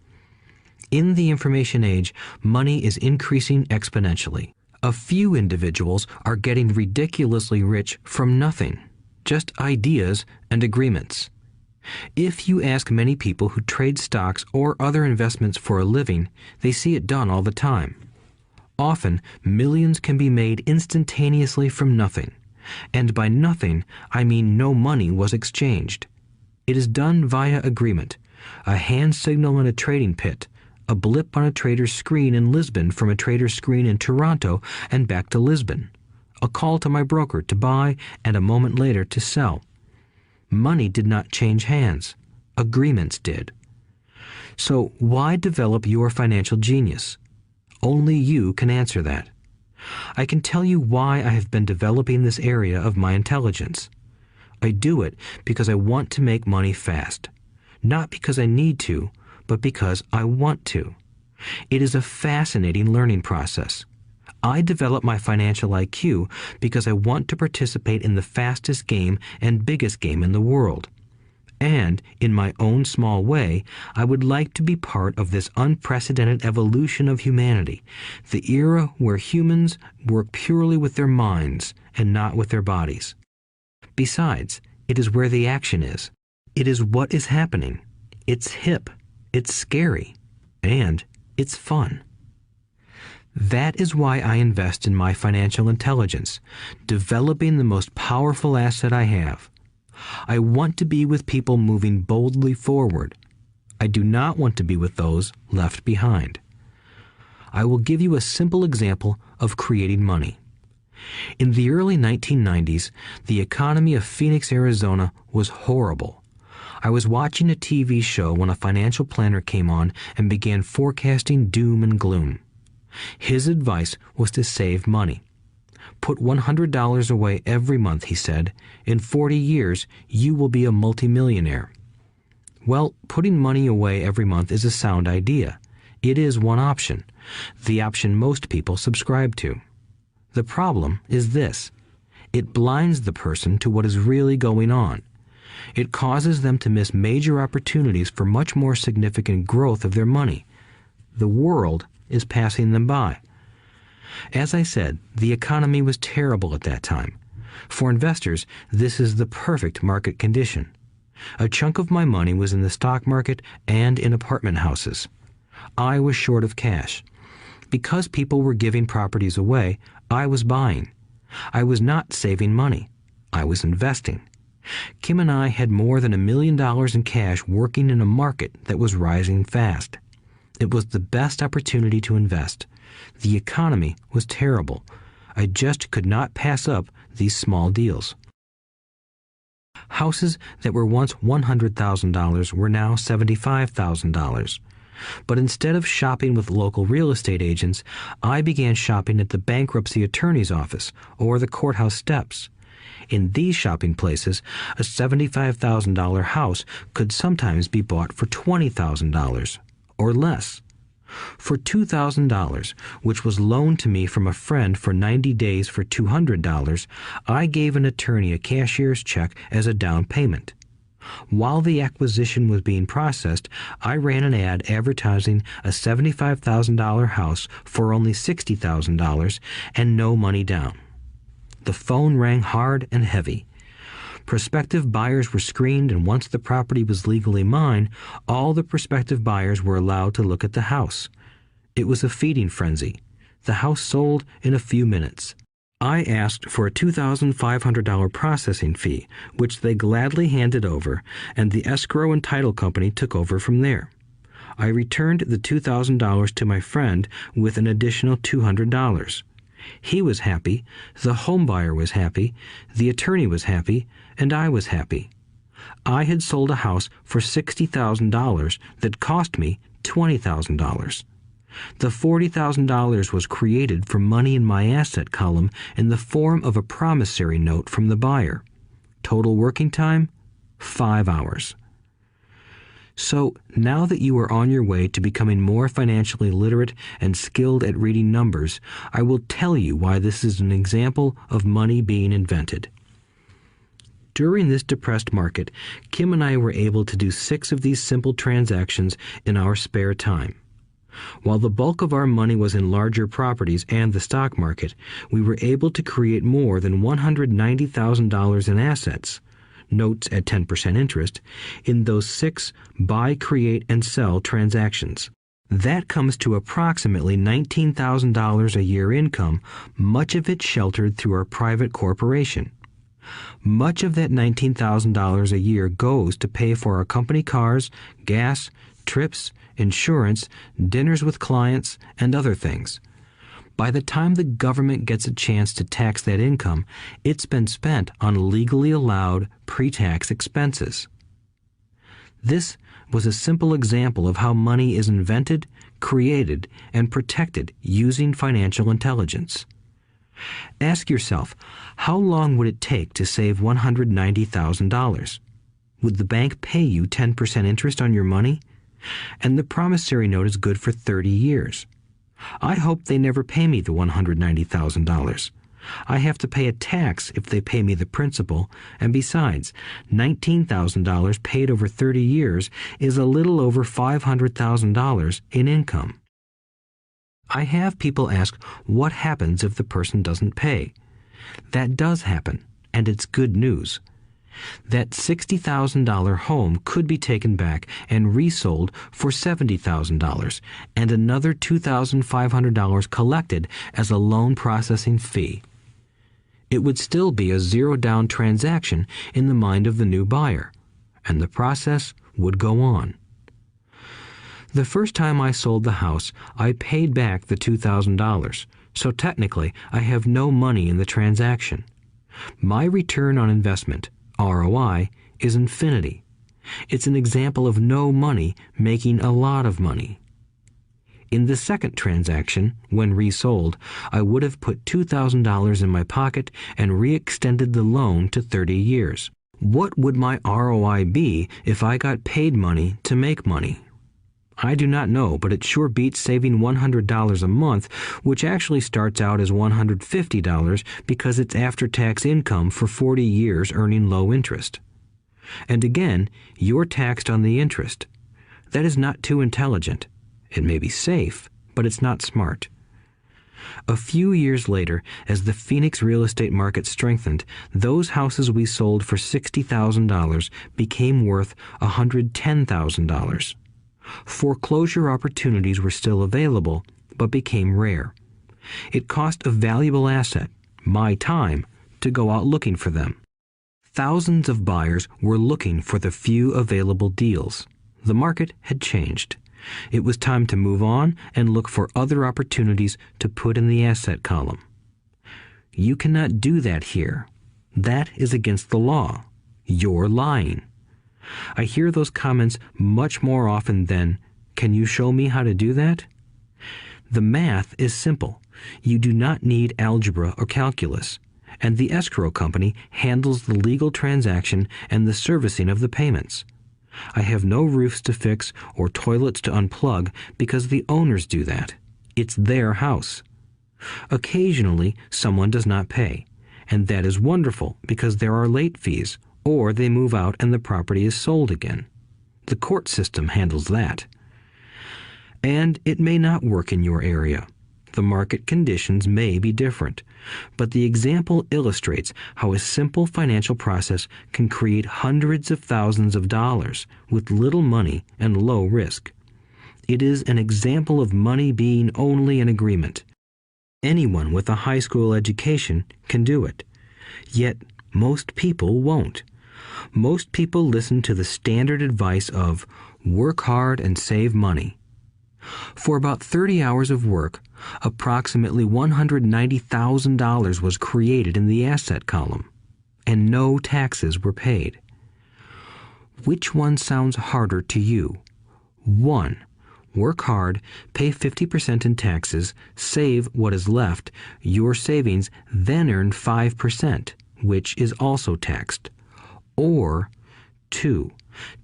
In the information age, money is increasing exponentially. A few individuals are getting ridiculously rich from nothing, just ideas and agreements. If you ask many people who trade stocks or other investments for a living, they see it done all the time. Often, millions can be made instantaneously from nothing. And by nothing, I mean no money was exchanged. It is done via agreement, a hand signal in a trading pit, a blip on a trader's screen in Lisbon from a trader's screen in Toronto and back to Lisbon, a call to my broker to buy and a moment later to sell. Money did not change hands. Agreements did. So why develop your financial genius? Only you can answer that. I can tell you why I have been developing this area of my intelligence. I do it because I want to make money fast. Not because I need to, but because I want to. It is a fascinating learning process. I develop my financial IQ because I want to participate in the fastest game and biggest game in the world. And, in my own small way, I would like to be part of this unprecedented evolution of humanity, the era where humans work purely with their minds and not with their bodies. Besides, it is where the action is. It is what is happening. It's hip, it's scary, and it's fun. That is why I invest in my financial intelligence, developing the most powerful asset I have. I want to be with people moving boldly forward. I do not want to be with those left behind. I will give you a simple example of creating money. In the early 1990s, the economy of Phoenix, Arizona was horrible. I was watching a TV show when a financial planner came on and began forecasting doom and gloom. His advice was to save money. Put $100 away every month, he said. In 40 years, you will be a multimillionaire. Well, putting money away every month is a sound idea. It is one option, the option most people subscribe to. The problem is this. It blinds the person to what is really going on. It causes them to miss major opportunities for much more significant growth of their money. The world is passing them by. As I said, the economy was terrible at that time. For investors, this is the perfect market condition. A chunk of my money was in the stock market and in apartment houses. I was short of cash. Because people were giving properties away, I was buying. I was not saving money. I was investing. Kim and I had more than $1 million in cash working in a market that was rising fast. It was the best opportunity to invest. The economy was terrible. I just could not pass up these small deals. Houses that were once $100,000 were now $75,000. But instead of shopping with local real estate agents, I began shopping at the bankruptcy attorney's office or the courthouse steps. In these shopping places, a $75,000 house could sometimes be bought for $20,000 or less. For $2,000, which was loaned to me from a friend for 90 days for $200, I gave an attorney a cashier's check as a down payment. While the acquisition was being processed, I ran an ad advertising a $75,000 house for only $60,000 and no money down. The phone rang hard and heavy. Prospective buyers were screened, and once the property was legally mine, all the prospective buyers were allowed to look at the house. It was a feeding frenzy. The house sold in a few minutes. I asked for a $2,500 processing fee, which they gladly handed over, and the escrow and title company took over from there. I returned the $2,000 to my friend with an additional $200. He was happy, the home buyer was happy, the attorney was happy, and I was happy. I had sold a house for $60,000 that cost me $20,000. The $40,000 was created from money in my asset column in the form of a promissory note from the buyer. Total working time, 5 hours. So, now that you are on your way to becoming more financially literate and skilled at reading numbers, I will tell you why this is an example of money being invented. During this depressed market, Kim and I were able to do 6 of these simple transactions in our spare time. While the bulk of our money was in larger properties and the stock market, we were able to create more than $190,000 in assets, notes at 10% interest, in those 6 buy, create, and sell transactions. That comes to approximately $19,000 a year income, much of it sheltered through our private corporation. Much of that $19,000 a year goes to pay for our company cars, gas, trips, insurance, dinners with clients, and other things. By the time the government gets a chance to tax that income, it's been spent on legally allowed pre-tax expenses. This was a simple example of how money is invented, created, and protected using financial intelligence. Ask yourself, how long would it take to save $190,000? Would the bank pay you 10% interest on your money? And the promissory note is good for 30 years. I hope they never pay me the $190,000. I have to pay a tax if they pay me the principal, and besides, $19,000 paid over 30 years is a little over $500,000 in income. I have people ask what happens if the person doesn't pay. That does happen, and it's good news. That $60,000 home could be taken back and resold for $70,000 and another $2,500 collected as a loan processing fee. It would still be a zero-down transaction in the mind of the new buyer, and the process would go on. The first time I sold the house, I paid back the $2,000, so technically I have no money in the transaction. My return on investment, ROI, is infinity. It's an example of no money making a lot of money. In the second transaction, when resold, I would have put $2,000 in my pocket and re-extended the loan to 30 years. What would my ROI be if I got paid money to make money? I do not know, but it sure beats saving $100 a month, which actually starts out as $150 because it's after-tax income for 40 years earning low interest. And again, you're taxed on the interest. That is not too intelligent. It may be safe, but it's not smart. A few years later, as the Phoenix real estate market strengthened, those houses we sold for $60,000 became worth $110,000. Foreclosure opportunities were still available, but became rare. It cost a valuable asset, my time, to go out looking for them. Thousands of buyers were looking for the few available deals. The market had changed. It was time to move on and look for other opportunities to put in the asset column. You cannot do that here. That is against the law. You're lying. I hear those comments much more often than, "Can you show me how to do that?" The math is simple. You do not need algebra or calculus, and the escrow company handles the legal transaction and the servicing of the payments. I have no roofs to fix or toilets to unplug because the owners do that. It's their house. Occasionally, someone does not pay, and that is wonderful because there are late fees, or they move out and the property is sold again. The court system handles that. And it may not work in your area. The market conditions may be different, but the example illustrates how a simple financial process can create hundreds of thousands of dollars with little money and low risk. It is an example of money being only an agreement. Anyone with a high school education can do it. Yet most people won't. Most people listen to the standard advice of work hard and save money. For about 30 hours of work, approximately $190,000 was created in the asset column, and no taxes were paid. Which one sounds harder to you? 1. Work hard, pay 50% in taxes, save what is left, your savings, then earn 5%, which is also taxed. Or 2.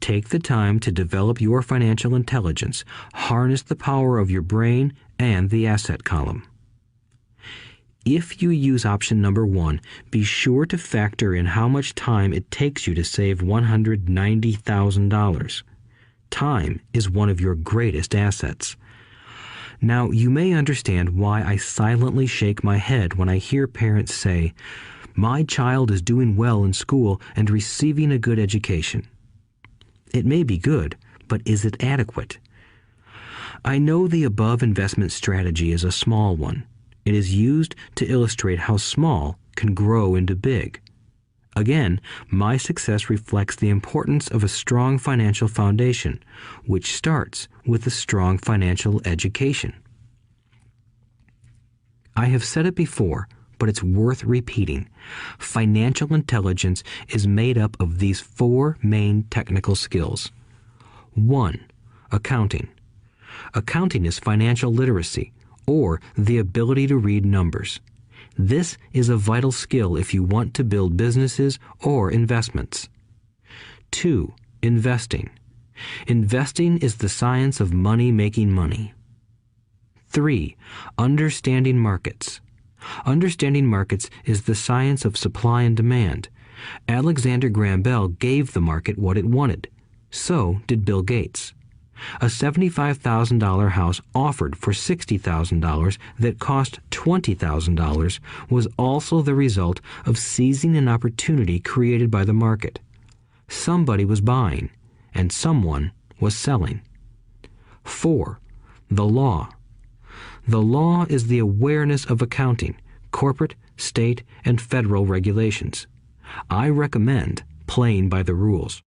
Take the time to develop your financial intelligence, harness the power of your brain and the asset column. If you use option number 1, be sure to factor in how much time it takes you to save $190,000. Time is one of your greatest assets. Now, you may understand why I silently shake my head when I hear parents say, "My child is doing well in school and receiving a good education." It may be good, but is it adequate? I know the above investment strategy is a small one. It is used to illustrate how small can grow into big. Again, my success reflects the importance of a strong financial foundation, which starts with a strong financial education. I have said it before, but it's worth repeating. Financial intelligence is made up of these 4 main technical skills. 1. Accounting. Accounting is financial literacy, or the ability to read numbers. This is a vital skill if you want to build businesses or investments. 2. Investing. Investing is the science of money making money. 3. Understanding markets. Understanding markets is the science of supply and demand. Alexander Graham Bell gave the market what it wanted. So did Bill Gates. A $75,000 house offered for $60,000 that cost $20,000 was also the result of seizing an opportunity created by the market. Somebody was buying, and someone was selling. 4. The law. The law is the awareness of accounting, corporate, state, and federal regulations. I recommend playing by the rules.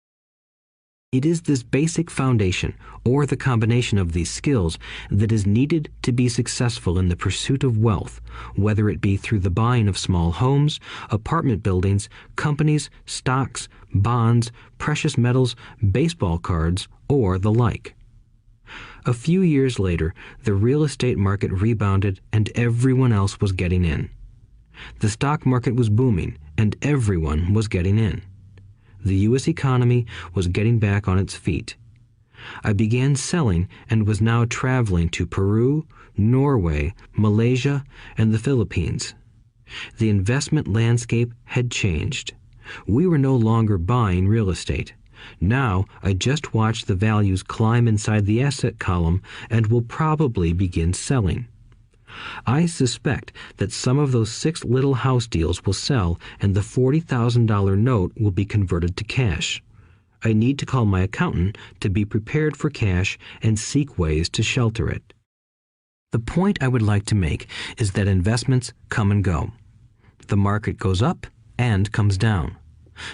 It is this basic foundation, or the combination of these skills, that is needed to be successful in the pursuit of wealth, whether it be through the buying of small homes, apartment buildings, companies, stocks, bonds, precious metals, baseball cards, or the like. A few years later, the real estate market rebounded and everyone else was getting in. The stock market was booming and everyone was getting in. The U.S. economy was getting back on its feet. I began selling and was now traveling to Peru, Norway, Malaysia, and the Philippines. The investment landscape had changed. We were no longer buying real estate. Now I just watch the values climb inside the asset column and will probably begin selling. I suspect that some of those 6 little house deals will sell and the $40,000 note will be converted to cash. I need to call my accountant to be prepared for cash and seek ways to shelter it. The point I would like to make is that investments come and go. The market goes up and comes down.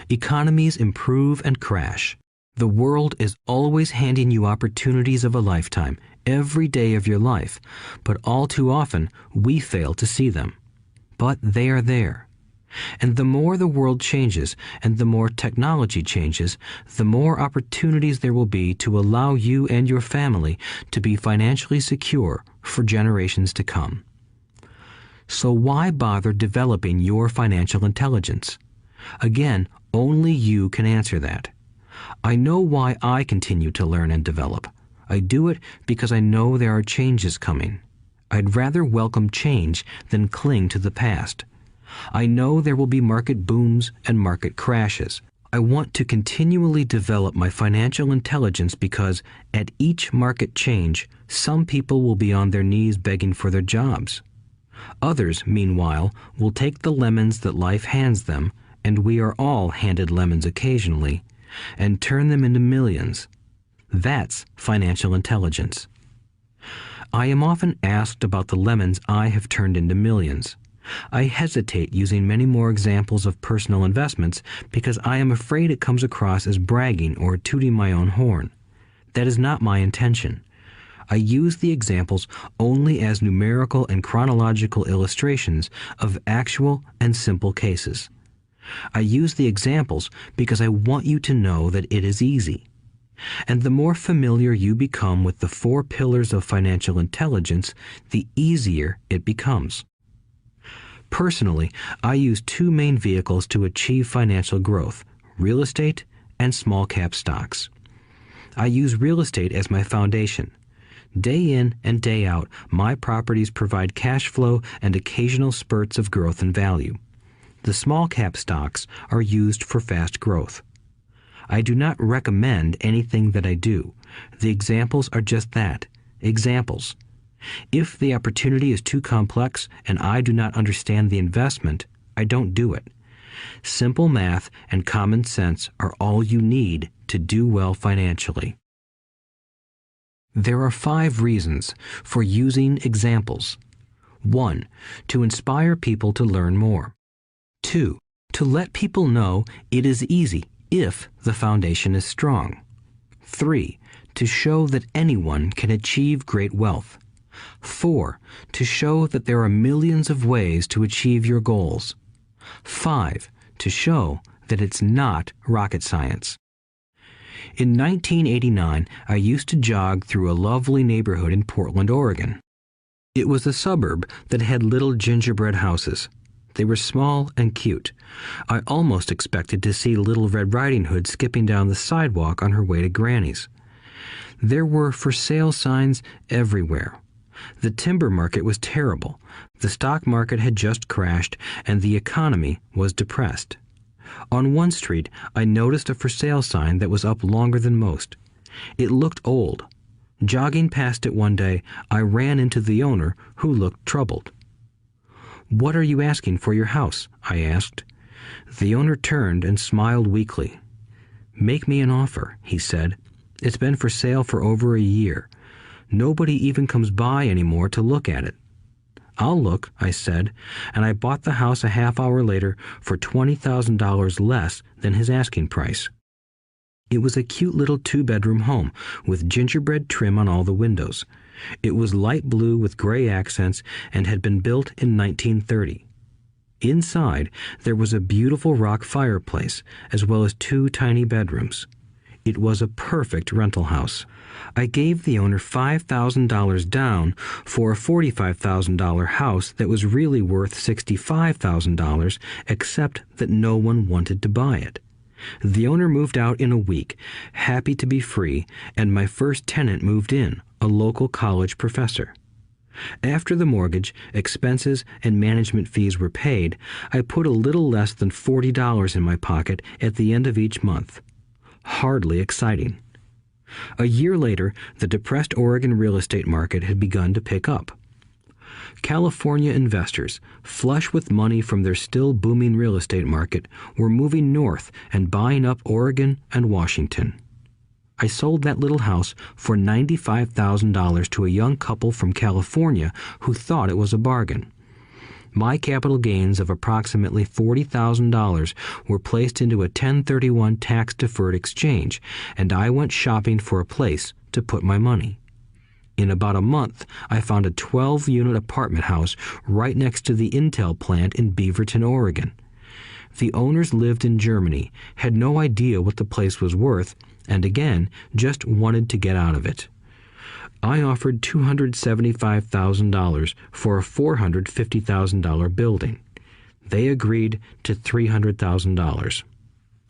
Economies improve and crash. The world is always handing you opportunities of a lifetime, every day of your life, but all too often we fail to see them. But they are there. And the more the world changes and the more technology changes, the more opportunities there will be to allow you and your family to be financially secure for generations to come. So why bother developing your financial intelligence? Again, only you can answer that. I know why I continue to learn and develop. I do it because I know there are changes coming. I'd rather welcome change than cling to the past. I know there will be market booms and market crashes. I want to continually develop my financial intelligence because at each market change, some people will be on their knees begging for their jobs. Others, meanwhile, will take the lemons that life hands them, and we are all handed lemons occasionally, and turn them into millions. That's financial intelligence. I am often asked about the lemons I have turned into millions. I hesitate using many more examples of personal investments because I am afraid it comes across as bragging or tooting my own horn. That is not my intention. I use the examples only as numerical and chronological illustrations of actual and simple cases. I use the examples because I want you to know that it is easy. And the more familiar you become with the 4 pillars of financial intelligence, the easier it becomes. Personally, I use 2 main vehicles to achieve financial growth: real estate and small cap stocks. I use real estate as my foundation. Day in and day out, my properties provide cash flow and occasional spurts of growth and value. The small cap stocks are used for fast growth. I do not recommend anything that I do. The examples are just that, examples. If the opportunity is too complex and I do not understand the investment, I don't do it. Simple math and common sense are all you need to do well financially. There are 5 reasons for using examples. 1. To inspire people to learn more. 2. To let people know it is easy if the foundation is strong. 3. To show that anyone can achieve great wealth. 4. To show that there are millions of ways to achieve your goals. 5. To show that it's not rocket science. In 1989, I used to jog through a lovely neighborhood in Portland, Oregon. It was a suburb that had little gingerbread houses. They were small and cute. I almost expected to see Little Red Riding Hood skipping down the sidewalk on her way to Granny's. There were for sale signs everywhere. The timber market was terrible. The stock market had just crashed, and the economy was depressed. On one street, I noticed a for sale sign that was up longer than most. It looked old. Jogging past it one day, I ran into the owner, who looked troubled. "What are you asking for your house?" I asked. The owner turned and smiled weakly. "Make me an offer," he said. "It's been for sale for over a year. Nobody even comes by anymore to look at it." "I'll look," I said, and I bought the house a half hour later for $20,000 less than his asking price. It was a cute little 2-bedroom home with gingerbread trim on all the windows. It was light blue with gray accents and had been built in 1930. Inside, there was a beautiful rock fireplace, as well as 2 tiny bedrooms. It was a perfect rental house. I gave the owner $5,000 down for a $45,000 house that was really worth $65,000, except that no one wanted to buy it. The owner moved out in a week, happy to be free, and my first tenant moved in, a local college professor. After the mortgage, expenses, and management fees were paid, I put a little less than $40 in my pocket at the end of each month. Hardly exciting. A year later, the depressed Oregon real estate market had begun to pick up. California investors, flush with money from their still booming real estate market, were moving north and buying up Oregon and Washington. I sold that little house for $95,000 to a young couple from California who thought it was a bargain. My capital gains of approximately $40,000 were placed into a 1031 tax-deferred exchange, and I went shopping for a place to put my money. In about a month, I found a 12-unit apartment house right next to the Intel plant in Beaverton, Oregon. The owners lived in Germany, had no idea what the place was worth, and again, just wanted to get out of it. I offered $275,000 for a $450,000 building. They agreed to $300,000.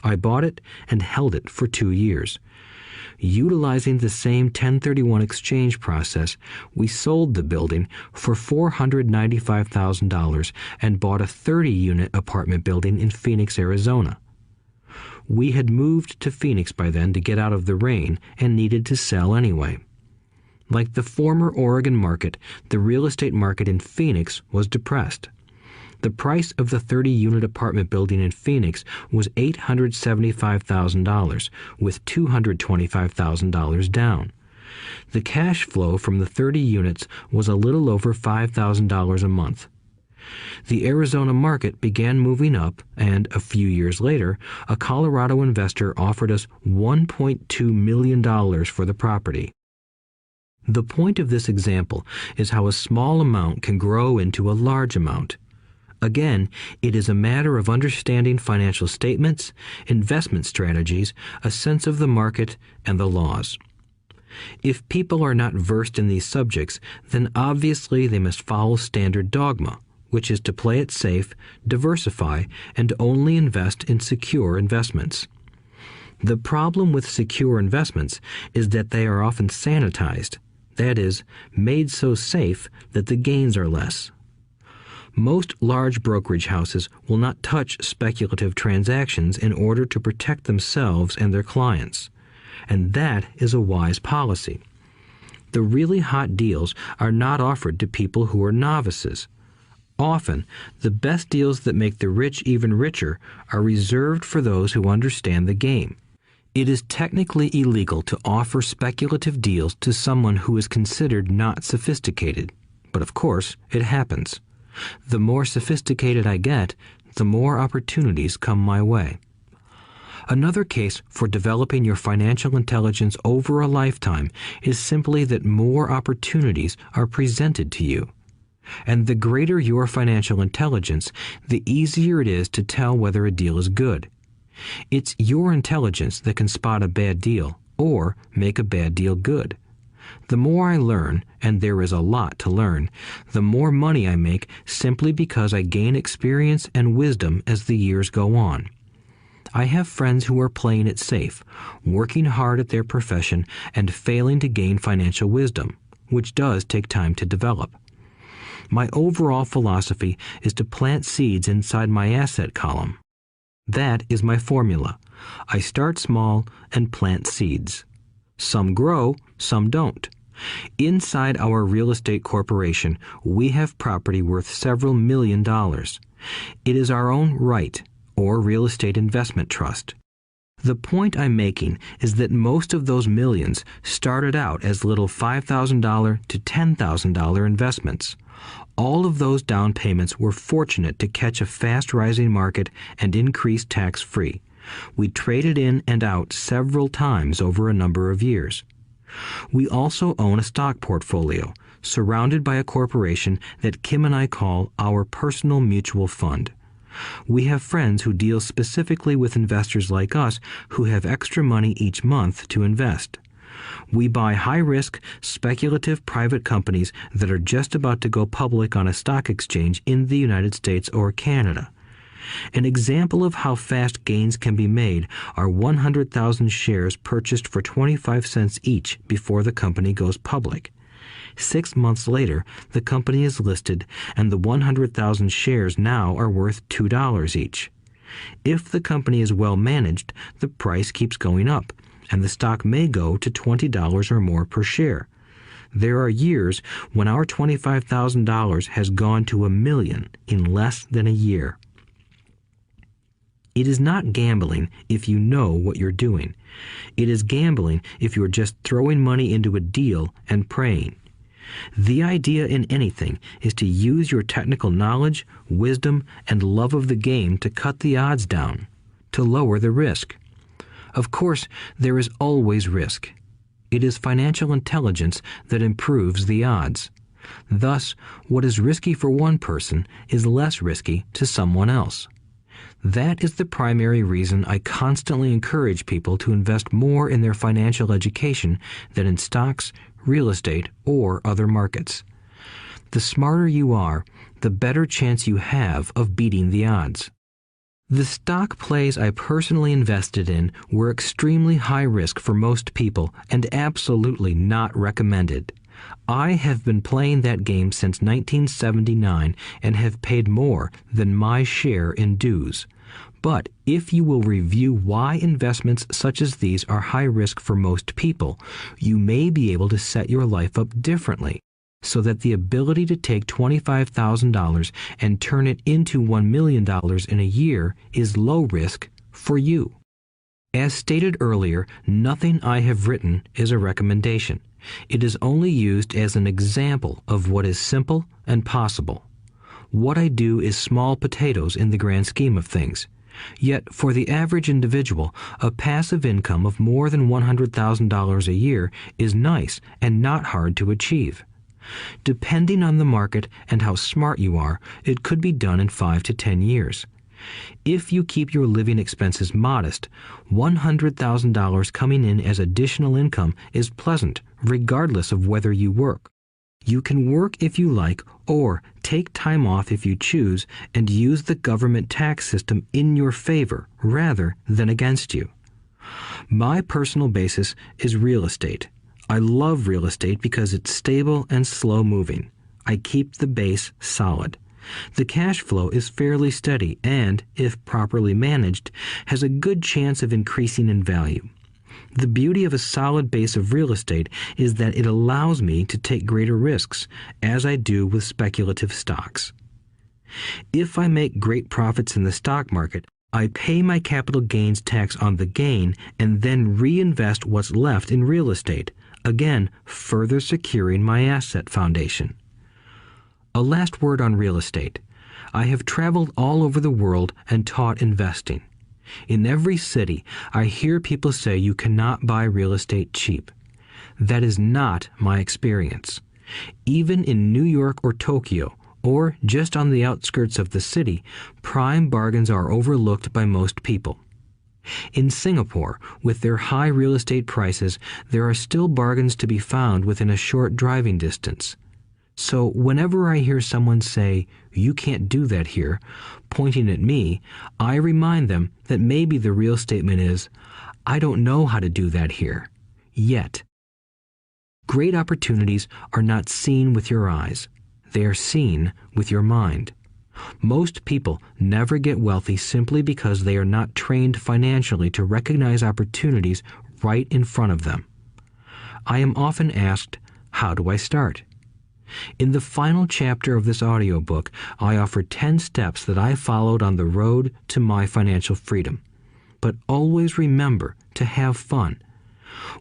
I bought it and held it for 2 years. Utilizing the same 1031 exchange process, we sold the building for $495,000 and bought a 30-unit apartment building in Phoenix, Arizona. We had moved to Phoenix by then to get out of the rain and needed to sell anyway. Like the former Oregon market, the real estate market in Phoenix was depressed. The price of the 30-unit apartment building in Phoenix was $875,000, with $225,000 down. The cash flow from the 30 units was a little over $5,000 a month. The Arizona market began moving up, and a few years later, a Colorado investor offered us $1.2 million for the property. The point of this example is how a small amount can grow into a large amount. Again, it is a matter of understanding financial statements, investment strategies, a sense of the market, and the laws. If people are not versed in these subjects, then obviously they must follow standard dogma, which is to play it safe, diversify, and only invest in secure investments. The problem with secure investments is that they are often sanitized, that is, made so safe that the gains are less. Most large brokerage houses will not touch speculative transactions in order to protect themselves and their clients, and that is a wise policy. The really hot deals are not offered to people who are novices. Often, the best deals that make the rich even richer are reserved for those who understand the game. It is technically illegal to offer speculative deals to someone who is considered not sophisticated, but of course, it happens. The more sophisticated I get, the more opportunities come my way. Another case for developing your financial intelligence over a lifetime is simply that more opportunities are presented to you. And the greater your financial intelligence, the easier it is to tell whether a deal is good. It's your intelligence that can spot a bad deal or make a bad deal good. The more I learn, and there is a lot to learn, the more money I make simply because I gain experience and wisdom as the years go on. I have friends who are playing it safe, working hard at their profession and failing to gain financial wisdom, which does take time to develop. My overall philosophy is to plant seeds inside my asset column. That is my formula. I start small and plant seeds. Some grow, some don't. Inside our real estate corporation, we have property worth several $1 million. It is our own right, or real estate investment trust. The point I'm making is that most of those millions started out as little $5,000 to $10,000 investments. All of those down payments were fortunate to catch a fast-rising market and increase tax-free. We traded in and out several times over a number of years. We also own a stock portfolio, surrounded by a corporation that Kim and I call our personal mutual fund. We have friends who deal specifically with investors like us who have extra money each month to invest. We buy high-risk, speculative private companies that are just about to go public on a stock exchange in the United States or Canada. An example of how fast gains can be made are 100,000 shares purchased for 25 cents each before the company goes public. 6 months later, the company is listed, and the 100,000 shares now are worth $2 each. If the company is well managed, the price keeps going up, and the stock may go to $20 or more per share. There are years when our $25,000 has gone to $1 million in less than a year. It is not gambling if you know what you're doing. It is gambling if you're just throwing money into a deal and praying. The idea in anything is to use your technical knowledge, wisdom, and love of the game to cut the odds down, to lower the risk. Of course, there is always risk. It is financial intelligence that improves the odds. Thus, what is risky for one person is less risky to someone else. That is the primary reason I constantly encourage people to invest more in their financial education than in stocks, real estate, or other markets. The smarter you are, the better chance you have of beating the odds. The stock plays I personally invested in were extremely high risk for most people and absolutely not recommended. I have been playing that game since 1979 and have paid more than my share in dues. But if you will review why investments such as these are high risk for most people, you may be able to set your life up differently, so that the ability to take $25,000 and turn it into $1 million in a year is low risk for you. As stated earlier, nothing I have written is a recommendation. It is only used as an example of what is simple and possible. What I do is small potatoes in the grand scheme of things. Yet, for the average individual, a passive income of more than $100,000 a year is nice and not hard to achieve. Depending on the market and how smart you are, it could be done in 5 to 10 years. If you keep your living expenses modest, $100,000 coming in as additional income is pleasant, regardless of whether you work. You can work if you like, or take time off if you choose, and use the government tax system in your favor rather than against you. My personal basis is real estate. I love real estate because it's stable and slow-moving. I keep the base solid. The cash flow is fairly steady and, if properly managed, has a good chance of increasing in value. The beauty of a solid base of real estate is that it allows me to take greater risks, as I do with speculative stocks. If I make great profits in the stock market, I pay my capital gains tax on the gain and then reinvest what's left in real estate, again further securing my asset foundation. A last word on real estate. I have traveled all over the world and taught investing. In every city, I hear people say you cannot buy real estate cheap. That is not my experience. Even in New York or Tokyo, or just on the outskirts of the city, prime bargains are overlooked by most people. In Singapore, with their high real estate prices, there are still bargains to be found within a short driving distance. So whenever I hear someone say, "You can't do that here," pointing at me, I remind them that maybe the real statement is, "I don't know how to do that here. Yet." Great opportunities are not seen with your eyes. They are seen with your mind. Most people never get wealthy simply because they are not trained financially to recognize opportunities right in front of them. I am often asked, how do I start? In the final chapter of this audiobook, I offer 10 steps that I followed on the road to my financial freedom. But always remember to have fun.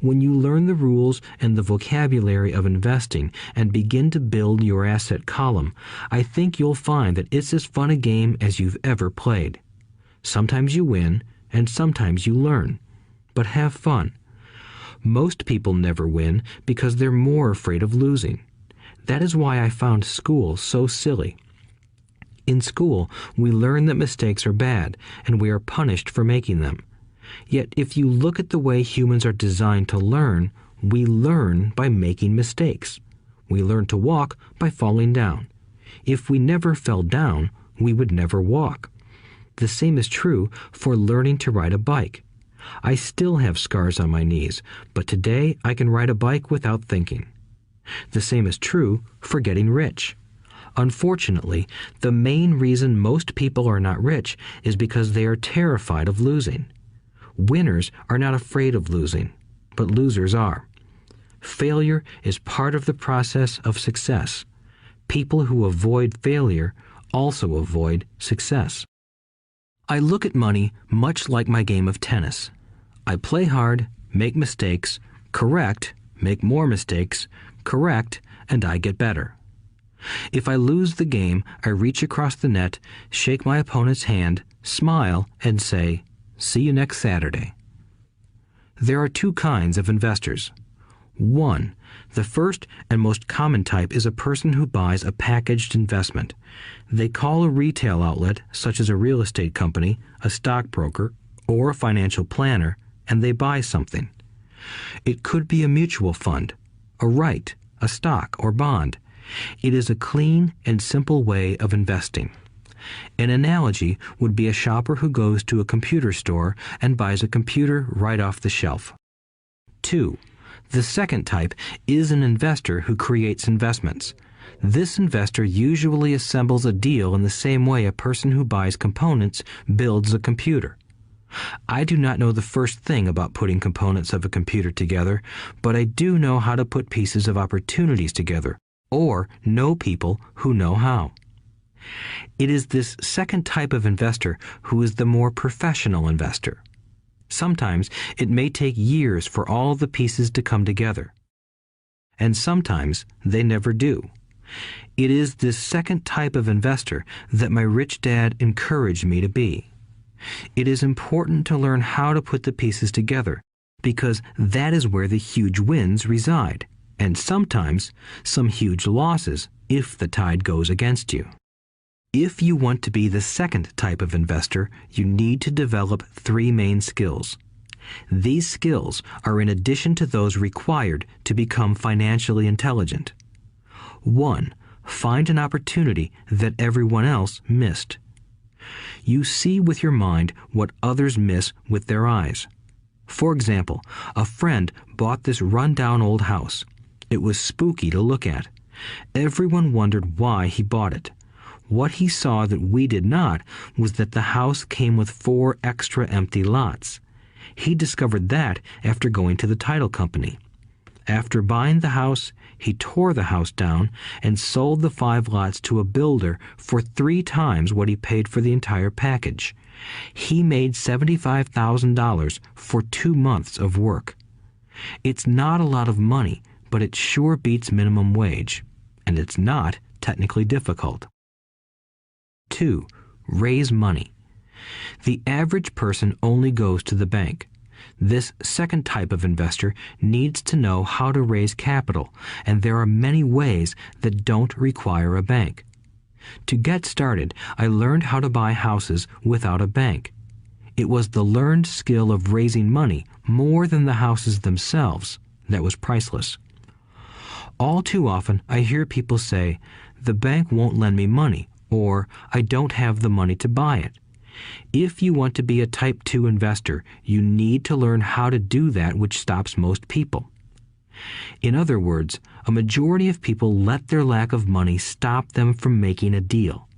When you learn the rules and the vocabulary of investing and begin to build your asset column, I think you'll find that it's as fun a game as you've ever played. Sometimes you win, and sometimes you learn. But have fun. Most people never win because they're more afraid of losing. That is why I found school so silly. In school, we learn that mistakes are bad, and we are punished for making them. Yet if you look at the way humans are designed to learn, we learn by making mistakes. We learn to walk by falling down. If we never fell down, we would never walk. The same is true for learning to ride a bike. I still have scars on my knees, but today I can ride a bike without thinking. The same is true for getting rich. Unfortunately, the main reason most people are not rich is because they are terrified of losing. Winners are not afraid of losing, but losers are. Failure is part of the process of success. People who avoid failure also avoid success. I look at money much like my game of tennis. I play hard, make mistakes, correct, make more mistakes, correct, and I get better. If I lose the game, I reach across the net, shake my opponent's hand, smile, and say, "See you next Saturday." There are two kinds of investors. One, the first and most common type is a person who buys a packaged investment. They call a retail outlet, such as a real estate company, a stockbroker, or a financial planner, and they buy something. It could be a mutual fund, a right, a stock, or bond. It is a clean and simple way of investing. An analogy would be a shopper who goes to a computer store and buys a computer right off the shelf. 2. The second type is an investor who creates investments. This investor usually assembles a deal in the same way a person who buys components builds a computer. I do not know the first thing about putting components of a computer together, but I do know how to put pieces of opportunities together, or know people who know how. It is this second type of investor who is the more professional investor. Sometimes it may take years for all the pieces to come together. And sometimes they never do. It is this second type of investor that my rich dad encouraged me to be. It is important to learn how to put the pieces together, because that is where the huge wins reside, and sometimes some huge losses if the tide goes against you. If you want to be the second type of investor, you need to develop 3 main skills. These skills are in addition to those required to become financially intelligent. 1. Find an opportunity that everyone else missed. You see with your mind what others miss with their eyes. For example, a friend bought this run-down old house. It was spooky to look at. Everyone wondered why he bought it. What he saw that we did not was that the house came with 4 extra empty lots. He discovered that after going to the title company. After buying the house, he tore the house down and sold the 5 lots to a builder for 3 times what he paid for the entire package. He made $75,000 for 2 months of work. It's not a lot of money, but it sure beats minimum wage, and it's not technically difficult. 2. Raise money. The average person only goes to the bank. This second type of investor needs to know how to raise capital, and there are many ways that don't require a bank. To get started, I learned how to buy houses without a bank. It was the learned skill of raising money more than the houses themselves that was priceless. All too often, I hear people say, "The bank won't lend me money," or "I don't have the money to buy it." If you want to be a Type 2 investor, you need to learn how to do that which stops most people. In other words, a majority of people let their lack of money stop them from making a deal.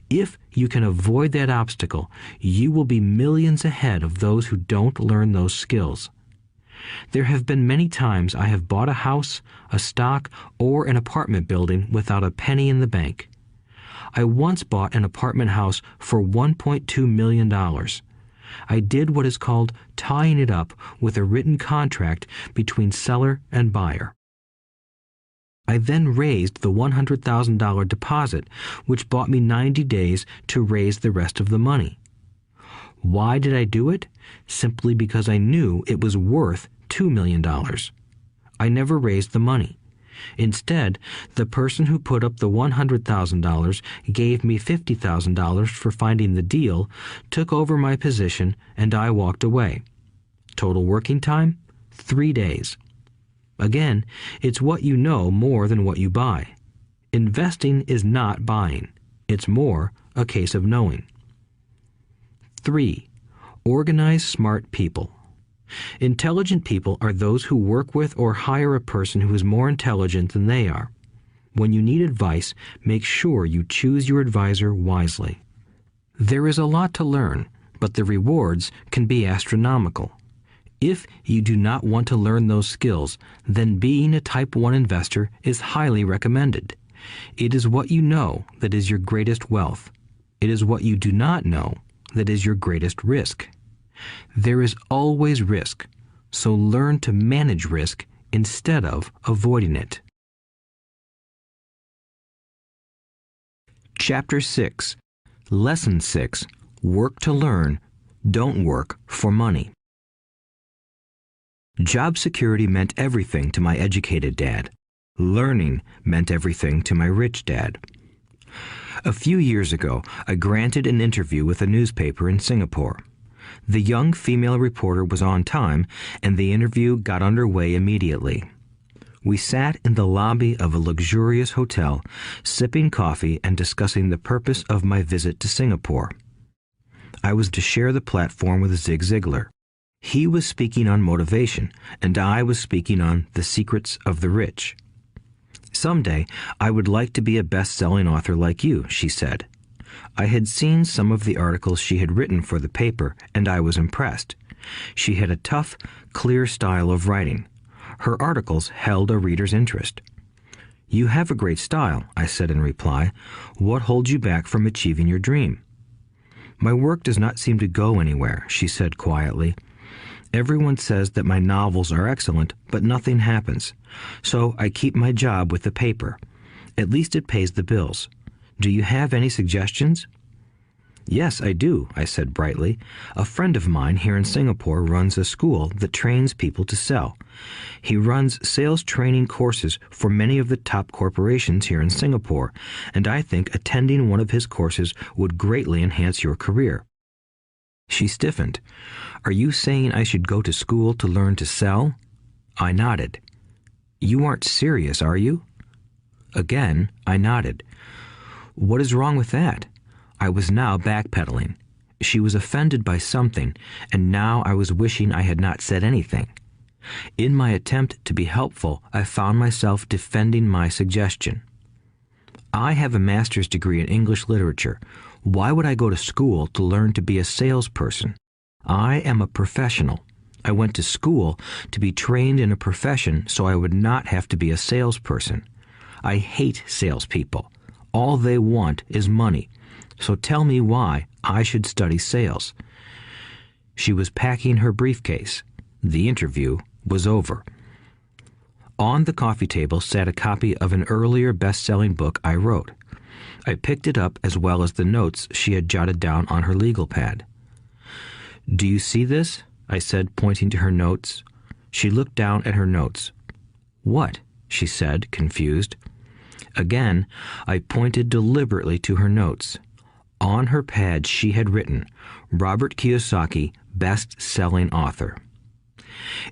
If you can avoid that obstacle, you will be millions ahead of those who don't learn those skills. There have been many times I have bought a house, a stock, or an apartment building without a penny in the bank. I once bought an apartment house for $1.2 million. I did what is called tying it up with a written contract between seller and buyer. I then raised the $100,000 deposit, which bought me 90 days to raise the rest of the money. Why did I do it? Simply because I knew it was worth $2 million. I never raised the money. Instead, the person who put up the $100,000 gave me $50,000 for finding the deal, took over my position, and I walked away. Total working time? 3 days. Again, it's what you know more than what you buy. Investing is not buying. It's more a case of knowing. 3. Organize smart people. Intelligent people are those who work with or hire a person who is more intelligent than they are. When you need advice, make sure you choose your advisor wisely. There is a lot to learn, but the rewards can be astronomical. If you do not want to learn those skills, then being a Type 1 investor is highly recommended. It is what you know that is your greatest wealth. It is what you do not know that is your greatest risk. There is always risk, so learn to manage risk instead of avoiding it. Chapter 6. Lesson 6. Work to learn, don't work for money. Job security meant everything to my educated dad. Learning meant everything to my rich dad. A few years ago, I granted an interview with a newspaper in Singapore. The young female reporter was on time, and the interview got underway immediately. We sat in the lobby of a luxurious hotel, sipping coffee and discussing the purpose of my visit to Singapore. I was to share the platform with Zig Ziglar. He was speaking on motivation, and I was speaking on the secrets of the rich. Someday, I would like to be a best-selling author like you, she said. I had seen some of the articles she had written for the paper, and I was impressed. She had a tough, clear style of writing. Her articles held a reader's interest. You have a great style, I said in reply. What holds you back from achieving your dream? My work does not seem to go anywhere, she said quietly. Everyone says that my novels are excellent, but nothing happens. So I keep my job with the paper. At least it pays the bills. Do you have any suggestions? Yes, I do, I said brightly. A friend of mine here in Singapore runs a school that trains people to sell. He runs sales training courses for many of the top corporations here in Singapore, and I think attending one of his courses would greatly enhance your career. She stiffened. Are you saying I should go to school to learn to sell? I nodded. You aren't serious, are you? Again, I nodded. What is wrong with that? I was now backpedaling. She was offended by something, and now I was wishing I had not said anything. In my attempt to be helpful, I found myself defending my suggestion. I have a master's degree in English literature. Why would I go to school to learn to be a salesperson? I am a professional. I went to school to be trained in a profession so I would not have to be a salesperson. I hate salespeople. All they want is money. So tell me why I should study sales. She was packing her briefcase. The interview was over. On the coffee table sat a copy of an earlier best-selling book I wrote. I picked it up as well as the notes she had jotted down on her legal pad. Do you see this? I said, pointing to her notes. She looked down at her notes. What? She said, confused. Again, I pointed deliberately to her notes. On her pad she had written, Robert Kiyosaki, best-selling author.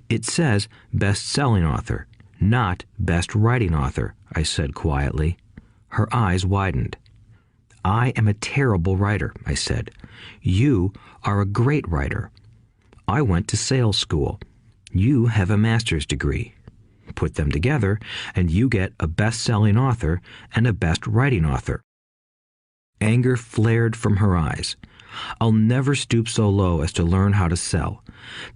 It says best-selling author, not best writing author, I said quietly. Her eyes widened. I am a terrible writer, I said. You are a great writer. I went to sales school. You have a master's degree. put them together, and you get a best-selling author and a best writing author. Anger flared from her eyes. I'll never stoop so low as to learn how to sell.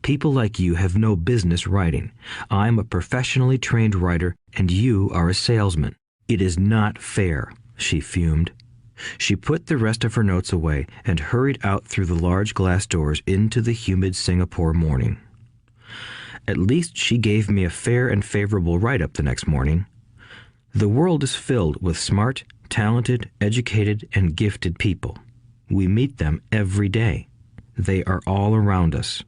People like you have no business writing. I'm a professionally trained writer, and you are a salesman. It is not fair, she fumed. She put the rest of her notes away and hurried out through the large glass doors into the humid Singapore morning. At least she gave me a fair and favorable write-up the next morning. The world is filled with smart, talented, educated, and gifted people. We meet them every day. They are all around us.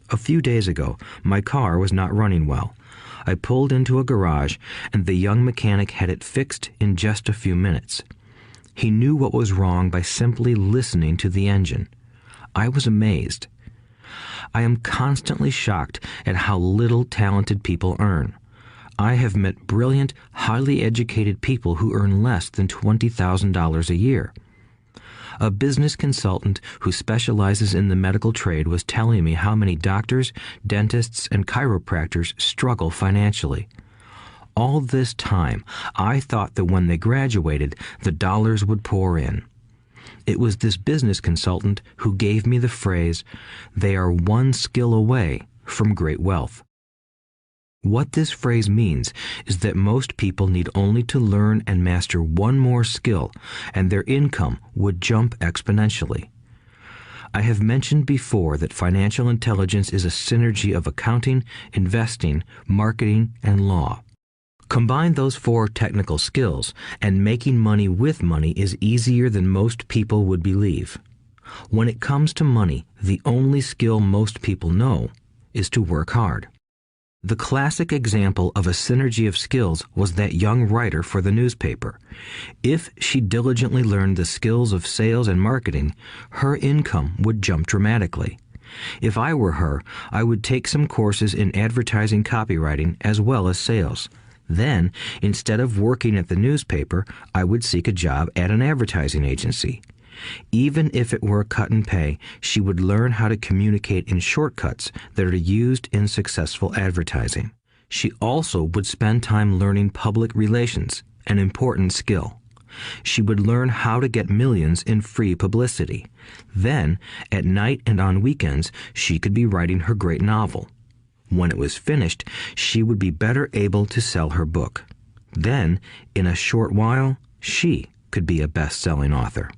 A few days ago, my car was not running well. I pulled into a garage, and the young mechanic had it fixed in just a few minutes. He knew what was wrong by simply listening to the engine. I was amazed. I am constantly shocked at how little talented people earn. I have met brilliant, highly educated people who earn less than $20,000 a year. A business consultant who specializes in the medical trade was telling me how many doctors, dentists, and chiropractors struggle financially. All this time, I thought that when they graduated, the dollars would pour in. It was this business consultant who gave me the phrase, "They are one skill away from great wealth." What this phrase means is that most people need only to learn and master one more skill, and their income would jump exponentially. I have mentioned before that financial intelligence is a synergy of accounting, investing, marketing, and law. Combine those 4 technical skills, and making money with money is easier than most people would believe. When it comes to money, the only skill most people know is to work hard. The classic example of a synergy of skills was that young writer for the newspaper. If she diligently learned the skills of sales and marketing, her income would jump dramatically. If I were her, I would take some courses in advertising copywriting as well as sales. Then, instead of working at the newspaper, I would seek a job at an advertising agency. Even if it were a cut in pay, she would learn how to communicate in shortcuts that are used in successful advertising. She also would spend time learning public relations, an important skill. She would learn how to get millions in free publicity. Then, at night and on weekends, she could be writing her great novel. When it was finished, she would be better able to sell her book. Then, in a short while, she could be a best-selling author.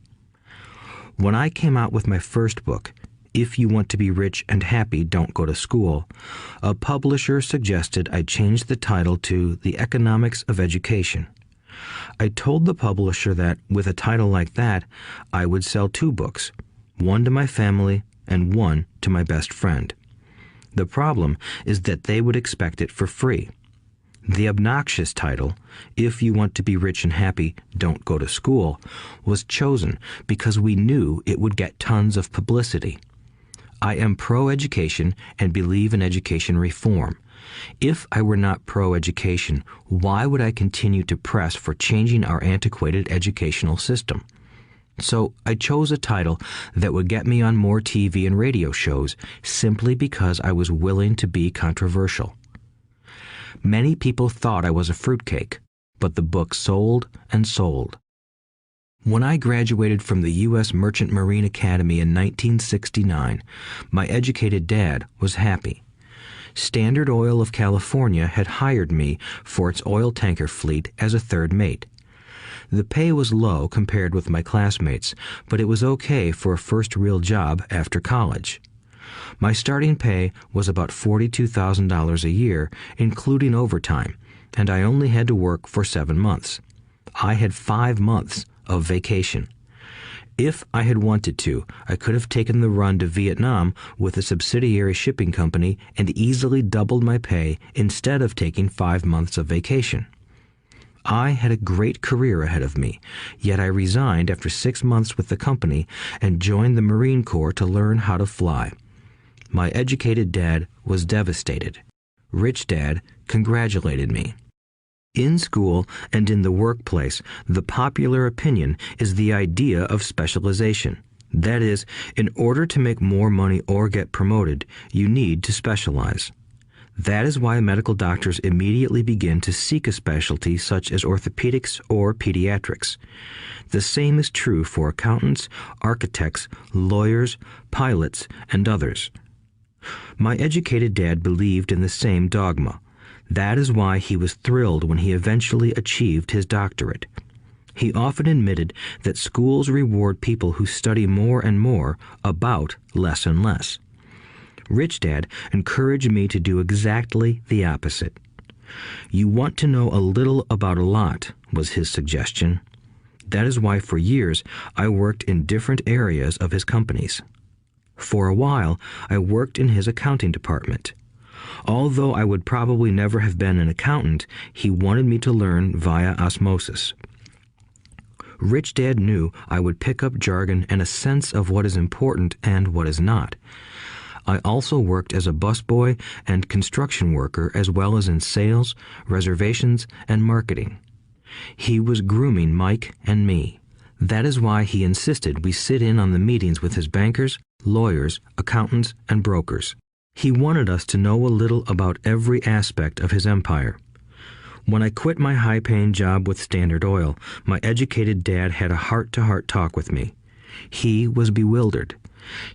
When I came out with my first book, If You Want to Be Rich and Happy, Don't Go to School, a publisher suggested I change the title to The Economics of Education. I told the publisher that, with a title like that, I would sell 2 books, one to my family and one to my best friend. The problem is that they would expect it for free. The obnoxious title, If You Want to Be Rich and Happy, Don't Go to School, was chosen because we knew it would get tons of publicity. I am pro-education and believe in education reform. If I were not pro-education, why would I continue to press for changing our antiquated educational system? So I chose a title that would get me on more TV and radio shows simply because I was willing to be controversial. Many people thought I was a fruitcake, but the book sold and sold. When I graduated from the U.S. Merchant Marine Academy in 1969, my educated dad was happy. Standard Oil of California had hired me for its oil tanker fleet as a third mate. The pay was low compared with my classmates, but it was okay for a first real job after college. My starting pay was about $42,000 a year, including overtime, and I only had to work for 7 months. I had 5 months of vacation. If I had wanted to, I could have taken the run to Vietnam with a subsidiary shipping company and easily doubled my pay instead of taking 5 months of vacation. I had a great career ahead of me, yet I resigned after 6 months with the company and joined the Marine Corps to learn how to fly. My educated dad was devastated. Rich Dad congratulated me. In school and in the workplace, the popular opinion is the idea of specialization. That is, in order to make more money or get promoted, you need to specialize. That is why medical doctors immediately begin to seek a specialty such as orthopedics or pediatrics. The same is true for accountants, architects, lawyers, pilots, and others. My educated dad believed in the same dogma. That is why he was thrilled when he eventually achieved his doctorate. He often admitted that schools reward people who study more and more about less and less. Rich Dad encouraged me to do exactly the opposite. You want to know a little about a lot, was his suggestion. That is why for years I worked in different areas of his companies. For a while, I worked in his accounting department. Although I would probably never have been an accountant, he wanted me to learn via osmosis. Rich Dad knew I would pick up jargon and a sense of what is important and what is not. I also worked as a busboy and construction worker as well as in sales, reservations, and marketing. He was grooming Mike and me. That is why he insisted we sit in on the meetings with his bankers, lawyers, accountants, and brokers. He wanted us to know a little about every aspect of his empire. When I quit my high-paying job with Standard Oil, my educated dad had a heart-to-heart talk with me. He was bewildered.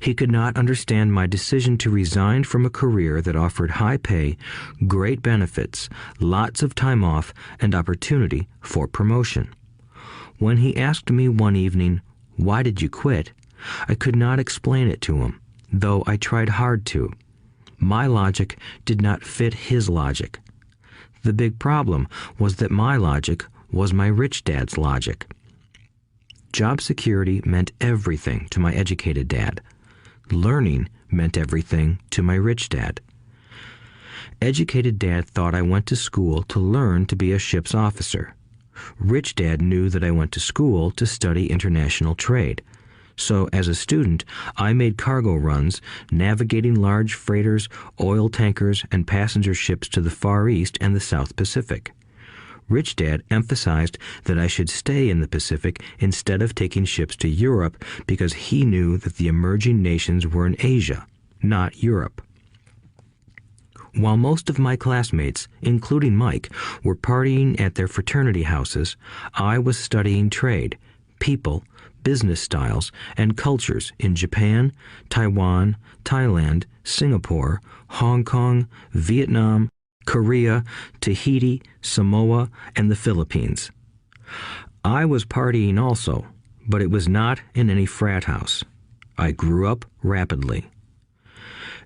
He could not understand my decision to resign from a career that offered high pay, great benefits, lots of time off, and opportunity for promotion. When he asked me one evening, "Why did you quit?" I could not explain it to him, though I tried hard to. My logic did not fit his logic. The big problem was that my logic was my rich dad's logic. Job security meant everything to my educated dad. Learning meant everything to my rich dad. Educated dad thought I went to school to learn to be a ship's officer. Rich dad knew that I went to school to study international trade. So as a student, I made cargo runs, navigating large freighters, oil tankers, and passenger ships to the Far East and the South Pacific. Rich Dad emphasized that I should stay in the Pacific instead of taking ships to Europe because he knew that the emerging nations were in Asia, not Europe. While most of my classmates, including Mike, were partying at their fraternity houses, I was studying trade, people, business styles, and cultures in Japan, Taiwan, Thailand, Singapore, Hong Kong, Vietnam, Korea, Tahiti, Samoa, and the Philippines. I was partying also, but it was not in any frat house. I grew up rapidly.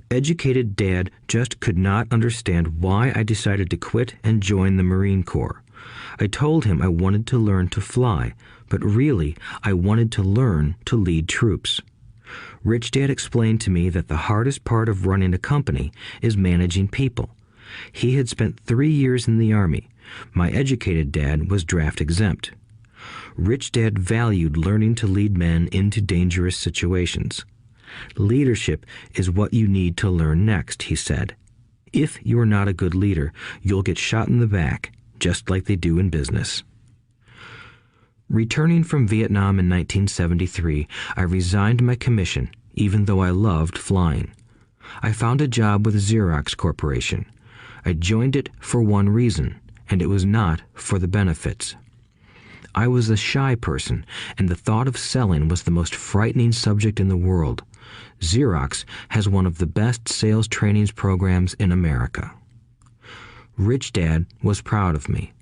Educated Dad just could not understand why I decided to quit and join the Marine Corps. I told him I wanted to learn to fly, but really I wanted to learn to lead troops. Rich Dad explained to me that the hardest part of running a company is managing people. He had spent 3 years in the Army. My educated dad was draft exempt. Rich Dad valued learning to lead men into dangerous situations. Leadership is what you need to learn next, he said. If you are not a good leader, you'll get shot in the back, just like they do in business. Returning from Vietnam in 1973, I resigned my commission, even though I loved flying. I found a job with Xerox Corporation. I joined it for one reason, and it was not for the benefits. I was a shy person, and the thought of selling was the most frightening subject in the world. Xerox has one of the best sales training programs in America. Rich Dad was proud of me.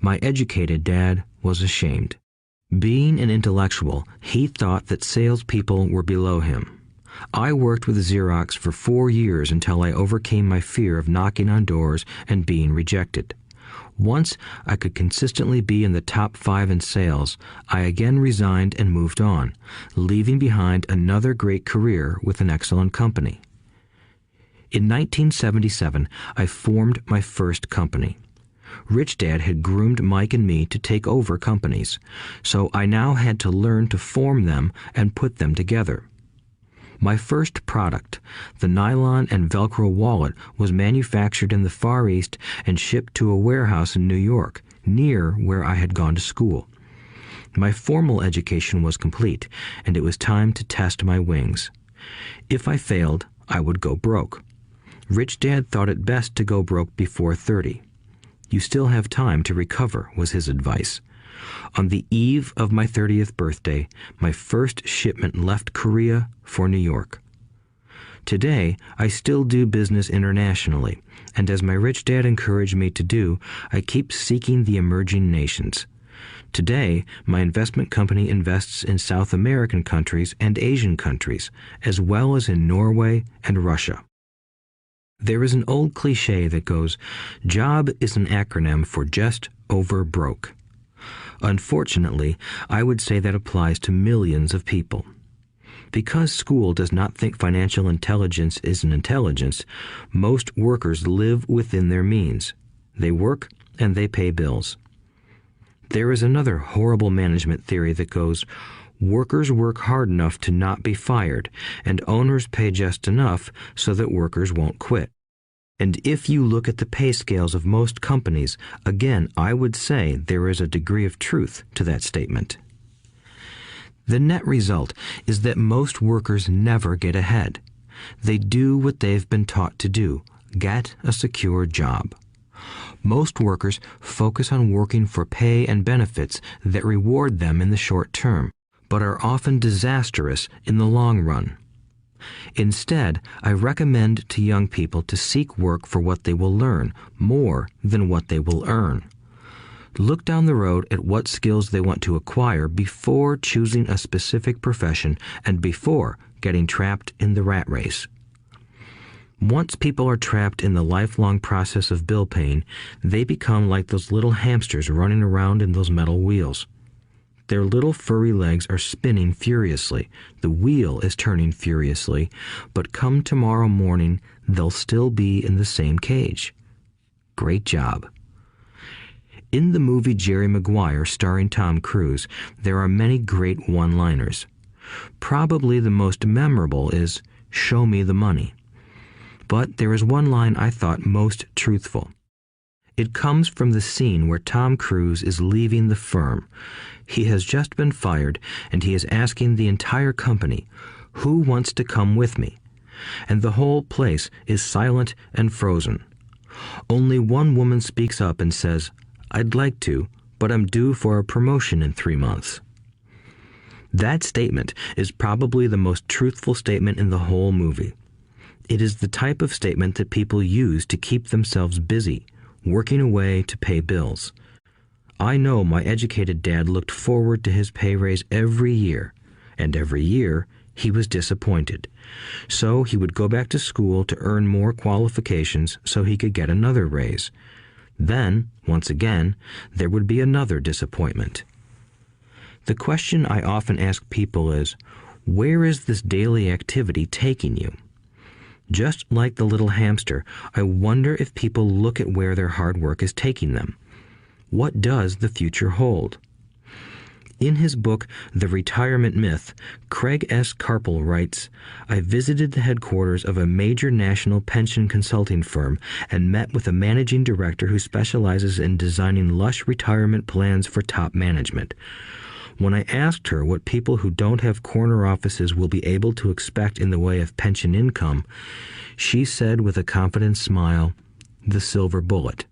My educated dad was ashamed. Being an intellectual, he thought that salespeople were below him. I worked with Xerox for 4 years until I overcame my fear of knocking on doors and being rejected. Once I could consistently be in the top 5 in sales, I again resigned and moved on, leaving behind another great career with an excellent company. In 1977, I formed my first company. Rich Dad had groomed Mike and me to take over companies, so I now had to learn to form them and put them together. My first product, the nylon and Velcro wallet, was manufactured in the Far East and shipped to a warehouse in New York, near where I had gone to school. My formal education was complete, and it was time to test my wings. If I failed, I would go broke. Rich Dad thought it best to go broke before 30. You still have time to recover, was his advice. On the eve of my 30th birthday, my first shipment left Korea for New York. Today, I still do business internationally, and as my rich dad encouraged me to do, I keep seeking the emerging nations. Today, my investment company invests in South American countries and Asian countries, as well as in Norway and Russia. There is an old cliche that goes, "Job is an acronym for just over broke." Unfortunately, I would say that applies to millions of people. Because school does not think financial intelligence is an intelligence, most workers live within their means. They work and they pay bills. There is another horrible management theory that goes, workers work hard enough to not be fired, and owners pay just enough so that workers won't quit. And if you look at the pay scales of most companies, again, I would say there is a degree of truth to that statement. The net result is that most workers never get ahead. They do what they've been taught to do, get a secure job. Most workers focus on working for pay and benefits that reward them in the short term, but are often disastrous in the long run. Instead, I recommend to young people to seek work for what they will learn more than what they will earn. Look down the road at what skills they want to acquire before choosing a specific profession and before getting trapped in the rat race. Once people are trapped in the lifelong process of bill paying, they become like those little hamsters running around in those metal wheels. Their little furry legs are spinning furiously, the wheel is turning furiously, but come tomorrow morning, they'll still be in the same cage. Great job. In the movie Jerry Maguire, starring Tom Cruise, there are many great one-liners. Probably the most memorable is, "Show me the money." But there is one line I thought most truthful. It comes from the scene where Tom Cruise is leaving the firm. He has just been fired, and he is asking the entire company, "Who wants to come with me?" And the whole place is silent and frozen. Only one woman speaks up and says, "I'd like to, but I'm due for a promotion in 3 months." That statement is probably the most truthful statement in the whole movie. It is the type of statement that people use to keep themselves busy, working away to pay bills. I know my educated dad looked forward to his pay raise every year, and every year he was disappointed. So he would go back to school to earn more qualifications so he could get another raise. Then, once again, there would be another disappointment. The question I often ask people is, where is this daily activity taking you? Just like the little hamster, I wonder if people look at where their hard work is taking them. What does the future hold? In his book, The Retirement Myth, Craig S. Carpel writes, "I visited the headquarters of a major national pension consulting firm and met with a managing director who specializes in designing lush retirement plans for top management. When I asked her what people who don't have corner offices will be able to expect in the way of pension income, she said with a confident smile, 'The silver bullet.'"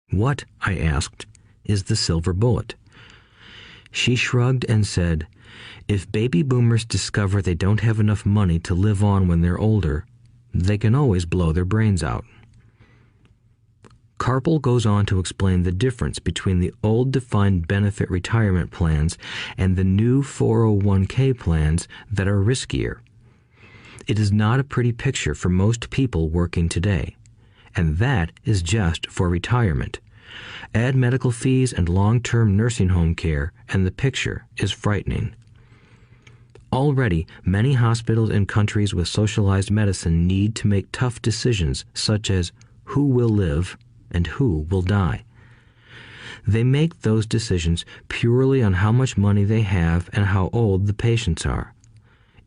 "What," I asked, "is the silver bullet?" She shrugged and said, "If baby boomers discover they don't have enough money to live on when they're older, they can always blow their brains out." Carpel goes on to explain the difference between the old defined benefit retirement plans and the new 401k plans that are riskier. It is not a pretty picture for most people working today, and that is just for retirement. Add medical fees and long-term nursing home care, and the picture is frightening. Already, many hospitals in countries with socialized medicine need to make tough decisions such as who will live and who will die. They make those decisions purely on how much money they have and how old the patients are.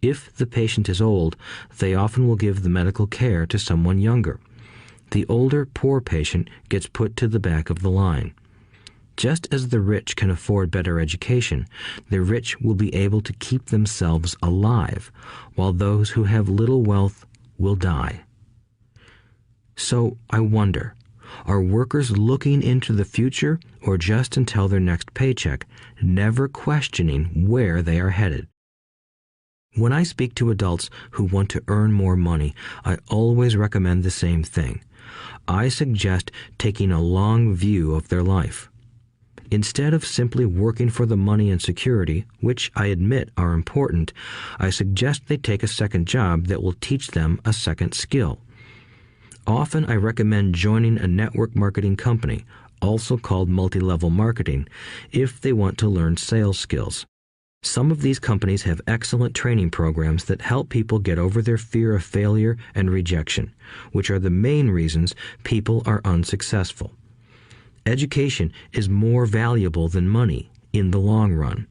If the patient is old, they often will give the medical care to someone younger. The older, poor patient gets put to the back of the line. Just as the rich can afford better education, the rich will be able to keep themselves alive, while those who have little wealth will die. So I wonder, are workers looking into the future or just until their next paycheck, never questioning where they are headed? When I speak to adults who want to earn more money, I always recommend the same thing. I suggest taking a long view of their life. Instead of simply working for the money and security, which I admit are important, I suggest they take a second job that will teach them a second skill. Often I recommend joining a network marketing company, also called multi-level marketing, if they want to learn sales skills. Some of these companies have excellent training programs that help people get over their fear of failure and rejection, which are the main reasons people are unsuccessful. Education is more valuable than money in the long run.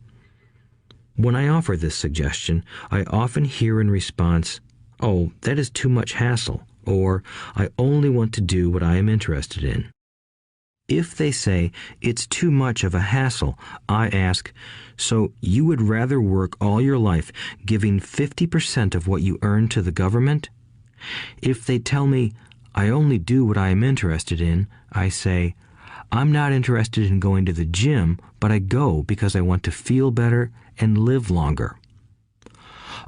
When I offer this suggestion, I often hear in response, "Oh, that is too much hassle," or "I only want to do what I am interested in." If they say it's too much of a hassle, I ask, so you would rather work all your life giving 50% of what you earn to the government? If they tell me, I only do what I am interested in, I say, I'm not interested in going to the gym, but I go because I want to feel better and live longer.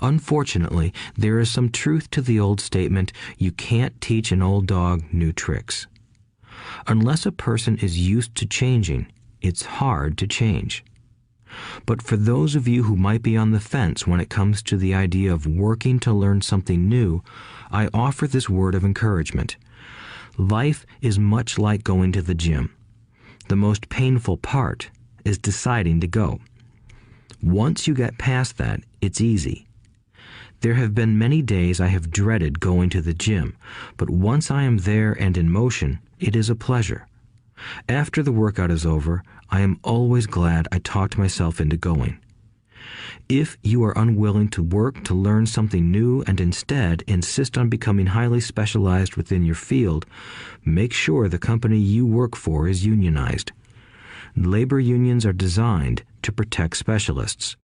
Unfortunately, there is some truth to the old statement, you can't teach an old dog new tricks. Unless a person is used to changing, it's hard to change. But for those of you who might be on the fence when it comes to the idea of working to learn something new, I offer this word of encouragement. Life is much like going to the gym. The most painful part is deciding to go. Once you get past that, it's easy. There have been many days I have dreaded going to the gym, but once I am there and in motion, it is a pleasure. After the workout is over, I am always glad I talked myself into going. If you are unwilling to work to learn something new and instead insist on becoming highly specialized within your field, make sure the company you work for is unionized. Labor unions are designed to protect specialists.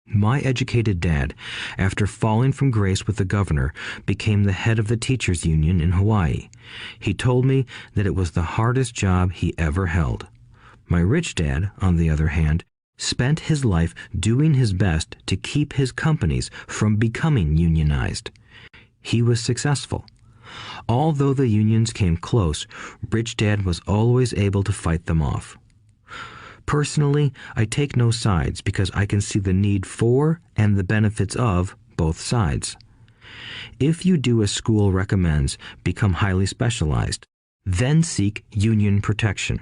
My educated dad, after falling from grace with the governor, became the head of the teachers' union in Hawaii. He told me that it was the hardest job he ever held. My rich dad, on the other hand, spent his life doing his best to keep his companies from becoming unionized. He was successful. Although the unions came close, Rich Dad was always able to fight them off. Personally, I take no sides because I can see the need for and the benefits of both sides. If you do as school recommends, become highly specialized, then seek union protection.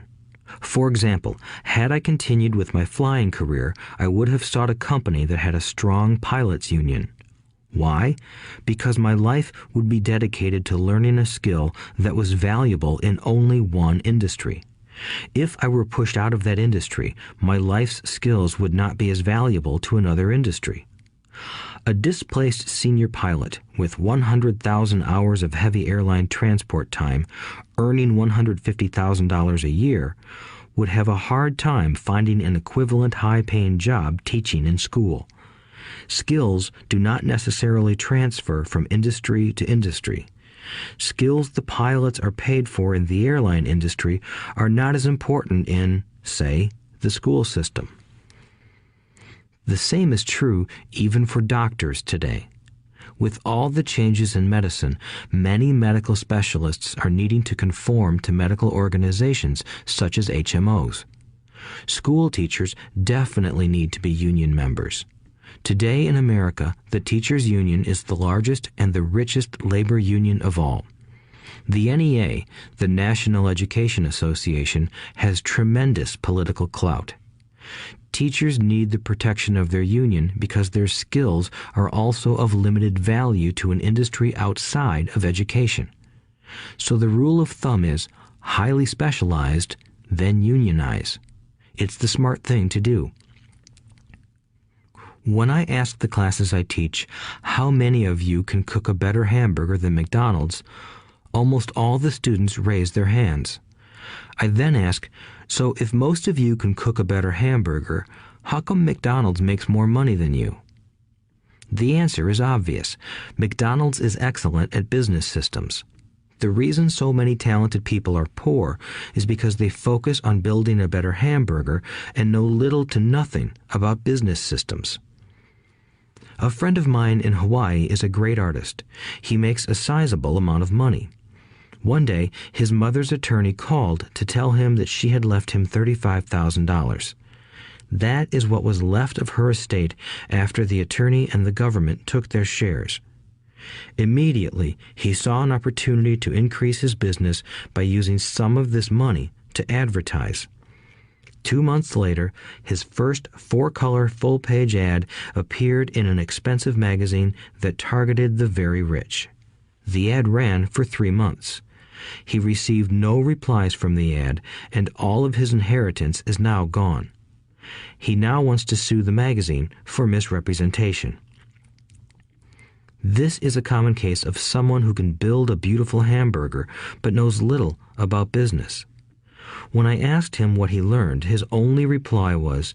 For example, had I continued with my flying career, I would have sought a company that had a strong pilots union. Why? Because my life would be dedicated to learning a skill that was valuable in only one industry. If I were pushed out of that industry, my life's skills would not be as valuable to another industry. A displaced senior pilot with 100,000 hours of heavy airline transport time, earning $150,000 a year, would have a hard time finding an equivalent high-paying job teaching in school. Skills do not necessarily transfer from industry to industry. Skills the pilots are paid for in the airline industry are not as important in, say, the school system. The same is true even for doctors today. With all the changes in medicine, many medical specialists are needing to conform to medical organizations such as HMOs. School teachers definitely need to be union members. Today in America, the teachers' union is the largest and the richest labor union of all. The NEA, the National Education Association, has tremendous political clout. Teachers need the protection of their union because their skills are also of limited value to an industry outside of education. So the rule of thumb is highly specialized, then unionize. It's the smart thing to do. When I ask the classes I teach, how many of you can cook a better hamburger than McDonald's, almost all the students raise their hands. I then ask, so if most of you can cook a better hamburger, how come McDonald's makes more money than you? The answer is obvious. McDonald's is excellent at business systems. The reason so many talented people are poor is because they focus on building a better hamburger and know little to nothing about business systems. A friend of mine in Hawaii is a great artist. He makes a sizable amount of money. One day, his mother's attorney called to tell him that she had left him $35,000. That is what was left of her estate after the attorney and the government took their shares. Immediately, he saw an opportunity to increase his business by using some of this money to advertise. 2 months later, his first 4-color full-page ad appeared in an expensive magazine that targeted the very rich. The ad ran for 3 months. He received no replies from the ad, and all of his inheritance is now gone. He now wants to sue the magazine for misrepresentation. This is a common case of someone who can build a beautiful hamburger but knows little about business. When I asked him what he learned, his only reply was,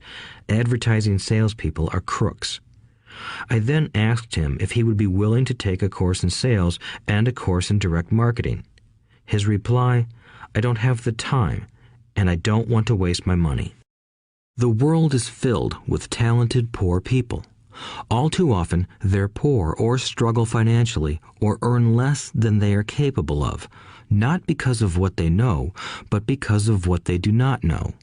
"Advertising salespeople are crooks." I then asked him if he would be willing to take a course in sales and a course in direct marketing. His reply, "I don't have the time, and I don't want to waste my money." The world is filled with talented poor people. All too often, they're poor or struggle financially or earn less than they are capable of, not because of what they know, but because of what they do not know.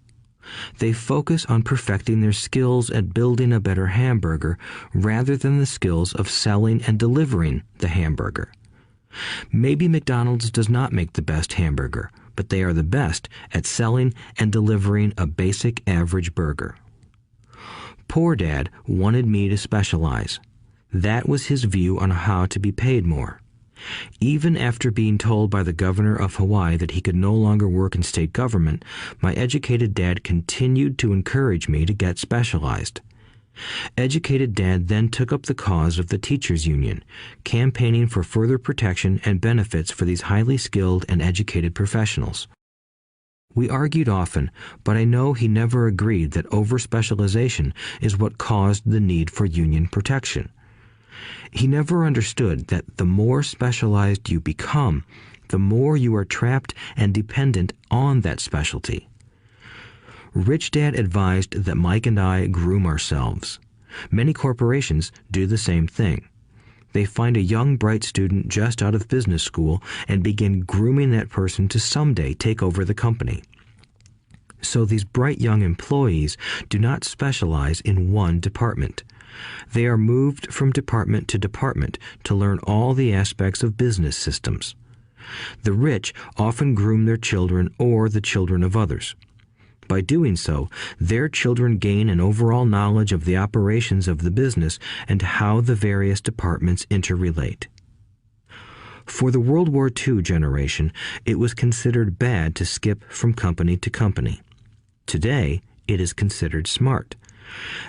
They focus on perfecting their skills at building a better hamburger rather than the skills of selling and delivering the hamburger. Maybe McDonald's does not make the best hamburger, but they are the best at selling and delivering a basic average burger. Poor Dad wanted me to specialize. That was his view on how to be paid more. Even after being told by the governor of Hawaii that he could no longer work in state government, my educated dad continued to encourage me to get specialized. Educated Dad then took up the cause of the teachers' union, campaigning for further protection and benefits for these highly skilled and educated professionals. We argued often, but I know he never agreed that over-specialization is what caused the need for union protection. He never understood that the more specialized you become, the more you are trapped and dependent on that specialty. Rich Dad advised that Mike and I groom ourselves. Many corporations do the same thing. They find a young, bright student just out of business school and begin grooming that person to someday take over the company. So these bright young employees do not specialize in one department. They are moved from department to department to learn all the aspects of business systems. The rich often groom their children or the children of others. By doing so, their children gain an overall knowledge of the operations of the business and how the various departments interrelate. For the World War II generation, it was considered bad to skip from company to company. Today, it is considered smart.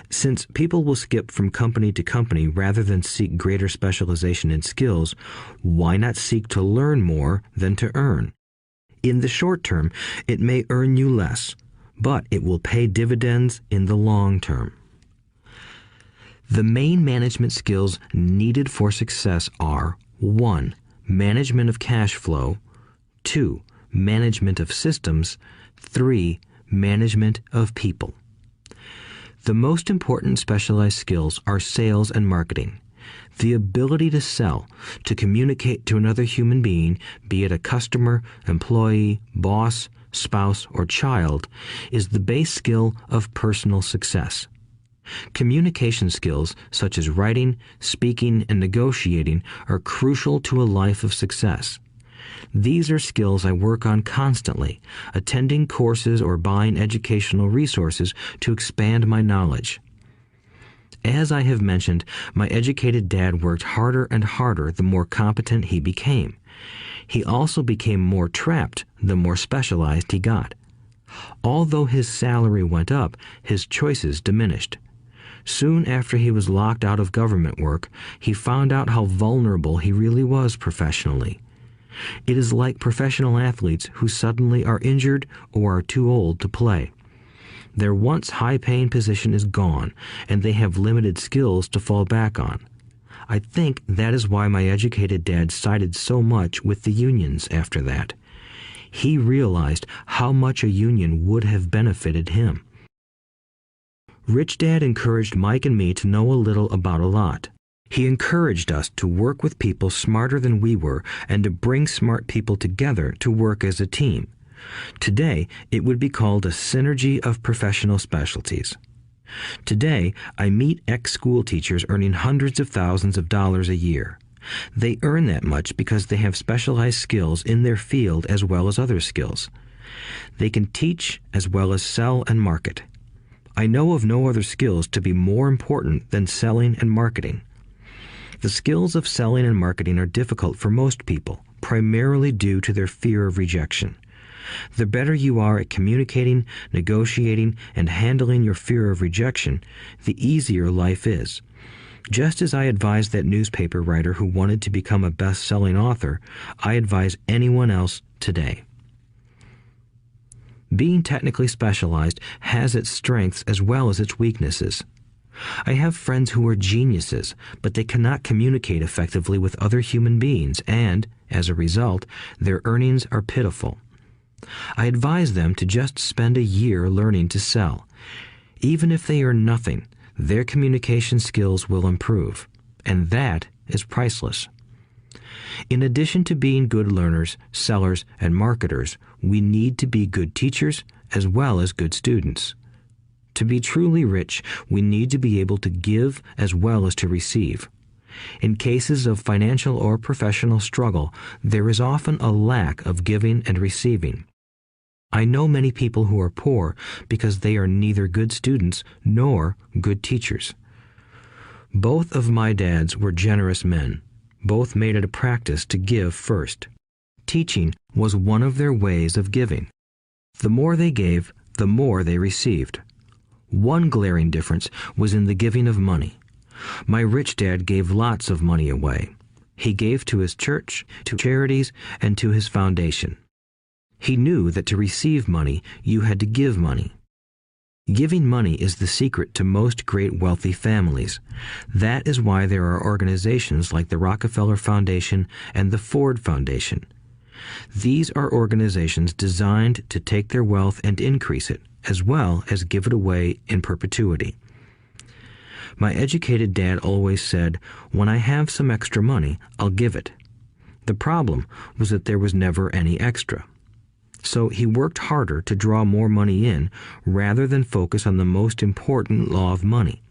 Since people will skip from company to company rather than seek greater specialization in skills, why not seek to learn more than to earn? In the short term, it may earn you less, but it will pay dividends in the long term. The main management skills needed for success are 1. Management of cash flow, 2. Management of systems, 3. Management of people. The most important specialized skills are sales and marketing. The ability to sell, to communicate to another human being, be it a customer, employee, boss, spouse, or child, is the base skill of personal success. Communication skills such as writing, speaking, and negotiating are crucial to a life of success. These are skills I work on constantly, attending courses or buying educational resources to expand my knowledge. As I have mentioned, my educated dad worked harder and harder the more competent he became. He also became more trapped the more specialized he got. Although his salary went up, his choices diminished. Soon after he was locked out of government work, he found out how vulnerable he really was professionally. It is like professional athletes who suddenly are injured or are too old to play. Their once high-paying position is gone, and they have limited skills to fall back on. I think that is why my educated dad sided so much with the unions after that. He realized how much a union would have benefited him. Rich Dad encouraged Mike and me to know a little about a lot. He encouraged us to work with people smarter than we were and to bring smart people together to work as a team. Today, it would be called a synergy of professional specialties. Today, I meet ex-school teachers earning hundreds of thousands of dollars a year. They earn that much because they have specialized skills in their field as well as other skills. They can teach as well as sell and market. I know of no other skills to be more important than selling and marketing. The skills of selling and marketing are difficult for most people, primarily due to their fear of rejection. The better you are at communicating, negotiating, and handling your fear of rejection, the easier life is. Just as I advise that newspaper writer who wanted to become a best-selling author, I advise anyone else today. Being technically specialized has its strengths as well as its weaknesses. I have friends who are geniuses, but they cannot communicate effectively with other human beings, and, as a result, their earnings are pitiful. I advise them to just spend a year learning to sell. Even if they earn nothing, their communication skills will improve, and that is priceless. In addition to being good learners, sellers, and marketers, we need to be good teachers as well as good students. To be truly rich, we need to be able to give as well as to receive. In cases of financial or professional struggle, there is often a lack of giving and receiving. I know many people who are poor because they are neither good students nor good teachers. Both of my dads were generous men. Both made it a practice to give first. Teaching was one of their ways of giving. The more they gave, the more they received. One glaring difference was in the giving of money. My rich dad gave lots of money away. He gave to his church, to charities, and to his foundation. He knew that to receive money, you had to give money. Giving money is the secret to most great wealthy families. That is why there are organizations like the Rockefeller Foundation and the Ford Foundation. These are organizations designed to take their wealth and increase it, as well as give it away in perpetuity. My educated dad always said, "When I have some extra money, I'll give it." The problem was that there was never any extra. So he worked harder to draw more money in rather than focus on the most important law of money: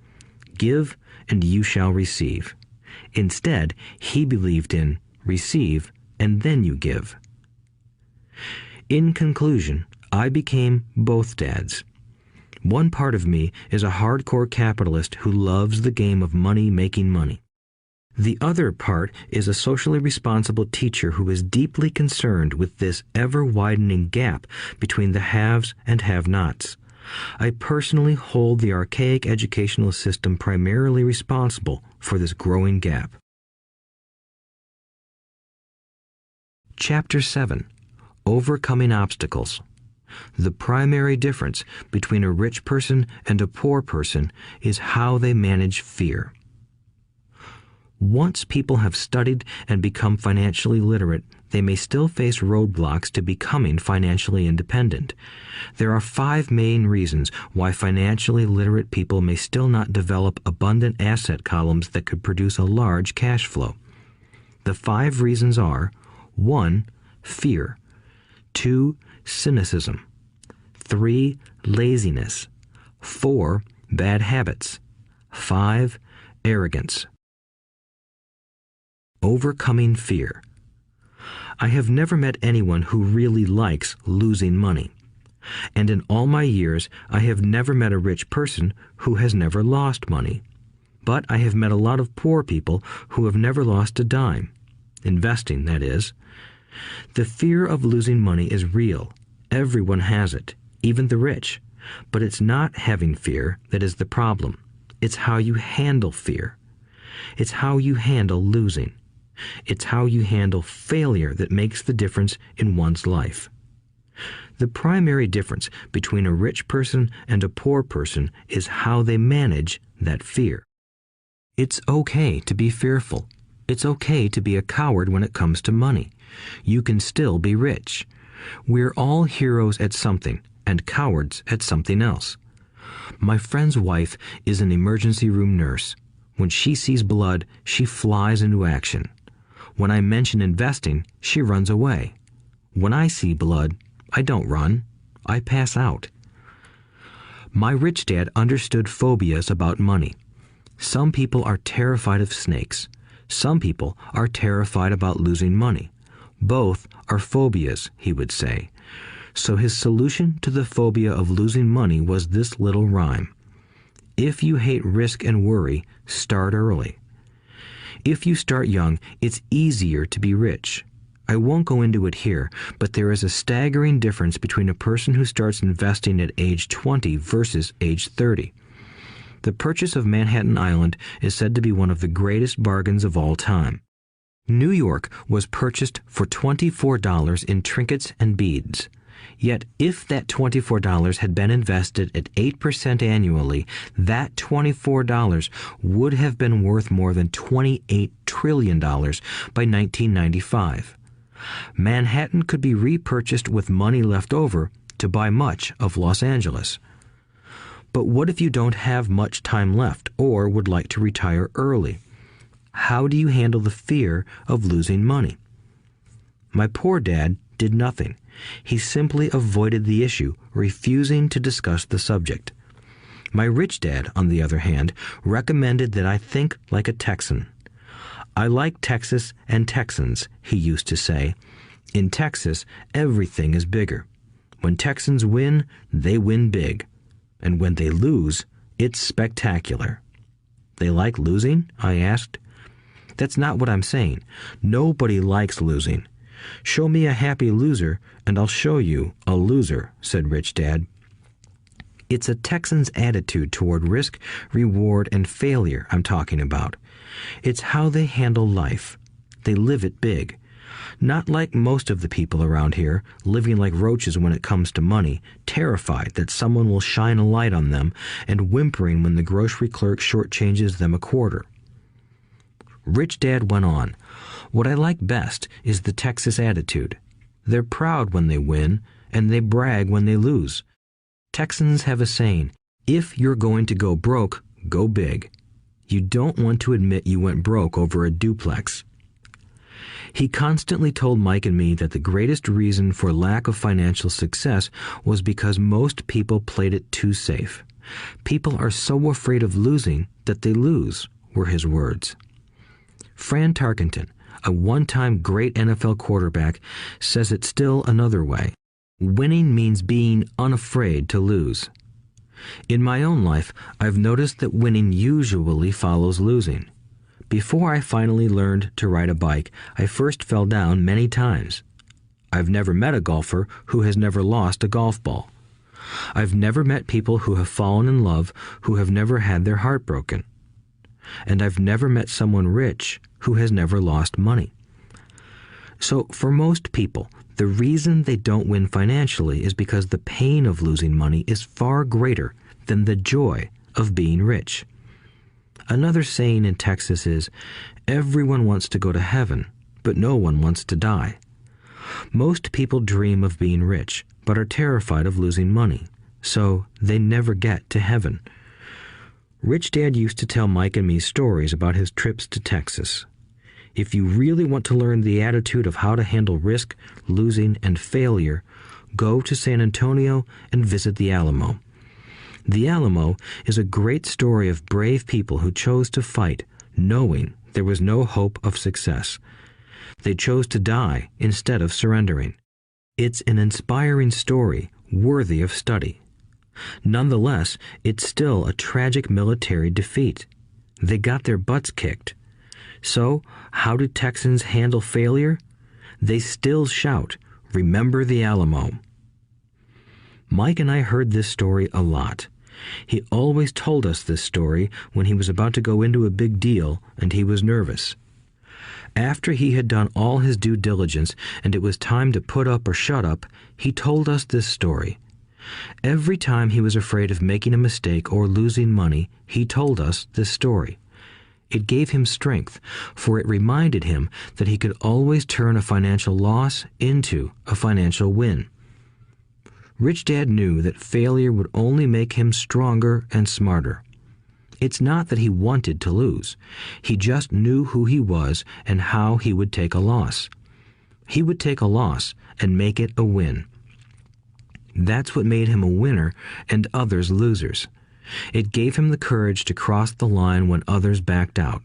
give and you shall receive. Instead, he believed in receive and then you give. In conclusion, I became both dads. One part of me is a hardcore capitalist who loves the game of money making money. The other part is a socially responsible teacher who is deeply concerned with this ever-widening gap between the haves and have-nots. I personally hold the archaic educational system primarily responsible for this growing gap. Chapter 7. Overcoming Obstacles. The primary difference between a rich person and a poor person is how they manage fear. Once people have studied and become financially literate, they may still face roadblocks to becoming financially independent. There are 5 main reasons why financially literate people may still not develop abundant asset columns that could produce a large cash flow. The 5 reasons are: 1. Fear. 2. Cynicism. 3. Laziness. 4. Bad habits. 5. Arrogance. Overcoming fear. I have never met anyone who really likes losing money. And in all my years, I have never met a rich person who has never lost money. But I have met a lot of poor people who have never lost a dime. Investing, that is. The fear of losing money is real. Everyone has it, even the rich. But it's not having fear that is the problem. It's how you handle fear. It's how you handle losing. It's how you handle failure that makes the difference in one's life. The primary difference between a rich person and a poor person is how they manage that fear. It's okay to be fearful. It's okay to be a coward when it comes to money. You can still be rich. We're all heroes at something and cowards at something else. My friend's wife is an emergency room nurse. When she sees blood, she flies into action. When I mention investing, she runs away. When I see blood, I don't run. I pass out. My rich dad understood phobias about money. Some people are terrified of snakes. Some people are terrified about losing money. Both are phobias, he would say. So his solution to the phobia of losing money was this little rhyme. If you hate risk and worry, start early. If you start young, it's easier to be rich. I won't go into it here, but there is a staggering difference between a person who starts investing at age 20 versus age 30. The purchase of Manhattan Island is said to be one of the greatest bargains of all time. New York was purchased for $24 in trinkets and beads. Yet if that $24 had been invested at 8% annually, that $24 would have been worth more than $28 trillion by 1995. Manhattan could be repurchased with money left over to buy much of Los Angeles. But what if you don't have much time left or would like to retire early? How do you handle the fear of losing money? My poor dad did nothing. He simply avoided the issue, refusing to discuss the subject. My rich dad, on the other hand, recommended that I think like a Texan. I like Texas and Texans, he used to say. In Texas, everything is bigger. When Texans win, they win big. And when they lose, it's spectacular. They like losing? I asked. That's not what I'm saying. Nobody likes losing. Show me a happy loser, and I'll show you a loser, said Rich Dad. It's a Texan's attitude toward risk, reward, and failure I'm talking about. It's how they handle life. They live it big. Not like most of the people around here, living like roaches when it comes to money, terrified that someone will shine a light on them and whimpering when the grocery clerk shortchanges them a quarter. Rich Dad went on, "What I like best is the Texas attitude. They're proud when they win, and they brag when they lose. Texans have a saying, if you're going to go broke, go big. You don't want to admit you went broke over a duplex." He constantly told Mike and me that the greatest reason for lack of financial success was because most people played it too safe. People are so afraid of losing that they lose, were his words. Fran Tarkenton, a one-time great NFL quarterback, says it still another way. Winning means being unafraid to lose. In my own life, I've noticed that winning usually follows losing. Before I finally learned to ride a bike, I first fell down many times. I've never met a golfer who has never lost a golf ball. I've never met people who have fallen in love who have never had their heart broken. And I've never met someone rich who has never lost money. So for most people, the reason they don't win financially is because the pain of losing money is far greater than the joy of being rich. Another saying in Texas is, everyone wants to go to heaven, but no one wants to die. Most people dream of being rich, but are terrified of losing money, so they never get to heaven. Rich Dad used to tell Mike and me stories about his trips to Texas. If you really want to learn the attitude of how to handle risk, losing, and failure, go to San Antonio and visit the Alamo. The Alamo is a great story of brave people who chose to fight, knowing there was no hope of success. They chose to die instead of surrendering. It's an inspiring story worthy of study. Nonetheless, it's still a tragic military defeat. They got their butts kicked. So, how do Texans handle failure? They still shout, "Remember the Alamo." Mike and I heard this story a lot. He always told us this story when he was about to go into a big deal and he was nervous. After he had done all his due diligence and it was time to put up or shut up, he told us this story. Every time he was afraid of making a mistake or losing money, he told us this story. It gave him strength, for it reminded him that he could always turn a financial loss into a financial win. Rich Dad knew that failure would only make him stronger and smarter. It's not that he wanted to lose. He just knew who he was and how he would take a loss. He would take a loss and make it a win. That's what made him a winner and others losers. It gave him the courage to cross the line when others backed out.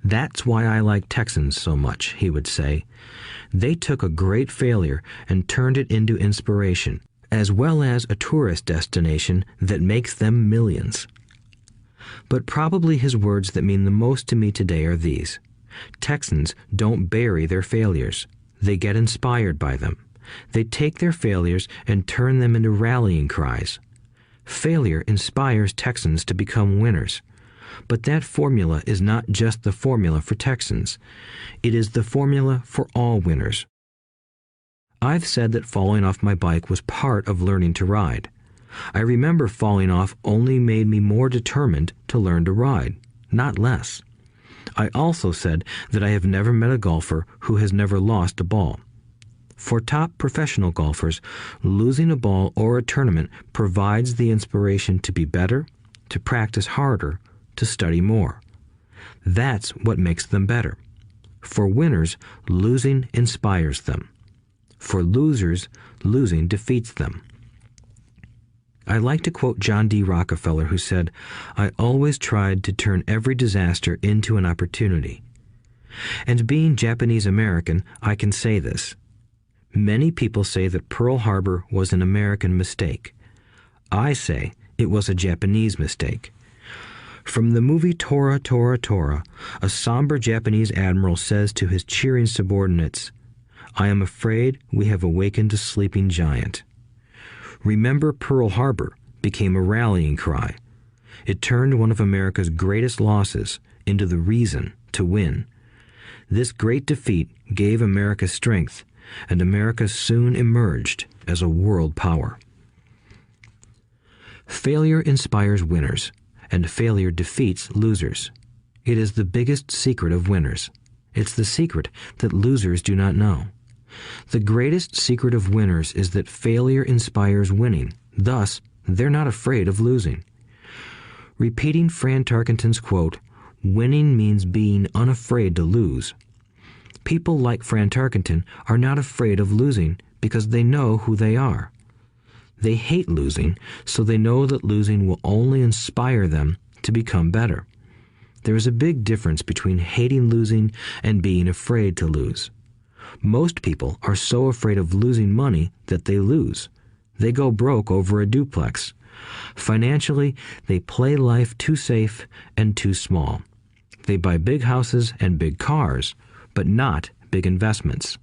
That's why I like Texans so much, he would say. They took a great failure and turned it into inspiration, as well as a tourist destination that makes them millions. But probably his words that mean the most to me today are these. Texans don't bury their failures. They get inspired by them. They take their failures and turn them into rallying cries. Failure inspires Texans to become winners. But that formula is not just the formula for Texans. It is the formula for all winners. I've said that falling off my bike was part of learning to ride. I remember falling off only made me more determined to learn to ride, not less. I also said that I have never met a golfer who has never lost a ball. For top professional golfers, losing a ball or a tournament provides the inspiration to be better, to practice harder, to study more. That's what makes them better. For winners, losing inspires them. For losers, losing defeats them. I like to quote John D. Rockefeller, who said, "I always tried to turn every disaster into an opportunity." And being Japanese American, I can say this. Many people say that Pearl Harbor was an American mistake. I say it was a Japanese mistake. From the movie Tora, Tora, Tora, a somber Japanese admiral says to his cheering subordinates, "I am afraid we have awakened a sleeping giant." Remember Pearl Harbor became a rallying cry. It turned one of America's greatest losses into the reason to win. This great defeat gave America strength, and America soon emerged as a world power. Failure inspires winners, and failure defeats losers. It is the biggest secret of winners. It's the secret that losers do not know. The greatest secret of winners is that failure inspires winning. Thus, they're not afraid of losing. Repeating Fran Tarkenton's quote, "Winning means being unafraid to lose." People like Fran Tarkenton are not afraid of losing because they know who they are. They hate losing, so they know that losing will only inspire them to become better. There is a big difference between hating losing and being afraid to lose. Most people are so afraid of losing money that they lose. They go broke over a duplex. Financially, they play life too safe and too small. They buy big houses and big cars, but not big investments.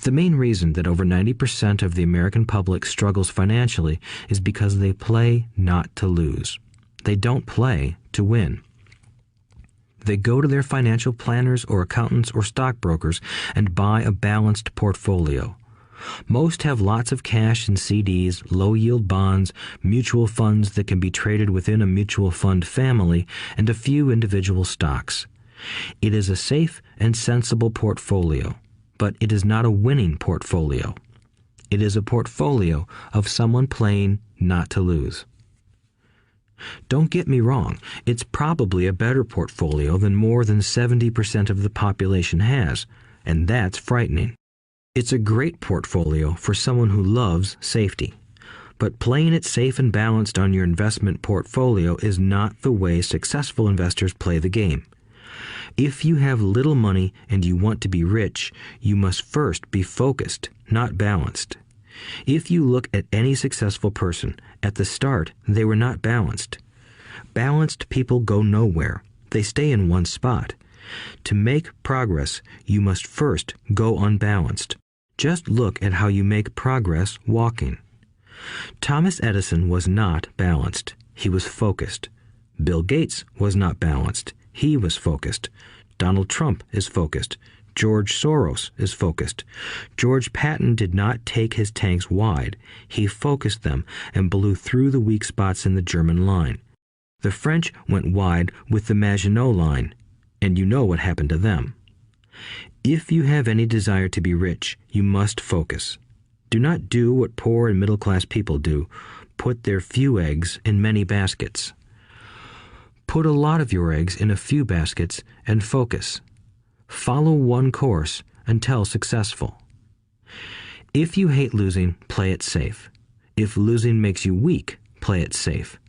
The main reason that over 90% of the American public struggles financially is because they play not to lose. They don't play to win. They go to their financial planners or accountants or stockbrokers and buy a balanced portfolio. Most have lots of cash in CDs, low-yield bonds, mutual funds that can be traded within a mutual fund family, and a few individual stocks. It is a safe and sensible portfolio, but it is not a winning portfolio. It is a portfolio of someone playing not to lose. Don't get me wrong, it's probably a better portfolio than more than 70% of the population has, and that's frightening. It's a great portfolio for someone who loves safety. But playing it safe and balanced on your investment portfolio is not the way successful investors play the game. If you have little money and you want to be rich, you must first be focused, not balanced. If you look at any successful person, at the start they were not balanced. Balanced people go nowhere. They stay in one spot. To make progress, you must first go unbalanced. Just look at how you make progress walking. Thomas Edison was not balanced. He was focused. Bill Gates was not balanced. He was focused. Donald Trump is focused. George Soros is focused. George Patton did not take his tanks wide. He focused them and blew through the weak spots in the German line. The French went wide with the Maginot Line, and you know what happened to them. If you have any desire to be rich, you must focus. Do not do what poor and middle-class people do, put their few eggs in many baskets. Put a lot of your eggs in a few baskets and focus. Follow one course until successful. If you hate losing, play it safe. If losing makes you weak, play it safe.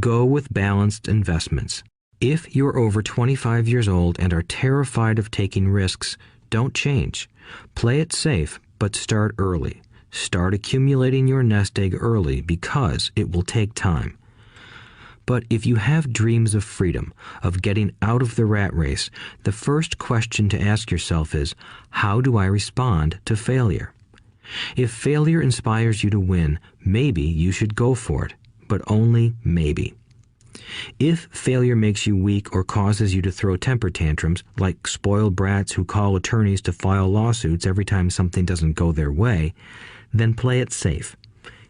Go with balanced investments. If you're over 25 years old and are terrified of taking risks, don't change. Play it safe, but start early. Start accumulating your nest egg early because it will take time. But if you have dreams of freedom, of getting out of the rat race, the first question to ask yourself is, how do I respond to failure? If failure inspires you to win, maybe you should go for it, but only maybe. If failure makes you weak or causes you to throw temper tantrums, like spoiled brats who call attorneys to file lawsuits every time something doesn't go their way, then play it safe.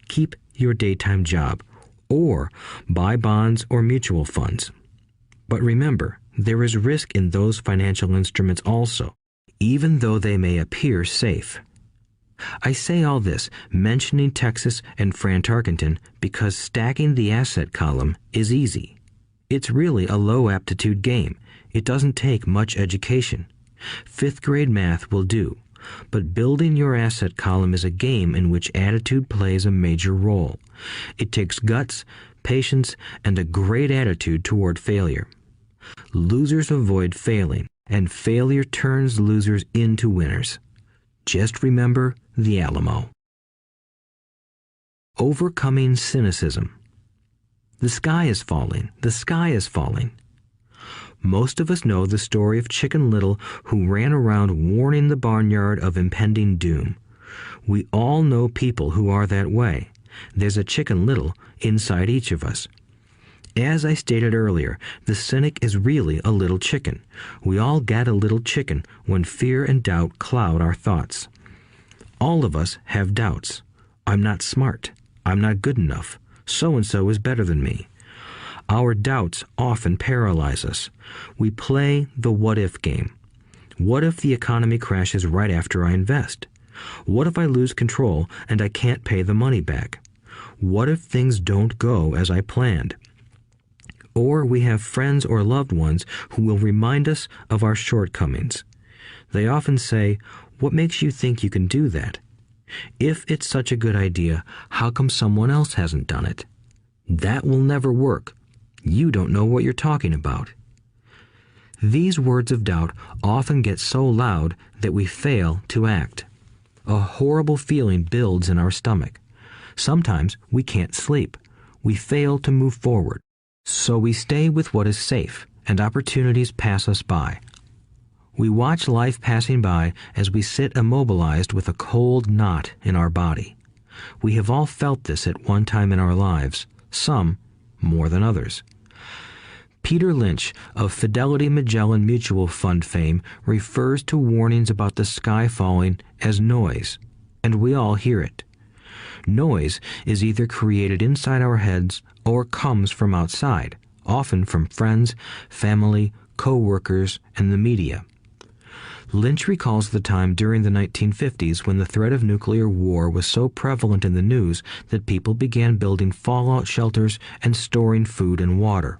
Keep your daytime job, or buy bonds or mutual funds. But remember, there is risk in those financial instruments also, even though they may appear safe. I say all this, mentioning Texas and Fran Tarkenton, because stacking the asset column is easy. It's really a low-aptitude game. It doesn't take much education. Fifth-grade math will do. But building your asset column is a game in which attitude plays a major role. It takes guts, patience, and a great attitude toward failure. Losers avoid failing, and failure turns losers into winners. Just remember the Alamo. Overcoming cynicism. The sky is falling. The sky is falling. Most of us know the story of Chicken Little, who ran around warning the barnyard of impending doom. We all know people who are that way. There's a Chicken Little inside each of us. As I stated earlier, the cynic is really a little chicken. We all get a little chicken when fear and doubt cloud our thoughts. All of us have doubts. I'm not smart. I'm not good enough. So-and-so is better than me. Our doubts often paralyze us. We play the what-if game. What if the economy crashes right after I invest? What if I lose control and I can't pay the money back? What if things don't go as I planned? Or we have friends or loved ones who will remind us of our shortcomings. They often say, "What makes you think you can do that? If it's such a good idea, how come someone else hasn't done it? That will never work. You don't know what you're talking about." These words of doubt often get so loud that we fail to act. A horrible feeling builds in our stomach. Sometimes we can't sleep. We fail to move forward. So we stay with what is safe, and opportunities pass us by. We watch life passing by as we sit immobilized with a cold knot in our body. We have all felt this at one time in our lives, some more than others. Peter Lynch of Fidelity Magellan Mutual Fund fame refers to warnings about the sky falling as noise, and we all hear it. Noise is either created inside our heads or comes from outside, often from friends, family, co-workers, and the media. Lynch recalls the time during the 1950s when the threat of nuclear war was so prevalent in the news that people began building fallout shelters and storing food and water.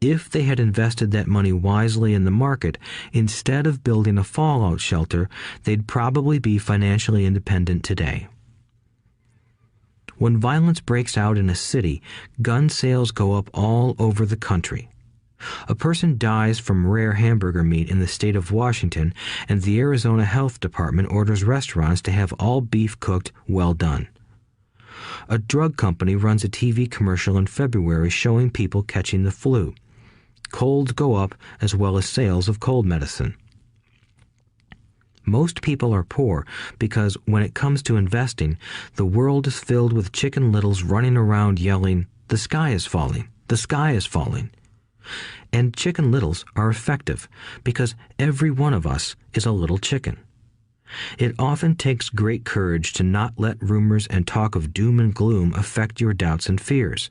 If they had invested that money wisely in the market, instead of building a fallout shelter, they'd probably be financially independent today. When violence breaks out in a city, gun sales go up all over the country. A person dies from rare hamburger meat in the state of Washington, and the Arizona Health Department orders restaurants to have all beef cooked well done. A drug company runs a TV commercial in February showing people catching the flu. Colds go up as well as sales of cold medicine. Most people are poor because when it comes to investing, the world is filled with Chicken Littles running around yelling, "The sky is falling, the sky is falling." And Chicken Littles are effective because every one of us is a little chicken. It often takes great courage to not let rumors and talk of doom and gloom affect your doubts and fears.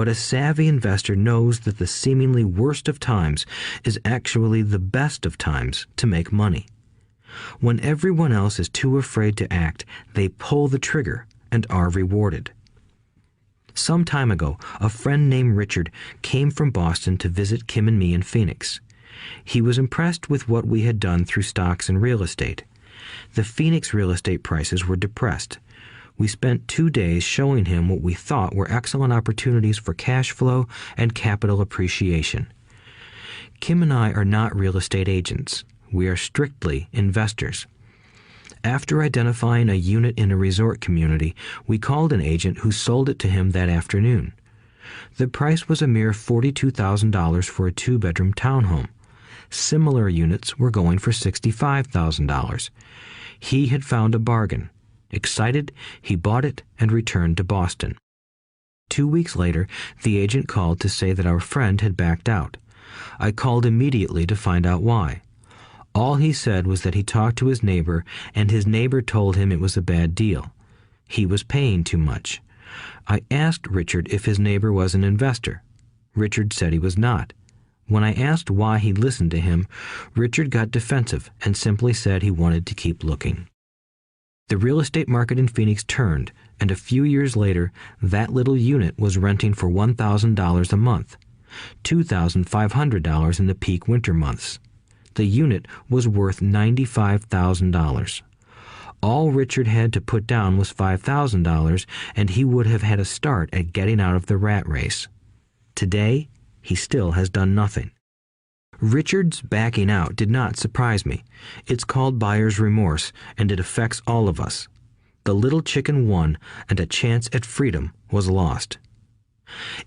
But a savvy investor knows that the seemingly worst of times is actually the best of times to make money. When everyone else is too afraid to act, they pull the trigger and are rewarded. Some time ago, a friend named Richard came from Boston to visit Kim and me in Phoenix. He was impressed with what we had done through stocks and real estate. The Phoenix real estate prices were depressed. We spent 2 days showing him what we thought were excellent opportunities for cash flow and capital appreciation. Kim and I are not real estate agents. We are strictly investors. After identifying a unit in a resort community, we called an agent who sold it to him that afternoon. The price was a mere $42,000 for a 2-bedroom townhome. Similar units were going for $65,000. He had found a bargain. Excited, he bought it and returned to Boston. 2 weeks later, the agent called to say that our friend had backed out. I called immediately to find out why. All he said was that he talked to his neighbor, and his neighbor told him it was a bad deal. He was paying too much. I asked Richard if his neighbor was an investor. Richard said he was not. When I asked why he listened to him, Richard got defensive and simply said he wanted to keep looking. The real estate market in Phoenix turned, and a few years later, that little unit was renting for $1,000 a month, $2,500 in the peak winter months. The unit was worth $95,000. All Richard had to put down was $5,000, and he would have had a start at getting out of the rat race. Today, he still has done nothing. Richard's backing out did not surprise me. It's called buyer's remorse, and it affects all of us. The little chicken won, and a chance at freedom was lost.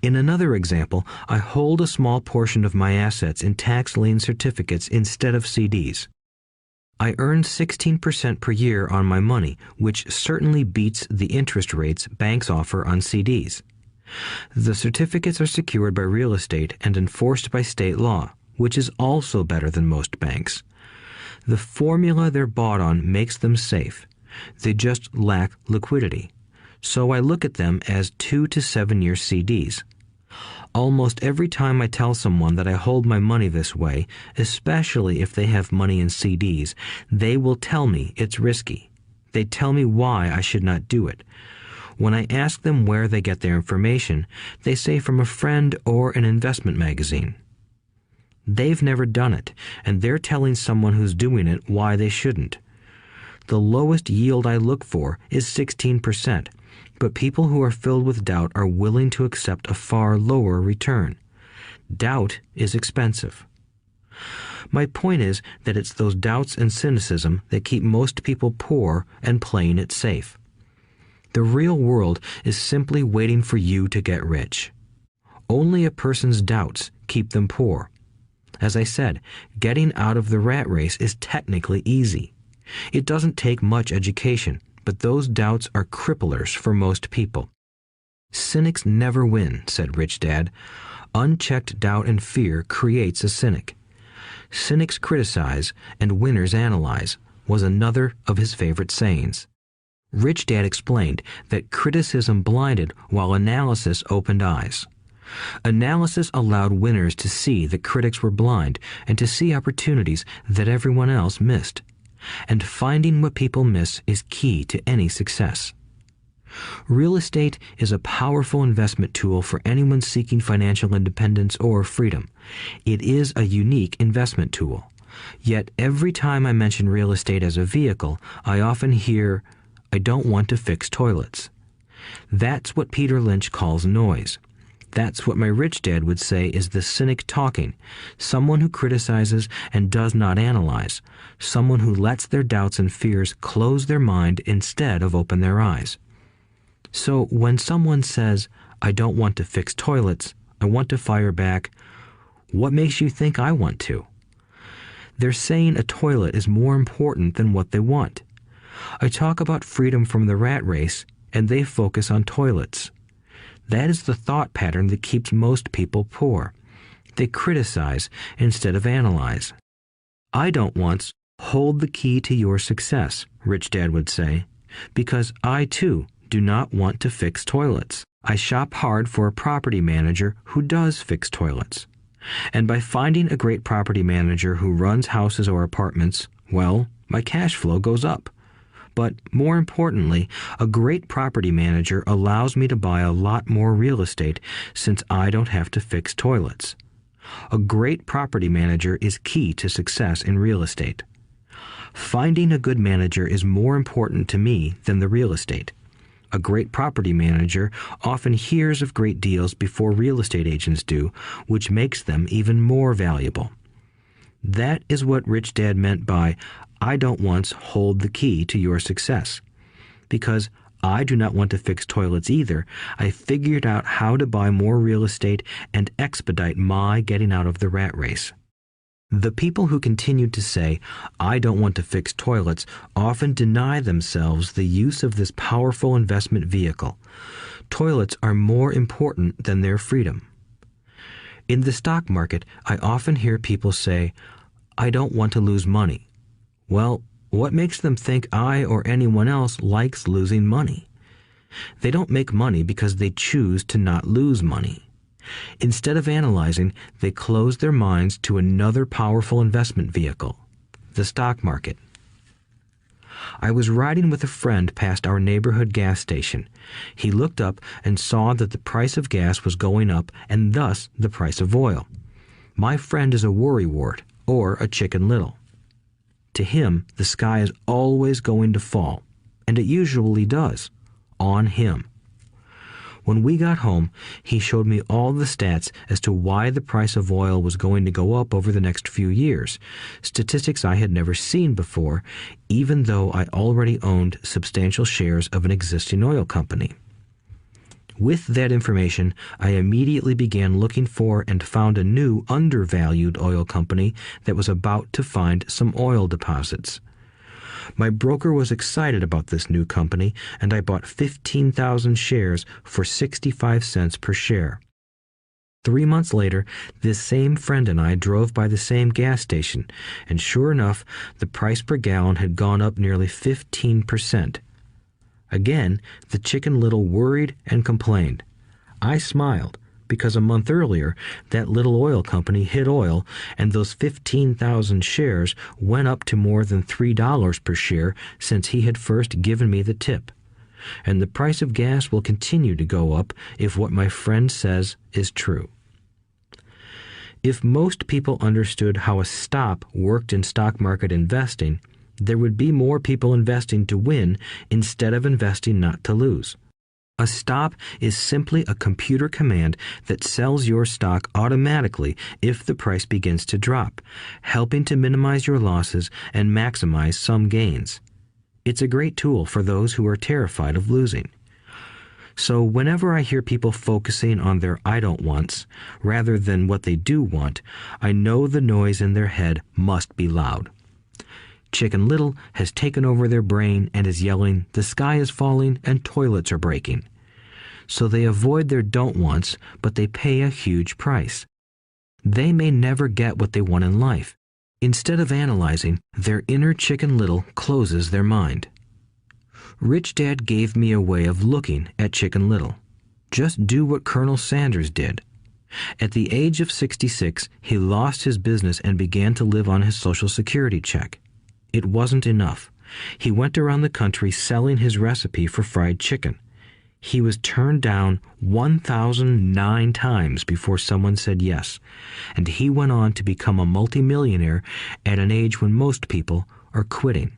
In another example, I hold a small portion of my assets in tax lien certificates instead of CDs. I earn 16% per year on my money, which certainly beats the interest rates banks offer on CDs. The certificates are secured by real estate and enforced by state law, which is also better than most banks. The formula they're bought on makes them safe. They just lack liquidity. So I look at them as 2 to 7 year CDs. Almost every time I tell someone that I hold my money this way, especially if they have money in CDs, they will tell me it's risky. They tell me why I should not do it. When I ask them where they get their information, they say from a friend or an investment magazine. They've never done it, and they're telling someone who's doing it why they shouldn't. The lowest yield I look for is 16%, but people who are filled with doubt are willing to accept a far lower return. Doubt is expensive. My point is that it's those doubts and cynicism that keep most people poor and playing it safe. The real world is simply waiting for you to get rich. Only a person's doubts keep them poor. As I said, getting out of the rat race is technically easy. It doesn't take much education, but those doubts are cripplers for most people. Cynics never win, said Rich Dad. Unchecked doubt and fear creates a cynic. Cynics criticize and winners analyze was another of his favorite sayings. Rich Dad explained that criticism blinded while analysis opened eyes. Analysis allowed winners to see that critics were blind and to see opportunities that everyone else missed. And finding what people miss is key to any success. Real estate is a powerful investment tool for anyone seeking financial independence or freedom. It is a unique investment tool. Yet every time I mention real estate as a vehicle, I often hear, "I don't want to fix toilets." That's what Peter Lynch calls noise. That's what my rich dad would say is the cynic talking, someone who criticizes and does not analyze, someone who lets their doubts and fears close their mind instead of open their eyes. So when someone says, "I don't want to fix toilets, I want to fire back," what makes you think I want to? They're saying a toilet is more important than what they want. I talk about freedom from the rat race, and they focus on toilets. That is the thought pattern that keeps most people poor. They criticize instead of analyze. I don't once hold the key to your success, Rich Dad would say, because I too do not want to fix toilets. I shop hard for a property manager who does fix toilets. And by finding a great property manager who runs houses or apartments, well, my cash flow goes up. But more importantly, a great property manager allows me to buy a lot more real estate since I don't have to fix toilets. A great property manager is key to success in real estate. Finding a good manager is more important to me than the real estate. A great property manager often hears of great deals before real estate agents do, which makes them even more valuable. That is what Rich Dad meant by, I don't once hold the key to your success. Because I do not want to fix toilets either, I figured out how to buy more real estate and expedite my getting out of the rat race. The people who continued to say, I don't want to fix toilets, often deny themselves the use of this powerful investment vehicle. Toilets are more important than their freedom. In the stock market, I often hear people say, I don't want to lose money. Well, what makes them think I or anyone else likes losing money? They don't make money because they choose to not lose money. Instead of analyzing, they close their minds to another powerful investment vehicle, the stock market. I was riding with a friend past our neighborhood gas station. He looked up and saw that the price of gas was going up and thus the price of oil. My friend is a worrywart, or a Chicken Little. To him, the sky is always going to fall, and it usually does, on him. When we got home, he showed me all the stats as to why the price of oil was going to go up over the next few years, statistics I had never seen before, even though I already owned substantial shares of an existing oil company. With that information, I immediately began looking for and found a new undervalued oil company that was about to find some oil deposits. My broker was excited about this new company, and I bought 15,000 shares for 65 cents per share. 3 months later, this same friend and I drove by the same gas station, and sure enough, the price per gallon had gone up nearly 15%. Again, the Chicken Little worried and complained. I smiled, because a month earlier, that little oil company hit oil, and those 15,000 shares went up to more than $3 per share since he had first given me the tip. And the price of gas will continue to go up if what my friend says is true. If most people understood how a stop worked in stock market investing, there would be more people investing to win instead of investing not to lose. A stop is simply a computer command that sells your stock automatically if the price begins to drop, helping to minimize your losses and maximize some gains. It's a great tool for those who are terrified of losing. So whenever I hear people focusing on their I don't wants rather than what they do want, I know the noise in their head must be loud. Chicken Little has taken over their brain and is yelling, the sky is falling and toilets are breaking. So they avoid their don't wants, but they pay a huge price. They may never get what they want in life. Instead of analyzing, their inner Chicken Little closes their mind. Rich Dad gave me a way of looking at Chicken Little. Just do what Colonel Sanders did. At the age of 66, he lost his business and began to live on his Social Security check. It wasn't enough. He went around the country selling his recipe for fried chicken. He was turned down 1,009 times before someone said yes, and he went on to become a multimillionaire at an age when most people are quitting.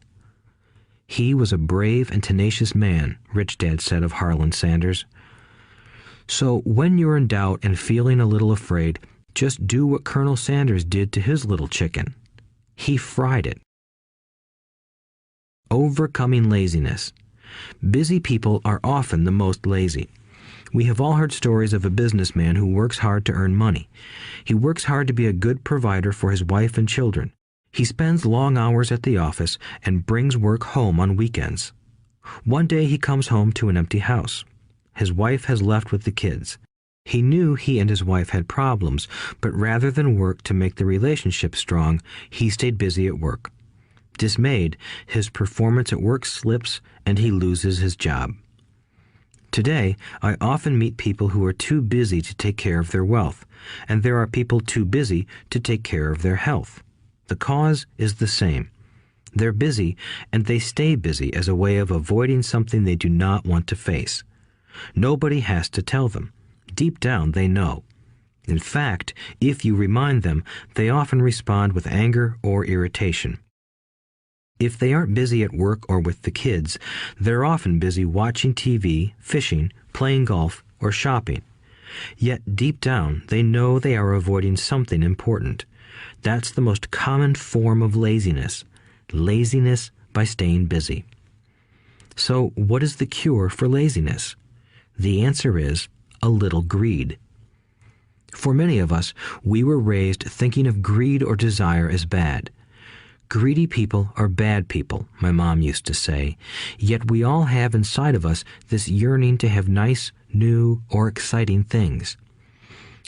He was a brave and tenacious man, Rich Dad said of Harlan Sanders. So when you're in doubt and feeling a little afraid, just do what Colonel Sanders did to his little chicken. He fried it. Overcoming laziness. Busy people are often the most lazy. We have all heard stories of a businessman who works hard to earn money. He works hard to be a good provider for his wife and children. He spends long hours at the office and brings work home on weekends. One day he comes home to an empty house. His wife has left with the kids. He knew he and his wife had problems, but rather than work to make the relationship strong, he stayed busy at work. Dismayed, his performance at work slips and he loses his job. Today, I often meet people who are too busy to take care of their wealth, and there are people too busy to take care of their health. The cause is the same. They're busy, and they stay busy as a way of avoiding something they do not want to face. Nobody has to tell them. Deep down, they know. In fact, if you remind them, they often respond with anger or irritation. If they aren't busy at work or with the kids, they're often busy watching TV, fishing, playing golf, or shopping. Yet deep down, they know they are avoiding something important. That's the most common form of laziness. Laziness by staying busy. So, what is the cure for laziness? The answer is a little greed. For many of us, we were raised thinking of greed or desire as bad. Greedy people are bad people, my mom used to say, yet we all have inside of us this yearning to have nice, new, or exciting things.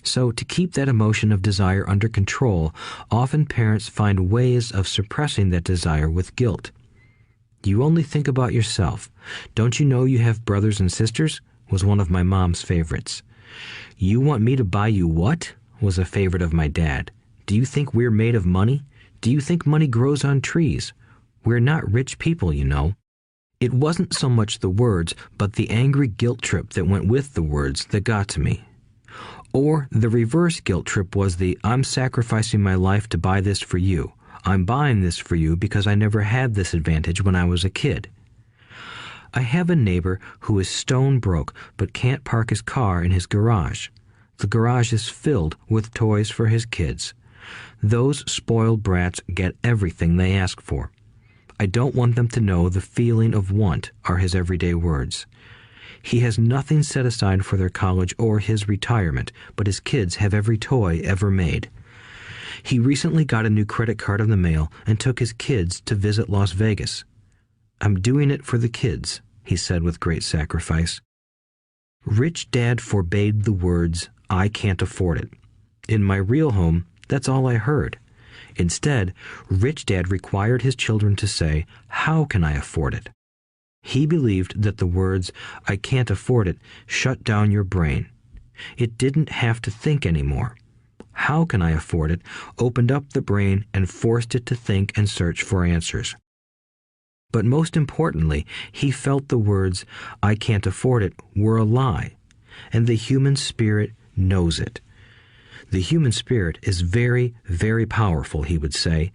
So, to keep that emotion of desire under control, often parents find ways of suppressing that desire with guilt. You only think about yourself. Don't you know you have brothers and sisters? Was one of my mom's favorites. You want me to buy you what? Was a favorite of my dad. Do you think we're made of money? Do you think money grows on trees? We're not rich people, you know. It wasn't so much the words, but the angry guilt trip that went with the words that got to me. Or the reverse guilt trip was the, I'm sacrificing my life to buy this for you. I'm buying this for you because I never had this advantage when I was a kid. I have a neighbor who is stone broke but can't park his car in his garage. The garage is filled with toys for his kids. Those spoiled brats get everything they ask for. I don't want them to know the feeling of want are his everyday words. He has nothing set aside for their college or his retirement, but his kids have every toy ever made. He recently got a new credit card in the mail and took his kids to visit Las Vegas. I'm doing it for the kids, he said with great sacrifice. Rich Dad forbade the words, I can't afford it. In my real home, that's all I heard. Instead, Rich Dad required his children to say, how can I afford it? He believed that the words, I can't afford it, shut down your brain. It didn't have to think anymore. How can I afford it opened up the brain and forced it to think and search for answers. But most importantly, he felt the words, I can't afford it, were a lie, and the human spirit knows it. The human spirit is very, very powerful, he would say.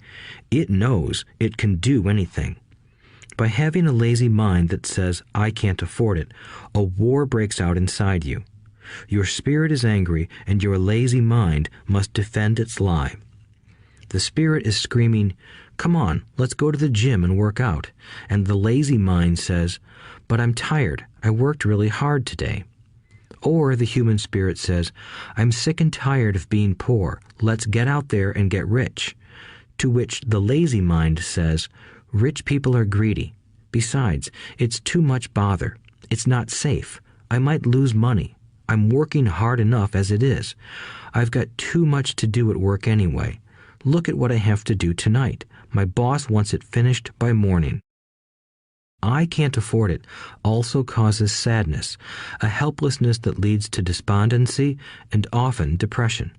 It knows it can do anything. By having a lazy mind that says, I can't afford it, a war breaks out inside you. Your spirit is angry, and your lazy mind must defend its lie. The spirit is screaming, come on, let's go to the gym and work out. And the lazy mind says, but I'm tired. I worked really hard today. Or the human spirit says, I'm sick and tired of being poor. Let's get out there and get rich. To which the lazy mind says, rich people are greedy. Besides, it's too much bother. It's not safe. I might lose money. I'm working hard enough as it is. I've got too much to do at work anyway. Look at what I have to do tonight. My boss wants it finished by morning. I can't afford it also causes sadness, a helplessness that leads to despondency and often depression.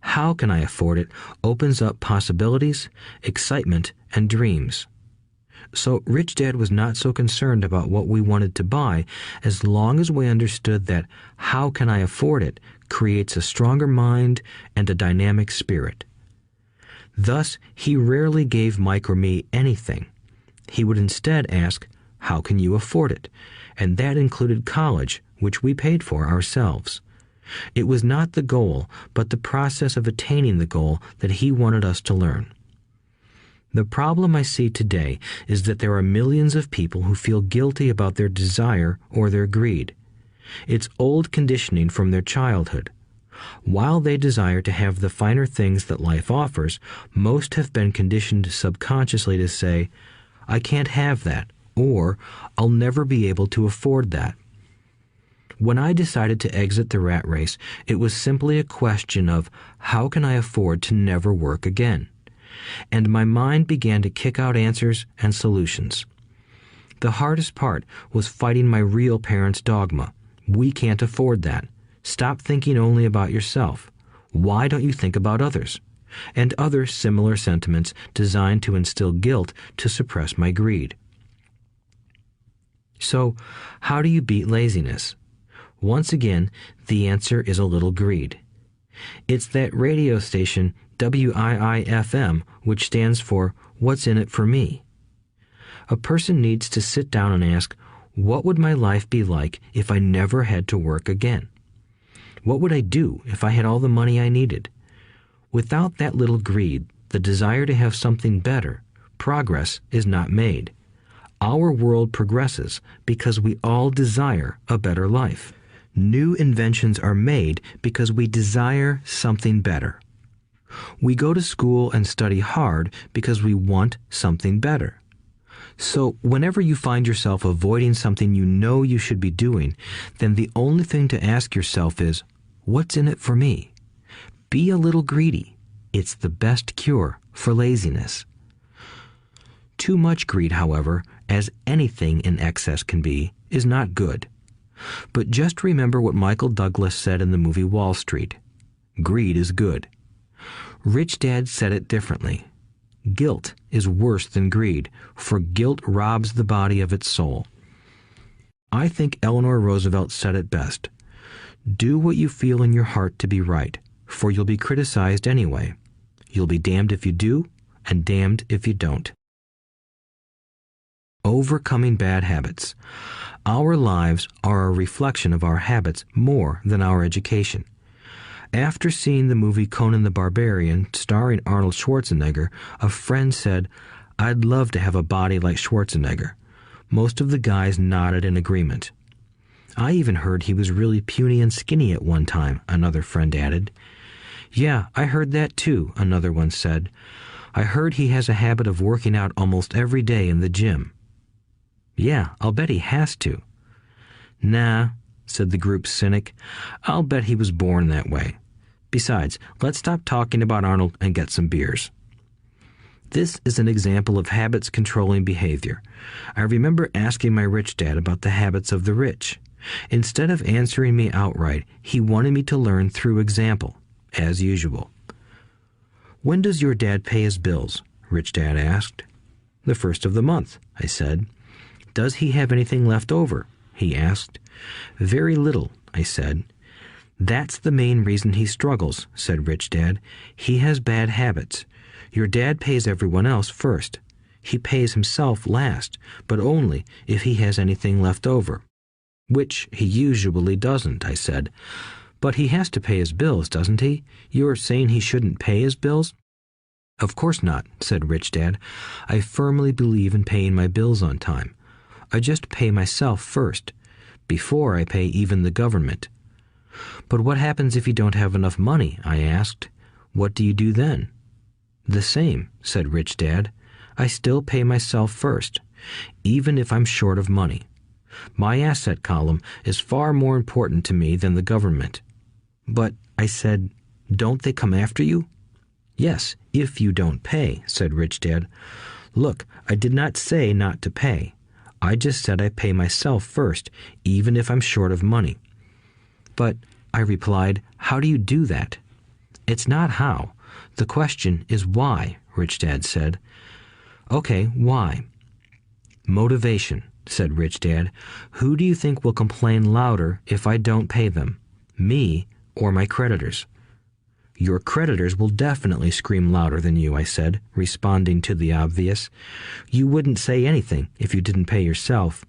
How can I afford it opens up possibilities, excitement, and dreams. So Rich Dad was not so concerned about what we wanted to buy as long as we understood that how can I afford it creates a stronger mind and a dynamic spirit. Thus, he rarely gave Mike or me anything. He would instead ask, how can you afford it? And that included college, which we paid for ourselves. It was not the goal, but the process of attaining the goal that he wanted us to learn. The problem I see today is that there are millions of people who feel guilty about their desire or their greed. It's old conditioning from their childhood. While they desire to have the finer things that life offers, most have been conditioned subconsciously to say, I can't have that, or I'll never be able to afford that. When I decided to exit the rat race, it was simply a question of how can I afford to never work again? And my mind began to kick out answers and solutions. The hardest part was fighting my real parents' dogma. We can't afford that. Stop thinking only about yourself. Why don't you think about others? And other similar sentiments designed to instill guilt to suppress my greed. So, how do you beat laziness? Once again, the answer is a little greed. It's that radio station WIIFM, which stands for What's in it for me? A person needs to sit down and ask, what would my life be like if I never had to work again? What would I do if I had all the money I needed? Without that little greed, the desire to have something better, progress is not made. Our world progresses because we all desire a better life. New inventions are made because we desire something better. We go to school and study hard because we want something better. So whenever you find yourself avoiding something you know you should be doing, then the only thing to ask yourself is, what's in it for me? Be a little greedy. It's the best cure for laziness. Too much greed, however, as anything in excess can be, is not good. But just remember what Michael Douglas said in the movie Wall Street. Greed is good. Rich Dad said it differently. Guilt is worse than greed, for guilt robs the body of its soul. I think Eleanor Roosevelt said it best. Do what you feel in your heart to be right, for you'll be criticized anyway. You'll be damned if you do, and damned if you don't. Overcoming bad habits. Our lives are a reflection of our habits more than our education. After seeing the movie Conan the Barbarian, starring Arnold Schwarzenegger, a friend said, "I'd love to have a body like Schwarzenegger." Most of the guys nodded in agreement. "I even heard he was really puny and skinny at one time," another friend added. "Yeah, I heard that too," another one said. "I heard he has a habit of working out almost every day in the gym." "Yeah, I'll bet he has to." "Nah," said the group's cynic. "I'll bet he was born that way. Besides, let's stop talking about Arnold and get some beers." This is an example of habits controlling behavior. I remember asking my rich dad about the habits of the rich. Instead of answering me outright, he wanted me to learn through example, as usual. "When does your dad pay his bills?" Rich Dad asked. "The first of the month," I said. "Does he have anything left over?" he asked. "Very little," I said. "That's the main reason he struggles," said Rich Dad. "He has bad habits. Your dad pays everyone else first. He pays himself last, but only if he has anything left over." "Which he usually doesn't," I said. "But he has to pay his bills, doesn't he? You're saying he shouldn't pay his bills?" "Of course not," said Rich Dad. "I firmly believe in paying my bills on time. I just pay myself first, before I pay even the government." "But what happens if you don't have enough money?" I asked. "What do you do then?" "The same," said Rich Dad. "I still pay myself first, even if I'm short of money. My asset column is far more important to me than the government." "But," I said, "don't they come after you?" "Yes, if you don't pay," said Rich Dad. "Look, I did not say not to pay. I just said I pay myself first, even if I'm short of money." "But," I replied, "how do you do that?" "It's not how. The question is why," Rich Dad said. "Okay, why?" "Motivation," said Rich Dad. "Who do you think will complain louder if I don't pay them? Me or my creditors?" "Your creditors will definitely scream louder than you," I said, responding to the obvious. "You wouldn't say anything if you didn't pay yourself."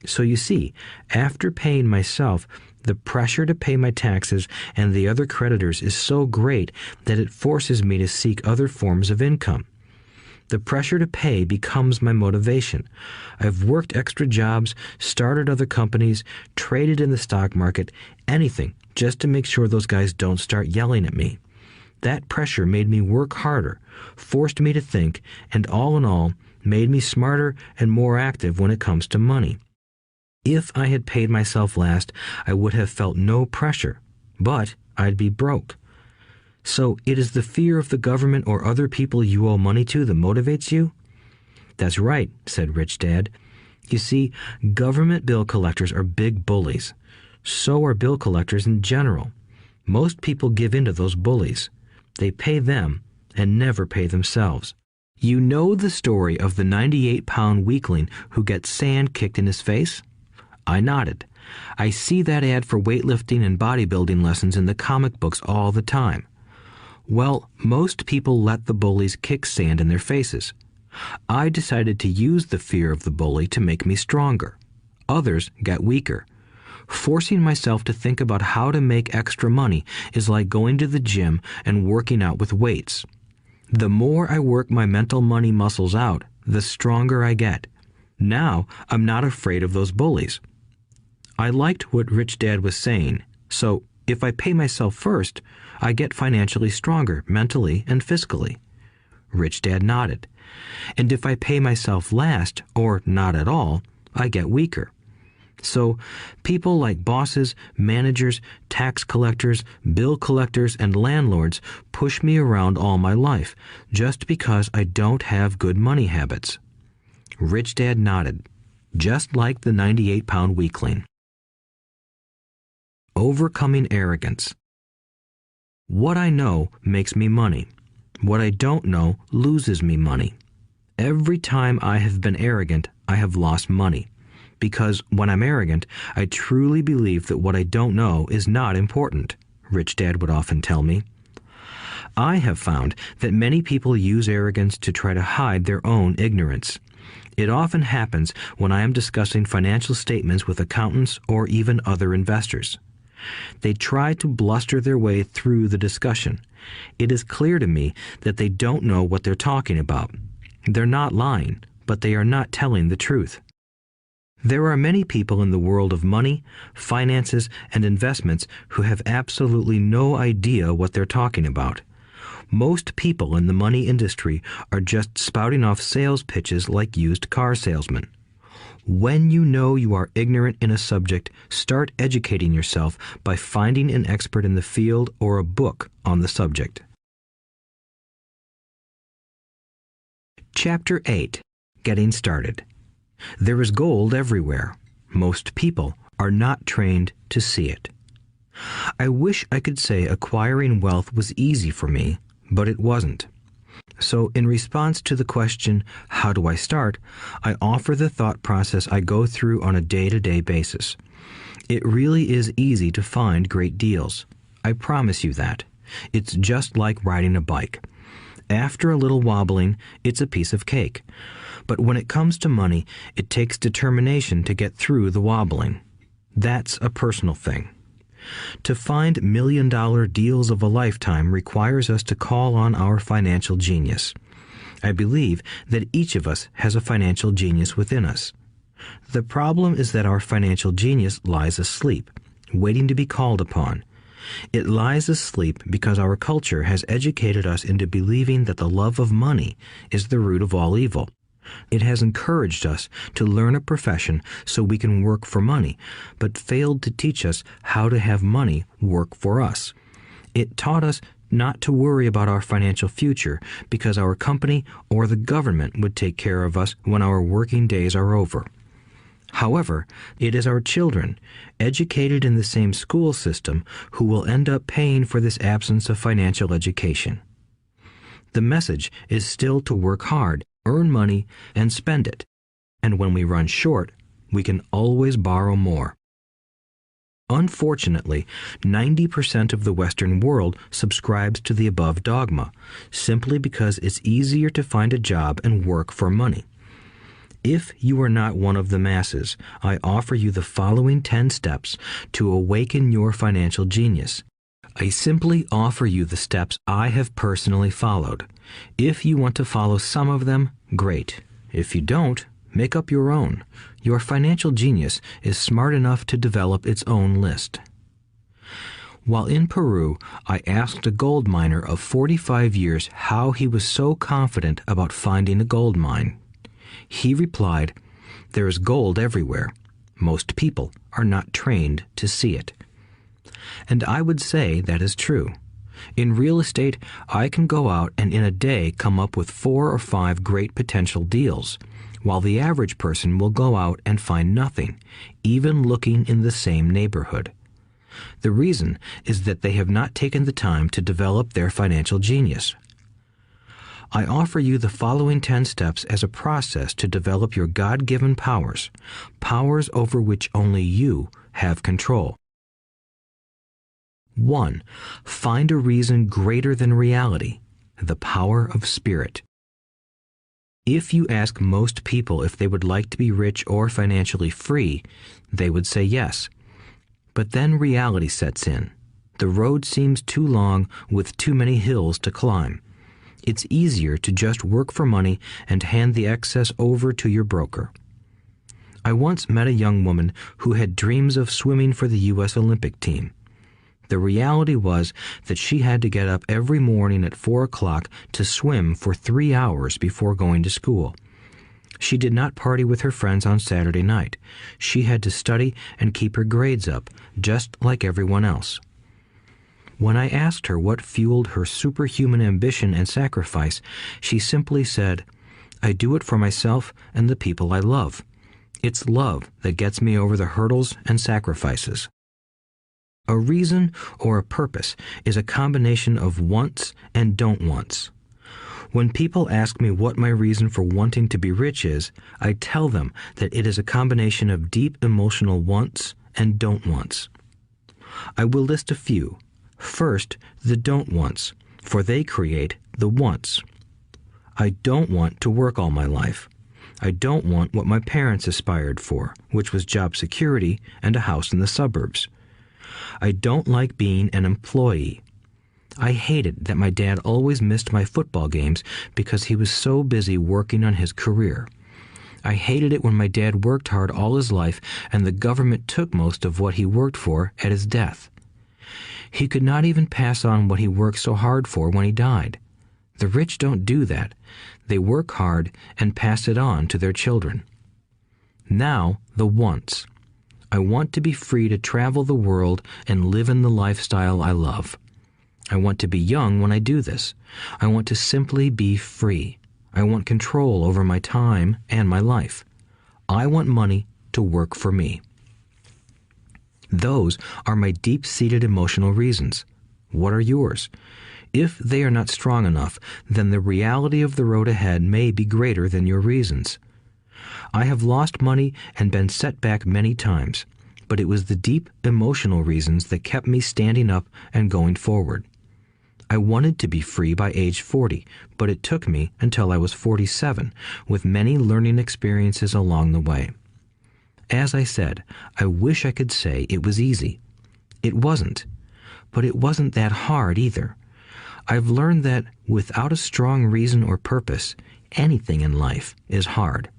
So you see, after paying myself, the pressure to pay my taxes and the other creditors is so great that it forces me to seek other forms of income. The pressure to pay becomes my motivation. I've worked extra jobs, started other companies, traded in the stock market, anything, just to make sure those guys don't start yelling at me. That pressure made me work harder, forced me to think, and all in all, made me smarter and more active when it comes to money. If I had paid myself last, I would have felt no pressure, but I'd be broke. So it is the fear of the government or other people you owe money to that motivates you? That's right, said Rich Dad. You see, government bill collectors are big bullies. So are bill collectors in general. Most people give in to those bullies. They pay them and never pay themselves. You know the story of the 98-pound weakling who gets sand kicked in his face? I nodded. I see that ad for weightlifting and bodybuilding lessons in the comic books all the time. Well, most people let the bullies kick sand in their faces. I decided to use the fear of the bully to make me stronger. Others got weaker. Forcing myself to think about how to make extra money is like going to the gym and working out with weights. The more I work my mental money muscles out, the stronger I get. Now I'm not afraid of those bullies. I liked what Rich Dad was saying, so if I pay myself first, I get financially stronger mentally and fiscally. Rich Dad nodded. And if I pay myself last, or not at all, I get weaker. So people like bosses, managers, tax collectors, bill collectors, and landlords push me around all my life just because I don't have good money habits. Rich Dad nodded, just like the 98-pound weakling. Overcoming arrogance. What I know makes me money. What I don't know loses me money. Every time I have been arrogant, I have lost money. Because when I'm arrogant, I truly believe that what I don't know is not important, Rich Dad would often tell me. I have found that many people use arrogance to try to hide their own ignorance. It often happens when I am discussing financial statements with accountants or even other investors. They try to bluster their way through the discussion. It is clear to me that they don't know what they're talking about. They're not lying, but they are not telling the truth. There are many people in the world of money, finances, and investments who have absolutely no idea what they're talking about. Most people in the money industry are just spouting off sales pitches like used car salesmen. When you know you are ignorant in a subject, start educating yourself by finding an expert in the field or a book on the subject. Chapter 8. Getting Started. There is gold everywhere. Most people are not trained to see it. I wish I could say acquiring wealth was easy for me, but it wasn't. So in response to the question, how do I start, I offer the thought process I go through on a day-to-day basis. It really is easy to find great deals. I promise you that. It's just like riding a bike. After a little wobbling, it's a piece of cake. But when it comes to money, it takes determination to get through the wobbling. That's a personal thing. To find million-dollar deals of a lifetime requires us to call on our financial genius. I believe that each of us has a financial genius within us. The problem is that our financial genius lies asleep, waiting to be called upon. It lies asleep because our culture has educated us into believing that the love of money is the root of all evil. It has encouraged us to learn a profession so we can work for money, but failed to teach us how to have money work for us. It taught us not to worry about our financial future because our company or the government would take care of us when our working days are over. However, it is our children, educated in the same school system, who will end up paying for this absence of financial education. The message is still to work hard, earn money, and spend it. And when we run short, we can always borrow more. Unfortunately, 90% of the Western world subscribes to the above dogma, simply because it's easier to find a job and work for money. If you are not one of the masses, I offer you the following 10 steps to awaken your financial genius. I simply offer you the steps I have personally followed. If you want to follow some of them, great. If you don't, make up your own. Your financial genius is smart enough to develop its own list. While in Peru, I asked a gold miner of 45 years how he was so confident about finding a gold mine. He replied, "There is gold everywhere. Most people are not trained to see it." And I would say that is true. In real estate, I can go out and in a day come up with 4 or 5 great potential deals. while the average person will go out and find nothing, even looking in the same neighborhood. The reason is that they have not taken the time to develop their financial genius. I offer you the following 10 steps as a process to develop your God-given powers, powers over which only you have control. 1. Find a reason greater than reality, the power of spirit. If you ask most people if they would like to be rich or financially free, they would say yes. But then reality sets in. The road seems too long with too many hills to climb. It's easier to just work for money and hand the excess over to your broker. I once met a young woman who had dreams of swimming for the U.S. Olympic team. The reality was that she had to get up every morning at 4 o'clock to swim for 3 hours before going to school. She did not party with her friends on Saturday night. She had to study and keep her grades up, just like everyone else. When I asked her what fueled her superhuman ambition and sacrifice, she simply said, "I do it for myself and the people I love. It's love that gets me over the hurdles and sacrifices." A reason or a purpose is a combination of wants and don't wants. When people ask me what my reason for wanting to be rich is, I tell them that it is a combination of deep emotional wants and don't wants. I will list a few. First, the don't wants, for they create the wants. I don't want to work all my life. I don't want what my parents aspired for, which was job security and a house in the suburbs. I don't like being an employee. I hated that my dad always missed my football games because he was so busy working on his career. I hated it when my dad worked hard all his life and the government took most of what he worked for at his death. He could not even pass on what he worked so hard for when he died. The rich don't do that. They work hard and pass it on to their children. Now, the wants. I want to be free to travel the world and live in the lifestyle I love. I want to be young when I do this. I want to simply be free. I want control over my time and my life. I want money to work for me. Those are my deep-seated emotional reasons. What are yours? If they are not strong enough, then the reality of the road ahead may be greater than your reasons. I have lost money and been set back many times, but it was the deep emotional reasons that kept me standing up and going forward. I wanted to be free by age 40, but it took me until I was 47, with many learning experiences along the way. As I said, I wish I could say it was easy. It wasn't, but it wasn't that hard either. I've learned that without a strong reason or purpose, anything in life is hard.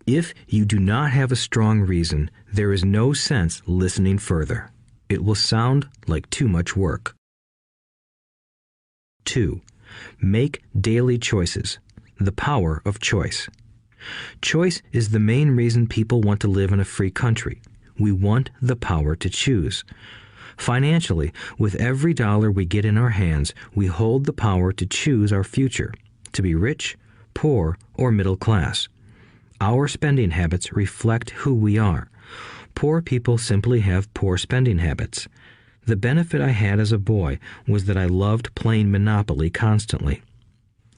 If you do not have a strong reason, there is no sense listening further. It will sound like too much work. 2. Make daily choices. The power of choice. Choice is the main reason people want to live in a free country. We want the power to choose. Financially, with every dollar we get in our hands, we hold the power to choose our future, to be rich, poor, or middle class. Our spending habits reflect who we are. Poor people simply have poor spending habits. The benefit I had as a boy was that I loved playing Monopoly constantly.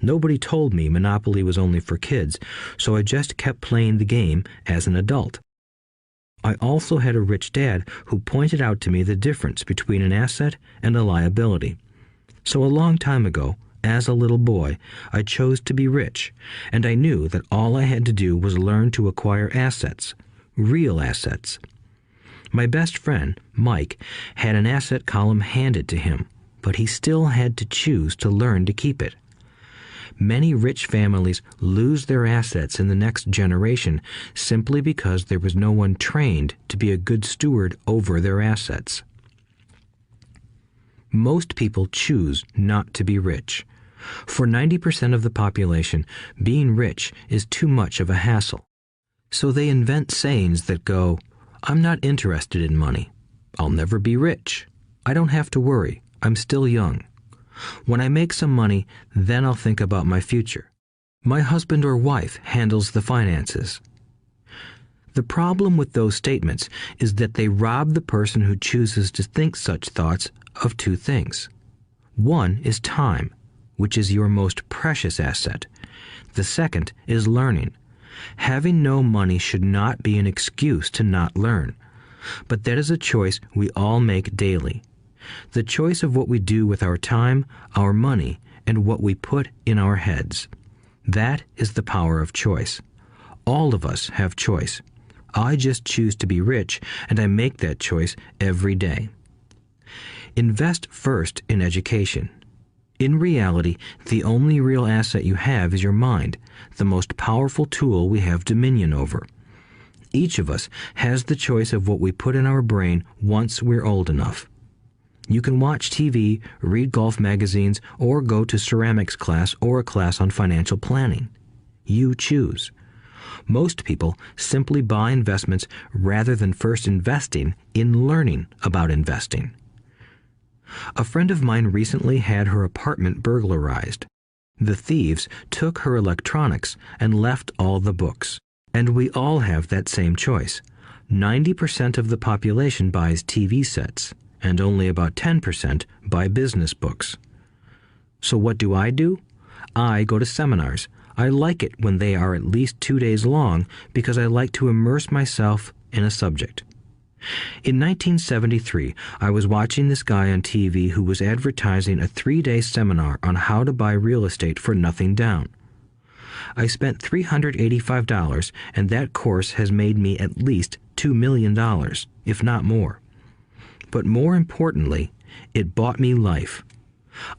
Nobody told me Monopoly was only for kids, so I just kept playing the game as an adult. I also had a rich dad who pointed out to me the difference between an asset and a liability. So a long time ago, as a little boy, I chose to be rich, and I knew that all I had to do was learn to acquire assets, real assets. My best friend, Mike, had an asset column handed to him, but he still had to choose to learn to keep it. Many rich families lose their assets in the next generation simply because there was no one trained to be a good steward over their assets. Most people choose not to be rich. For 90% of the population, being rich is too much of a hassle. So they invent sayings that go, "I'm not interested in money. I'll never be rich. I don't have to worry. I'm still young. When I make some money, then I'll think about my future." My husband or wife handles the finances. The problem with those statements is that they rob the person who chooses to think such thoughts of two things. One is time, which is your most precious asset. The second is learning. Having no money should not be an excuse to not learn, but that is a choice we all make daily. The choice of what we do with our time, our money, and what we put in our heads. That is the power of choice. All of us have choice. I just choose to be rich, and I make that choice every day. Invest first in education. In reality, the only real asset you have is your mind, the most powerful tool we have dominion over. Each of us has the choice of what we put in our brain once we're old enough. You can watch TV, read golf magazines, or go to ceramics class or a class on financial planning. You choose. Most people simply buy investments rather than first investing in learning about investing. A friend of mine recently had her apartment burglarized. The thieves took her electronics and left all the books. And we all have that same choice. 90% of the population buys TV sets, and only about 10% buy business books. So what do? I go to seminars. I like it when they are at least 2 days long because I like to immerse myself in a subject. In 1973, I was watching this guy on TV who was advertising a 3-day seminar on how to buy real estate for nothing down. I spent $385, and that course has made me at least $2 million, if not more. But more importantly, it bought me life.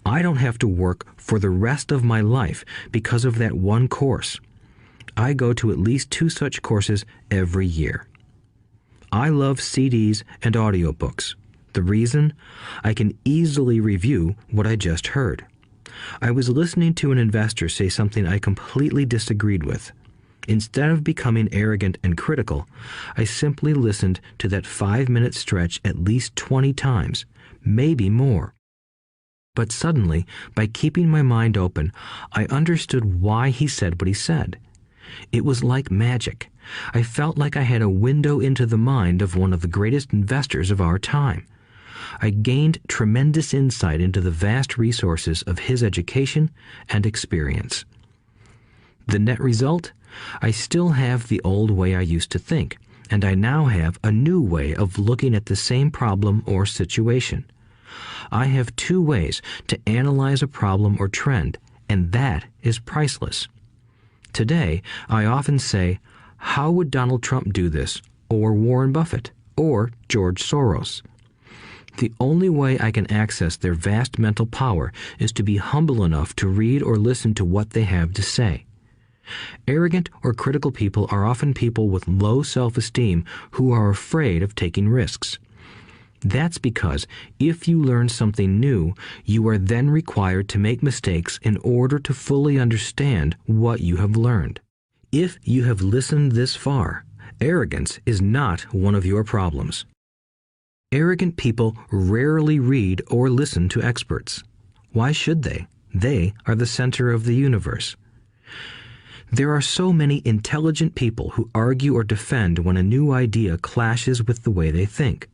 I don't have to work for the rest of my life because of that one course. I go to at least 2 such courses every year. I love CDs and audiobooks. The reason? I can easily review what I just heard. I was listening to an investor say something I completely disagreed with. Instead of becoming arrogant and critical, I simply listened to that 5-minute stretch at least 20 times, maybe more. But suddenly, by keeping my mind open, I understood why he said what he said. It was like magic. I felt like I had a window into the mind of one of the greatest investors of our time. I gained tremendous insight into the vast resources of his education and experience. The net result? I still have the old way I used to think, and I now have a new way of looking at the same problem or situation. I have 2 ways to analyze a problem or trend, and that is priceless. Today, I often say, how would Donald Trump do this, or Warren Buffett, or George Soros? The only way I can access their vast mental power is to be humble enough to read or listen to what they have to say. Arrogant or critical people are often people with low self-esteem who are afraid of taking risks. That's because if you learn something new, you are then required to make mistakes in order to fully understand what you have learned. If you have listened this far, arrogance is not one of your problems. Arrogant people rarely read or listen to experts. Why should they? They are the center of the universe. There are so many intelligent people who argue or defend when a new idea clashes with the way they think.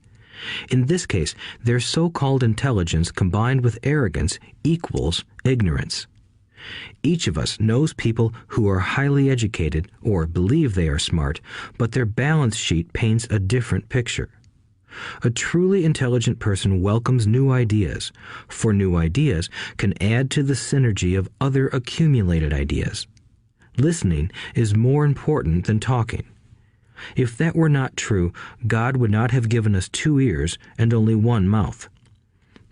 In this case, their so-called intelligence combined with arrogance equals ignorance. Each of us knows people who are highly educated or believe they are smart, but their balance sheet paints a different picture. A truly intelligent person welcomes new ideas, for new ideas can add to the synergy of other accumulated ideas. Listening is more important than talking. If that were not true, God would not have given us 2 ears and only 1 mouth.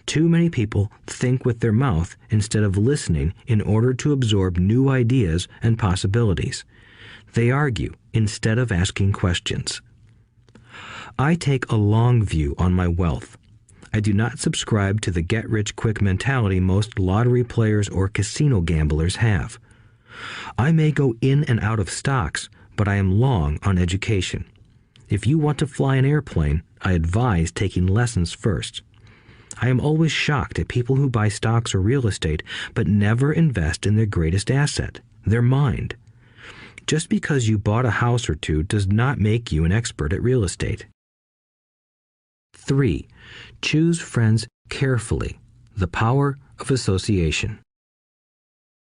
Too many people think with their mouth instead of listening in order to absorb new ideas and possibilities. They argue instead of asking questions. I take a long view on my wealth. I do not subscribe to the get-rich-quick mentality most lottery players or casino gamblers have. I may go in and out of stocks, but I am long on education. If you want to fly an airplane, I advise taking lessons first. I am always shocked at people who buy stocks or real estate but never invest in their greatest asset, their mind. Just because you bought a house or two does not make you an expert at real estate. 3. Choose friends carefully. The power of association.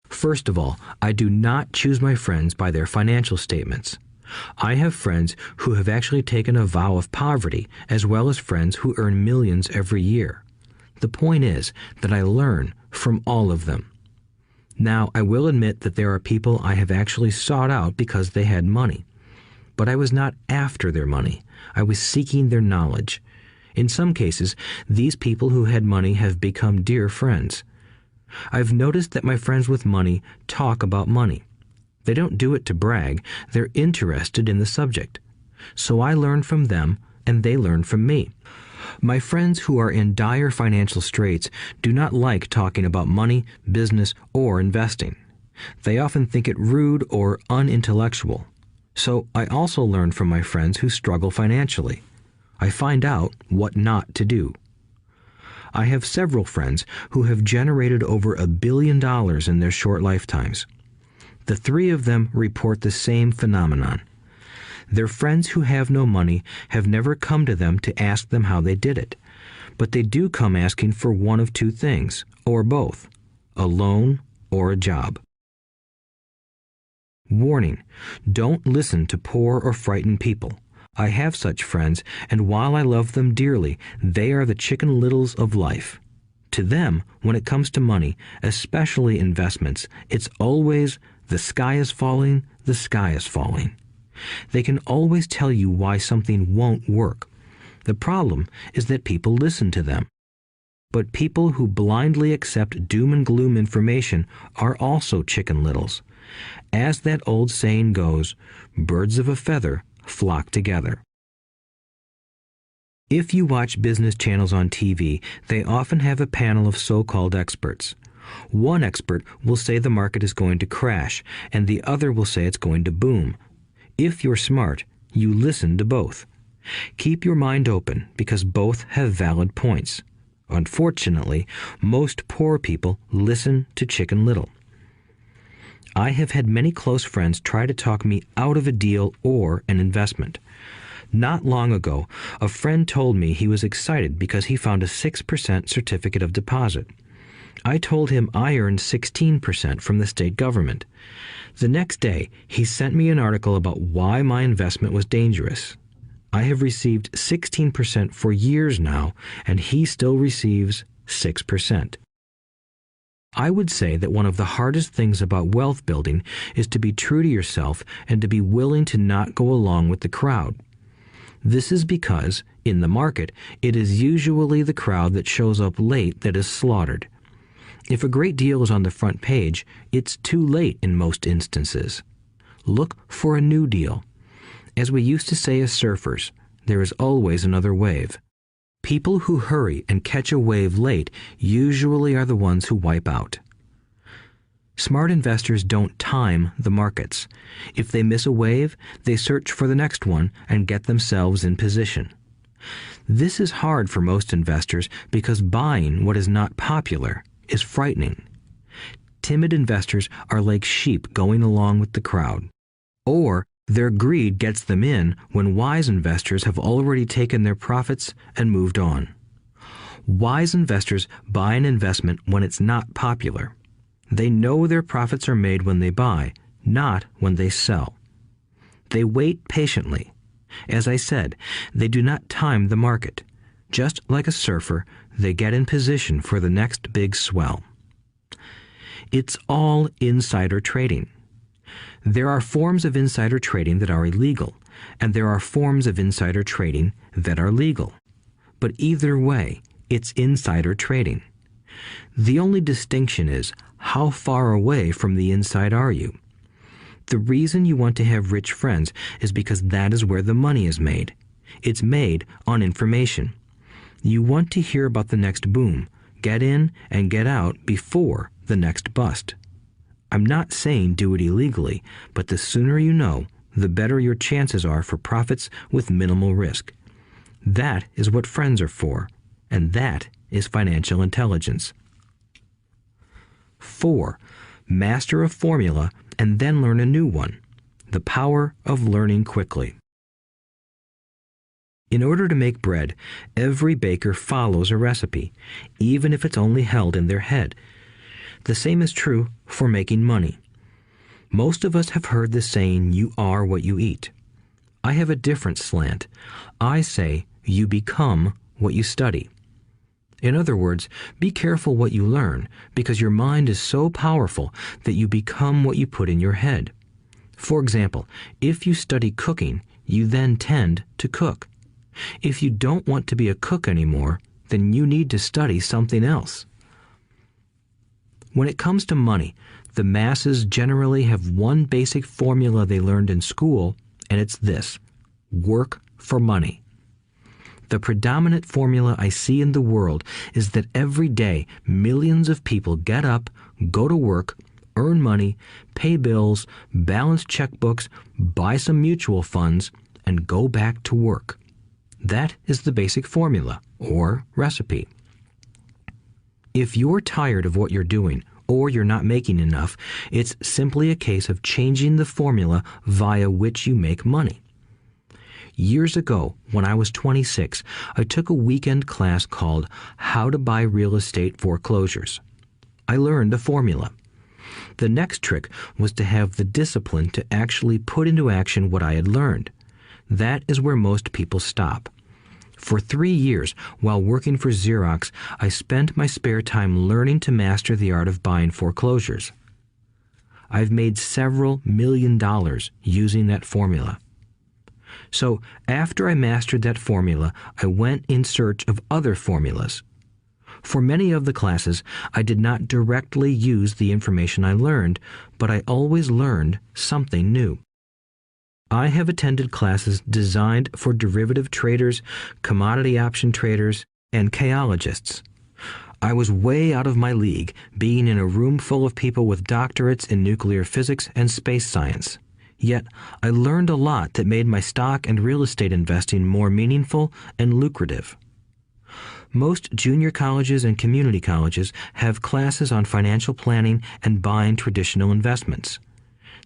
First of all, I do not choose my friends by their financial statements. I have friends who have actually taken a vow of poverty, as well as friends who earn millions every year. The point is that I learn from all of them. Now, I will admit that there are people I have actually sought out because they had money. But I was not after their money. I was seeking their knowledge. In some cases, these people who had money have become dear friends. I've noticed that my friends with money talk about money. They don't do it to brag. They're interested in the subject. So I learn from them, and they learn from me. My friends who are in dire financial straits do not like talking about money, business, or investing. They often think it rude or unintellectual. So I also learn from my friends who struggle financially. I find out what not to do. I have several friends who have generated over $1 billion in their short lifetimes. The 3 of them report the same phenomenon. Their friends who have no money have never come to them to ask them how they did it, but they do come asking for one of 2 things, or both, a loan or a job. Warning: don't listen to poor or frightened people. I have such friends, and while I love them dearly, they are the Chicken Littles of life. To them, when it comes to money, especially investments, it's always the sky is falling, the sky is falling. They can always tell you why something won't work. The problem is that people listen to them. But people who blindly accept doom and gloom information are also Chicken Littles. As that old saying goes, birds of a feather flock together. If you watch business channels on TV, they often have a panel of so-called experts. One expert will say the market is going to crash, and the other will say it's going to boom. If you're smart, you listen to both. Keep your mind open, because both have valid points. Unfortunately, most poor people listen to Chicken Little. I have had many close friends try to talk me out of a deal or an investment. Not long ago, a friend told me he was excited because he found a 6% certificate of deposit. I told him I earned 16% from the state government. The next day, he sent me an article about why my investment was dangerous. I have received 16% for years now, and he still receives 6%. I would say that one of the hardest things about wealth building is to be true to yourself and to be willing to not go along with the crowd. This is because, in the market, it is usually the crowd that shows up late that is slaughtered. If a great deal is on the front page, it's too late in most instances. Look for a new deal. As we used to say as surfers, there is always another wave. People who hurry and catch a wave late usually are the ones who wipe out. Smart investors don't time the markets. If they miss a wave, they search for the next one and get themselves in position. This is hard for most investors because buying what is not popular is frightening. Timid investors are like sheep going along with the crowd. Or their greed gets them in when wise investors have already taken their profits and moved on. Wise investors buy an investment when it's not popular. They know their profits are made when they buy, not when they sell. They wait patiently. As I said, they do not time the market. Just like a surfer, they get in position for the next big swell. It's all insider trading. There are forms of insider trading that are illegal, and there are forms of insider trading that are legal. But either way, it's insider trading. The only distinction is, how far away from the inside are you? The reason you want to have rich friends is because that is where the money is made. It's made on information. You want to hear about the next boom, get in and get out before the next bust. I'm not saying do it illegally, but the sooner you know, the better your chances are for profits with minimal risk. That is what friends are for, and that is financial intelligence. 4. Master a formula and then learn a new one. The power of learning quickly. In order to make bread, every baker follows a recipe, even if it's only held in their head. The same is true for making money. Most of us have heard the saying, "You are what you eat." I have a different slant. I say, "You become what you study." In other words, be careful what you learn, because your mind is so powerful that you become what you put in your head. For example, if you study cooking, you then tend to cook. If you don't want to be a cook anymore, then you need to study something else. When it comes to money, the masses generally have one basic formula they learned in school, and it's this: work for money. The predominant formula I see in the world is that every day millions of people get up, go to work, earn money, pay bills, balance checkbooks, buy some mutual funds, and go back to work. That is the basic formula, or recipe. If you're tired of what you're doing, or you're not making enough, it's simply a case of changing the formula via which you make money. Years ago, when I was 26, I took a weekend class called How to Buy Real Estate Foreclosures. I learned a formula. The next trick was to have the discipline to actually put into action what I had learned. That is where most people stop. For 3 years, while working for Xerox, I spent my spare time learning to master the art of buying foreclosures. I've made several $million using that formula. So after I mastered that formula, I went in search of other formulas. For many of the classes, I did not directly use the information I learned, but I always learned something new. I have attended classes designed for derivative traders, commodity option traders, and chaologists. I was way out of my league, being in a room full of people with doctorates in nuclear physics and space science. Yet, I learned a lot that made my stock and real estate investing more meaningful and lucrative. Most junior colleges and community colleges have classes on financial planning and buying traditional investments.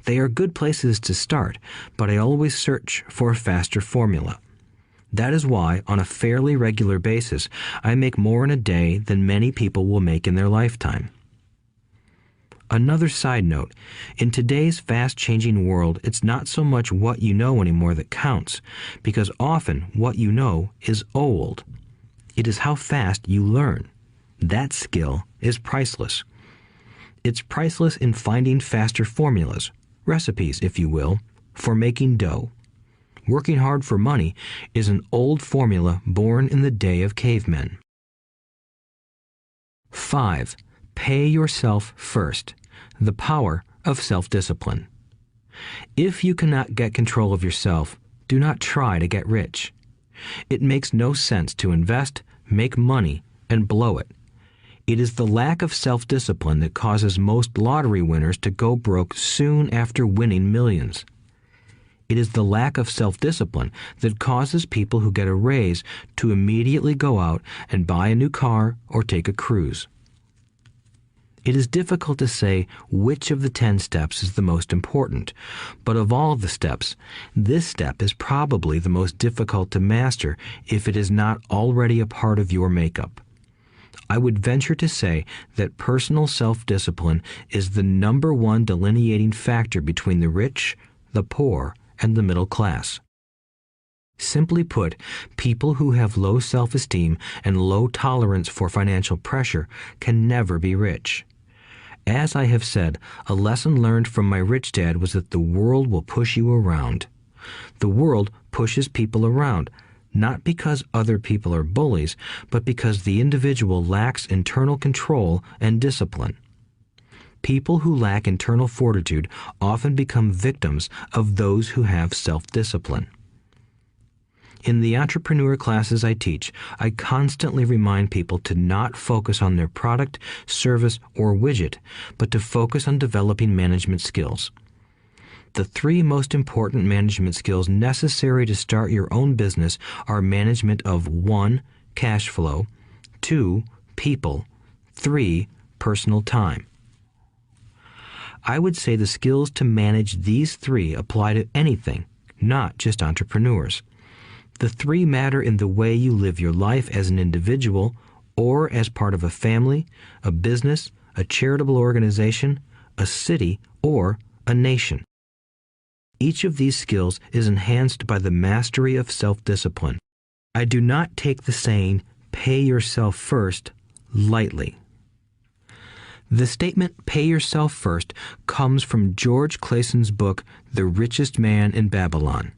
They are good places to start, but I always search for a faster formula. That is why, on a fairly regular basis, I make more in a day than many people will make in their lifetime. Another side note, in today's fast-changing world, it's not so much what you know anymore that counts, because often what you know is old. It is how fast you learn. That skill is priceless. It's priceless in finding faster formulas, recipes, if you will, for making dough. Working hard for money is an old formula born in the day of cavemen. 5. Pay yourself first. The power of self-discipline. If you cannot get control of yourself, do not try to get rich. It makes no sense to invest, make money, and blow it. It is the lack of self-discipline that causes most lottery winners to go broke soon after winning millions. It is the lack of self-discipline that causes people who get a raise to immediately go out and buy a new car or take a cruise. It is difficult to say which of the 10 steps is the most important, but of all the steps, this step is probably the most difficult to master if it is not already a part of your makeup. I would venture to say that personal self-discipline is the number one delineating factor between the rich, the poor, and the middle class. Simply put, people who have low self-esteem and low tolerance for financial pressure can never be rich. As I have said, a lesson learned from my rich dad was that the world will push you around. The world pushes people around, not because other people are bullies, but because the individual lacks internal control and discipline. People who lack internal fortitude often become victims of those who have self-discipline. In the entrepreneur classes I teach, I constantly remind people to not focus on their product, service, or widget, but to focus on developing management skills. The 3 most important management skills necessary to start your own business are management of 1. Cash flow, 2. People. 3. Personal time. I would say the skills to manage these 3 apply to anything, not just entrepreneurs. The 3 matter in the way you live your life as an individual or as part of a family, a business, a charitable organization, a city, or a nation. Each of these skills is enhanced by the mastery of self-discipline. I do not take the saying, "pay yourself first," lightly. The statement, "pay yourself first," comes from George Clayson's book, The Richest Man in Babylon.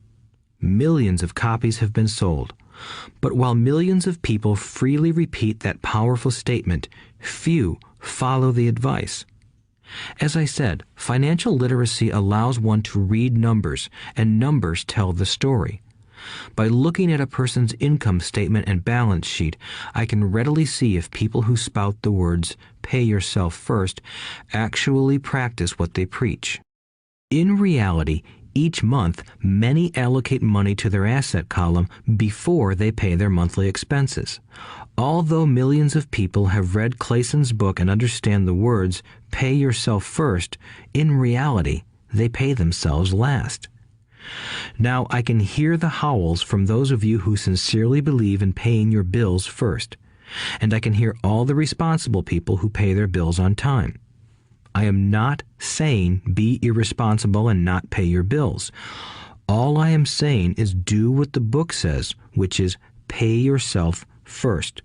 Millions of copies have been sold. But while millions of people freely repeat that powerful statement, few follow the advice. As I said, financial literacy allows one to read numbers, and numbers tell the story. By looking at a person's income statement and balance sheet, I can readily see if people who spout the words, "pay yourself first," actually practice what they preach. In reality, each month, many allocate money to their asset column before they pay their monthly expenses. Although millions of people have read Clayson's book and understand the words, "pay yourself first," in reality, they pay themselves last. Now, I can hear the howls from those of you who sincerely believe in paying your bills first, and I can hear all the responsible people who pay their bills on time. I am not saying be irresponsible and not pay your bills. All I am saying is do what the book says, which is pay yourself first.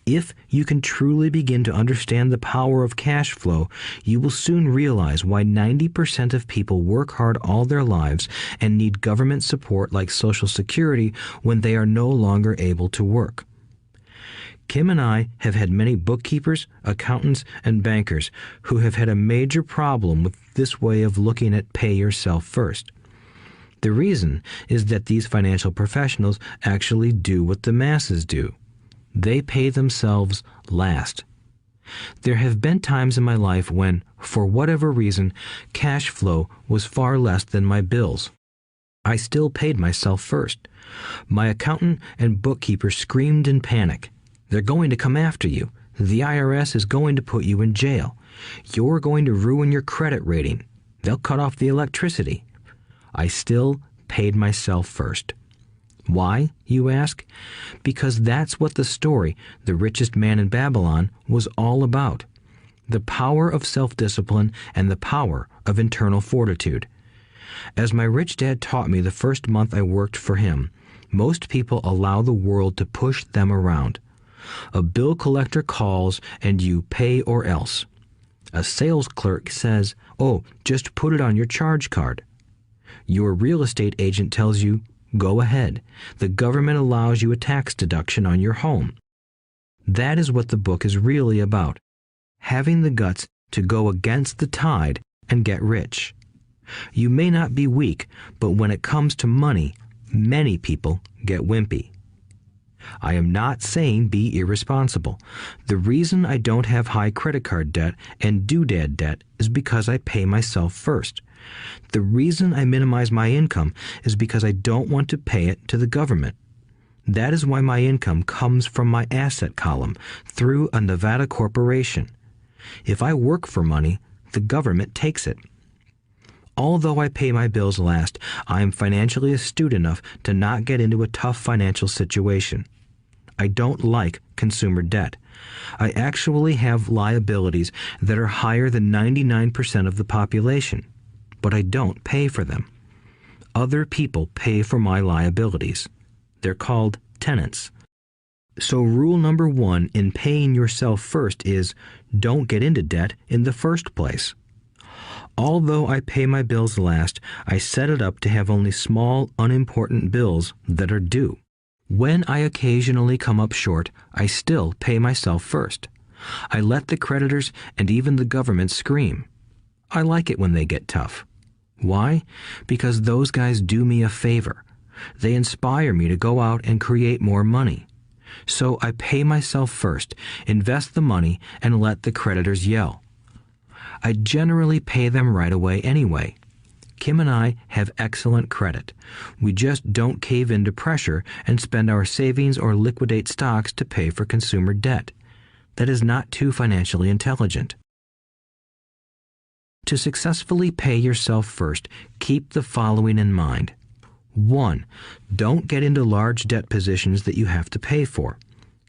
If you can truly begin to understand the power of cash flow, you will soon realize why 90% of people work hard all their lives and need government support like Social Security when they are no longer able to work. Kim and I have had many bookkeepers, accountants, and bankers who have had a major problem with this way of looking at pay yourself first. The reason is that these financial professionals actually do what the masses do. They pay themselves last. There have been times in my life when, for whatever reason, cash flow was far less than my bills. I still paid myself first. My accountant and bookkeeper screamed in panic. "They're going to come after you. The IRS is going to put you in jail. You're going to ruin your credit rating. They'll cut off the electricity." I still paid myself first. Why, you ask? Because that's what the story, The Richest Man in Babylon, was all about. The power of self-discipline and the power of internal fortitude. As my rich dad taught me the first month I worked for him, most people allow the world to push them around. A bill collector calls and you pay or else. A sales clerk says, "Oh, just put it on your charge card." Your real estate agent tells you, "Go ahead. The government allows you a tax deduction on your home." That is what the book is really about. Having the guts to go against the tide and get rich. You may not be weak, but when it comes to money, many people get wimpy. I am not saying be irresponsible. The reason I don't have high credit card debt and doodad debt is because I pay myself first. The reason I minimize my income is because I don't want to pay it to the government. That is why my income comes from my asset column through a Nevada corporation. If I work for money, the government takes it. Although I pay my bills last, I am financially astute enough to not get into a tough financial situation. I don't like consumer debt. I actually have liabilities that are higher than 99% of the population, but I don't pay for them. Other people pay for my liabilities. They're called tenants. So rule number 1 in paying yourself first is don't get into debt in the first place. Although I pay my bills last, I set it up to have only small, unimportant bills that are due. When I occasionally come up short, I still pay myself first. I let the creditors and even the government scream. I like it when they get tough. Why? Because those guys do me a favor. They inspire me to go out and create more money. So I pay myself first, invest the money, and let the creditors yell. I generally pay them right away anyway. Kim and I have excellent credit. We just don't cave into pressure and spend our savings or liquidate stocks to pay for consumer debt. That is not too financially intelligent. To successfully pay yourself first, keep the following in mind. 1. Don't get into large debt positions that you have to pay for.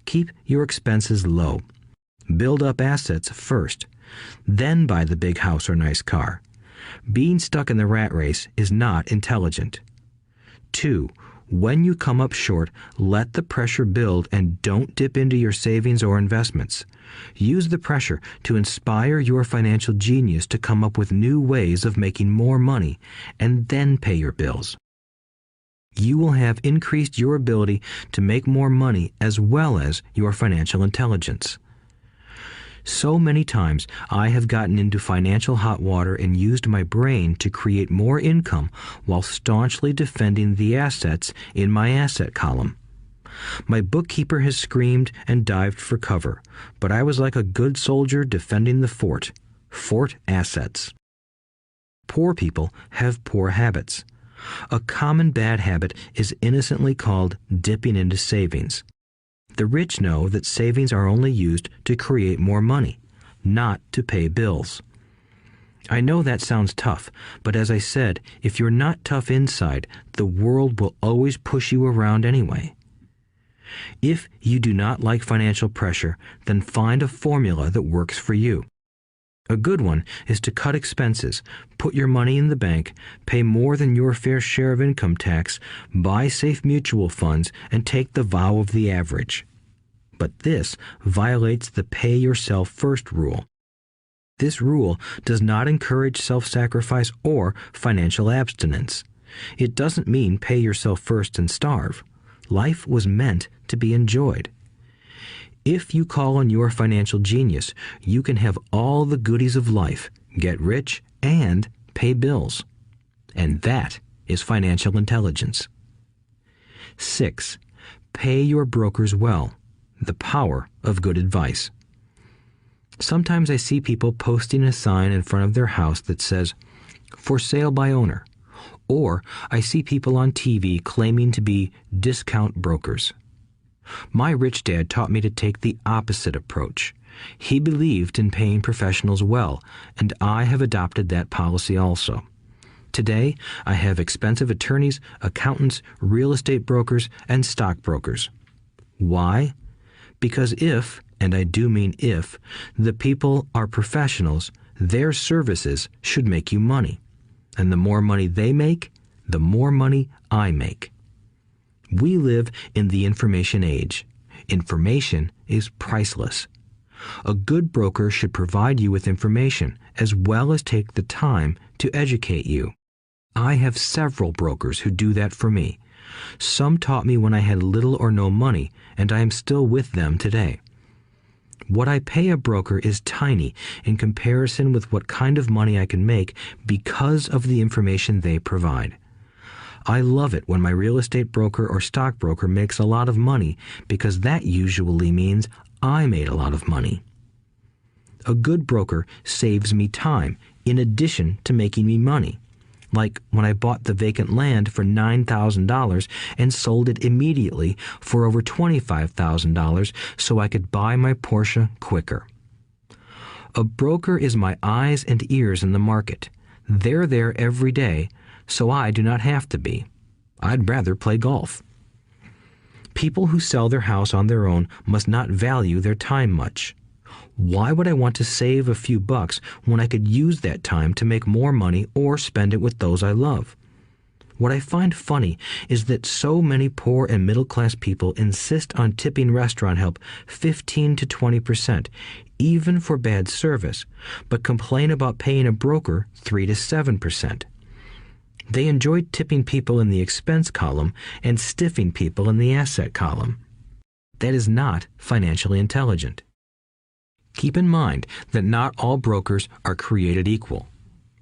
Keep your expenses low. Build up assets first. Then buy the big house or nice car. Being stuck in the rat race is not intelligent. 2. When you come up short, let the pressure build and don't dip into your savings or investments. Use the pressure to inspire your financial genius to come up with new ways of making more money and then pay your bills. You will have increased your ability to make more money as well as your financial intelligence. So many times I have gotten into financial hot water and used my brain to create more income while staunchly defending the assets in my asset column. My bookkeeper has screamed and dived for cover, but I was like a good soldier defending the fort. Fort assets. Poor people have poor habits. A common bad habit is innocently called dipping into savings. The rich know that savings are only used to create more money, not to pay bills. I know that sounds tough, but as I said, if you're not tough inside, the world will always push you around anyway. If you do not like financial pressure, then find a formula that works for you. A good one is to cut expenses, put your money in the bank, pay more than your fair share of income tax, buy safe mutual funds, and take the vow of the average. But this violates the pay yourself first rule. This rule does not encourage self-sacrifice or financial abstinence. It doesn't mean pay yourself first and starve. Life was meant to be enjoyed. If you call on your financial genius, you can have all the goodies of life, get rich, and pay bills. And that is financial intelligence. 6. Pay your brokers well. The power of good advice. Sometimes I see people posting a sign in front of their house that says, "For sale by owner." Or I see people on TV claiming to be discount brokers. My rich dad taught me to take the opposite approach. He believed in paying professionals well, and I have adopted that policy also. Today, I have expensive attorneys, accountants, real estate brokers, and stockbrokers. Why? Because if, and I do mean if, the people are professionals, their services should make you money. And the more money they make, the more money I make. We live in the information age. Information is priceless. A good broker should provide you with information as well as take the time to educate you. I have several brokers who do that for me. Some taught me when I had little or no money, and I am still with them today. What I pay a broker is tiny in comparison with what kind of money I can make because of the information they provide. I love it when my real estate broker or stockbroker makes a lot of money because that usually means I made a lot of money. A good broker saves me time in addition to making me money. Like when I bought the vacant land for $9,000 and sold it immediately for over $25,000 so I could buy my Porsche quicker. A broker is my eyes and ears in the market. They're there every day, so I do not have to be. I'd rather play golf. People who sell their house on their own must not value their time much. Why would I want to save a few bucks when I could use that time to make more money or spend it with those I love? What I find funny is that so many poor and middle-class people insist on tipping restaurant help 15 to 20%, even for bad service, but complain about paying a broker 3 to 7%. They enjoy tipping people in the expense column and stiffing people in the asset column. That is not financially intelligent. Keep in mind that not all brokers are created equal.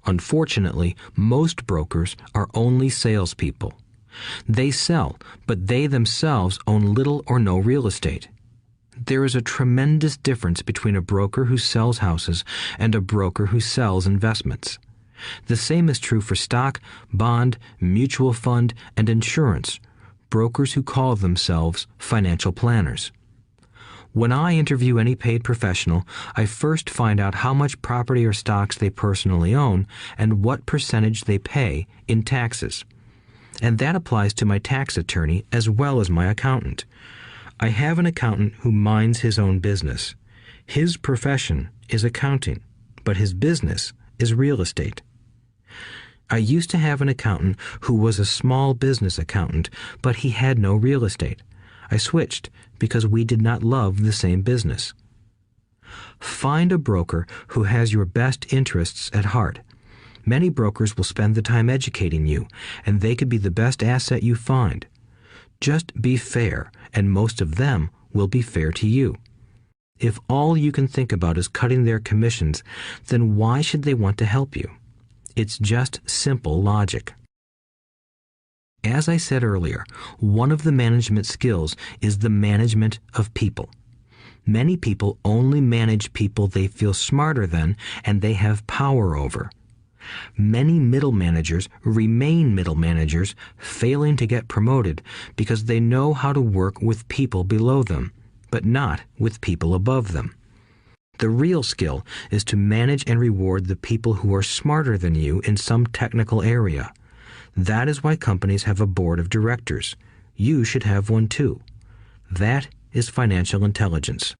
Unfortunately, most brokers are only salespeople. They sell, but they themselves own little or no real estate. There is a tremendous difference between a broker who sells houses and a broker who sells investments. The same is true for stock, bond, mutual fund, and insurance, brokers who call themselves financial planners. When I interview any paid professional, I first find out how much property or stocks they personally own and what percentage they pay in taxes. And that applies to my tax attorney as well as my accountant. I have an accountant who minds his own business. His profession is accounting, but his business is real estate. I used to have an accountant who was a small business accountant, but he had no real estate. I switched because we did not love the same business. Find a broker who has your best interests at heart. Many brokers will spend the time educating you, and they could be the best asset you find. Just be fair, and most of them will be fair to you. If all you can think about is cutting their commissions, then why should they want to help you? It's just simple logic. As I said earlier, one of the management skills is the management of people. Many people only manage people they feel smarter than and they have power over. Many middle managers remain middle managers, failing to get promoted because they know how to work with people below them, but not with people above them. The real skill is to manage and reward the people who are smarter than you in some technical area. That is why companies have a board of directors. You should have one too. That is financial intelligence.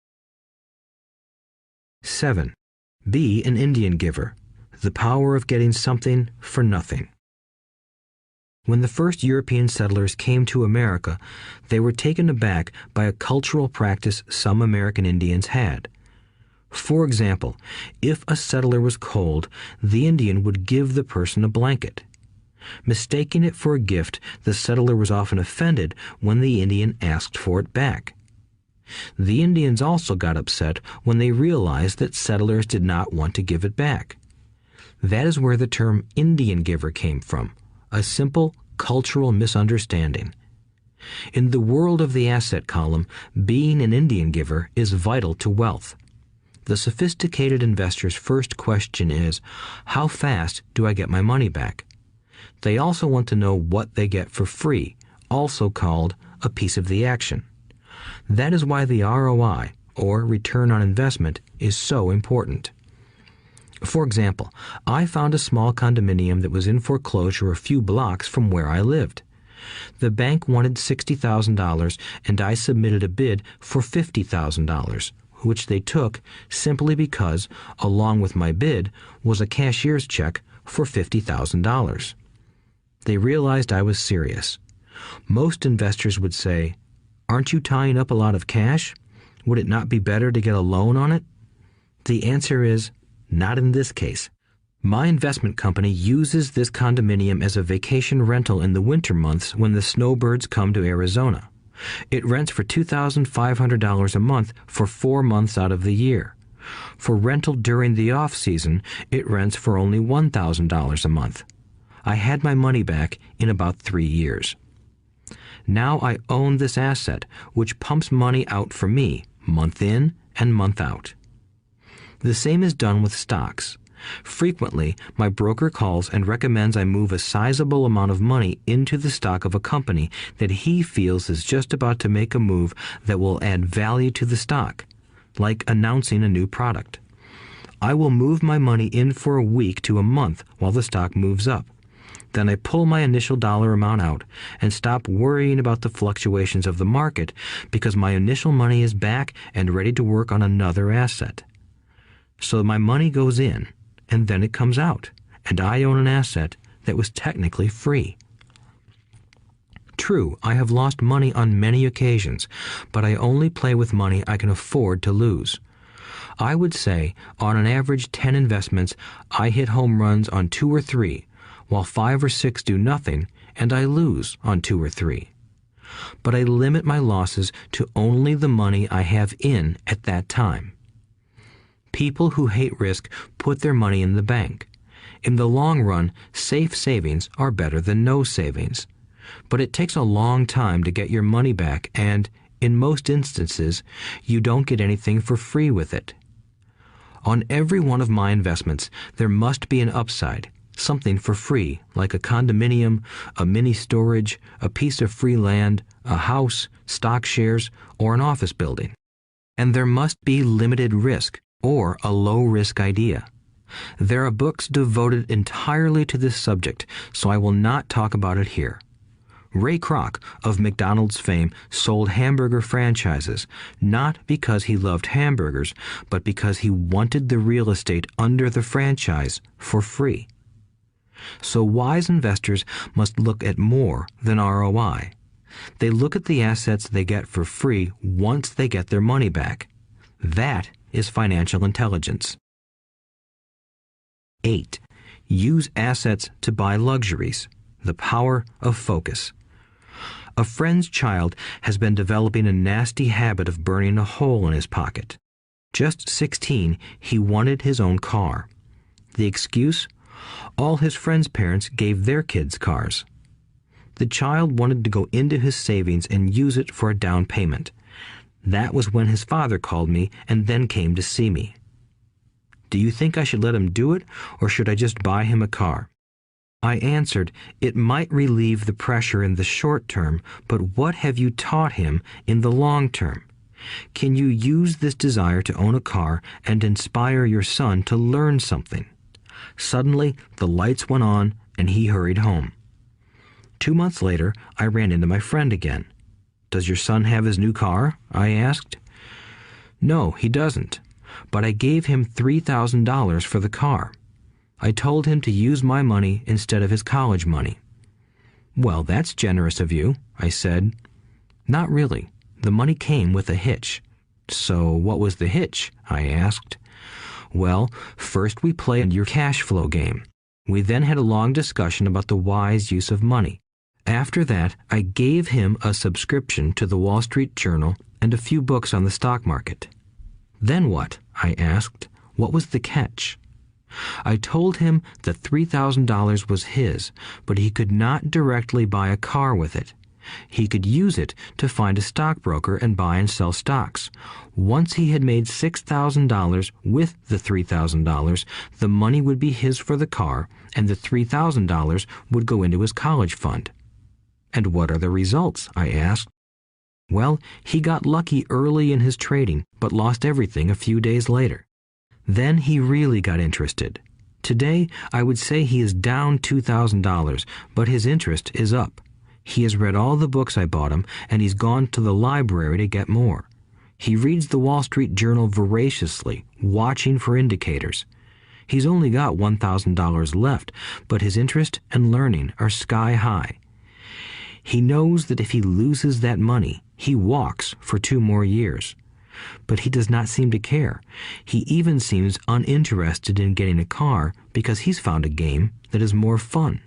7. Be an Indian giver. The power of getting something for nothing. When the first European settlers came to America, they were taken aback by a cultural practice some American Indians had. For example, if a settler was cold, the Indian would give the person a blanket. Mistaking it for a gift, the settler was often offended when the Indian asked for it back. The Indians also got upset when they realized that settlers did not want to give it back. That is where the term Indian giver came from, a simple cultural misunderstanding. In the world of the asset column, being an Indian giver is vital to wealth. The sophisticated investor's first question is, how fast do I get my money back? They also want to know what they get for free, also called a piece of the action. That is why the ROI, or return on investment, is so important. For example, I found a small condominium that was in foreclosure a few blocks from where I lived. The bank wanted $60,000 and I submitted a bid for $50,000, which they took simply because, along with my bid, was a cashier's check for $50,000. They realized I was serious. Most investors would say, "Aren't you tying up a lot of cash? Would it not be better to get a loan on it?" The answer is, not in this case. My investment company uses this condominium as a vacation rental in the winter months when the snowbirds come to Arizona. It rents for $2,500 a month for 4 months out of the year. For rental during the off-season, it rents for only $1,000 a month. I had my money back in about 3 years. Now I own this asset, which pumps money out for me, month in and month out. The same is done with stocks. Frequently, my broker calls and recommends I move a sizable amount of money into the stock of a company that he feels is just about to make a move that will add value to the stock, like announcing a new product. I will move my money in for a week to a month while the stock moves up. Then I pull my initial dollar amount out and stop worrying about the fluctuations of the market because my initial money is back and ready to work on another asset. So my money goes in, and then it comes out, and I own an asset that was technically free. True, I have lost money on many occasions, but I only play with money I can afford to lose. I would say, on an average 10 investments, I hit home runs on 2 or 3, while 5 or 6 do nothing, and I lose on 2 or 3. But I limit my losses to only the money I have in at that time. People who hate risk put their money in the bank. In the long run, safe savings are better than no savings. But it takes a long time to get your money back, and, in most instances, you don't get anything for free with it. On every one of my investments, there must be an upside, something for free, like a condominium, a mini storage, a piece of free land, a house, stock shares, or an office building. And there must be limited risk or a low-risk idea. There are books devoted entirely to this subject, so I will not talk about it here. Ray Kroc, of McDonald's fame, sold hamburger franchises, not because he loved hamburgers, but because he wanted the real estate under the franchise for free. So wise investors must look at more than ROI. They look at the assets they get for free once they get their money back. That is financial intelligence. 8. Use assets to buy luxuries. The power of focus. A friend's child has been developing a nasty habit of burning a hole in his pocket. Just 16, he wanted his own car. The excuse? All his friends' parents gave their kids cars. The child wanted to go into his savings and use it for a down payment. That was when his father called me and then came to see me. Do you think I should let him do it, or should I just buy him a car? I answered, it might relieve the pressure in the short term, but what have you taught him in the long term? Can you use this desire to own a car and inspire your son to learn something? Suddenly, the lights went on and he hurried home. 2 months later, I ran into my friend again. Does your son have his new car? I asked. No, he doesn't, but I gave him $3,000 for the car. I told him to use my money instead of his college money. Well, that's generous of you, I said. Not really. The money came with a hitch. So what was the hitch? I asked. Well, first we played your cash flow game. We then had a long discussion about the wise use of money. After that, I gave him a subscription to the Wall Street Journal and a few books on the stock market. Then what? I asked. What was the catch? I told him that $3,000 was his, but he could not directly buy a car with it. He could use it to find a stockbroker and buy and sell stocks. Once he had made $6,000 with the $3,000, the money would be his for the car, and the $3,000 would go into his college fund. And what are the results? I asked. Well, he got lucky early in his trading, but lost everything a few days later. Then he really got interested. Today, I would say he is down $2,000, but his interest is up. He has read all the books I bought him, and he's gone to the library to get more. He reads the Wall Street Journal voraciously, watching for indicators. He's only got $1,000 left, but his interest and learning are sky high. He knows that if he loses that money, he walks for 2 more years. But he does not seem to care. He even seems uninterested in getting a car because he's found a game that is more fun.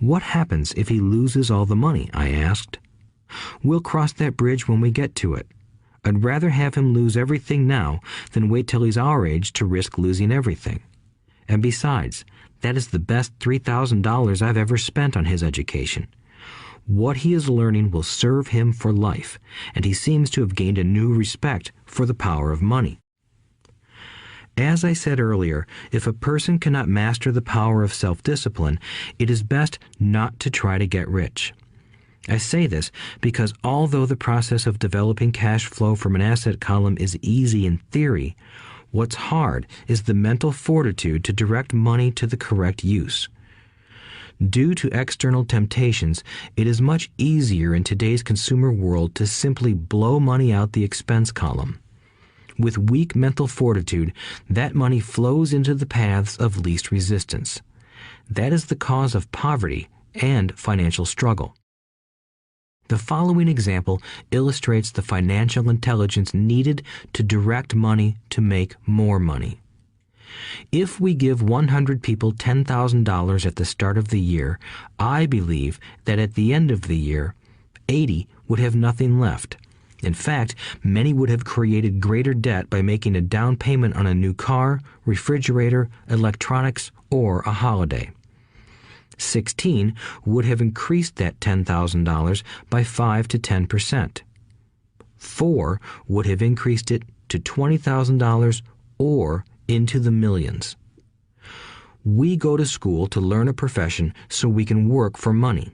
What happens if he loses all the money? I asked. We'll cross that bridge when we get to it. I'd rather have him lose everything now than wait till he's our age to risk losing everything. And besides, that is the best $3,000 I've ever spent on his education. What he is learning will serve him for life, and he seems to have gained a new respect for the power of money. As I said earlier, if a person cannot master the power of self-discipline, it is best not to try to get rich. I say this because although the process of developing cash flow from an asset column is easy in theory, what's hard is the mental fortitude to direct money to the correct use. Due to external temptations, it is much easier in today's consumer world to simply blow money out the expense column. With weak mental fortitude, that money flows into the paths of least resistance. That is the cause of poverty and financial struggle. The following example illustrates the financial intelligence needed to direct money to make more money. If we give 100 people $10,000 at the start of the year, I believe that at the end of the year, 80 would have nothing left. In fact, many would have created greater debt by making a down payment on a new car, refrigerator, electronics, or a holiday. 16 would have increased that $10,000 by 5 to 10%. 4 would have increased it to $20,000 or into the millions. We go to school to learn a profession so we can work for money.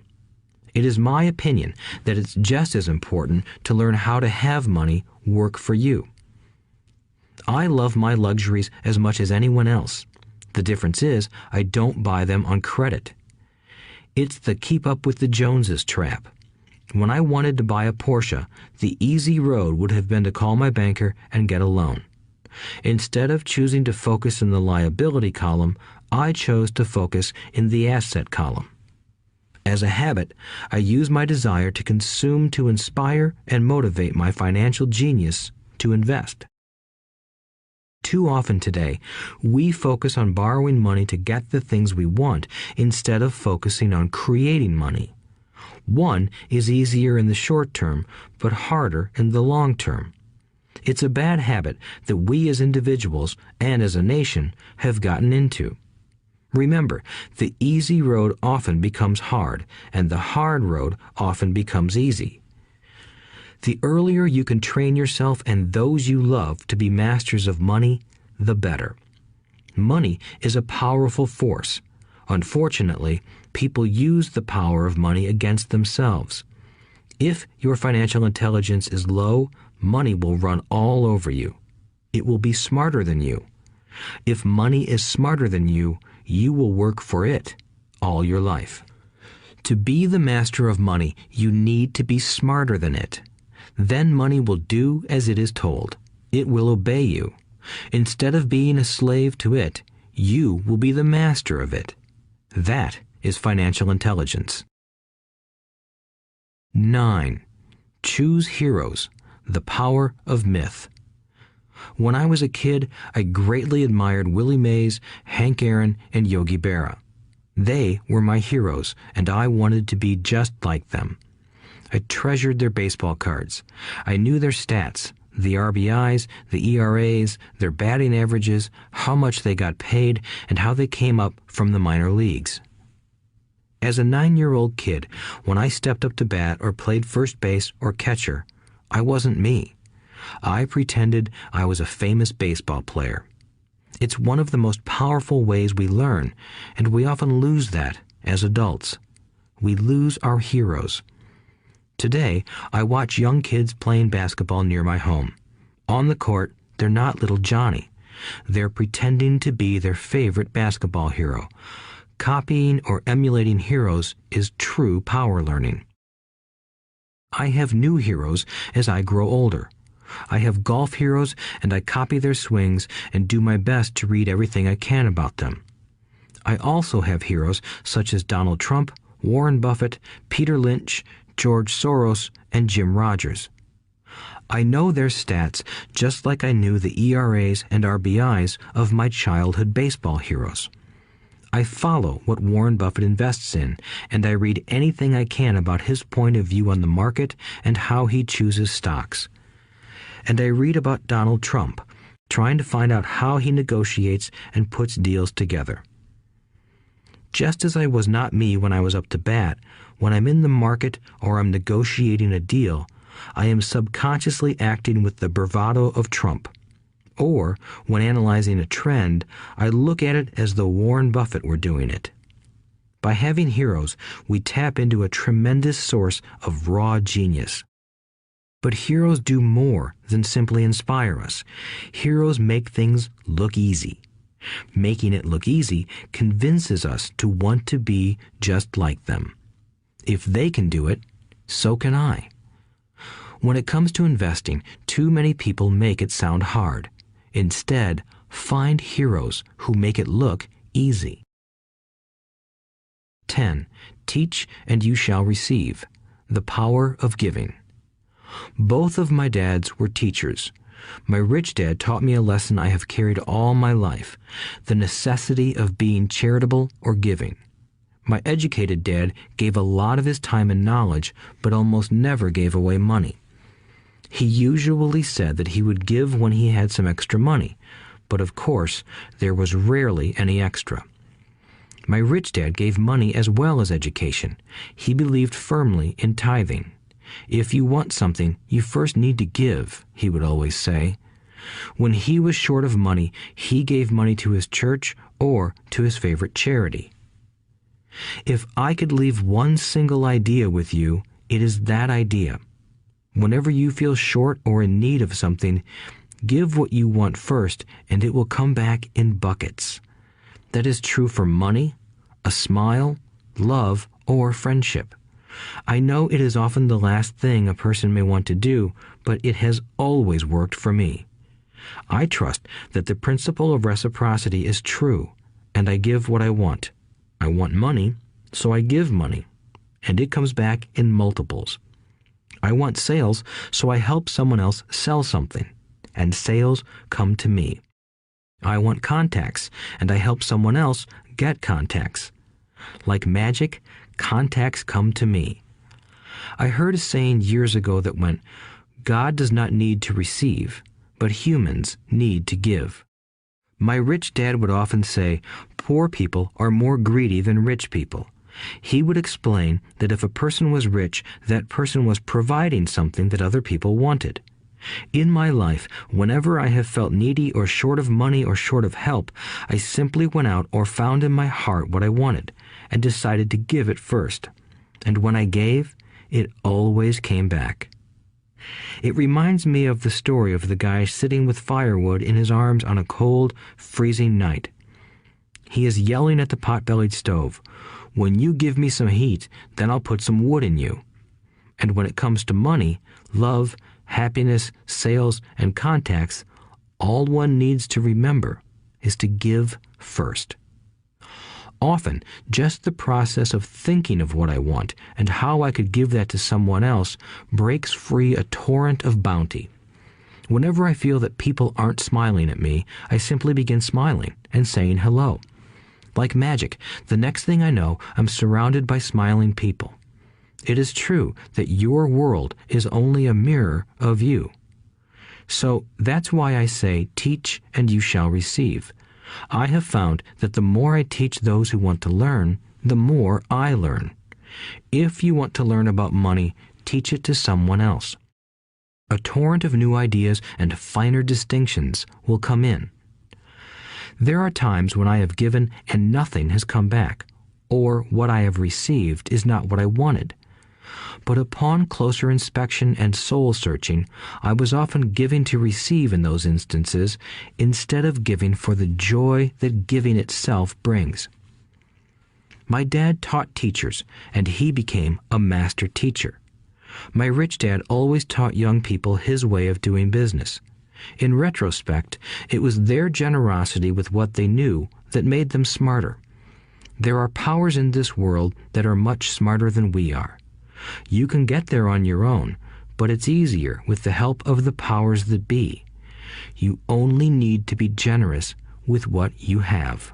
It is my opinion that it's just as important to learn how to have money work for you. I love my luxuries as much as anyone else. The difference is I don't buy them on credit. It's the keep up with the Joneses trap. When I wanted to buy a Porsche, the easy road would have been to call my banker and get a loan. Instead of choosing to focus in the liability column, I chose to focus in the asset column. As a habit, I use my desire to consume to inspire and motivate my financial genius to invest. Too often today, we focus on borrowing money to get the things we want instead of focusing on creating money. One is easier in the short term, but harder in the long term. It's a bad habit that we as individuals and as a nation have gotten into. Remember, the easy road often becomes hard, and the hard road often becomes easy. The earlier you can train yourself and those you love to be masters of money, the better. Money is a powerful force. Unfortunately, people use the power of money against themselves. If your financial intelligence is low, money will run all over you. It will be smarter than you. If money is smarter than you will work for it all your life. To be the master of money, you need to be smarter than it. Then money will do as it is told. It will obey you. Instead of being a slave to it, you will be the master of it. That is financial intelligence. 9. Choose heroes. The power of myth. When I was a kid, I greatly admired Willie Mays, Hank Aaron, and Yogi Berra. They were my heroes, and I wanted to be just like them. I treasured their baseball cards. I knew their stats, the RBIs, the ERAs, their batting averages, how much they got paid, and how they came up from the minor leagues. As a 9-year-old kid, when I stepped up to bat or played first base or catcher, I wasn't me. I pretended I was a famous baseball player. It's one of the most powerful ways we learn, and we often lose that as adults. We lose our heroes. Today, I watch young kids playing basketball near my home. On the court, they're not little Johnny. They're pretending to be their favorite basketball hero. Copying or emulating heroes is true power learning. I have new heroes as I grow older. I have golf heroes, and I copy their swings and do my best to read everything I can about them. I also have heroes such as Donald Trump, Warren Buffett, Peter Lynch, George Soros, and Jim Rogers. I know their stats just like I knew the ERAs and RBIs of my childhood baseball heroes. I follow what Warren Buffett invests in, and I read anything I can about his point of view on the market and how he chooses stocks. And I read about Donald Trump, trying to find out how he negotiates and puts deals together. Just as I was not me when I was up to bat, when I'm in the market or I'm negotiating a deal, I am subconsciously acting with the bravado of Trump. Or, when analyzing a trend, I look at it as though Warren Buffett were doing it. By having heroes, we tap into a tremendous source of raw genius. But heroes do more than simply inspire us. Heroes make things look easy. Making it look easy convinces us to want to be just like them. If they can do it, so can I. When it comes to investing, too many people make it sound hard. Instead, find heroes who make it look easy. 10. Teach and you shall receive. The power of giving. Both of my dads were teachers. My rich dad taught me a lesson I have carried all my life, the necessity of being charitable or giving. My educated dad gave a lot of his time and knowledge, but almost never gave away money. He usually said that he would give when he had some extra money, but of course, there was rarely any extra. My rich dad gave money as well as education. He believed firmly in tithing. If you want something, you first need to give, he would always say. When he was short of money, he gave money to his church or to his favorite charity. If I could leave one single idea with you, it is that idea. Whenever you feel short or in need of something, give what you want first, and it will come back in buckets. That is true for money, a smile, love, or friendship. I know it is often the last thing a person may want to do, but it has always worked for me. I trust that the principle of reciprocity is true, and I give what I want. I want money, so I give money, and it comes back in multiples. I want sales, so I help someone else sell something, and sales come to me. I want contacts, and I help someone else get contacts. Like magic, contacts come to me. I heard a saying years ago that went, "God does not need to receive, but humans need to give." My rich dad would often say, poor people are more greedy than rich people. He would explain that if a person was rich, that person was providing something that other people wanted. In my life, whenever I have felt needy or short of money or short of help, I simply went out or found in my heart what I wanted and decided to give it first. And when I gave, it always came back. It reminds me of the story of the guy sitting with firewood in his arms on a cold, freezing night. He is yelling at the pot-bellied stove, "When you give me some heat, then I'll put some wood in you." And when it comes to money, love, happiness, sales, and contacts, all one needs to remember is to give first. Often, just the process of thinking of what I want and how I could give that to someone else breaks free a torrent of bounty. Whenever I feel that people aren't smiling at me, I simply begin smiling and saying hello. Like magic, the next thing I know, I'm surrounded by smiling people. It is true that your world is only a mirror of you. So that's why I say, teach and you shall receive. I have found that the more I teach those who want to learn, the more I learn. If you want to learn about money, teach it to someone else. A torrent of new ideas and finer distinctions will come in. There are times when I have given and nothing has come back, or what I have received is not what I wanted. But upon closer inspection and soul-searching, I was often giving to receive in those instances, instead of giving for the joy that giving itself brings. My dad taught teachers, and he became a master teacher. My rich dad always taught young people his way of doing business. In retrospect, it was their generosity with what they knew that made them smarter. There are powers in this world that are much smarter than we are. You can get there on your own, but it's easier with the help of the powers that be. You only need to be generous with what you have.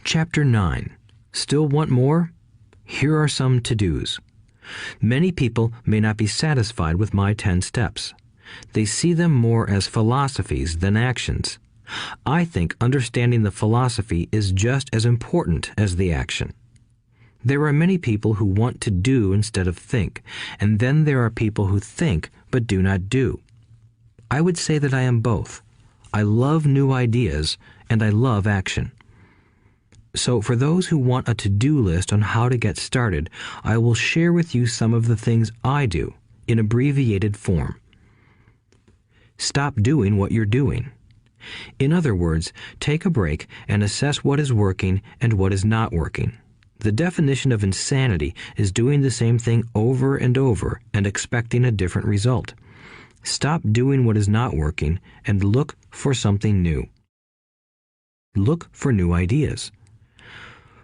Chapter 9. Still want more? Here are some to-dos. Many people may not be satisfied with my 10 steps. They see them more as philosophies than actions. I think understanding the philosophy is just as important as the action. There are many people who want to do instead of think, and then there are people who think but do not do. I would say that I am both. I love new ideas, and I love action. So for those who want a to-do list on how to get started, I will share with you some of the things I do in abbreviated form. Stop doing what you're doing. In other words, take a break and assess what is working and what is not working. The definition of insanity is doing the same thing over and over and expecting a different result. Stop doing what is not working and look for something new. Look for new ideas.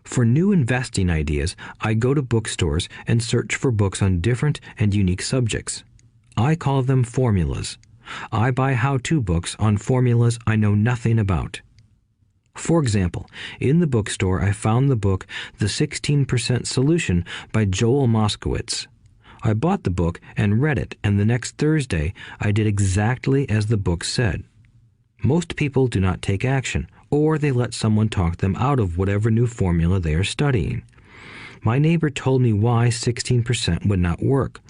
For new investing ideas, I go to bookstores and search for books on different and unique subjects. I call them formulas. I buy how-to books on formulas I know nothing about. For example, in the bookstore I found the book The 16% Solution by Joel Moskowitz. I bought the book and read it, and the next Thursday I did exactly as the book said. Most people do not take action, or they let someone talk them out of whatever new formula they are studying. My neighbor told me why 16% would not work.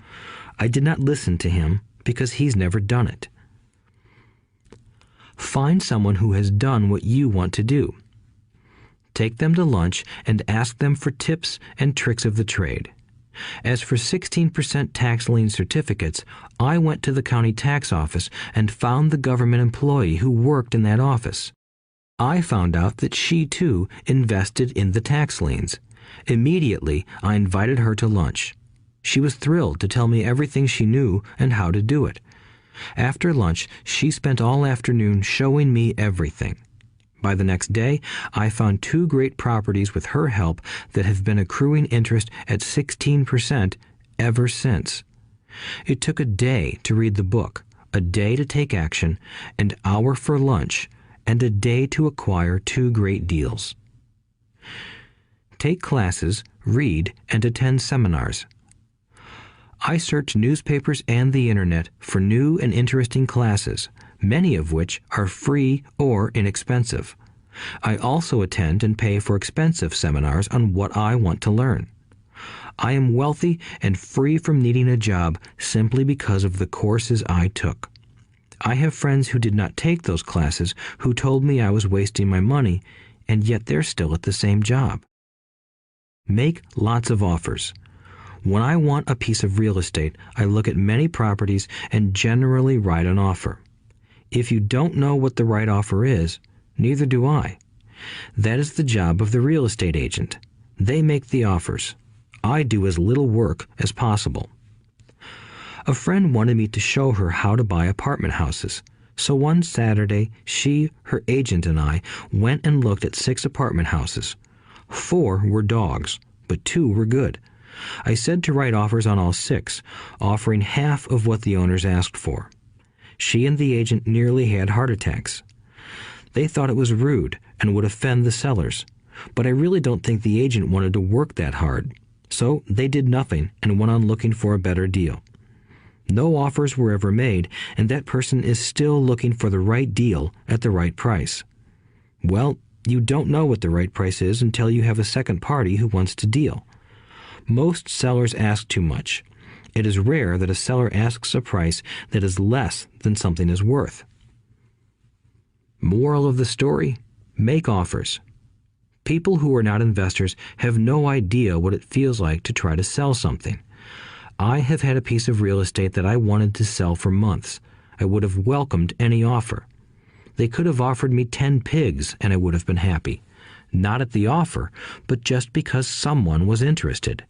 I did not listen to him, because he's never done it. Find someone who has done what you want to do. Take them to lunch and ask them for tips and tricks of the trade. As for 16% tax lien certificates, I went to the county tax office and found the government employee who worked in that office. I found out that she, too, invested in the tax liens. Immediately, I invited her to lunch. She was thrilled to tell me everything she knew and how to do it. After lunch, she spent all afternoon showing me everything. By the next day, I found 2 great properties with her help that have been accruing interest at 16% ever since. It took a day to read the book, a day to take action, an hour for lunch, and a day to acquire 2 great deals. Take classes, read, and attend seminars. I search newspapers and the internet for new and interesting classes, many of which are free or inexpensive. I also attend and pay for expensive seminars on what I want to learn. I am wealthy and free from needing a job simply because of the courses I took. I have friends who did not take those classes who told me I was wasting my money, and yet they're still at the same job. Make lots of offers. When I want a piece of real estate, I look at many properties and generally write an offer. If you don't know what the right offer is, neither do I. That is the job of the real estate agent. They make the offers. I do as little work as possible. A friend wanted me to show her how to buy apartment houses. So one Saturday, she, her agent, and I went and looked at 6 apartment houses. 4 were dogs, but 2 were good. I said to write offers on all 6, offering half of what the owners asked for. She and the agent nearly had heart attacks. They thought it was rude and would offend the sellers, but I really don't think the agent wanted to work that hard. So they did nothing and went on looking for a better deal. No offers were ever made, and that person is still looking for the right deal at the right price. Well, you don't know what the right price is until you have a second party who wants to deal. Most sellers ask too much. It is rare that a seller asks a price that is less than something is worth. Moral of the story: make offers. People who are not investors have no idea what it feels like to try to sell something. I have had a piece of real estate that I wanted to sell for months. I would have welcomed any offer. They could have offered me 10 pigs and I would have been happy. Not at the offer, but just because someone was interested.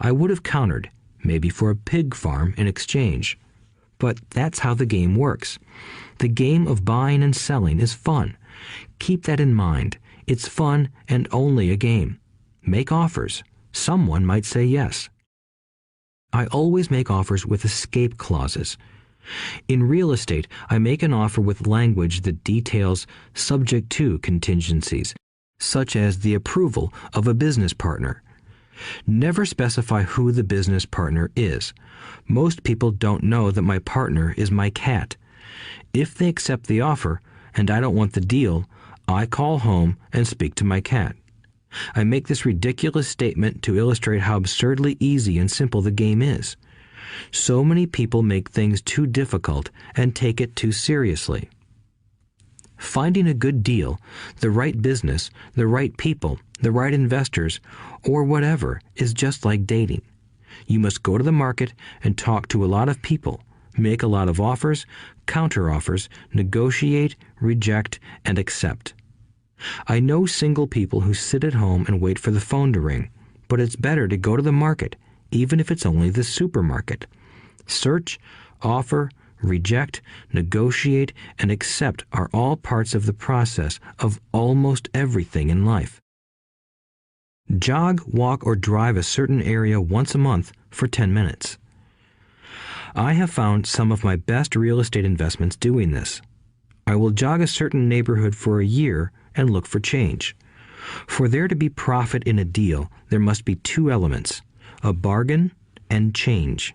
I would have countered, maybe for a pig farm in exchange. But that's how the game works. The game of buying and selling is fun. Keep that in mind. It's fun and only a game. Make offers. Someone might say yes. I always make offers with escape clauses. In real estate, I make an offer with language that details subject to contingencies, such as the approval of a business partner. Never specify who the business partner is. Most people don't know that my partner is my cat. If they accept the offer and I don't want the deal, I call home and speak to my cat. I make this ridiculous statement to illustrate how absurdly easy and simple the game is. So many people make things too difficult and take it too seriously. Finding a good deal, the right business, the right people, the right investors, or whatever is just like dating. You must go to the market and talk to a lot of people, make a lot of offers, counter-offers, negotiate, reject, and accept. I know single people who sit at home and wait for the phone to ring, but it's better to go to the market, even if it's only the supermarket. Search, offer, reject, negotiate, and accept are all parts of the process of almost everything in life. Jog, walk, or drive a certain area once a month for 10 minutes. I have found some of my best real estate investments doing this. I will jog a certain neighborhood for a year and look for change. For there to be profit in a deal, there must be 2 elements: a bargain and change.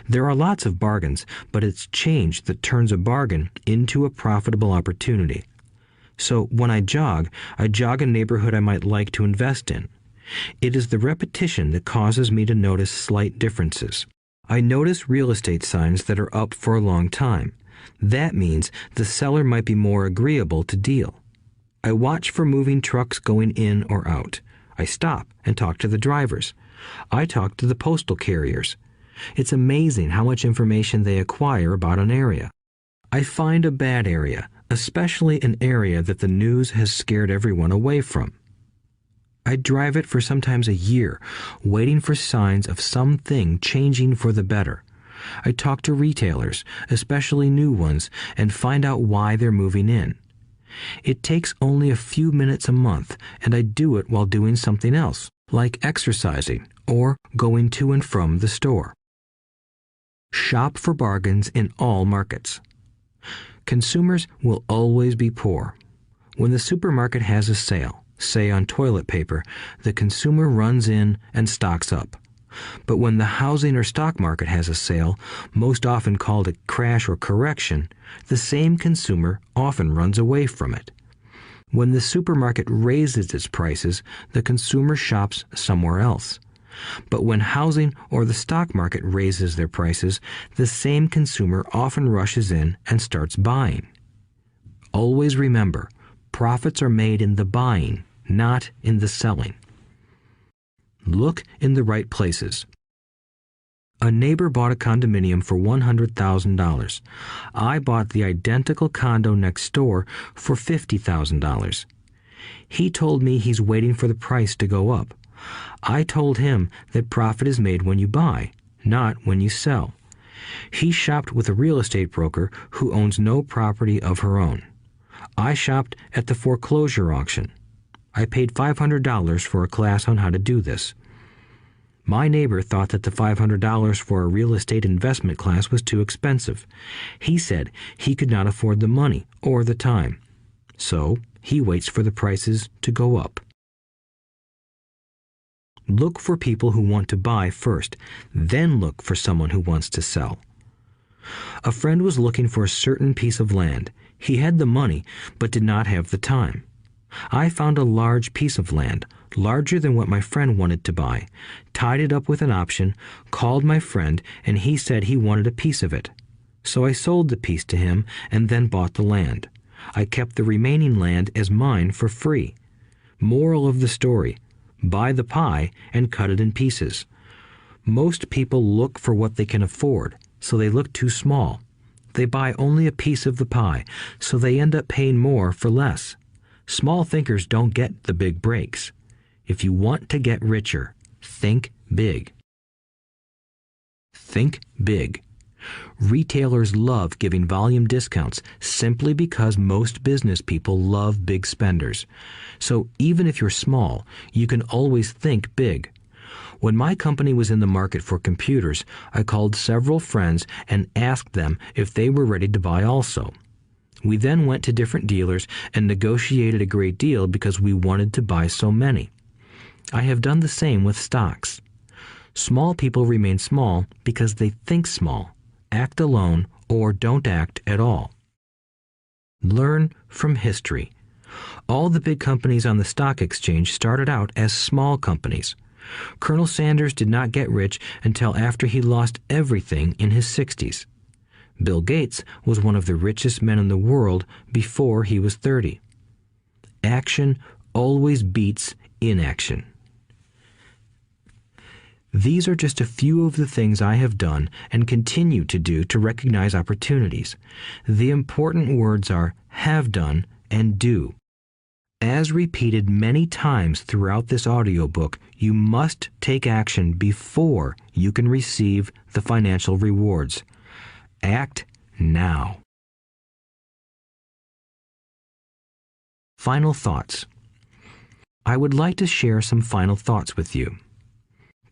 There are lots of bargains, but it's change that turns a bargain into a profitable opportunity. So when I jog a neighborhood I might like to invest in. It is the repetition that causes me to notice slight differences. I notice real estate signs that are up for a long time. That means the seller might be more agreeable to deal. I watch for moving trucks going in or out. I stop and talk to the drivers. I talk to the postal carriers. It's amazing how much information they acquire about an area. I find a bad area, especially an area that the news has scared everyone away from. I drive it for sometimes a year, waiting for signs of something changing for the better. I talk to retailers, especially new ones, and find out why they're moving in. It takes only a few minutes a month, and I do it while doing something else, like exercising or going to and from the store. Shop for bargains in all markets. Consumers will always be poor. When the supermarket has a sale, say on toilet paper, the consumer runs in and stocks up. But when the housing or stock market has a sale, most often called a crash or correction, the same consumer often runs away from it. When the supermarket raises its prices, the consumer shops somewhere else. But when housing or the stock market raises their prices, the same consumer often rushes in and starts buying. Always remember, profits are made in the buying, not in the selling. Look in the right places. A neighbor bought a condominium for $100,000. I bought the identical condo next door for $50,000. He told me he's waiting for the price to go up. I told him that profit is made when you buy, not when you sell. He shopped with a real estate broker who owns no property of her own. I shopped at the foreclosure auction. I paid $500 for a class on how to do this. My neighbor thought that the $500 for a real estate investment class was too expensive. He said he could not afford the money or the time. So he waits for the prices to go up. Look for people who want to buy first, then look for someone who wants to sell. A friend was looking for a certain piece of land. He had the money, but did not have the time. I found a large piece of land, larger than what my friend wanted to buy, tied it up with an option, called my friend, and he said he wanted a piece of it. So I sold the piece to him and then bought the land. I kept the remaining land as mine for free. Moral of the story: buy the pie and cut it in pieces. Most people look for what they can afford, so they look too small. They buy only a piece of the pie, so they end up paying more for less. Small thinkers don't get the big breaks. If you want to get richer, think big. Think big. Retailers love giving volume discounts simply because most business people love big spenders. So even if you're small, you can always think big. When my company was in the market for computers, I called several friends and asked them if they were ready to buy also. We then went to different dealers and negotiated a great deal because we wanted to buy so many. I have done the same with stocks. Small people remain small because they think small, act alone, or don't act at all. Learn from history. All the big companies on the stock exchange started out as small companies. Colonel Sanders did not get rich until after he lost everything in his 60s. Bill Gates was one of the richest men in the world before he was 30. Action always beats inaction. These are just a few of the things I have done and continue to do to recognize opportunities. The important words are have done and do. As repeated many times throughout this audiobook, you must take action before you can receive the financial rewards. Act now. Final thoughts. I would like to share some final thoughts with you.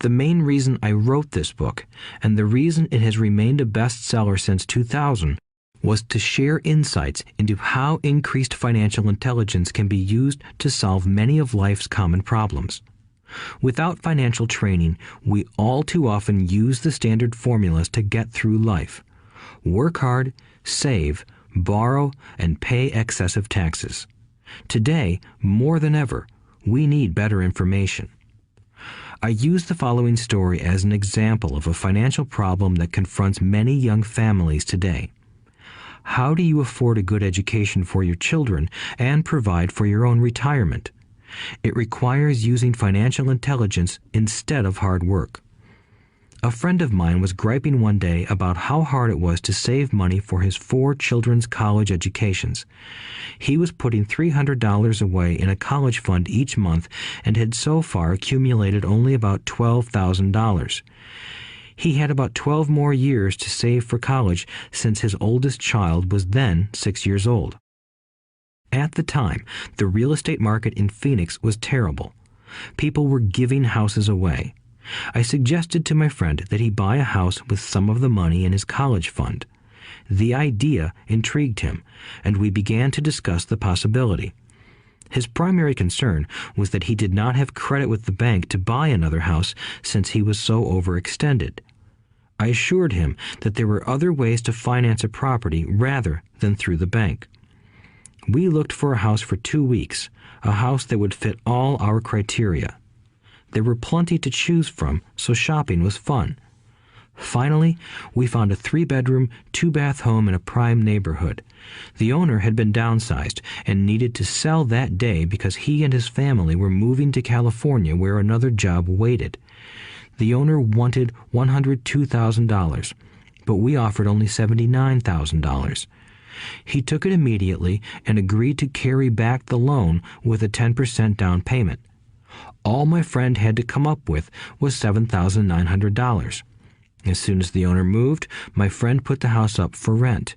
The main reason I wrote this book, and the reason it has remained a bestseller since 2000, was to share insights into how increased financial intelligence can be used to solve many of life's common problems. Without financial training, we all too often use the standard formulas to get through life. Work hard, save, borrow, and pay excessive taxes. Today, more than ever, we need better information. I use the following story as an example of a financial problem that confronts many young families today. How do you afford a good education for your children and provide for your own retirement? It requires using financial intelligence instead of hard work. A friend of mine was griping one day about how hard it was to save money for his 4 children's college educations. He was putting $300 away in a college fund each month and had so far accumulated only about $12,000. He had about 12 more years to save for college since his oldest child was then 6 years old. At the time, the real estate market in Phoenix was terrible. People were giving houses away. I suggested to my friend that he buy a house with some of the money in his college fund. The idea intrigued him, and we began to discuss the possibility. His primary concern was that he did not have credit with the bank to buy another house since he was so overextended. I assured him that there were other ways to finance a property rather than through the bank. We looked for a house for 2 weeks, a house that would fit all our criteria. There were plenty to choose from, so shopping was fun. Finally, we found a 3-bedroom, 2-bath home in a prime neighborhood. The owner had been downsized and needed to sell that day because he and his family were moving to California where another job waited. The owner wanted $102,000, but we offered only $79,000. He took it immediately and agreed to carry back the loan with a 10% down payment. All my friend had to come up with was $7,900. As soon as the owner moved, my friend put the house up for rent.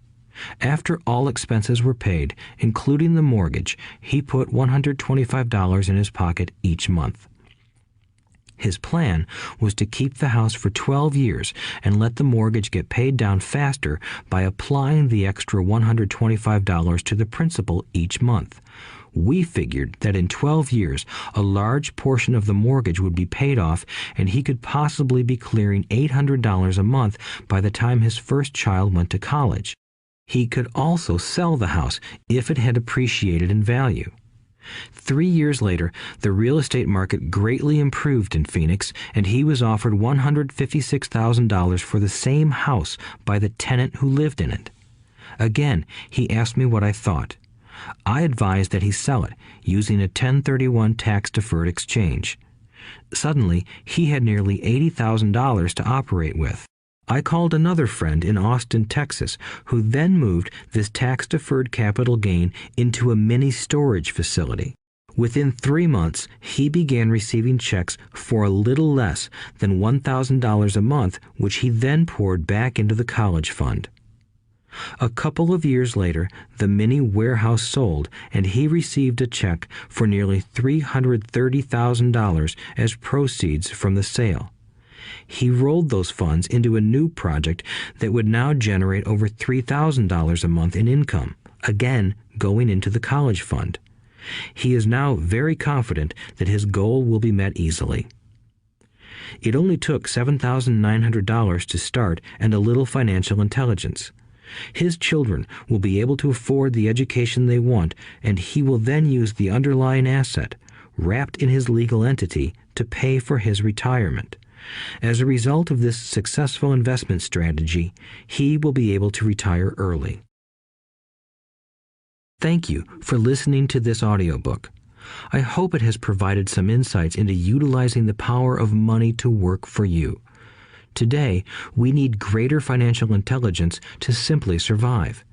After all expenses were paid, including the mortgage, he put $125 in his pocket each month. His plan was to keep the house for 12 years and let the mortgage get paid down faster by applying the extra $125 to the principal each month. We figured that in 12 years, a large portion of the mortgage would be paid off and he could possibly be clearing $800 a month by the time his first child went to college. He could also sell the house if it had appreciated in value. 3 years later, the real estate market greatly improved in Phoenix, and he was offered $156,000 for the same house by the tenant who lived in it. Again, he asked me what I thought. I advised that he sell it, using a 1031 tax-deferred exchange. Suddenly, he had nearly $80,000 to operate with. I called another friend in Austin, Texas, who then moved this tax-deferred capital gain into a mini storage facility. Within 3 months, he began receiving checks for a little less than $1,000 a month, which he then poured back into the college fund. A couple of years later, the mini warehouse sold, and he received a check for nearly $330,000 as proceeds from the sale. He rolled those funds into a new project that would now generate over $3,000 a month in income, again going into the college fund. He is now very confident that his goal will be met easily. It only took $7,900 to start and a little financial intelligence. His children will be able to afford the education they want, and he will then use the underlying asset, wrapped in his legal entity, to pay for his retirement. As a result of this successful investment strategy, he will be able to retire early. Thank you for listening to this audiobook. I hope it has provided some insights into utilizing the power of money to work for you. Today, we need greater financial intelligence to simply survive.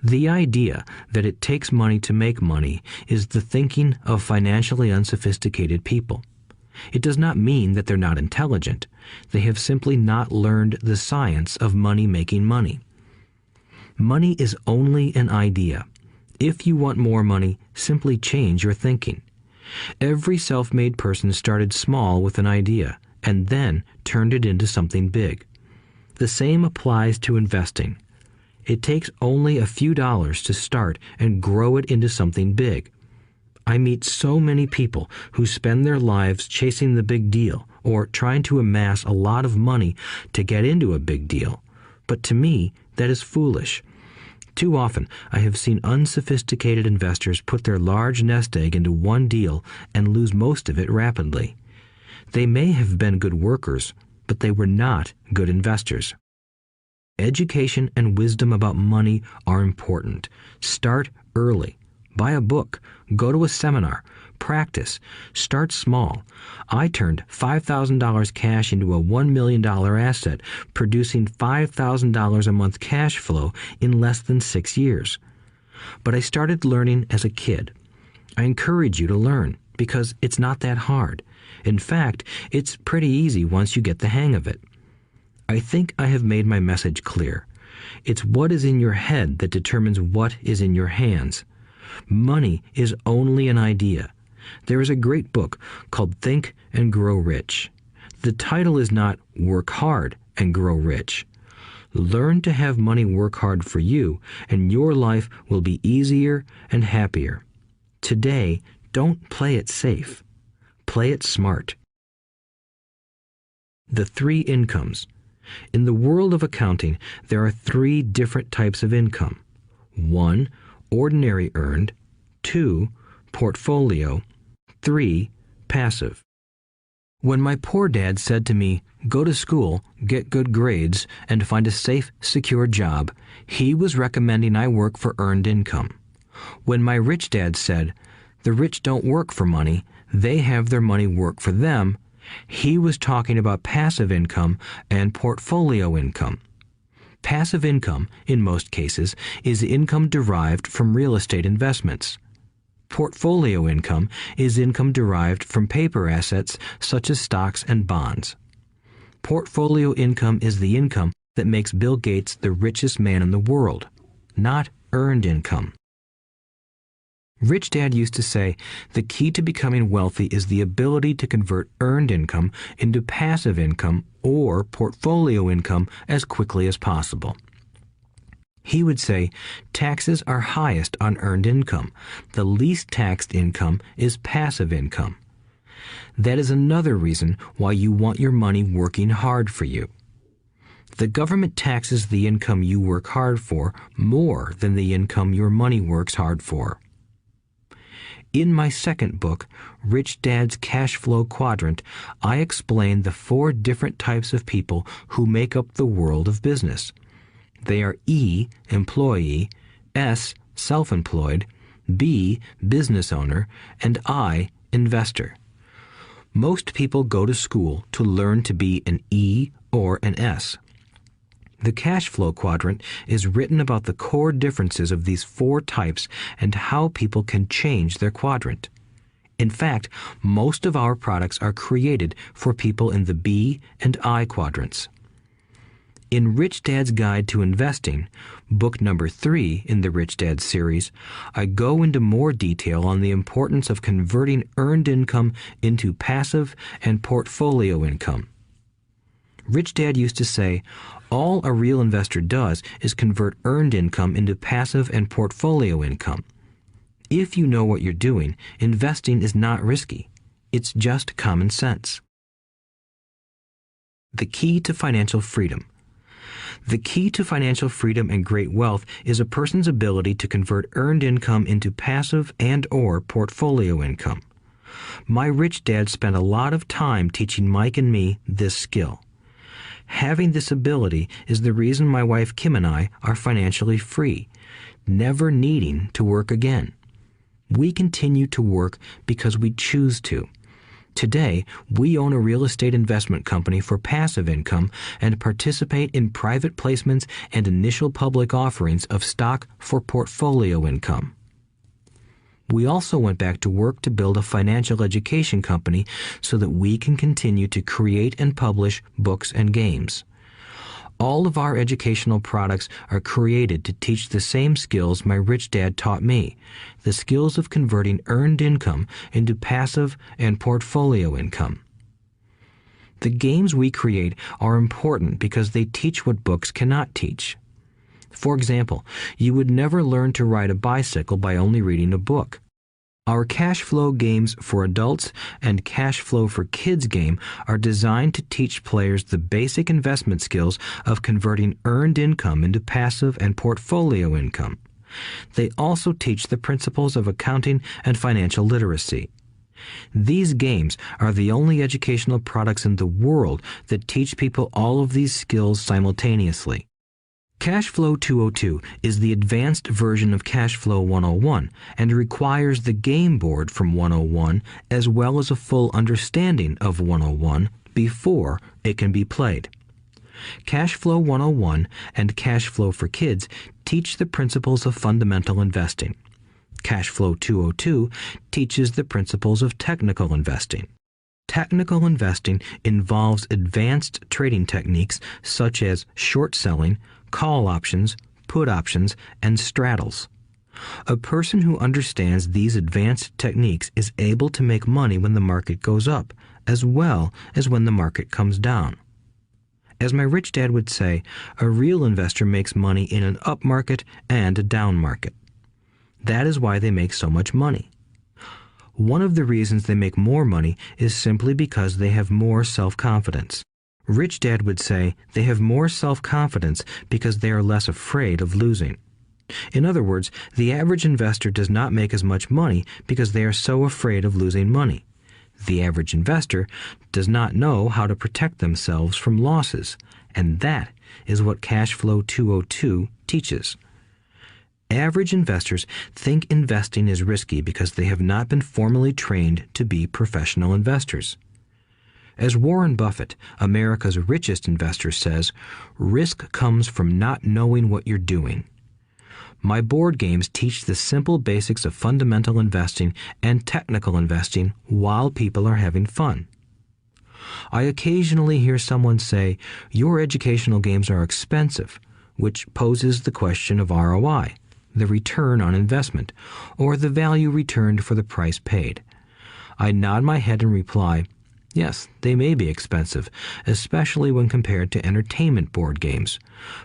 The idea that it takes money to make money is the thinking of financially unsophisticated people. It does not mean that they're not intelligent. They have simply not learned the science of making money. Money is only an idea. If you want more money, simply change your thinking. Every self-made person started small with an idea and then turned it into something big. The same applies to investing. It takes only a few dollars to start and grow it into something big. I meet so many people who spend their lives chasing the big deal or trying to amass a lot of money to get into a big deal. But to me, that is foolish. Too often, I have seen unsophisticated investors put their large nest egg into one deal and lose most of it rapidly. They may have been good workers, but they were not good investors. Education and wisdom about money are important. Start early. Buy a book. Go to a seminar. Practice. Start small. I turned $5,000 cash into a $1 million asset, producing $5,000 a month cash flow in less than 6 years. But I started learning as a kid. I encourage you to learn because it's not that hard. In fact, it's pretty easy once you get the hang of it. I think I have made my message clear. It's what is in your head that determines what is in your hands. Money is only an idea. There is a great book called Think and Grow Rich. The title is not Work Hard and Grow Rich. Learn to have money work hard for you, and your life will be easier and happier. Today, don't play it safe. Play it smart. The 3 incomes. In the world of accounting, there are 3 different types of income. 1. Ordinary earned. 2. Portfolio. 3. Passive. When my poor dad said to me, "Go to school, get good grades, and find a safe, secure job," he was recommending I work for earned income. When my rich dad said, "The rich don't work for money, they have their money work for them," he was talking about passive income and portfolio income. Passive income, in most cases, is income derived from real estate investments. Portfolio income is income derived from paper assets such as stocks and bonds. Portfolio income is the income that makes Bill Gates the richest man in the world, not earned income. Rich Dad used to say, the key to becoming wealthy is the ability to convert earned income into passive income or portfolio income as quickly as possible. He would say, taxes are highest on earned income. The least taxed income is passive income. That is another reason why you want your money working hard for you. The government taxes the income you work hard for more than the income your money works hard for. In my second book, Rich Dad's Cash Flow Quadrant, I explain the 4 different types of people who make up the world of business. They are E, employee, S, self-employed, B, business owner, and I, investor. Most people go to school to learn to be an E or an S. The cash flow quadrant is written about the core differences of these 4 types and how people can change their quadrant. In fact, most of our products are created for people in the B and I quadrants. In Rich Dad's Guide to Investing, book number 3 in the Rich Dad series, I go into more detail on the importance of converting earned income into passive and portfolio income. Rich Dad used to say, all a real investor does is convert earned income into passive and portfolio income. If you know what you're doing, investing is not risky. It's just common sense. The key to financial freedom. The key to financial freedom and great wealth is a person's ability to convert earned income into passive and/or portfolio income. My rich dad spent a lot of time teaching Mike and me this skill. Having this ability is the reason my wife Kim and I are financially free, never needing to work again. We continue to work because we choose to. Today, we own a real estate investment company for passive income and participate in private placements and initial public offerings of stock for portfolio income. We also went back to work to build a financial education company so that we can continue to create and publish books and games. All of our educational products are created to teach the same skills my rich dad taught me, the skills of converting earned income into passive and portfolio income. The games we create are important because they teach what books cannot teach. For example, you would never learn to ride a bicycle by only reading a book. Our cash flow games for adults and cash flow for kids game are designed to teach players the basic investment skills of converting earned income into passive and portfolio income. They also teach the principles of accounting and financial literacy. These games are the only educational products in the world that teach people all of these skills simultaneously. Cash Flow 202 is the advanced version of Cash Flow 101 and requires the game board from 101 as well as a full understanding of 101 before it can be played. Cash Flow 101 and Cash Flow for Kids teach the principles of fundamental investing. Cash Flow 202 teaches the principles of technical investing. Technical investing involves advanced trading techniques such as short selling, call options, put options, and straddles. A person who understands these advanced techniques is able to make money when the market goes up, as well as when the market comes down. As my rich dad would say, a real investor makes money in an up market and a down market. That is why they make so much money. One of the reasons they make more money is simply because they have more self-confidence. Rich Dad would say they have more self-confidence because they are less afraid of losing. In other words, the average investor does not make as much money because they are so afraid of losing money. The average investor does not know how to protect themselves from losses, and that is what Cash Flow 202 teaches. Average investors think investing is risky because they have not been formally trained to be professional investors. As Warren Buffett, America's richest investor, says, risk comes from not knowing what you're doing. My board games teach the simple basics of fundamental investing and technical investing while people are having fun. I occasionally hear someone say, your educational games are expensive, which poses the question of ROI, the return on investment, or the value returned for the price paid. I nod my head and reply, yes, they may be expensive, especially when compared to entertainment board games.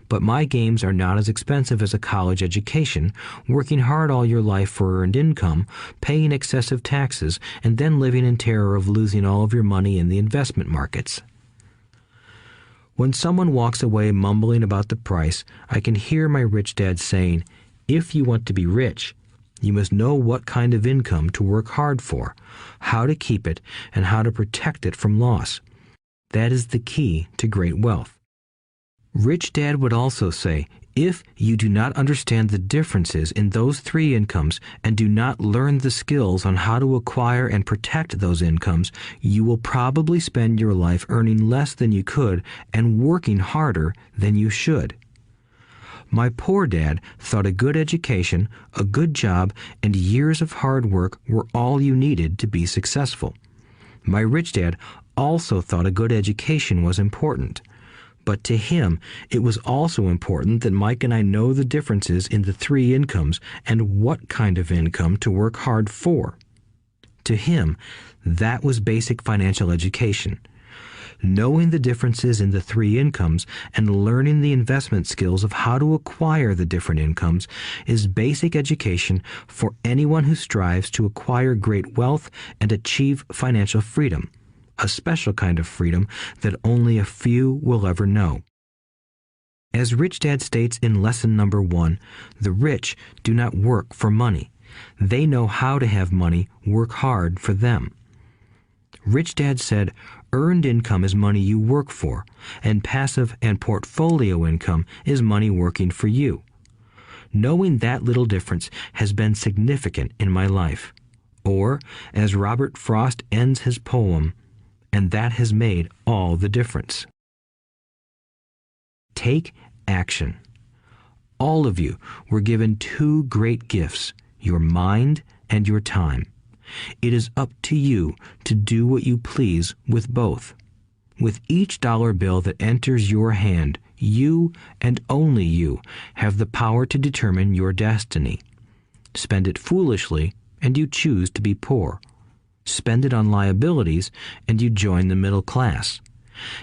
But my games are not as expensive as a college education, working hard all your life for earned income, paying excessive taxes, and then living in terror of losing all of your money in the investment markets. When someone walks away mumbling about the price, I can hear my rich dad saying, if you want to be rich, you must know what kind of income to work hard for, how to keep it, and how to protect it from loss. That is the key to great wealth. Rich Dad would also say, if you do not understand the differences in those three incomes and do not learn the skills on how to acquire and protect those incomes, you will probably spend your life earning less than you could and working harder than you should. My poor dad thought a good education, a good job, and years of hard work were all you needed to be successful. My rich dad also thought a good education was important. But to him, it was also important that Mike and I know the differences in the three incomes and what kind of income to work hard for. To him, that was basic financial education. Knowing the differences in the three incomes and learning the investment skills of how to acquire the different incomes is basic education for anyone who strives to acquire great wealth and achieve financial freedom, a special kind of freedom that only a few will ever know. As Rich Dad states in lesson number 1, the rich do not work for money. They know how to have money work hard for them. Rich Dad said, earned income is money you work for, and passive and portfolio income is money working for you. Knowing that little difference has been significant in my life. Or, as Robert Frost ends his poem, and that has made all the difference. Take action. All of you were given two great gifts, your mind and your time. It is up to you to do what you please with both. With each dollar bill that enters your hand, you and only you have the power to determine your destiny. Spend it foolishly, and you choose to be poor. Spend it on liabilities, and you join the middle class.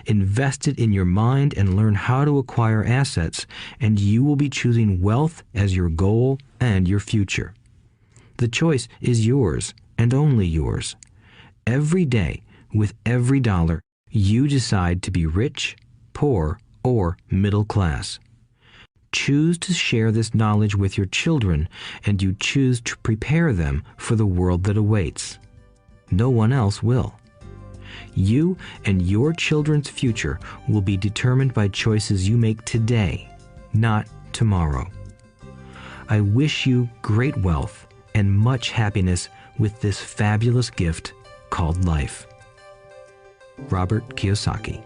Invest it in your mind and learn how to acquire assets, and you will be choosing wealth as your goal and your future. The choice is yours, and only yours. Every day, with every dollar, you decide to be rich, poor, or middle class. Choose to share this knowledge with your children, and you choose to prepare them for the world that awaits. No one else will. You and your children's future will be determined by choices you make today, not tomorrow. I wish you great wealth and much happiness with this fabulous gift called life. Robert Kiyosaki.